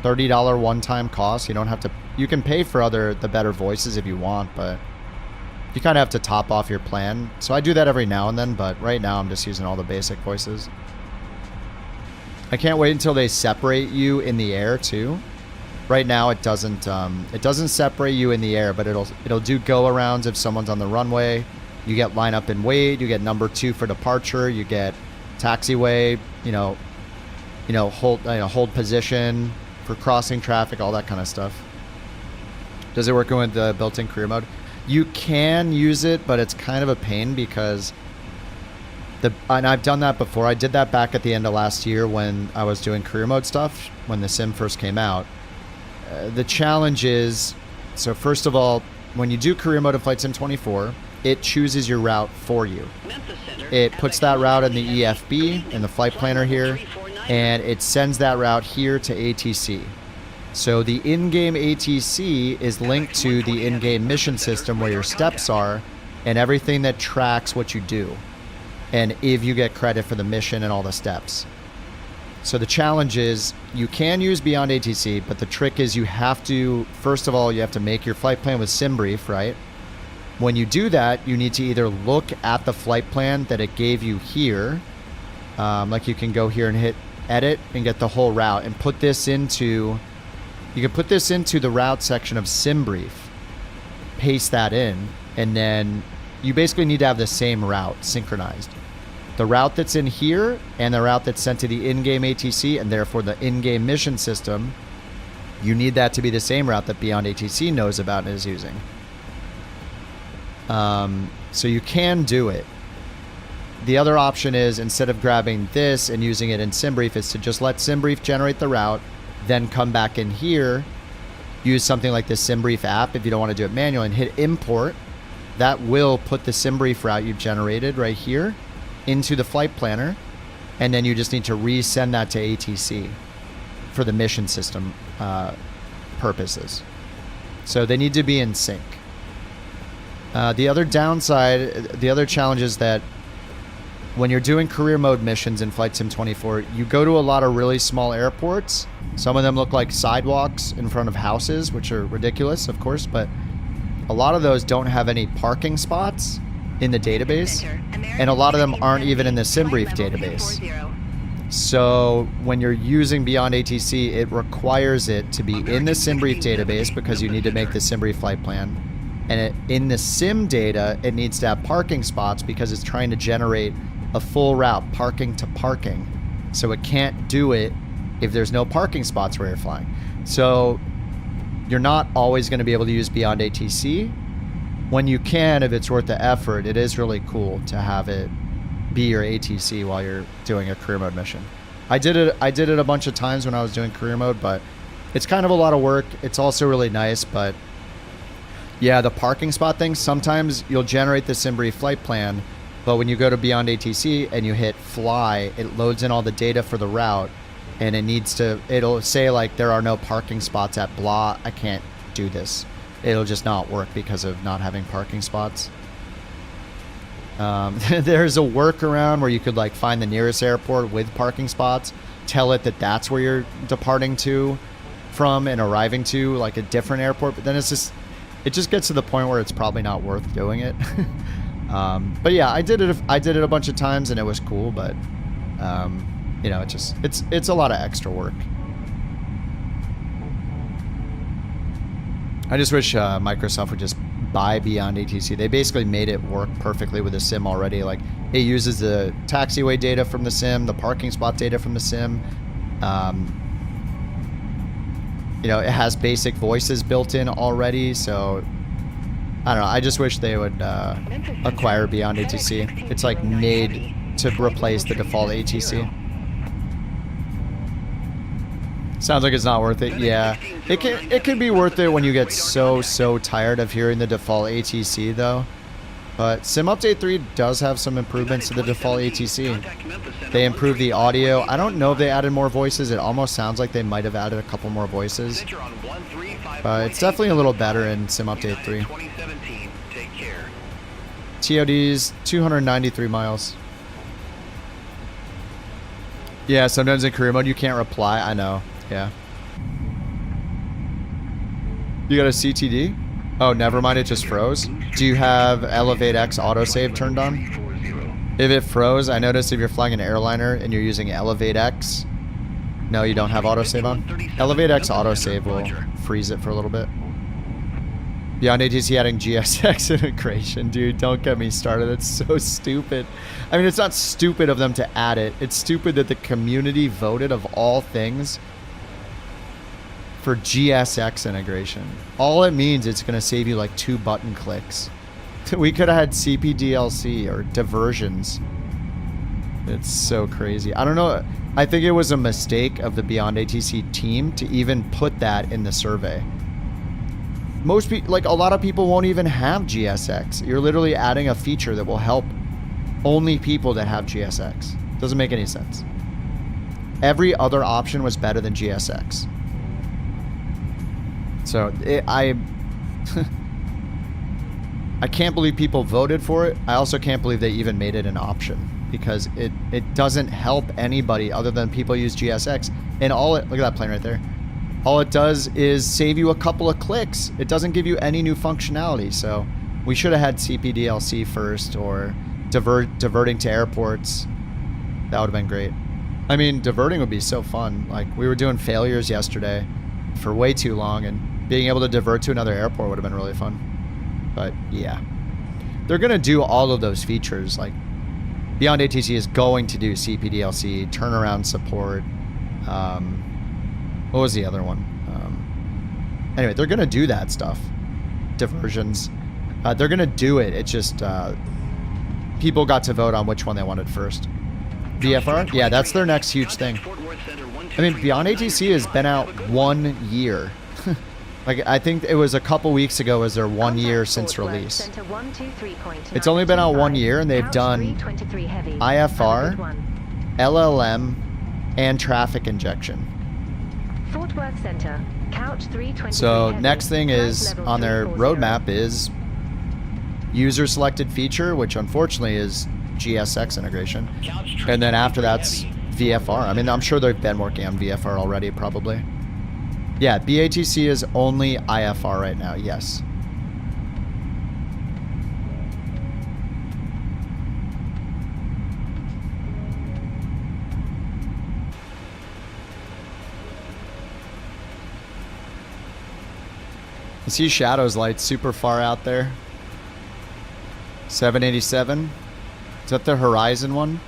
S1: $30 one-time cost. You don't have to. You can pay for the better voices if you want, but you kind of have to top off your plan. So I do that every now and then, but right now I'm just using all the basic voices. I can't wait until they separate you in the air too. Right now it doesn't separate you in the air, but it'll do go-arounds if someone's on the runway. You get line up and wait. You get number 2 for departure. You get taxiway. Hold position for crossing traffic. All that kind of stuff. Does it work with the built-in career mode? You can use it, but it's kind of a pain because and I've done that before. I did that back at the end of last year when I was doing career mode stuff when the sim first came out. The challenge is, so first of all, when you do career mode of Flight Sim 24, it chooses your route for you. It puts that route in the EFB, in the flight planner here, and it sends that route here to ATC. So the in-game ATC is linked to the in-game mission system where your steps are and everything that tracks what you do. And if you get credit for the mission and all the steps. So the challenge is you can use Beyond ATC, but the trick is you have to, first of all, you have to make your flight plan with SimBrief, right? When you do that, you need to either look at the flight plan that it gave you here. Like you can go here and hit edit and get the whole route and put this into, you can put this into the route section of SimBrief, paste that in, and then you basically need to have the same route synchronized. The route that's in here and the route that's sent to the in-game ATC and therefore the in-game mission system, you need that to be the same route that Beyond ATC knows about and is using. So you can do it. The other option is, instead of grabbing this and using it in SimBrief, is to just let SimBrief generate the route, then come back in here, use something like the SimBrief app if you don't want to do it manually, and hit import. That will put the SimBrief route you've generated right here into the flight planner, and then you just need to resend that to ATC for the mission system purposes. So they need to be in sync. The other downside, the other challenge is that when you're doing career mode missions in Flight Sim 24, you go to a lot of really small airports. Some of them look like sidewalks in front of houses, which are ridiculous, of course, but a lot of those don't have any parking spots in the database, and a lot of them aren't even in the SimBrief database. So when you're using Beyond ATC, it requires it to be in the SimBrief database because you need to make the SimBrief flight plan. And in the sim data, it needs to have parking spots because it's trying to generate a full route, parking to parking. So it can't do it if there's no parking spots where you're flying. So you're not always going to be able to use Beyond ATC. When you can, if it's worth the effort, it is really cool to have it be your ATC while you're doing a career mode mission. I did it a bunch of times when I was doing career mode, but it's kind of a lot of work. It's also really nice, but yeah, the parking spot thing, sometimes you'll generate the SimBrief flight plan, but when you go to Beyond ATC and you hit fly, it loads in all the data for the route, and it'll say like there are no parking spots at blah, I can't do this. It'll just not work because of not having parking spots. There's a workaround where you could like find the nearest airport with parking spots, tell it that that's where you're departing to from and arriving to, like a different airport, but then it just gets to the point where it's probably not worth doing it. But yeah, I did it a bunch of times and it was cool, but you know, it's a lot of extra work. I just wish Microsoft would just buy Beyond ATC. They basically made it work perfectly with the sim already. Like, it uses the taxiway data from the sim, the parking spot data from the sim. You know, it has basic voices built in already, so I don't know. I just wish they would acquire Beyond ATC. It's like made to replace the default ATC. Sounds like it's not worth it. Yeah, it can be worth it when you get so tired of hearing the default ATC though. But Sim Update 3 does have some improvements to the default ATC. They improved the audio. I don't know if they added more voices. It almost sounds like they might have added a couple more voices. But it's definitely a little better in Sim Update 3. TOD's 293 miles. Yeah, sometimes in career mode you can't reply. I know. Yeah. You got a CTD? Oh, never mind. It just froze. Do you have Elevate X autosave turned on? If it froze, I noticed if you're flying an airliner and you're using Elevate X, no, you don't have autosave on. Elevate X autosave will freeze it for a little bit. Beyond ATC adding GSX integration. Dude, don't get me started. That's so stupid. I mean, it's not stupid of them to add it. It's stupid that the community voted of all things for GSX integration. All it means it's going to save you like 2 button clicks. We could have had CPDLC or diversions. It's so crazy. I don't know. I think it was a mistake of the Beyond ATC team to even put that in the survey. Most people, like a lot of people won't even have GSX. You're literally adding a feature that will help only people that have GSX. Doesn't make any sense. Every other option was better than GSX. So I can't believe people voted for it. I also can't believe they even made it an option because it doesn't help anybody other than people use GSX. And look at that plane right there. All it does is save you a couple of clicks. It doesn't give you any new functionality. So we should have had CPDLC first or diverting to airports. That would have been great. I mean, diverting would be so fun. Like we were doing failures yesterday for way too long and being able to divert to another airport would have been really fun. But yeah, they're going to do all of those features. Like Beyond ATC is going to do CPDLC, turnaround support. What was the other one? Anyway, they're going to do that stuff. Diversions. They're going to do it. It's just people got to vote on which one they wanted first. VFR? Yeah, that's their next huge thing. I mean, Beyond ATC has been out 1 year. Like, I think it was a couple weeks ago was their 1 year since release. It's only been out 1 year, and they've done IFR, LLM, and traffic injection. So next thing is on their roadmap is user selected feature, which unfortunately is GSX integration. And then after that's VFR. I mean, I'm sure they've been working on VFR already, probably. Yeah, BATC is only IFR right now, yes. I see Shadow's light super far out there. 787. Is that the Horizon one?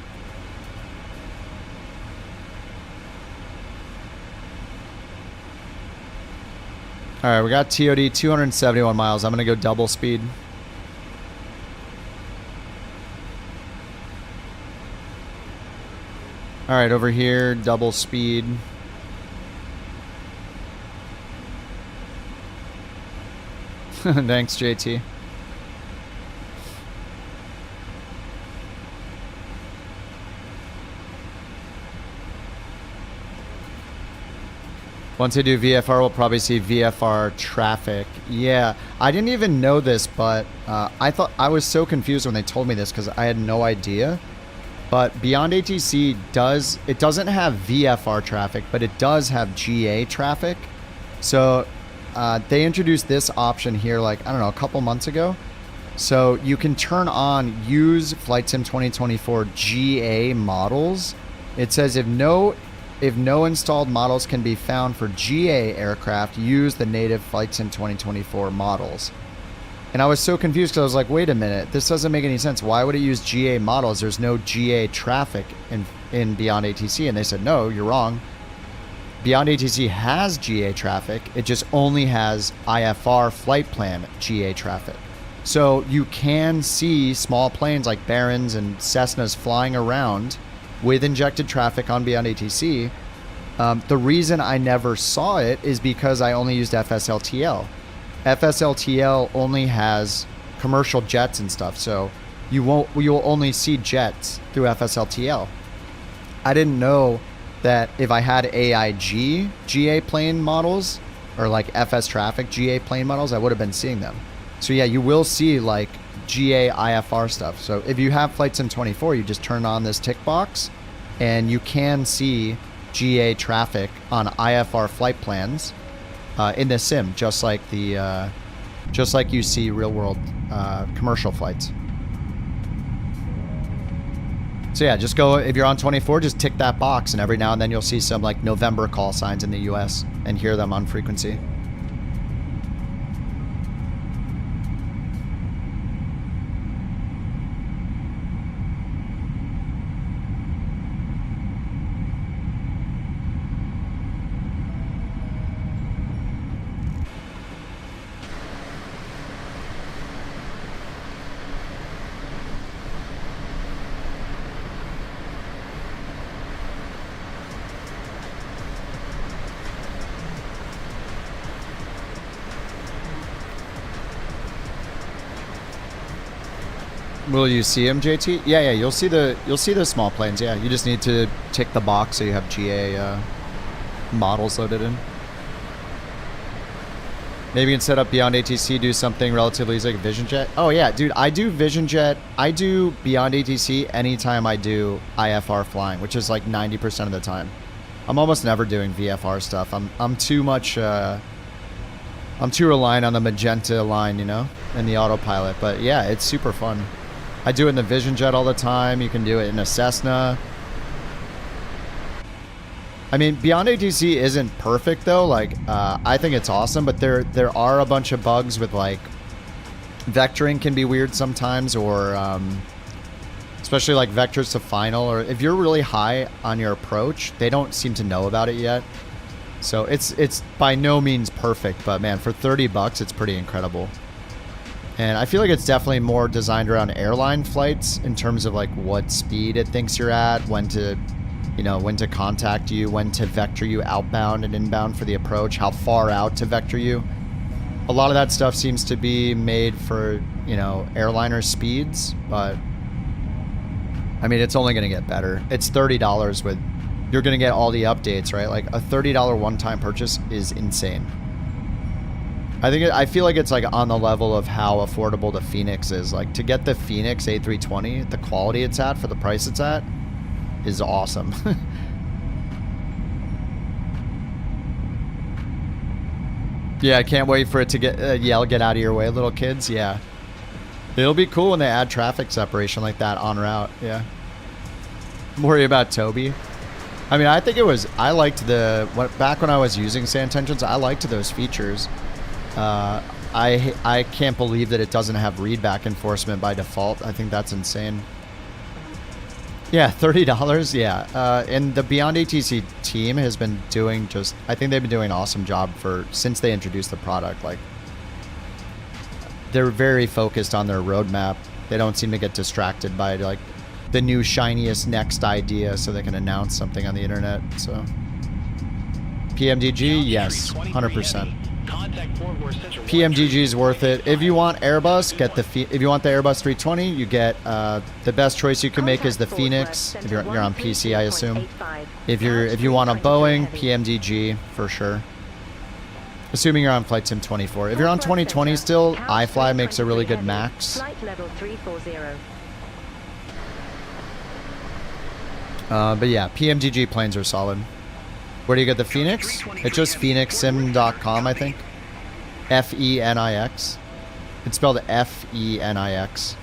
S1: Alright, we got TOD 271 miles. I'm going to go double speed. Alright, over here, double speed. Thanks, JT. Once I do VFR, we'll probably see VFR traffic. Yeah, I didn't even know this, but I was so confused when they told me this because I had no idea. But Beyond ATC doesn't have VFR traffic, but it does have GA traffic. So they introduced this option here, like, I don't know, a couple months ago. So you can turn on use Flight Sim 2024 GA models. It says if no installed models can be found for GA aircraft, use the native Flight Sim 2024 models. And I was so confused because I was like, wait a minute, this doesn't make any sense. Why would it use GA models? There's no GA traffic in Beyond ATC. And they said, no, you're wrong. Beyond ATC has GA traffic. It just only has IFR flight plan GA traffic. So you can see small planes like Barons and Cessnas flying around with injected traffic on Beyond ATC. The reason I never saw it is because I only used FSLTL. FSLTL only has commercial jets and stuff. So you'll only see jets through FSLTL. I didn't know that if I had AIG GA plane models or like FS traffic GA plane models, I would have been seeing them. So yeah, you will see like GA IFR stuff. So if you have Flight Sim 24, you just turn on this tick box and you can see GA traffic on IFR flight plans in the sim, just like you see real world commercial flights. So yeah, just go, if you're on 24, just tick that box, and every now and then you'll see some like November call signs in the US and hear them on frequency. Will you see them, JT? Yeah, you'll see the small planes. Yeah, you just need to tick the box so you have GA models loaded in. Maybe you can set up Beyond ATC, do something relatively easy like Vision Jet. Oh yeah, dude, I do Vision Jet. I do Beyond ATC anytime I do IFR flying, which is like 90% of the time. I'm almost never doing VFR stuff. I'm too much. I'm too reliant on the magenta line, you know, and the autopilot. But yeah, it's super fun. I do it in the Vision Jet all the time. You can do it in a Cessna. I mean, Beyond ATC isn't perfect though. Like, I think it's awesome, but there are a bunch of bugs with like vectoring can be weird sometimes, or especially like vectors to final, or if you're really high on your approach, they don't seem to know about it yet. So it's by no means perfect, but man, for 30 bucks, it's pretty incredible. And I feel like it's definitely more designed around airline flights in terms of like what speed it thinks you're at, when to, you know, when to contact you, when to vector you outbound and inbound for the approach, how far out to vector you. A lot of that stuff seems to be made for, you know, airliner speeds, but I mean, it's only going to get better. It's $30 with, you're going to get all the updates, right? Like a $30 one-time purchase is insane. I feel like it's like on the level of how affordable the Phoenix is. Like to get the Phoenix A320, the quality it's at for the price it's at is awesome. Yeah, I can't wait for it to get yell, get out of your way, little kids. Yeah, it'll be cool when they add traffic separation like that en route. Yeah, I'm worried about Toby. I mean, I think it was, I liked back when I was using SANtentions, I liked those features. I can't believe that it doesn't have readback enforcement by default. I think that's insane. Yeah, $30. Yeah, and the Beyond ATC team has been doing I think they've been doing an awesome job since they introduced the product. Like, they're very focused on their roadmap. They don't seem to get distracted by like the new shiniest next idea so they can announce something on the internet. So PMDG, yes, 100%. PMDG is worth it. If you want Airbus, if you want the Airbus 320, you get the best choice you can make is the Phoenix. If you're on PC, I assume. If you want a Boeing, PMDG for sure. Assuming you're on Flight Sim 24. If you're on 2020 still, iFly makes a really good max. But yeah, PMDG planes are solid. Where do you get the Phoenix? It's just phoenixsim.com, I think. F-E-N-I-X. It's spelled F-E-N-I-X.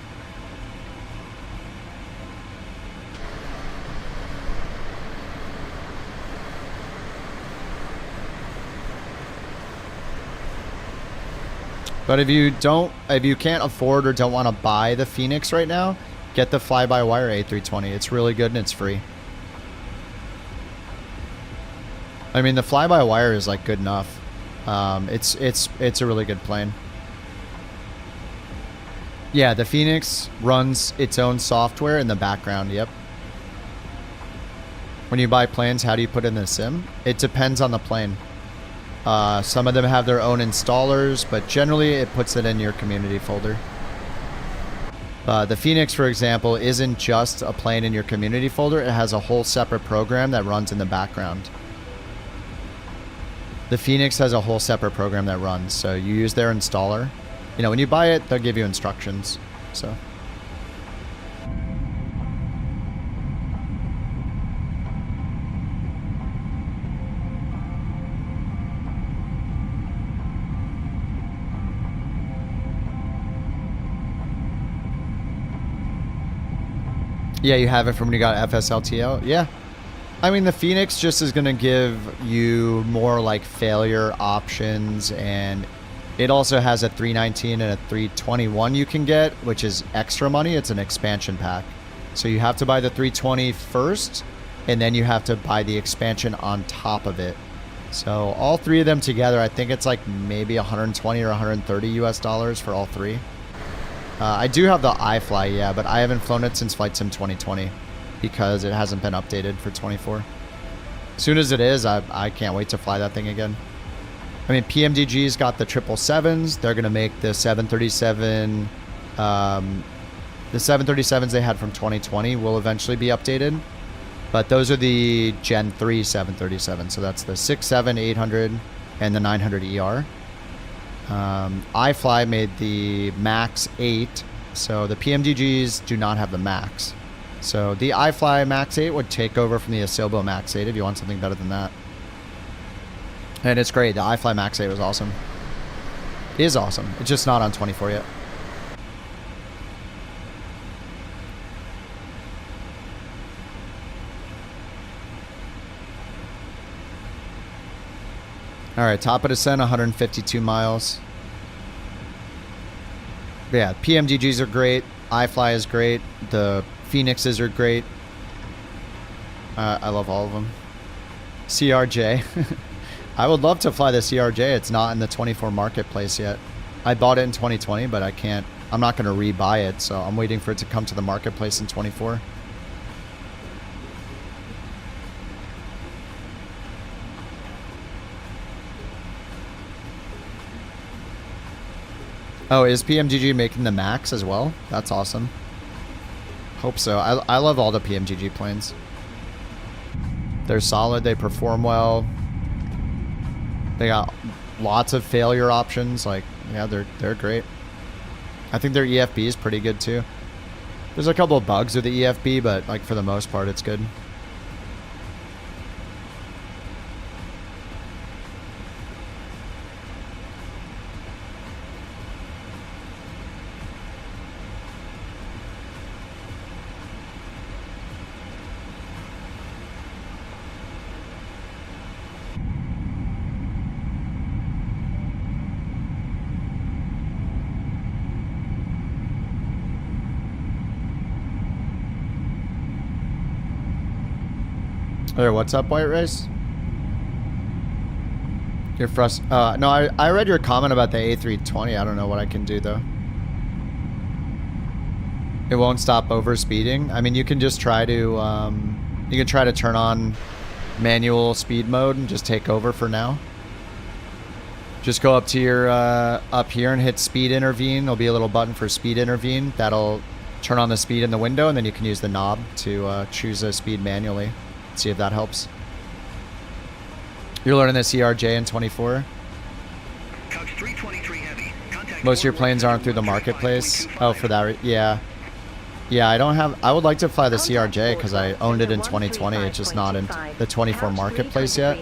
S1: But if you can't afford or don't want to buy the Phoenix right now, get the fly-by-wire A320. It's really good and it's free. I mean, the fly-by-wire is like good enough. It's a really good plane. Yeah, the Phoenix runs its own software in the background. Yep. When you buy planes, how do you put in the sim? It depends on the plane. Some of them have their own installers, but generally it puts it in your community folder. The Phoenix, for example, isn't just a plane in your community folder. It has a whole separate program that runs in the background. The Phoenix has a whole separate program that runs. So you use their installer. You know, when you buy it, they'll give you instructions. So. Yeah, you have it from when you got FSLTL? Yeah. I mean, the Phoenix just is going to give you more like failure options, and it also has a 319 and a 321 you can get, which is extra money. It's an expansion pack. So you have to buy the 320 first, and then you have to buy the expansion on top of it. So all three of them together, I think it's like maybe 120 or 130 US dollars for all three. I do have the iFly, yeah, but I haven't flown it since Flight Sim 2020 because it hasn't been updated for 24. As soon as it is, I can't wait to fly that thing again. I mean, PMDG's got the 777s. They're going to make the 737, the 737s they had from 2020 will eventually be updated. But those are the Gen 3 737. So that's the 67, 800, and the 900 ER. iFly made the Max 8, so the PMDGs do not have the Max. So the iFly Max 8 would take over from the Asobo Max 8 if you want something better than that. And it's great. The iFly Max 8 was awesome. It is awesome. It's just not on 24 yet. Alright, top of descent, 152 miles. Yeah, PMDGs are great. iFly is great. The Phoenixes are great. I love all of them. CRJ. I would love to fly the CRJ. It's not in the 24 marketplace yet. I bought it in 2020, but I can't. I'm not going to rebuy it, so I'm waiting for it to come to the marketplace in 24. Oh, is PMGG making the Max as well? That's awesome. Hope so. I love all the PMGG planes. They're solid. They perform well. They got lots of failure options. Like, yeah, they're great. I think their EFB is pretty good too. There's a couple of bugs with the EFB, but like for the most part, it's good. Hey, what's up, White Race? You're frustrated. No, I read your comment about the A320. I don't know what I can do, though. It won't stop over speeding. I mean, you can just try to, you can try to turn on manual speed mode and just take over for now. Just go up to your, up here and hit speed intervene. There'll be a little button for speed intervene. That'll turn on the speed in the window, and then you can use the knob to choose a speed manually. See if that helps. You're learning the CRJ in 24. Most of your planes aren't through the marketplace. Oh, for that, yeah. Yeah, I don't have. I would like to fly the CRJ because I owned it in 2020. It's just not in the 24 marketplace yet,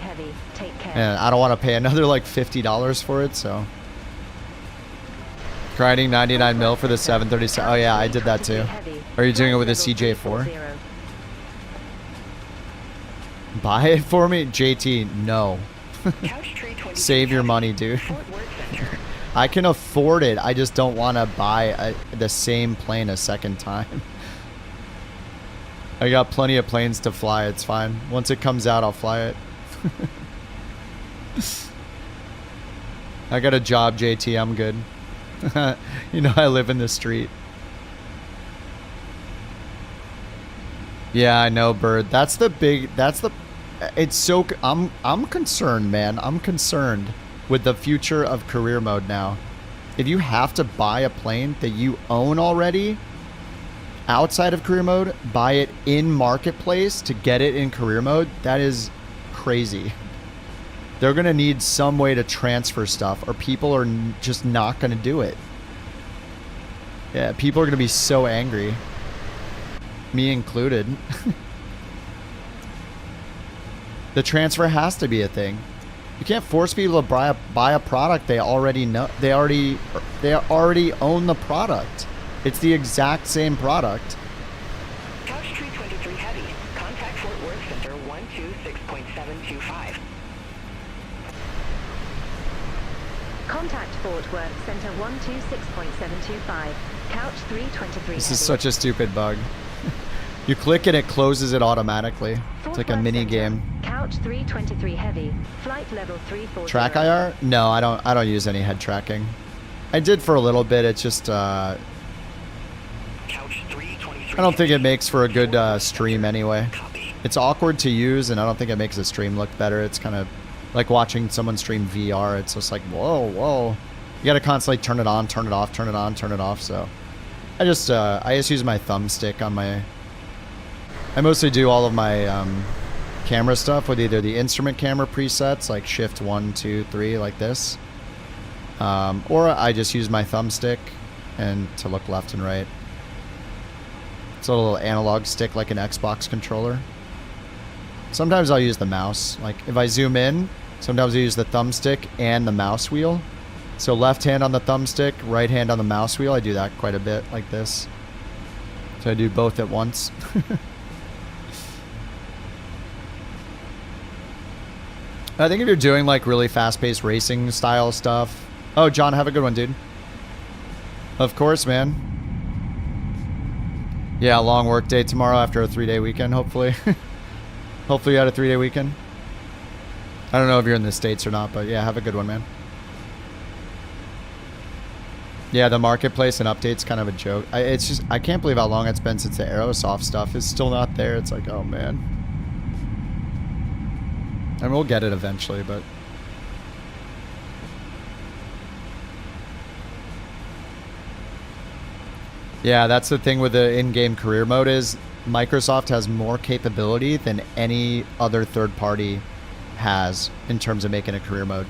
S1: and I don't want to pay another like $50 for it. So, grinding 99 mil for the 737. Oh yeah, I did that too. Are you doing it with a CJ4? Buy it for me? JT, no. Save your money, dude. I can afford it. I just don't want to buy the same plane a second time. I got plenty of planes to fly. It's fine. Once it comes out, I'll fly it. I got a job, JT. I'm good. You know, I live in the street. Yeah, I know, Bird. It's so, I'm concerned, man. I'm concerned with the future of career mode now. If you have to buy a plane that you own already outside of career mode, buy it in marketplace to get it in career mode, that is crazy. They're going to need some way to transfer stuff, or people are just not going to do it. Yeah, people are going to be so angry. Me included. The transfer has to be a thing. You can't force people to buy a product they already know. They already own the product. It's the exact same product.
S15: Couch 323 heavy. Contact Fort Worth Center 126.725.
S16: Contact Fort Worth Center 126.725. Couch 323
S1: This is such a stupid bug. You click and it closes it automatically. It's like a mini game.
S16: Couch 323 heavy. Flight level 340.
S1: Track IR? No, I don't use any head tracking. I did for a little bit. It's just I don't think it makes for a good stream anyway. It's awkward to use, and I don't think it makes the stream look better. It's kind of like watching someone stream VR. It's just like, whoa. You got to constantly turn it on, turn it off, turn it on, turn it off. So I just use my thumbstick on my... I mostly do all of my camera stuff with either the instrument camera presets, like shift 1, 2, 3, like this. Or I just use my thumbstick and to look left and right. It's a little analog stick like an Xbox controller. Sometimes I'll use the mouse. Like if I zoom in, sometimes I use the thumbstick and the mouse wheel. So left hand on the thumbstick, right hand on the mouse wheel. I do that quite a bit like this. So I do both at once. I think if you're doing like really fast-paced racing style stuff. Oh, John, have a good one, dude. Of course, man. Yeah, long work day tomorrow after a 3-day weekend, hopefully. Hopefully you had a 3-day weekend. I don't know if you're in the States or not, but yeah, have a good one, man. Yeah, the marketplace and updates kind of a joke. I can't believe how long it's been since the Aerosoft stuff is still not there. It's like, oh man. And we'll get it eventually, but... Yeah, that's the thing with the in-game career mode is Microsoft has more capability than any other third party has in terms of making a career mode.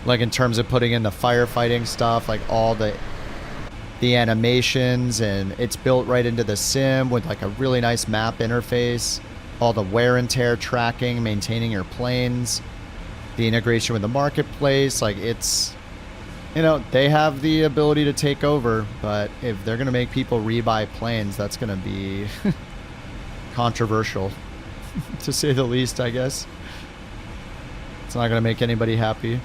S1: Like in terms of putting in the firefighting stuff, like all the animations, and it's built right into the sim with like a really nice map interface. All the wear and tear tracking, maintaining your planes, the integration with the marketplace. Like it's, you know, they have the ability to take over, but if they're going to make people rebuy planes, that's going to be controversial, to say the least, I guess. It's not going to make anybody happy.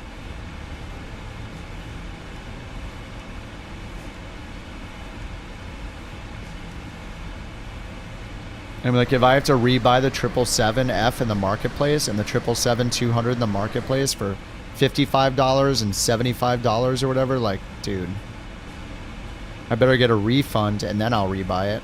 S1: And like, if I have to rebuy the 777F in the marketplace and the 777-200 in the marketplace for $55 and $75 or whatever, like, dude, I better get a refund and then I'll rebuy it.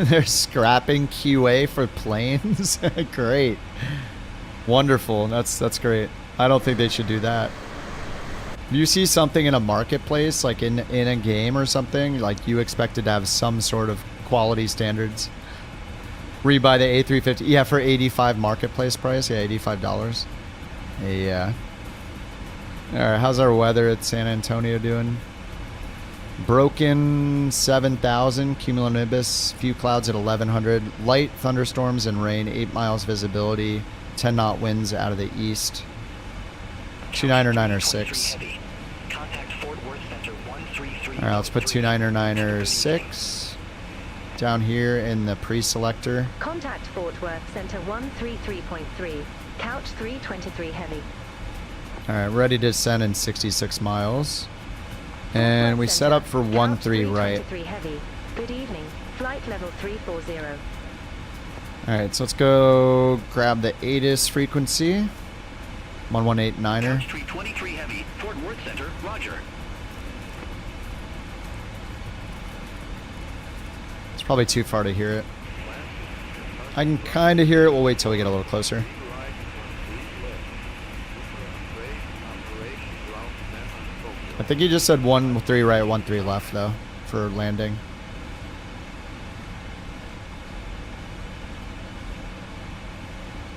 S1: They're scrapping QA for planes. Great. Wonderful. That's great. I don't think they should do that. You see something in a marketplace, like in a game or something, like you expected to have some sort of quality standards. Rebuy the A350, yeah, for 85 marketplace price, yeah, $85. Yeah. All right, how's our weather at San Antonio doing? Broken 7,000, cumulonimbus, few clouds at 1,100, light thunderstorms and rain, 8 miles visibility, 10 knot winds out of the east. 299er6. Alright, let's put 299er6 down here in the pre-selector.
S16: Contact Fort Worth Center 133.3. Couch 323 heavy.
S1: Alright, ready to descend in 66 miles. And we set up for 13 right.
S16: Heavy. Good evening. Flight level 340.
S1: Alright, so let's go grab the ATIS frequency. 1189er.
S14: 323 heavy, Fort Worth Center, roger.
S1: It's probably too far to hear it. I can kind of hear it. We'll wait till we get a little closer. I think he just said 1-3 right, 1-3 left though for landing.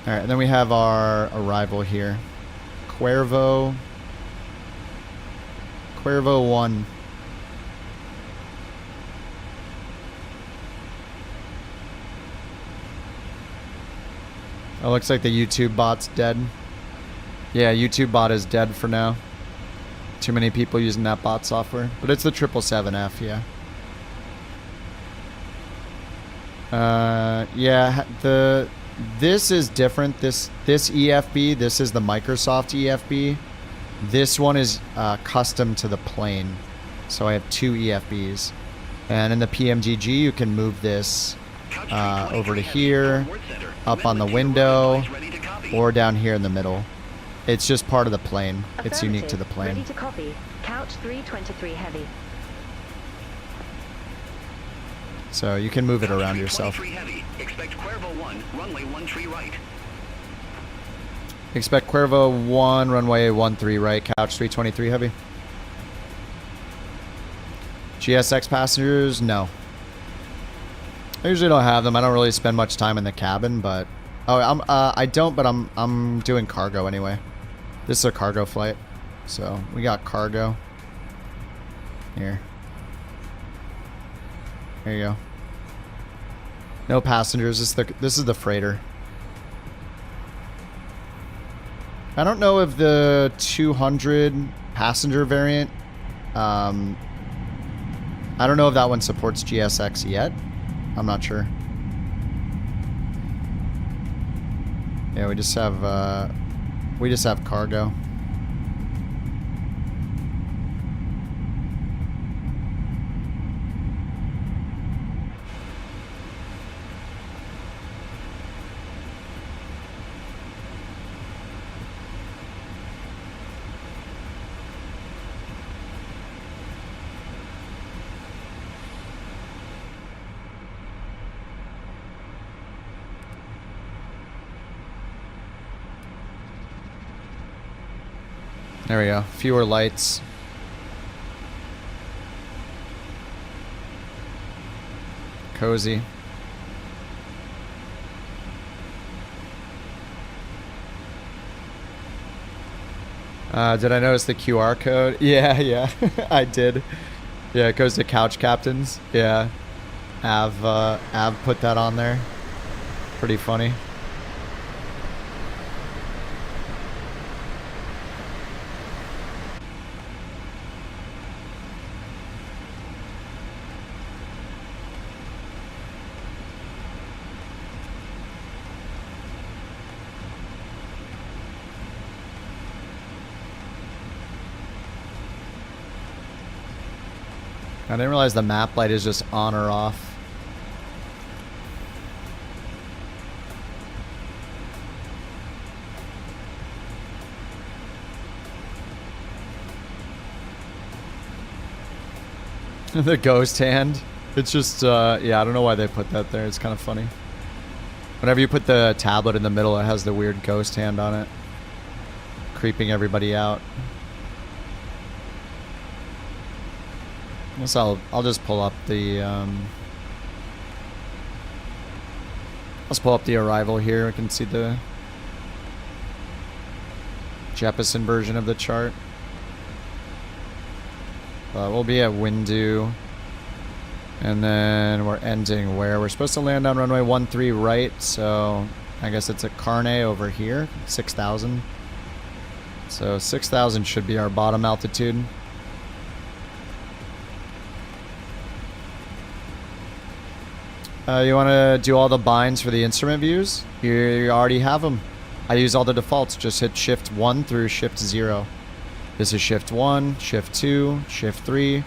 S1: All right, and then we have our arrival here. Cuervo 1. Oh, looks like the YouTube bot's dead. Yeah, YouTube bot is dead for now. Too many people using that bot software. But it's the 777F, yeah. Yeah, this is different. This EFB, this is the Microsoft EFB. This one is custom to the plane. So I have 2 EFBs. And in the PMGG, you can move this over to here, up on the window, or down here in the middle. It's just part of the plane. It's unique to the plane.
S16: Ready to copy. Couch 323 heavy.
S1: So you can move it around yourself.
S14: Expect Cuervo 1, runway 13 right.
S1: Expect Cuervo 1, runway 13 right, couch 323 heavy. GSX passengers, no. I usually don't have them. I don't really spend much time in the cabin, but I don't, but I'm doing cargo anyway. This is a cargo flight, so we got cargo here. There you go. No passengers. This is the freighter. I don't know if the 200 passenger variant. I don't know if that one supports GSX yet. I'm not sure. Yeah, we just have cargo. There we go. Fewer lights. Cozy. Did I notice the QR code? Yeah, yeah. I did. Yeah, it goes to Couch Captains. Yeah. Av put that on there. Pretty funny. I didn't realize the map light is just on or off. The ghost hand. It's just, yeah, I don't know why they put that there. It's kind of funny. Whenever you put the tablet in the middle, it has the weird ghost hand on it. Creeping everybody out. I guess I'll just pull up the let's pull up the arrival here. We can see the Jeppesen version of the chart. We'll be at Windu, and then we're ending where we're supposed to land on runway 13 right. So I guess it's at Carne over here, 6,000. So 6,000 should be our bottom altitude. You want to do all the binds for the instrument views? You already have them. I use all the defaults. Just hit Shift 1 through Shift 0. This is Shift 1, Shift 2, Shift 3.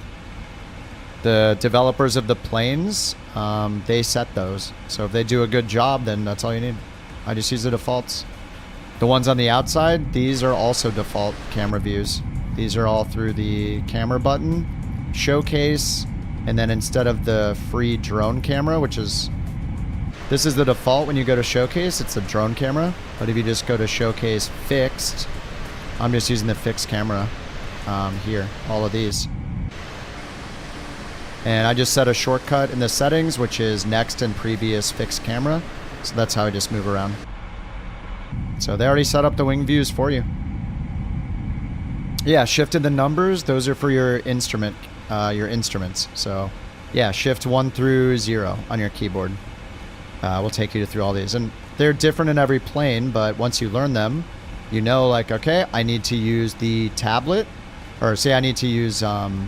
S1: The developers of the planes, they set those. So if they do a good job, then that's all you need. I just use the defaults. The ones on the outside, these are also default camera views. These are all through the camera button, showcase, and then instead of the free drone camera, which is, this is the default when you go to showcase, it's the drone camera. But if you just go to showcase fixed, I'm just using the fixed camera. here, all of these. And I just set a shortcut in the settings, which is next and previous fixed camera. So that's how I just move around. So they already set up the wing views for you. Yeah, shifted the numbers. Those are for your instruments. So yeah, shift 1 through 0 on your keyboard. We'll take you through all these. And they're different in every plane, but once you learn them, you know, like, okay, I need to use the tablet, or say I need to use the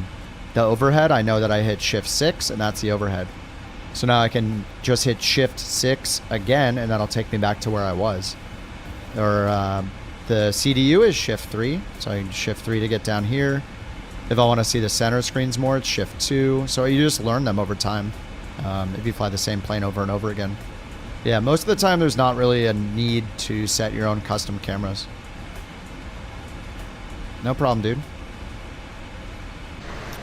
S1: overhead. I know that I hit shift 6 and that's the overhead. So now I can just hit shift 6 again and that'll take me back to where I was. Or the CDU is shift 3, so I can shift 3 to get down here. If I want to see the center screens more, it's shift 2. So you just learn them over time if you fly the same plane over and over again. Yeah, most of the time there's not really a need to set your own custom cameras. No problem, dude.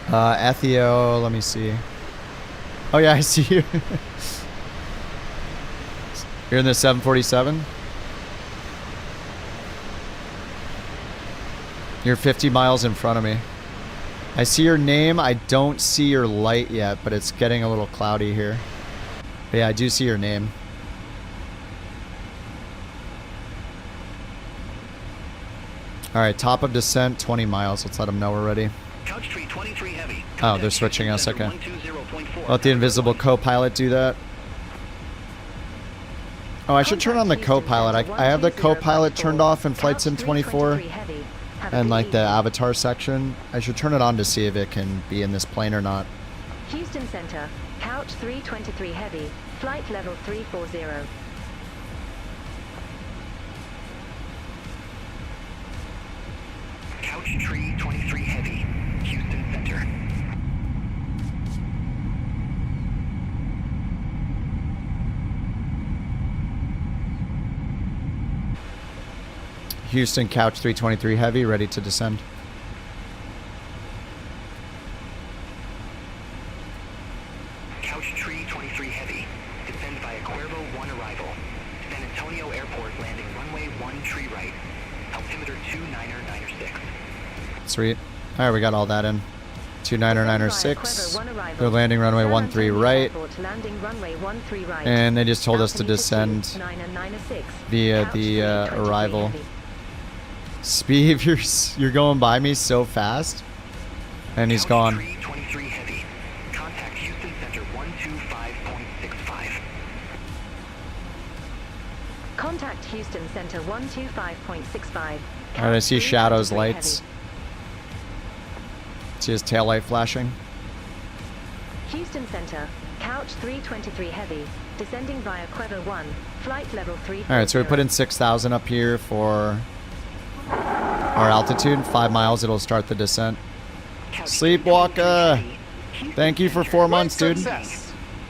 S1: Ethio, let me see. Oh yeah, I see you. You're in the 747? You're 50 miles in front of me. I see your name. I don't see your light yet, but it's getting a little cloudy here. But yeah, I do see your name. Alright, top of descent, 20 miles. Let's let them know we're ready. Oh, they're switching us. Okay. Let the invisible co-pilot do that. Oh, I should turn on the co-pilot. I have the co-pilot turned off in Flight Sim 24 and like the avatar section. I should turn it on to see if it can be in this plane or not.
S16: Houston Center, Couch 323 Heavy, flight level 340.
S14: Couch Tree 23 Heavy, Houston Center.
S1: Houston, Couch 323 Heavy, ready to descend.
S14: Couch Tree 23 Heavy, descend via Cuervo 1 arrival. San Antonio Airport landing runway 1 tree right. Altimeter 29er96.
S1: Sweet. Alright, we got all that in. 29er96. They're landing runway 13 right. And they just told us to descend via the arrival. Speed, you're going by me so fast. And he's gone.
S14: Contact Houston Center 125.65.
S16: Contact Houston Center 125.65.
S1: Alright, I see Shadow's lights. See his tail light flashing.
S16: Houston Center, Couch 323 Heavy, descending via Cuervo 1, flight level 3.
S1: Alright, so we put in 6,000 up here for our altitude. 5 miles, it'll start the descent. Sleepwalker! Thank you for 4 months, dude.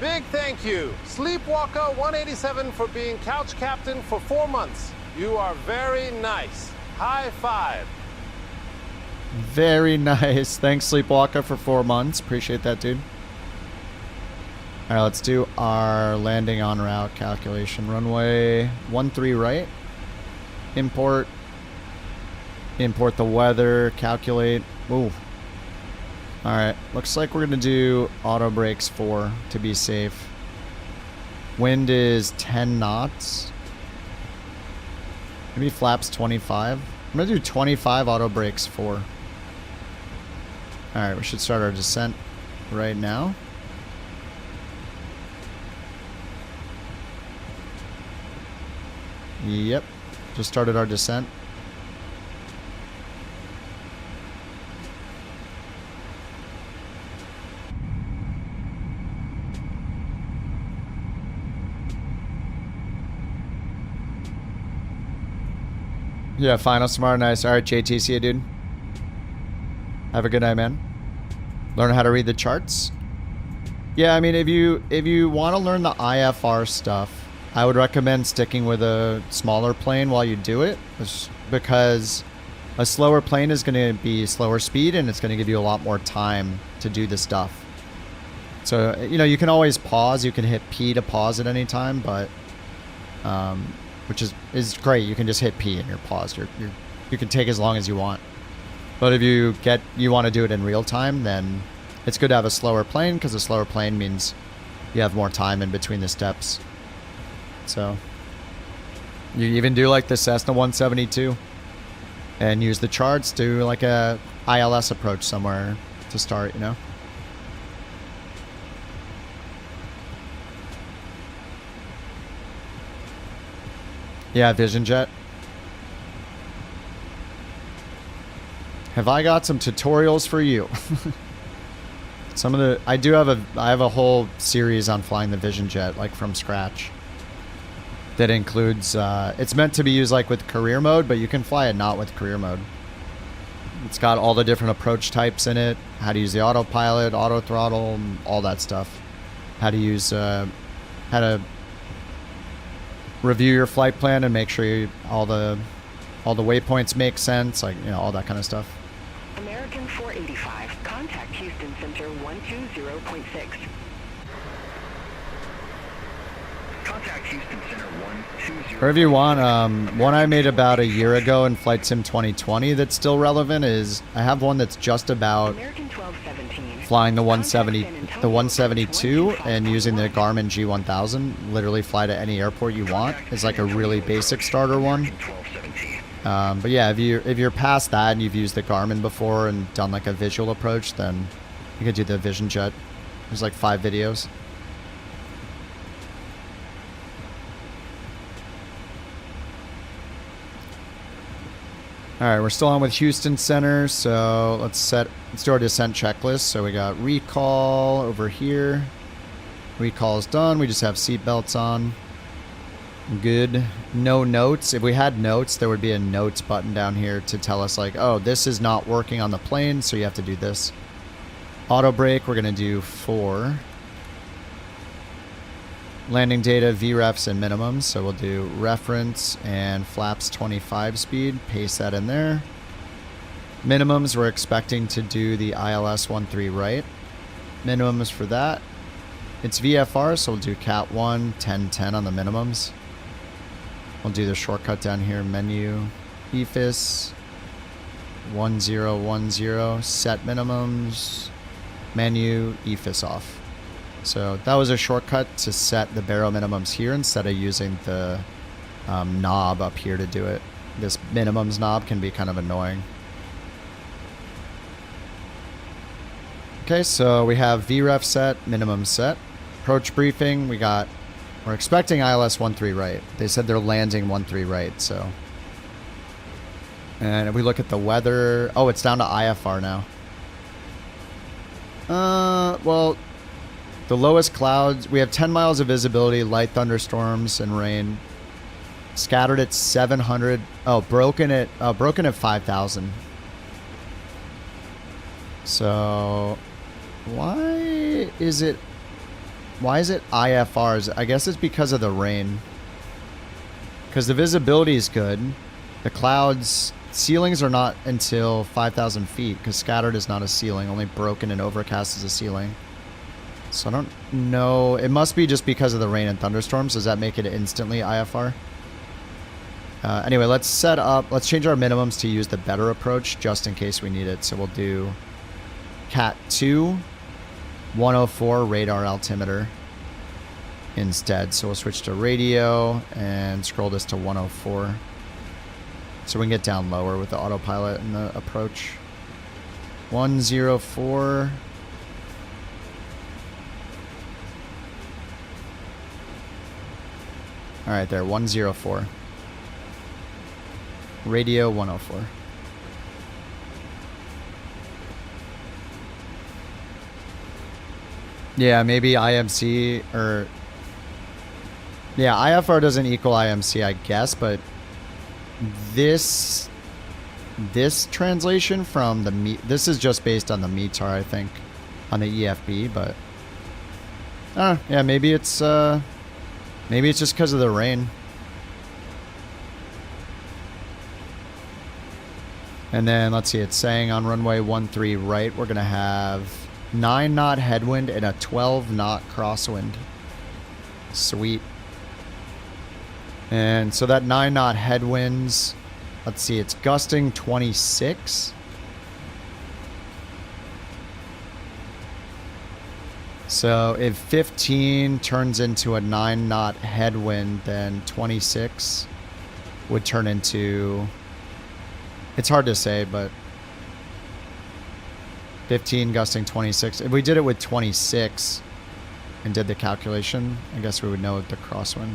S2: Big thank you, Sleepwalker 187, for being couch captain for 4 months. You are very nice. High five.
S1: Very nice. Thanks, Sleepwalker, for 4 months. Appreciate that, dude. Alright, let's do our landing en route calculation. Runway 13 right. Import the weather. Calculate. Ooh. Alright, looks like we're going to do auto brakes 4 to be safe. Wind is 10 knots. Maybe flaps 25. I'm going to do 25 auto brakes 4. Alright, we should start our descent right now. Yep, just started our descent. Yeah, final tomorrow. Nice. Alright, JT, see you, dude. Have a good night, man. Learn how to read the charts. Yeah, I mean, if you want to learn the IFR stuff, I would recommend sticking with a smaller plane while you do it, because a slower plane is going to be slower speed and it's going to give you a lot more time to do the stuff. So, you know, you can always pause. You can hit P to pause at any time, but which is great. You can just hit P and you're paused. You can take as long as you want. But if you want to do it in real time, then it's good to have a slower plane, because a slower plane means you have more time in between the steps. So you even do like the Cessna 172 and use the charts, do like a ILS approach somewhere to start, you know? Yeah, Vision Jet. Have I got some tutorials for you? Some of the I have a whole series on flying the Vision Jet, like from scratch. That includes it's meant to be used like with career mode, but you can fly it not with career mode. It's got all the different approach types in it, how to use the autopilot, auto throttle, all that stuff. How to use how to review your flight plan and make sure all the waypoints make sense, like, you know, all that kind of stuff.
S15: American 485, contact Houston Center 120.6.
S14: Contact Houston Center 120.
S1: Or if you want, one I made about a year ago in Flight Sim 2020 that's still relevant is I have one that's just about flying the 172 and using the Garmin G1000. Literally fly to any airport you want. It's like a really basic starter one. But yeah, if you're past that and you've used the Garmin before and done like a visual approach, then you could do the Vision Jet. There's like 5 videos. All right, we're still on with Houston Center, so let's do our descent checklist. So we got recall over here. Recall is done. We just have seat belts on. Good. No notes. If we had notes, there would be a notes button down here to tell us like, oh, this is not working on the plane, so you have to do this. Auto brake, we're gonna do 4. Landing data, VREFs and minimums. So we'll do reference and flaps 25 speed. Paste that in there. Minimums, we're expecting to do the ILS 13 right. Minimums for that. It's VFR, so we'll do Cat 1, 1010 on the minimums. We'll do the shortcut down here, menu, EFIS, 1010, set minimums, menu, EFIS off. So that was a shortcut to set the baro minimums here instead of using the knob up here to do it. This minimums knob can be kind of annoying. Okay, so we have VREF set, minimum set. Approach briefing, we're expecting ILS 13 right. They said they're landing 13 right, so. And if we look at the weather, oh, it's down to IFR now. Well, the lowest clouds, we have 10 miles of visibility, light thunderstorms and rain. Scattered at 700. Oh, broken at 5,000. So why is it IFRs? I guess it's because of the rain. Because the visibility is good. The clouds, ceilings are not until 5,000 feet because scattered is not a ceiling. Only broken and overcast is a ceiling. So I don't know. It must be just because of the rain and thunderstorms. Does that make it instantly IFR? Anyway, let's change our minimums to use the better approach just in case we need it. So we'll do Cat 2, 104 radar altimeter instead. So we'll switch to radio and scroll this to 104. So we can get down lower with the autopilot and the approach. 104. All right, there, 104. Radio 104. Yeah, maybe IMC or... Yeah, IFR doesn't equal IMC, I guess, but this translation from the... This is just based on the METAR, I think, on the EFB, but... yeah, maybe it's just because of the rain. And then, let's see, it's saying on runway 13 right, we're going to have 9 knot headwind and a 12 knot crosswind. Sweet. And so that 9 knot headwinds, let's see, it's gusting 26. So if 15 turns into a 9-knot headwind, then 26 would turn into... It's hard to say, but 15 gusting 26. If we did it with 26 and did the calculation, I guess we would know the crosswind.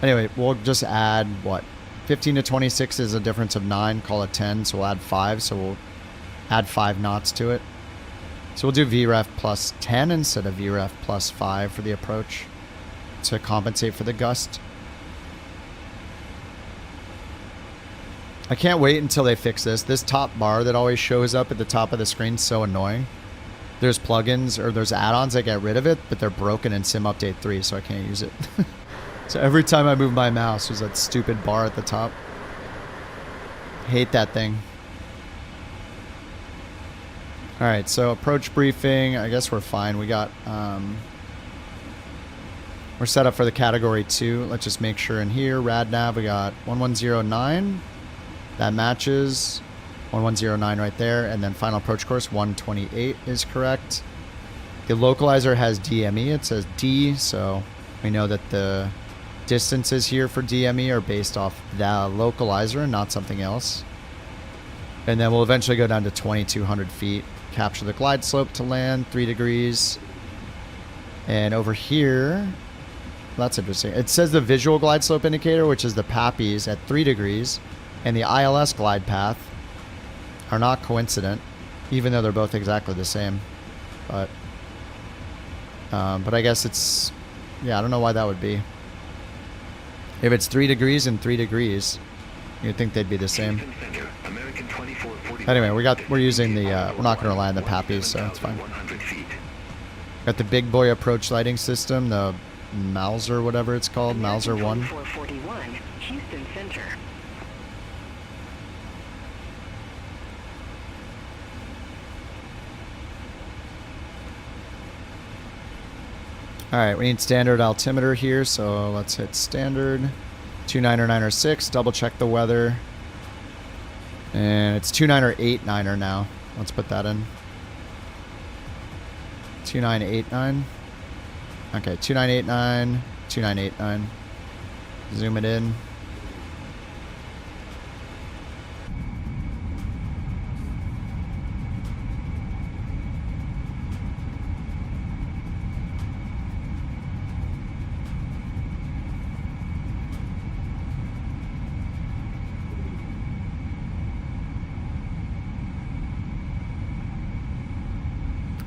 S1: Anyway, we'll just add, what? 15 to 26 is a difference of 9, call it 10, so we'll add 5, so we'll add 5 knots to it. So we'll do VREF plus 10 instead of VREF plus 5 for the approach to compensate for the gust. I can't wait until they fix this. This top bar that always shows up at the top of the screen is so annoying. There's plugins or there's add-ons that get rid of it, but they're broken in Sim Update 3, so I can't use it. So every time I move my mouse, there's that stupid bar at the top. Hate that thing. Alright, so approach briefing. I guess we're fine. We got... we're set up for the category 2. Let's just make sure in here. RadNav, we got 1109. That matches 1109 right there, and then final approach course 128 is correct. The localizer has DME. It says D, so we know that the distances here for DME are based off the localizer and not something else. And then we'll eventually go down to 2200 feet, capture the glide slope to land 3 degrees. And over here, that's interesting. It says the visual glide slope indicator, which is the PAPIs at 3 degrees. And the ILS glide path are not coincident, even though they're both exactly the same. But I guess it's... Yeah, I don't know why that would be. If it's 3 degrees and 3 degrees, you'd think they'd be the same. Anyway, we're using the... we're not going to rely on the PAPIs, so it's fine. Got the big boy approach lighting system, the Mauser, whatever it's called, Mauser 1.
S15: Houston Center.
S1: Alright, we need standard altimeter here, so let's hit standard. 29er6, double check the weather. And it's 29er now. Let's put that in. 2989. Okay, 2989, 2989. Zoom it in.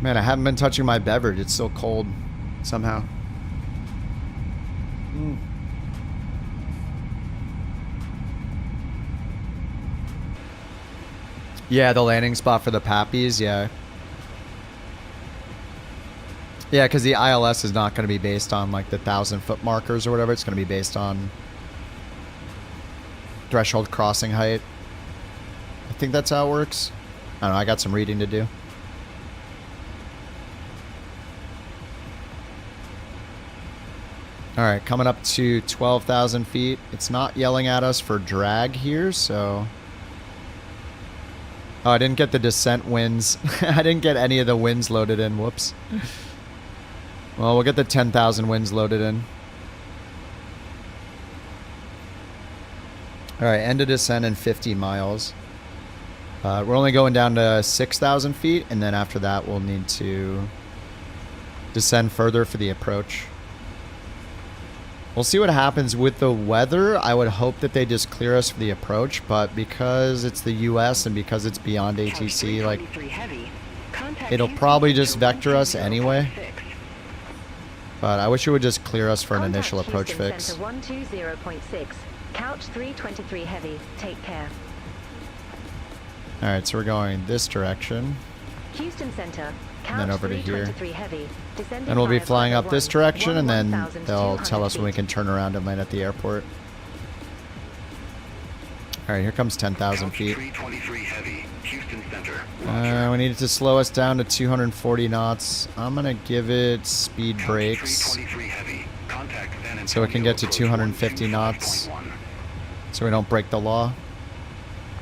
S1: Man, I haven't been touching my beverage. It's still cold somehow. Yeah, the landing spot for the PAPIs, yeah. Yeah, because the ILS is not going to be based on like the 1,000-foot markers or whatever. It's going to be based on threshold crossing height. I think that's how it works. I don't know, I got some reading to do. Alright, coming up to 12,000 feet. It's not yelling at us for drag here, so... Oh, I didn't get the descent winds. I didn't get any of the winds loaded in. Whoops. Well, we'll get the 10,000 winds loaded in. Alright, end of descent in 50 miles. We're only going down to 6,000 feet, and then after that we'll need to descend further for the approach. We'll see what happens with the weather. I would hope that they just clear us for the approach, but because it's the US and because it's beyond ATC, like, it'll probably just vector us anyway. But I wish it would just clear us for an initial approach fix.
S16: 120.6. Couch 323 heavy. Take care.
S1: Alright, so we're going this direction.
S16: Houston Center.
S1: And then over to here.
S16: Heavy,
S1: and we'll be flying up this direction, and then they'll tell us when we can turn around and land at the airport. Alright, here comes 10,000 feet. We need it to slow us down to 240 knots. I'm going to give it speed brakes so it can get to 250 knots so we don't break the law.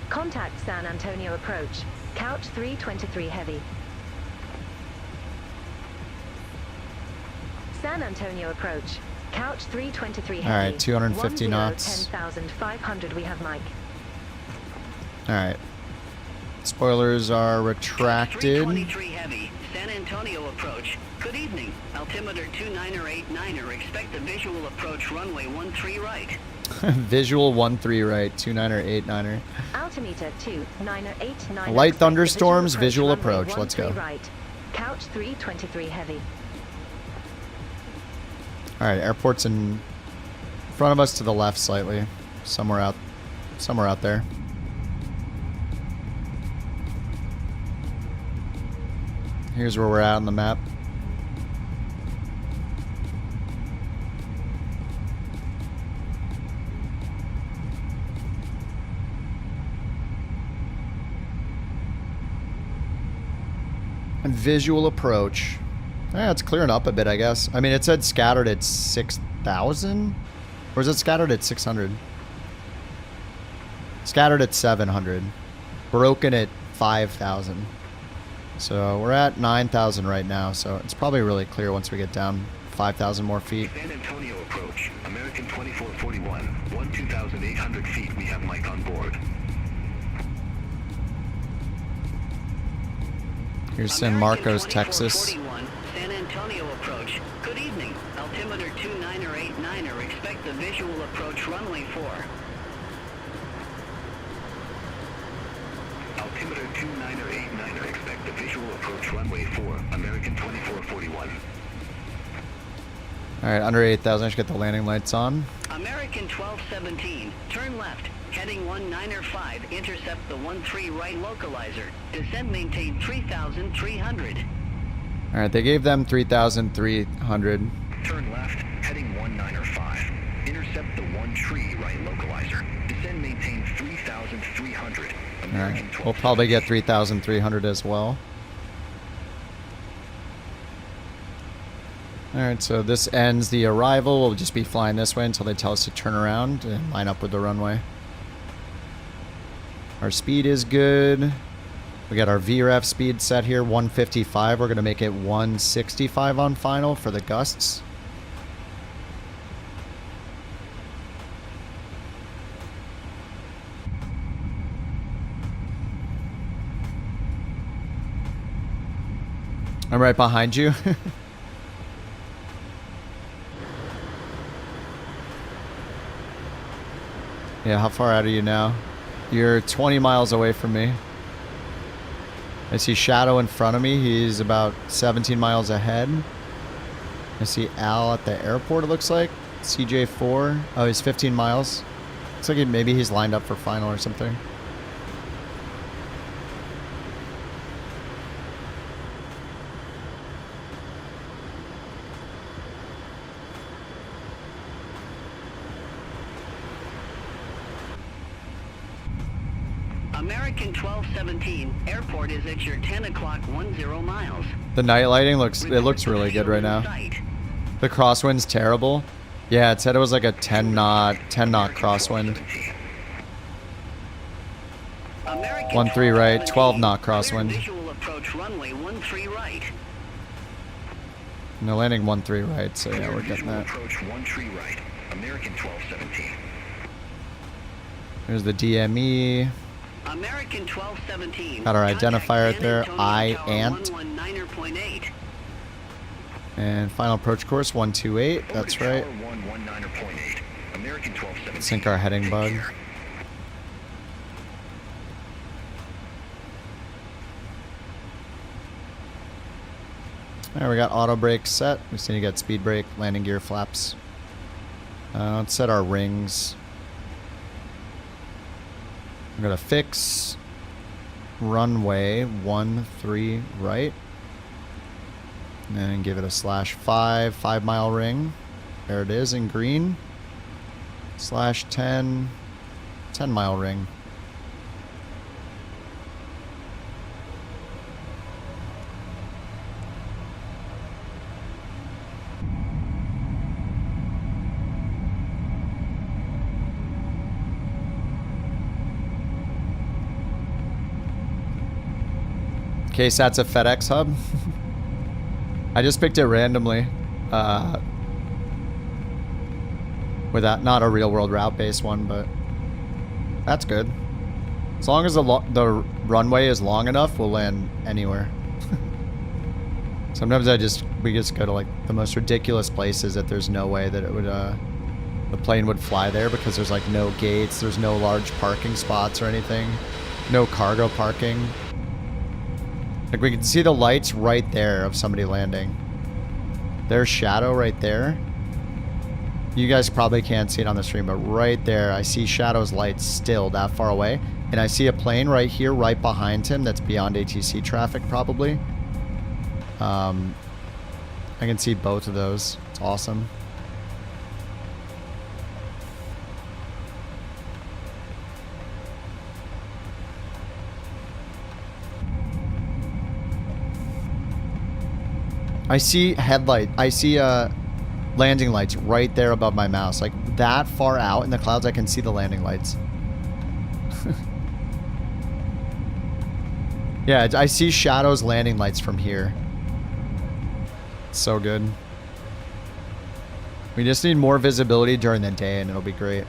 S16: Contact San Antonio approach. Couch 323 heavy. San Antonio approach. Couch 323
S1: All
S16: heavy.
S1: right, 250 knots.
S16: 10,500 we have Mike.
S1: All right. Spoilers are retracted.
S17: 323 heavy. San Antonio approach. Good evening. Altimeter 29er89er. Expect a visual approach runway 13 right.
S1: Visual 13 right. 29er 89er.
S16: Altimeter 29er89er.
S1: Light thunderstorms. Visual approach. Let's go.
S16: Right. Couch 323 heavy.
S1: All right, airport's in front of us to the left slightly, somewhere out there. Here's where we're at on the map. And visual approach. Yeah, it's clearing up a bit, I guess. I mean, it said scattered at 6,000? Or is it scattered at 600? Scattered at 700. Broken at 5,000. So we're at 9,000 right now, so it's probably really clear once we get down 5,000 more feet.
S14: San Antonio approach. American 2441. 2,800 feet. We have Mike on board.
S1: Here's San Marcos, Texas.
S17: San Antonio approach. Good evening. Altimeter 29er89er. Expect the visual approach runway 4.
S14: Altimeter 29er89er. Expect the visual approach runway 4. American 2441.
S1: Alright, under 8,000. I should get the landing lights on.
S17: American 1217. Turn left. Heading 195. Intercept the 13 right localizer. Descend maintain 3,300.
S1: Alright, they gave them 3,300.
S14: Turn left, heading 195. Intercept the 13 right localizer. Descend maintain 3,300.
S1: Alright, we'll probably get 3,300 as well. Alright, so this ends the arrival. We'll just be flying this way until they tell us to turn around and line up with the runway. Our speed is good. We got our VREF speed set here, 155. We're going to make it 165 on final for the gusts. I'm right behind you. Yeah, how far out are you now? You're 20 miles away from me. I see Shadow in front of me. He's about 17 miles ahead. I see Al at the airport, it looks like. CJ4. Oh, he's 15 miles. Looks like maybe he's lined up for final or something.
S17: American 1217. Airport is at your 10 o'clock 10 miles.
S1: The night lighting looks really good right now. The crosswind's terrible. Yeah, it said it was like a 10 knot crosswind. 13 right, 12 knot crosswind.
S17: Visual approach runway 13 right.
S1: No landing 13 right, so yeah, we're getting that.
S14: Approach 13 right. American 1217.
S1: There's the DME.
S17: American 1217.
S1: Got our identifier right there, I-ANT. And final approach course 128, that's right. Sync our heading bug. Alright, we got auto brake set. We just need to get speed brake, landing gear flaps. Let's set our rings. I'm gonna fix runway 13 right. And give it a /5, 5 mile ring. There it is in green. /10, 10 mile ring. In case that's a FedEx hub. I just picked it randomly. Without, not a real world route based one, but that's good. As long as the runway is long enough, we'll land anywhere. Sometimes we just go to like the most ridiculous places that there's no way that it would, the plane would fly there because there's like no gates, there's no large parking spots or anything, no cargo parking. Like we can see the lights right there of somebody landing. There's shadow right there. You guys probably can't see it on the stream, but right there, I see Shadow's lights still that far away. And I see a plane right here, right behind him, that's beyond ATC traffic, probably. I can see both of those. It's awesome. I see landing lights right there above my mouse. Like that far out in the clouds, I can see the landing lights. Yeah, I see Shadow's landing lights from here. So good. We just need more visibility during the day and it'll be great.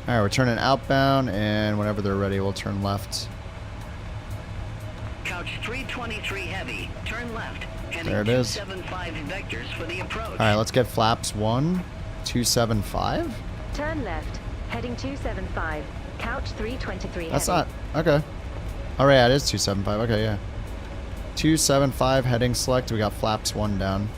S1: Alright, we're turning outbound and whenever they're ready, we'll turn left.
S17: Couch 323 heavy, turn left.
S1: There it is.
S17: 275 vectors for the approach.
S1: Alright, let's get flaps 1, 275.
S16: Turn left, heading 275, couch 323
S1: That's
S16: heavy.
S1: not, okay. Alright, yeah, it is 275, okay, yeah. 275 heading select, we got flaps 1 down.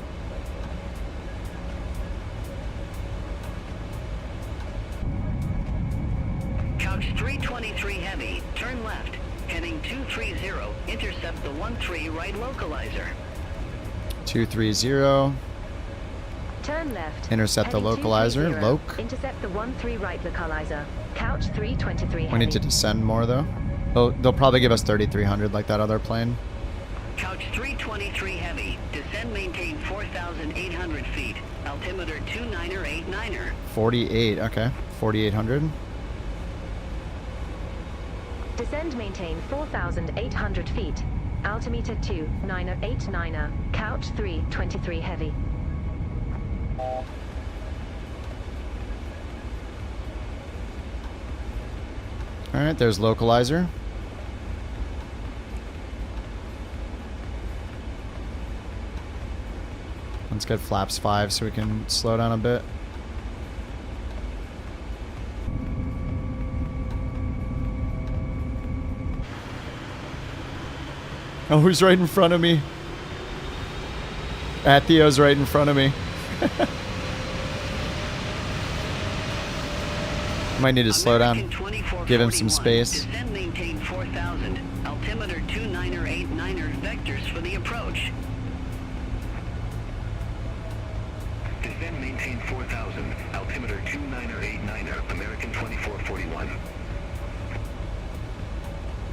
S17: Couch 323 heavy, turn left, heading 230, intercept the 13 right localizer.
S1: 230.
S16: Turn left.
S1: Intercept the
S16: heading
S1: localizer,
S16: 230,
S1: loc.
S16: Intercept the 13 right localizer, couch 323 heavy.
S1: We need to descend more though. They'll probably give us 3,300 like that other plane.
S17: Couch 323 heavy, descend maintain 4,800 feet, altimeter 29er.
S1: 48, okay. 4,800.
S16: Descend maintain 4,800 feet, altimeter 29er, couch 323 heavy.
S1: Alright, there's localizer. Let's get flaps 5 so we can slow down a bit. Oh, who's right in front of me? Theo's right in front of me. Might need to slow down. Give him some space.
S17: Descend maintain 4,000, altimeter 29er vectors for the approach.
S14: Descend maintain 4,000, altimeter 29er, American 2441.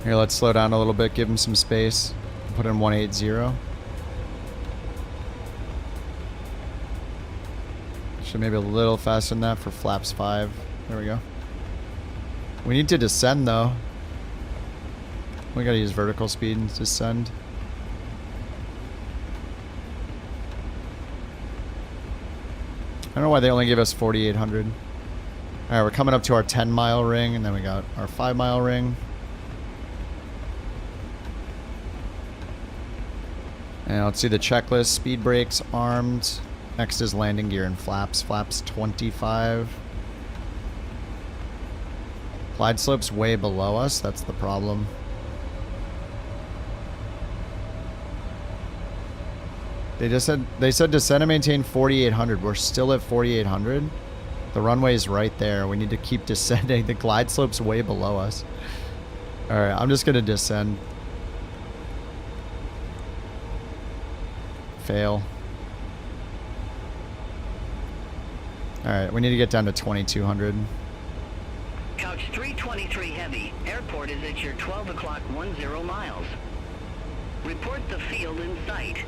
S1: Here, let's slow down a little bit, give him some space. Put in 180. Should maybe a little faster than that for flaps 5. There we go. We need to descend though. We gotta use vertical speed and descend. I don't know why they only give us 4,800. Alright, we're coming up to our 10-mile ring, and then we got our 5-mile ring. And let's see the checklist. Speed brakes, armed. Next is landing gear and flaps. Flaps 25. Glide slope's way below us. That's the problem. They said descend and maintain 4,800. We're still at 4,800. The runway's right there. We need to keep descending. The glide slope's way below us. All right, I'm just gonna descend. Fail. All right, we need to get down to 2,200.
S17: Couch 323 heavy, airport is at your 12 o'clock 10 miles. Report the field in sight.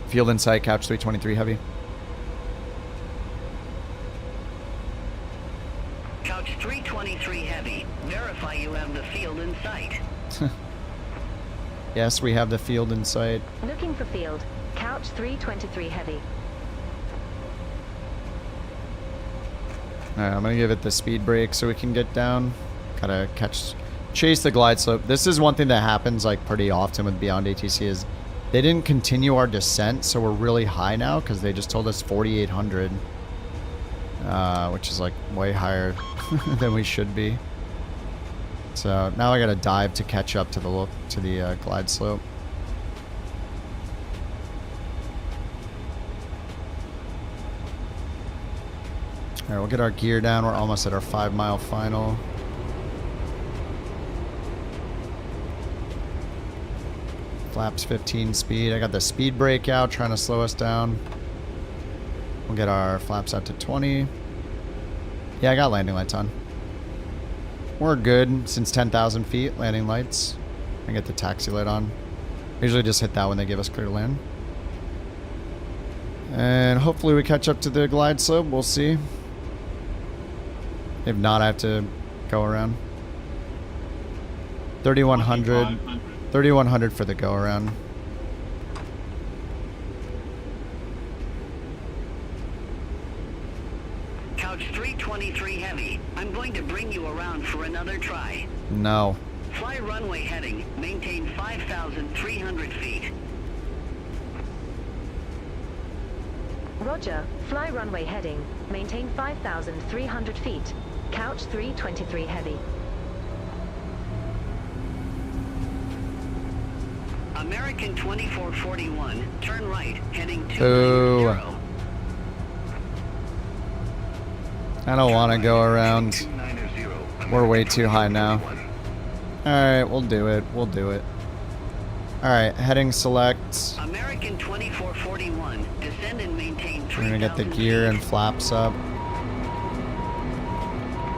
S1: Field in sight, couch 323 heavy.
S17: Couch 323 heavy, verify you have the field in sight.
S1: Yes, we have the field in sight.
S16: Looking for field. Couch 323 heavy.
S1: Alright, I'm gonna give it the speed brake so we can get down. Gotta chase the glide slope. This is one thing that happens like pretty often with Beyond ATC is they didn't continue our descent, so we're really high now because they just told us 4,800. Which is like way higher than we should be. So now I gotta dive to catch up to the glide slope. Alright, we'll get our gear down. We're almost at our 5-mile final. Flaps 15 speed. I got the speed brake out, trying to slow us down. We'll get our flaps out to 20. Yeah, I got landing lights on. We're good since 10,000 feet, landing lights. I get the taxi light on. Usually just hit that when they give us clear to land. And hopefully we catch up to the glide slope. We'll see. If not, I have to go around. 3,100. 3,100 for the go around.
S17: Couch 323 heavy. I'm going to bring you around for another try.
S1: No.
S17: Fly runway heading. Maintain 5,300 feet.
S16: Roger. Fly runway heading. Maintain 5,300 feet. Couch 323 heavy.
S17: American 2441. Turn right. Heading 290.
S1: Ooh. I don't want to go around. We're way too high now. Alright, we'll do it. We'll do it. Alright, heading select.
S17: American 2441. Descend and maintain 3,000
S1: We're gonna get the gear and flaps up.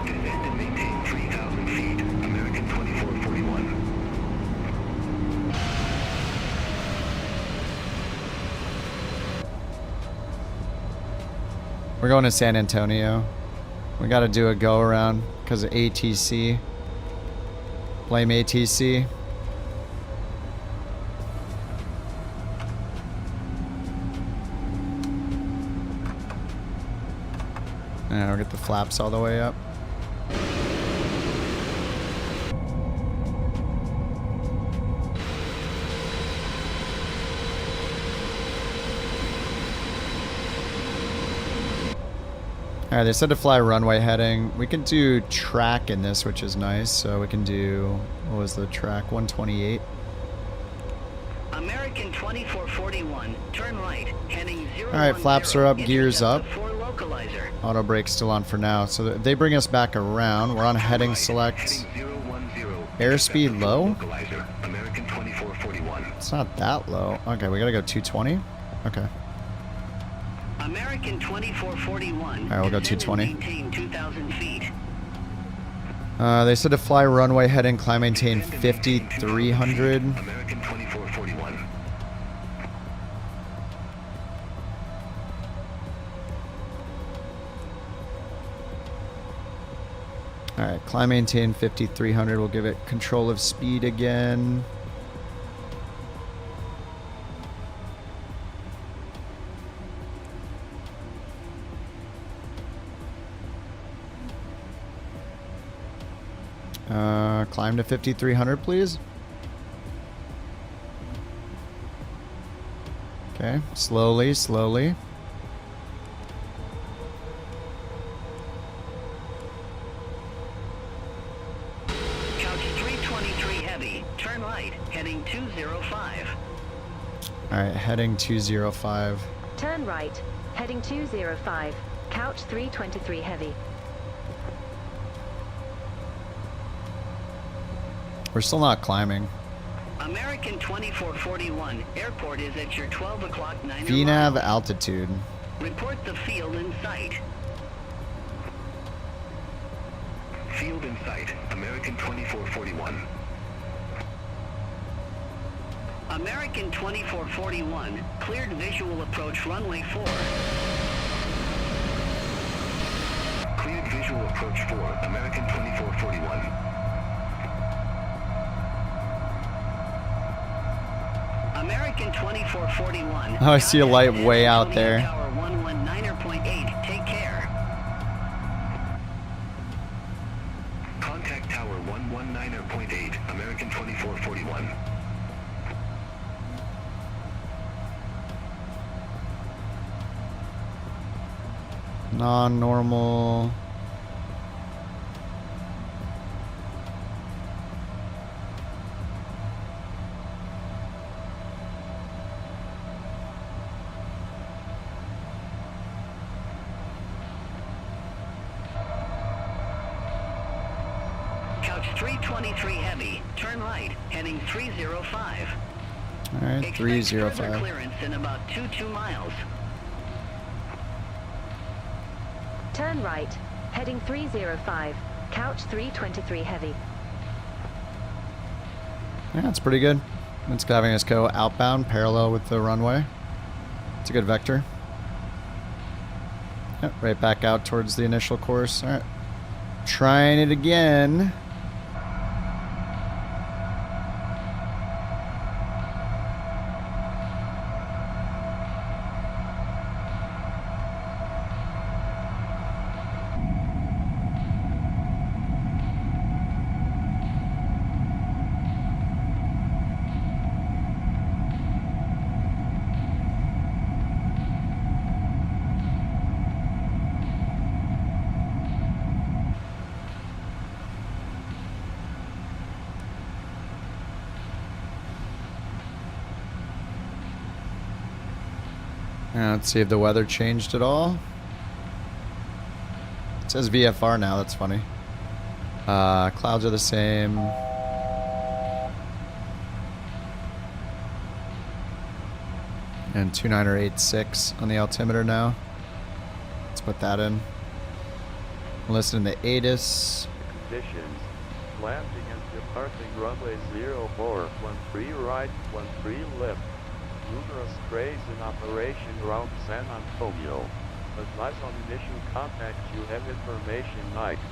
S14: Descend and maintain 3,000 feet. American 2441.
S1: We're going to San Antonio. We gotta do a go around because of ATC. Blame ATC. And we'll get the flaps all the way up. Alright, they said to fly runway heading. We can do track in this, which is nice. So we can do, what was the track? 128.
S17: American 2441. Turn right. Heading 010.
S1: Alright, flaps are up, gears up.
S17: Intercept the 4 localizer.
S1: Auto brake's still on for now. So if they bring us back around, we're on heading select. Airspeed low?
S14: American 2441.
S1: It's not that low. Okay, we gotta go 220. Okay.
S17: American 2441.
S1: Alright, we'll go
S17: Descend and
S1: 220.
S17: Maintain 2,000 feet.
S1: They said to fly runway heading, climb maintain 5,300.
S14: American 2441.
S1: Alright, climb maintain 5,300. We'll give it control of speed again. Climb to 5,300, please. Okay, slowly, slowly.
S17: Couch 323 heavy. Turn right. Heading 205.
S1: Alright, heading 205.
S16: Turn right. Heading 205. Couch 323 heavy.
S1: We're still not climbing.
S17: American 2441. Airport is at your 12 o'clock 9.
S1: VNAV altitude.
S17: Report the field in sight.
S14: Field in sight. American 2441.
S17: American 2441. Cleared visual approach runway 4.
S14: Cleared visual approach 4. American 2441.
S17: 2441.
S1: Oh, I see a light way out there.
S17: Tower 119.8. Take care.
S14: Contact Tower 119.8, American 2441.
S1: Non-normal.
S17: Couch 323 heavy. Turn right, heading 305.
S1: All right,
S17: Expect further
S1: 305.
S17: clearance in about 2 miles.
S16: Turn right, heading 305. Couch 323 heavy.
S1: Yeah, that's pretty good. It's having us go outbound, parallel with the runway. It's a good vector. Yep, right back out towards the initial course. All right, trying it again. Let's see if the weather changed at all. It says VFR now, that's funny. Clouds are the same. And 2986 on the altimeter now. Let's put that in. Listen to ATIS.
S18: Conditions. Landing and departing runway 0413 right, 13 left. Numerous trays in operation around San Antonio. Advise on initial contact, you have information Nike.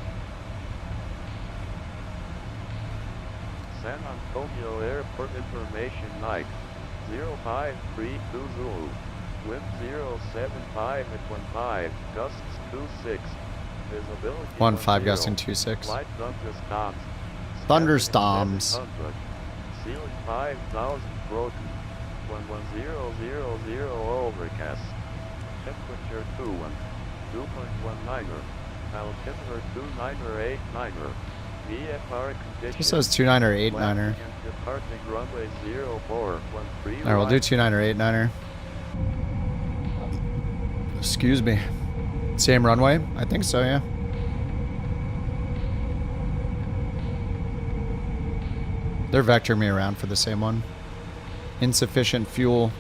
S18: San Antonio Airport information Nike. 0532 Zulu. Wind 075 at 15, gusts 26. Visibility
S1: 15 gusting 26.
S18: Light thunderstorms.
S1: Thunderstorms.
S18: Ceiling 5000 broken. 11000 overcast. Temperature 2.19er. Altimeter 2989er. VFR conditions.
S1: This says 29er 89er.
S18: Departing runway 0413.
S1: Alright, we'll do 29er 89er. Excuse me. Same runway? I think so, yeah. They're vectoring me around for the same one. Insufficient fuel.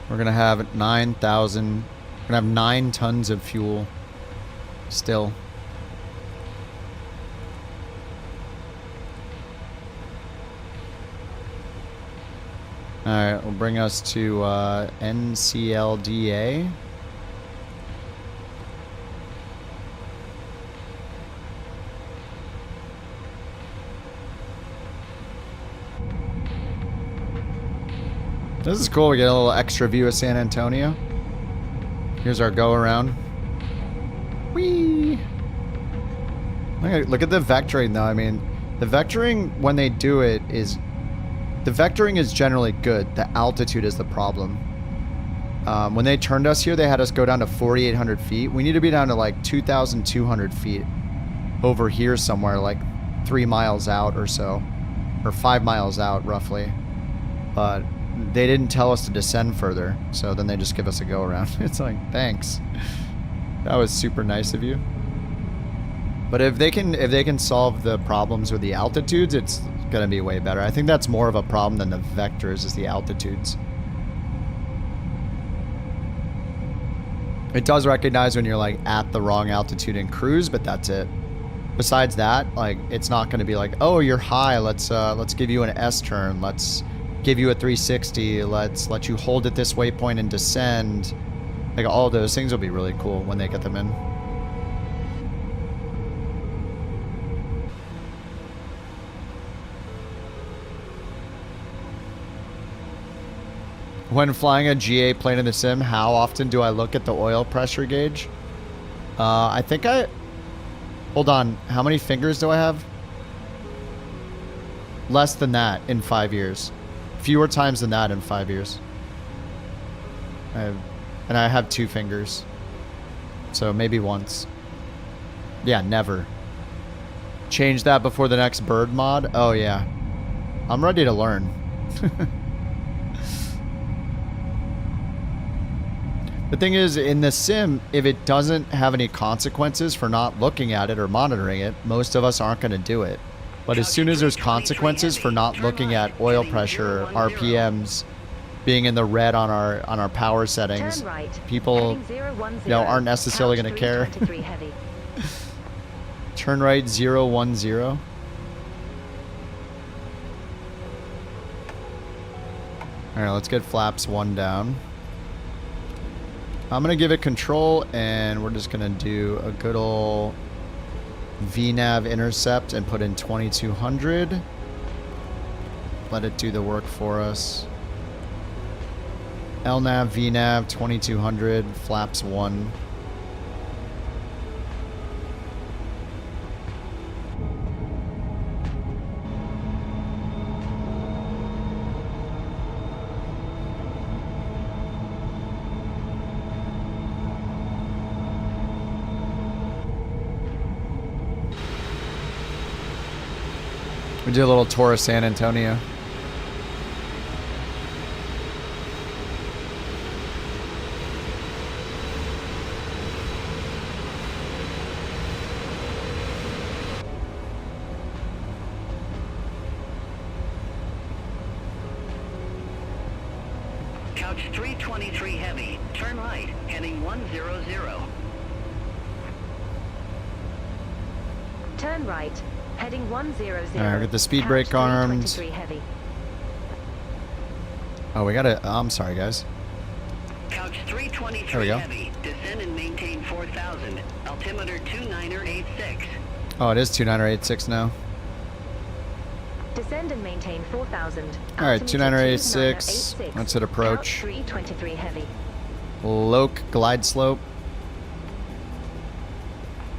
S1: We're gonna have 9,000. We're gonna have 9 tons of fuel still. Alright, we'll bring us to NCLDA. This is cool. We get a little extra view of San Antonio. Here's our go around. Whee! Look at the vectoring though. I mean, the vectoring when they do it is... The vectoring is generally good. The altitude is the problem. When they turned us here, they had us go down to 4,800 feet. We need to be down to like 2,200 feet over here somewhere, like 3 miles out or so. Or 5 miles out, roughly. But they didn't tell us to descend further, so then they just give us a go around. It's like, thanks. That was super nice of you. But if they can solve the problems with the altitudes, it's gonna be way better. I think that's more of a problem than the vectors, is the altitudes. It does recognize when you're like at the wrong altitude in cruise, but that's it. Besides that, like, it's not gonna be like, oh, you're high, let's give you an S turn, let's give you a 360, let's let you hold at this waypoint and descend. Like, all those things will be really cool when they get them in. When flying a GA plane in the sim, how often do I look at the oil pressure gauge? I think I... Hold on. How many fingers do I have? Less than that in 5 years. Fewer times than that in 5 years. And I have 2 fingers. So maybe once. Yeah, never. Change that before the next bird mod? Oh, yeah. I'm ready to learn. The thing is, in the sim, if it doesn't have any consequences for not looking at it or monitoring it, most of us aren't going to do it. But as soon as there's consequences for not looking at oil pressure, RPMs, being in the red on our power settings, people, you know, aren't necessarily going to care. Turn right 010. All right, let's get flaps 1 down. I'm going to give it control, and we're just going to do a good old VNAV intercept and put in 2200. Let it do the work for us. LNAV, VNAV, 2200, flaps 1. We did a little tour of San Antonio.
S17: Couch 323 heavy, turn right, heading 100.
S16: Turn right, heading 100.
S1: Alright, get the speed brake armed.
S16: Heavy.
S1: Oh, we gotta. Oh, I'm sorry, guys.
S17: Couch 323
S1: there we go.
S17: heavy, descend and maintain 4000, altimeter 2986.
S1: Oh, it is 2986 now.
S16: Descend and maintain 4000.
S1: Alright, 2986. Let's hit approach.
S16: 323 heavy.
S1: Loke glide slope.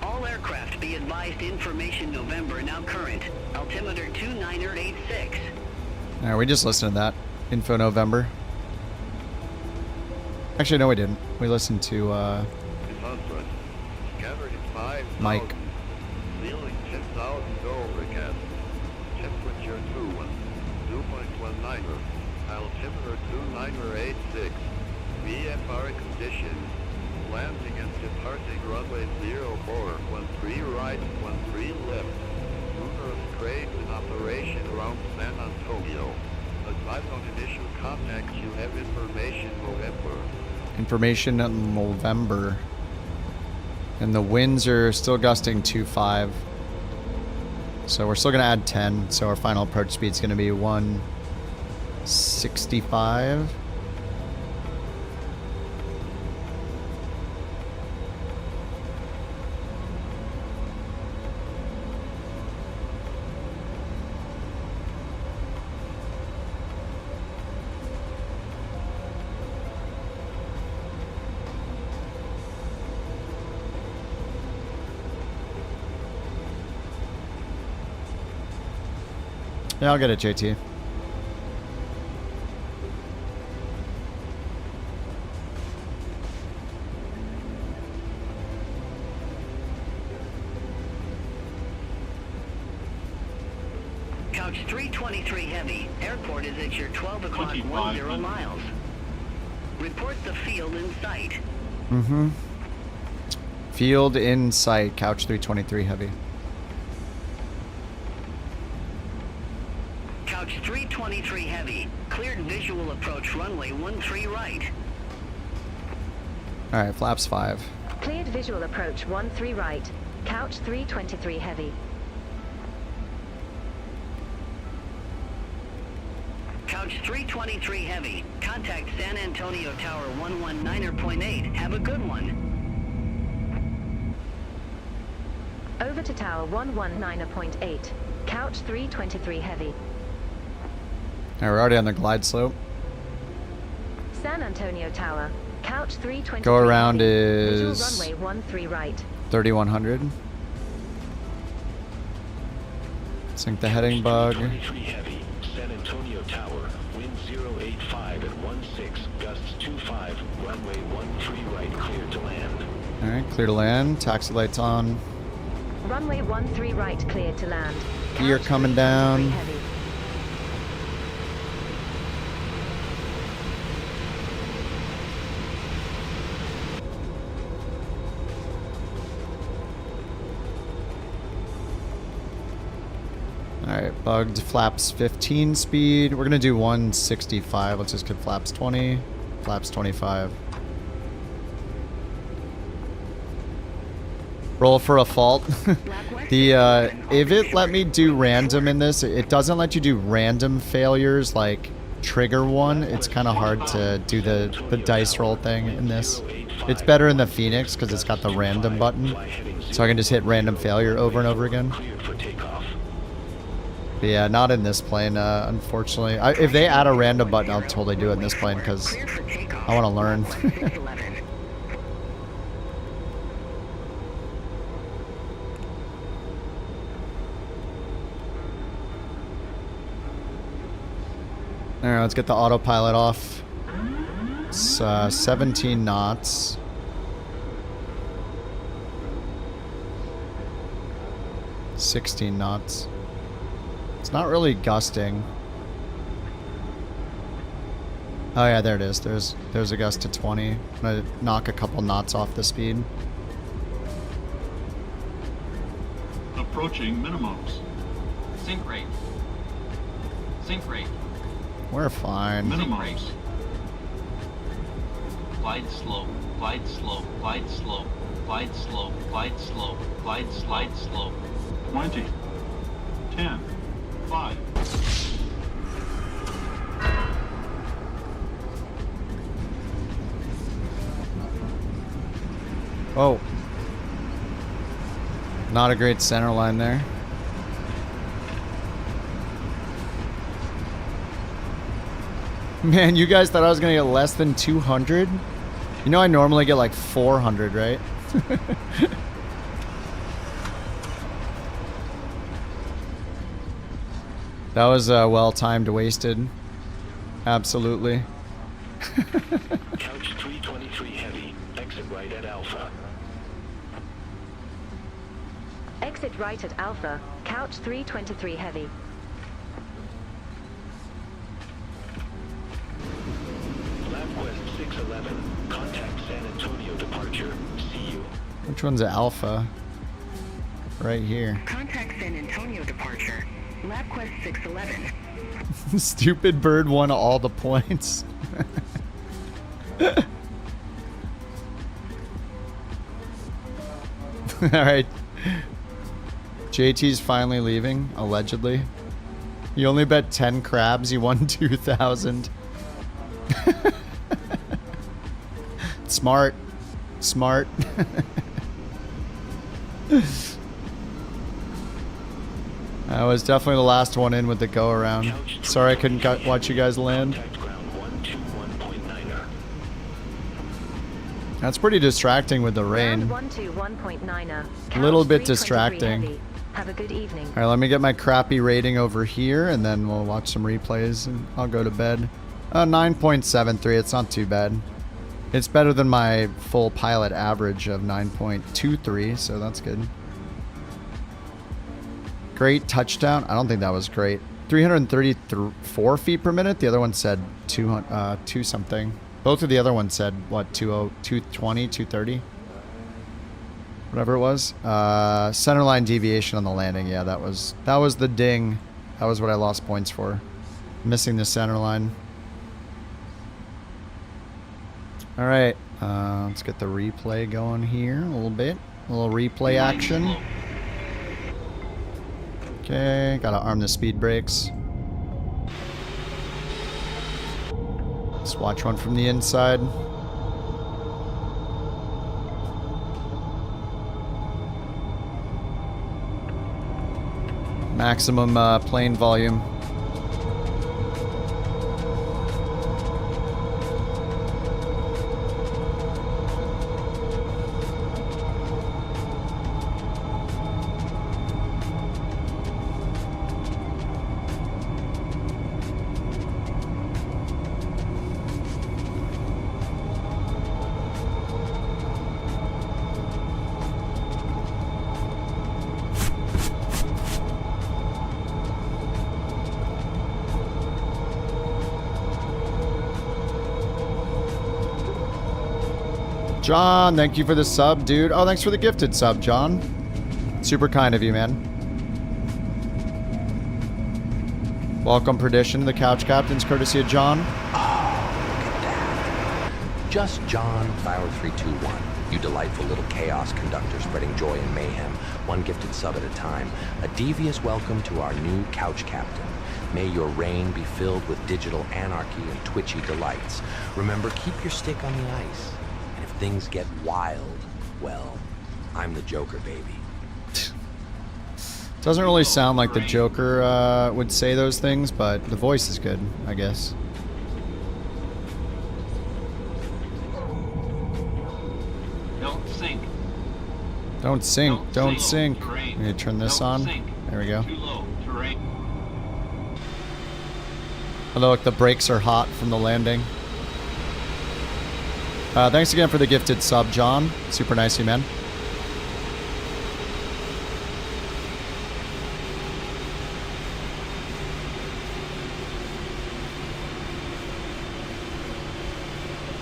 S17: All aircraft be advised information November now current. Altimeter 2986.
S1: Alright, we just listened to that. Info November. Actually, no, we didn't. We listened to Mike.
S18: Ceiling 10,000 overcast. Temperature 2.19. Altimeter 2986. VFR conditions. Landing and departing runway 0413 right, 13 left. Numerous cranes in operation around San Antonio. Advise on initial contact. You have information November.
S1: Information November. And the winds are still gusting 2.5. So we're still going to add 10. So our final approach speed is going to be 165. Yeah, I'll get it, JT.
S17: Couch 323 heavy. Airport is at your 12 o'clock 10 miles. Report the field in sight.
S1: Mm-hmm. Field in sight. Couch 323 heavy.
S17: Couch 323 heavy. Cleared visual approach runway 13 right.
S1: Alright, flaps 5.
S16: Cleared visual approach 13 right. Couch 323 heavy.
S17: Couch 323 heavy. Contact San Antonio Tower 119.8. Have a good one.
S16: Over to Tower 119.8. Couch 323 heavy.
S1: Alright, we're already on the glide slope.
S16: San Antonio Tower, couch 323.
S1: Go around
S16: Visual
S1: is
S16: runway 13 right.
S1: 3100. Sink the heading bug.
S14: 23 heavy, San Antonio Tower, wind 085 at 16, gusts 25, runway 13 right, clear to land.
S1: Alright, clear to land. Taxi lights on.
S16: Runway 13 right, cleared to land.
S1: Gear
S16: Couch
S1: coming
S16: 323
S1: down.
S16: heavy.
S1: Alright, bugged flaps 15 speed. We're gonna do 165. Let's just get flaps 20. Flaps 25. Roll for a fault. If it let me do random in this, it doesn't let you do random failures like trigger one. It's kind of hard to do the dice roll thing in this. It's better in the Phoenix because it's got the random button. So I can just hit random failure over and over again. But yeah, not in this plane, unfortunately. If they add a random button, I'll totally do it in this plane because I want to learn. Alright, let's get the autopilot off. It's 17 knots. $16 knots. It's not really gusting. Oh yeah, there it is. There's a gust to 20. I'm gonna knock a couple knots off the speed.
S19: Approaching minimums.
S20: Sync rate. Sync rate.
S1: We're fine.
S19: Minimums.
S20: Glide slope. Glide slope. Glide slope. Glide slope. Glide slope. Glide slide slope.
S19: 20. 10. 5.
S1: Oh. Not a great center line there. Man, you guys thought I was gonna get less than 200? You know I normally get like 400, right? That was well-timed wasted. Absolutely.
S14: Couch 323 heavy, exit right at Alpha.
S16: Exit right at Alpha, couch 323 heavy.
S14: LabQuest 611, contact San Antonio departure. See you.
S1: Which one's Alpha? Right here.
S15: Contact San Antonio departure. LabQuest 611.
S1: Stupid bird won all the points. Alright. JT's finally leaving, allegedly. You only bet 10 crabs, you won 2,000. Smart. Smart. I was definitely the last one in with the go around. Sorry I couldn't watch you guys land. That's pretty distracting with the rain. A little bit distracting.
S16: Have a good evening.
S1: Alright, let me get my crappy rating over here and then we'll watch some replays and I'll go to bed. 9.73, it's not too bad. It's better than my full pilot average of 9.23, so that's good. Great touchdown. I don't think that was great. 334 feet per minute. The other one said 2 something. Both of the other ones said, what, 220, 230? Whatever it was. Centerline deviation on the landing. Yeah, that was the ding. That was what I lost points for. Missing the centerline. All right. Let's get the replay going here a little bit. A little replay action. Okay, gotta arm the speed brakes. Let's watch one from the inside. Maximum plane volume. John, thank you for the sub, dude. Oh, thanks for the gifted sub, John. Super kind of you, man. Welcome, Perdition, the Couch Captains, courtesy of John.
S21: Just John, Flower 321. You delightful little chaos conductor spreading joy and mayhem, one gifted sub at a time. A devious welcome to our new Couch Captain. May your reign be filled with digital anarchy and twitchy delights. Remember, keep your stick on the ice. And if things get wild, well, I'm the Joker, baby.
S1: Doesn't really sound like the Joker would say those things, but the voice is good, I guess.
S20: Don't sink.
S1: Don't sink. Don't sink. I'm gonna turn this on. There we go. Oh, look, the brakes are hot from the landing. Thanks again for the gifted sub, John. Super nice of you, man.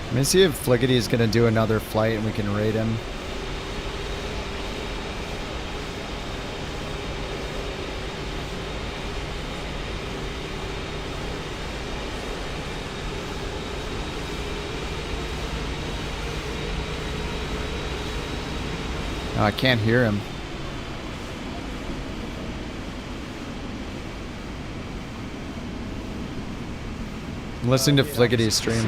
S1: Let me see if Fliggity is going to do another flight and we can raid him. Oh, I can't hear him. I'm listening to Fliggity's stream.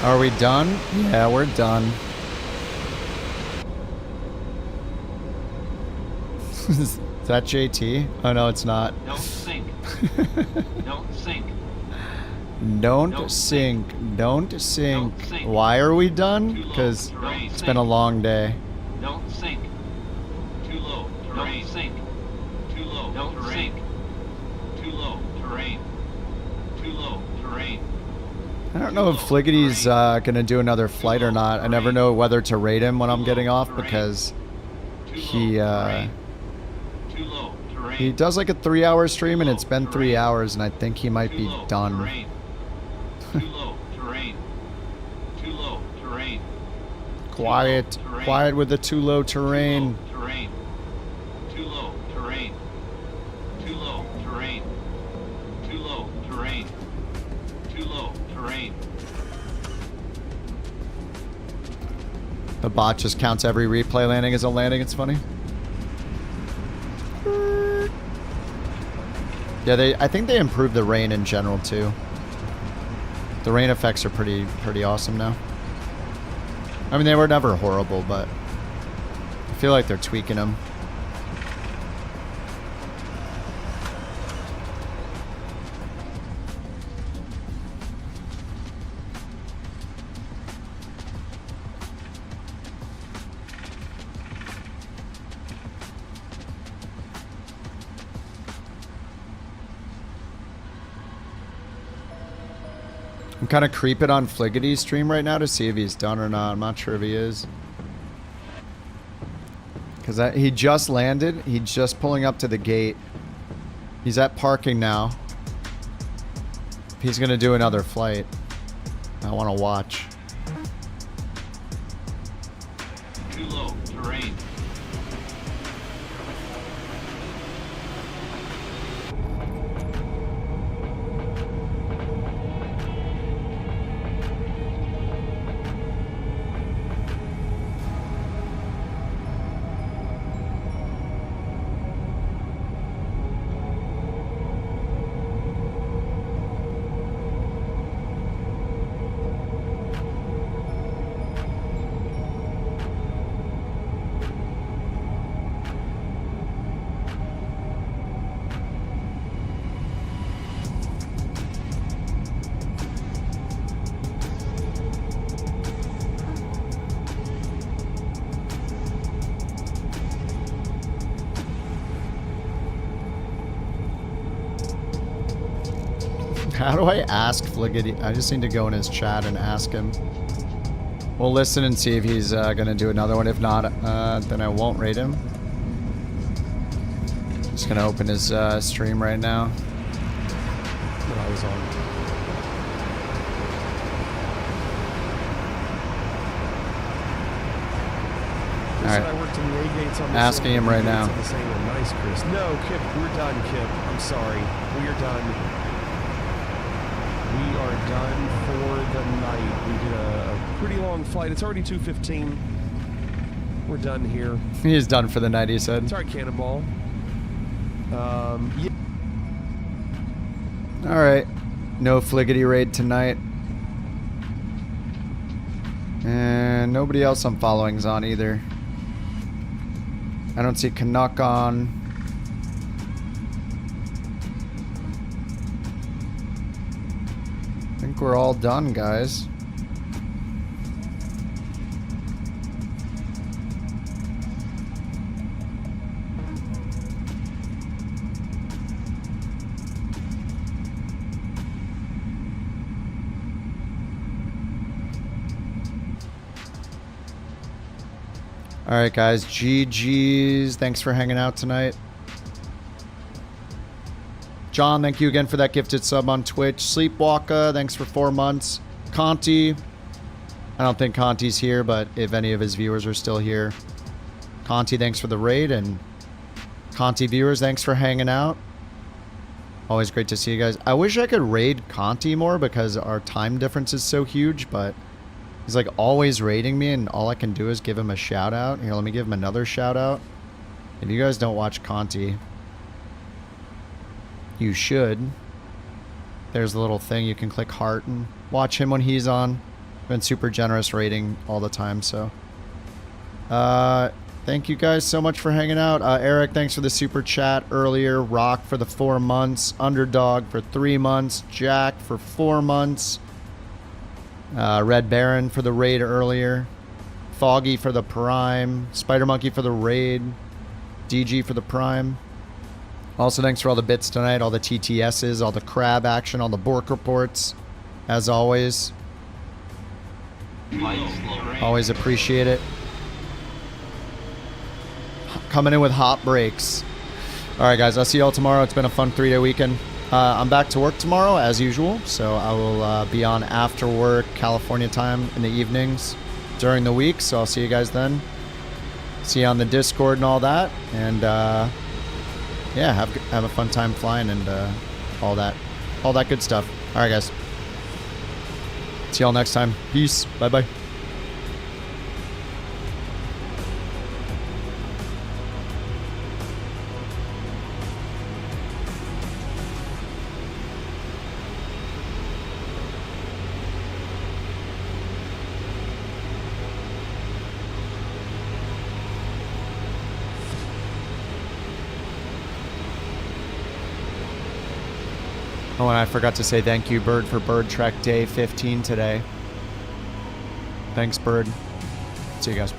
S1: Are we done? Yeah, we're done. Is that JT? Oh no, it's not.
S20: Don't sink. Don't sink.
S1: Don't sink. Don't sink. Why are we done? Because it's been a long day.
S20: Don't sink. Too low. Don't sink. Too low. Don't sink. Too low. Terrain. Too low. Terrain.
S1: I don't know if Fliggity's gonna do another flight or not. I never know whether to rate him when I'm getting off because he does like a 3-hour stream and it's been 3 hours and I think he might be done. Quiet, quiet with the too low terrain.
S20: Too low. Terrain. Too low. Terrain. Too low. Terrain. Too low. Terrain.
S1: The bot just counts every replay landing as a landing. It's funny. Yeah, I think they improved the rain in general too. The rain effects are pretty awesome now. I mean, they were never horrible, but I feel like they're tweaking them. I'm kind of creeping on Fliggity's stream right now to see if he's done or not. I'm not sure if he is. Because he just landed. He's just pulling up to the gate. He's at parking now. He's going to do another flight. I want to watch.
S20: Too low. Terrain.
S1: How do I ask Fliggity? I just need to go in his chat and ask him. We'll listen and see if he's gonna do another one. If not, then I won't rate him. Just gonna open his stream right now.
S3: What I was on.
S1: All right.
S3: I worked in the A-gates on the
S1: asking him right now.
S3: Nice, Chris. No, Kip, we're done, Kip. I'm sorry. We are done. We are done for the night. We did a pretty long flight. It's already 2:15. We're done here.
S1: He is done for the night, he said.
S3: Sorry, Cannonball. Yeah.
S1: All right. No Fliggity raid tonight. And nobody else I'm following's on either. I don't see Canuck on. I think we're all done, guys. Alright guys, GG's. Thanks for hanging out tonight. John, thank you again for that gifted sub on Twitch. Sleepwalker, thanks for 4 months. Conti. I don't think Conti's here, but if any of his viewers are still here. Conti, thanks for the raid. And Conti viewers, thanks for hanging out. Always great to see you guys. I wish I could raid Conti more because our time difference is so huge, but he's like always raiding me and all I can do is give him a shout out. Here, let me give him another shout out. If you guys don't watch Conti, you should. There's a little thing you can click heart and watch him when he's on. Been super generous rating all the time, so. Thank you guys so much for hanging out. Eric, thanks for the super chat earlier. Rock for the 4 months. Underdog for 3 months. Jack for 4 months. Red Baron for the raid earlier. Foggy for the prime. Spider Monkey for the raid. DG for the prime. Also, thanks for all the bits tonight, all the TTSs, all the crab action, all the Bork reports. As always. Always appreciate it. Coming in with hot breaks. Alright guys, I'll see y'all tomorrow. It's been a fun 3-day weekend. I'm back to work tomorrow, as usual, so I will be on after work California time in the evenings during the week, so I'll see you guys then. See you on the Discord and all that, and yeah, have a fun time flying and all that good stuff. All right, guys. See y'all next time. Peace. Bye-bye. Oh, and I forgot to say thank you, Bird, for Bird Trek Day 15 today. Thanks, Bird. See you guys.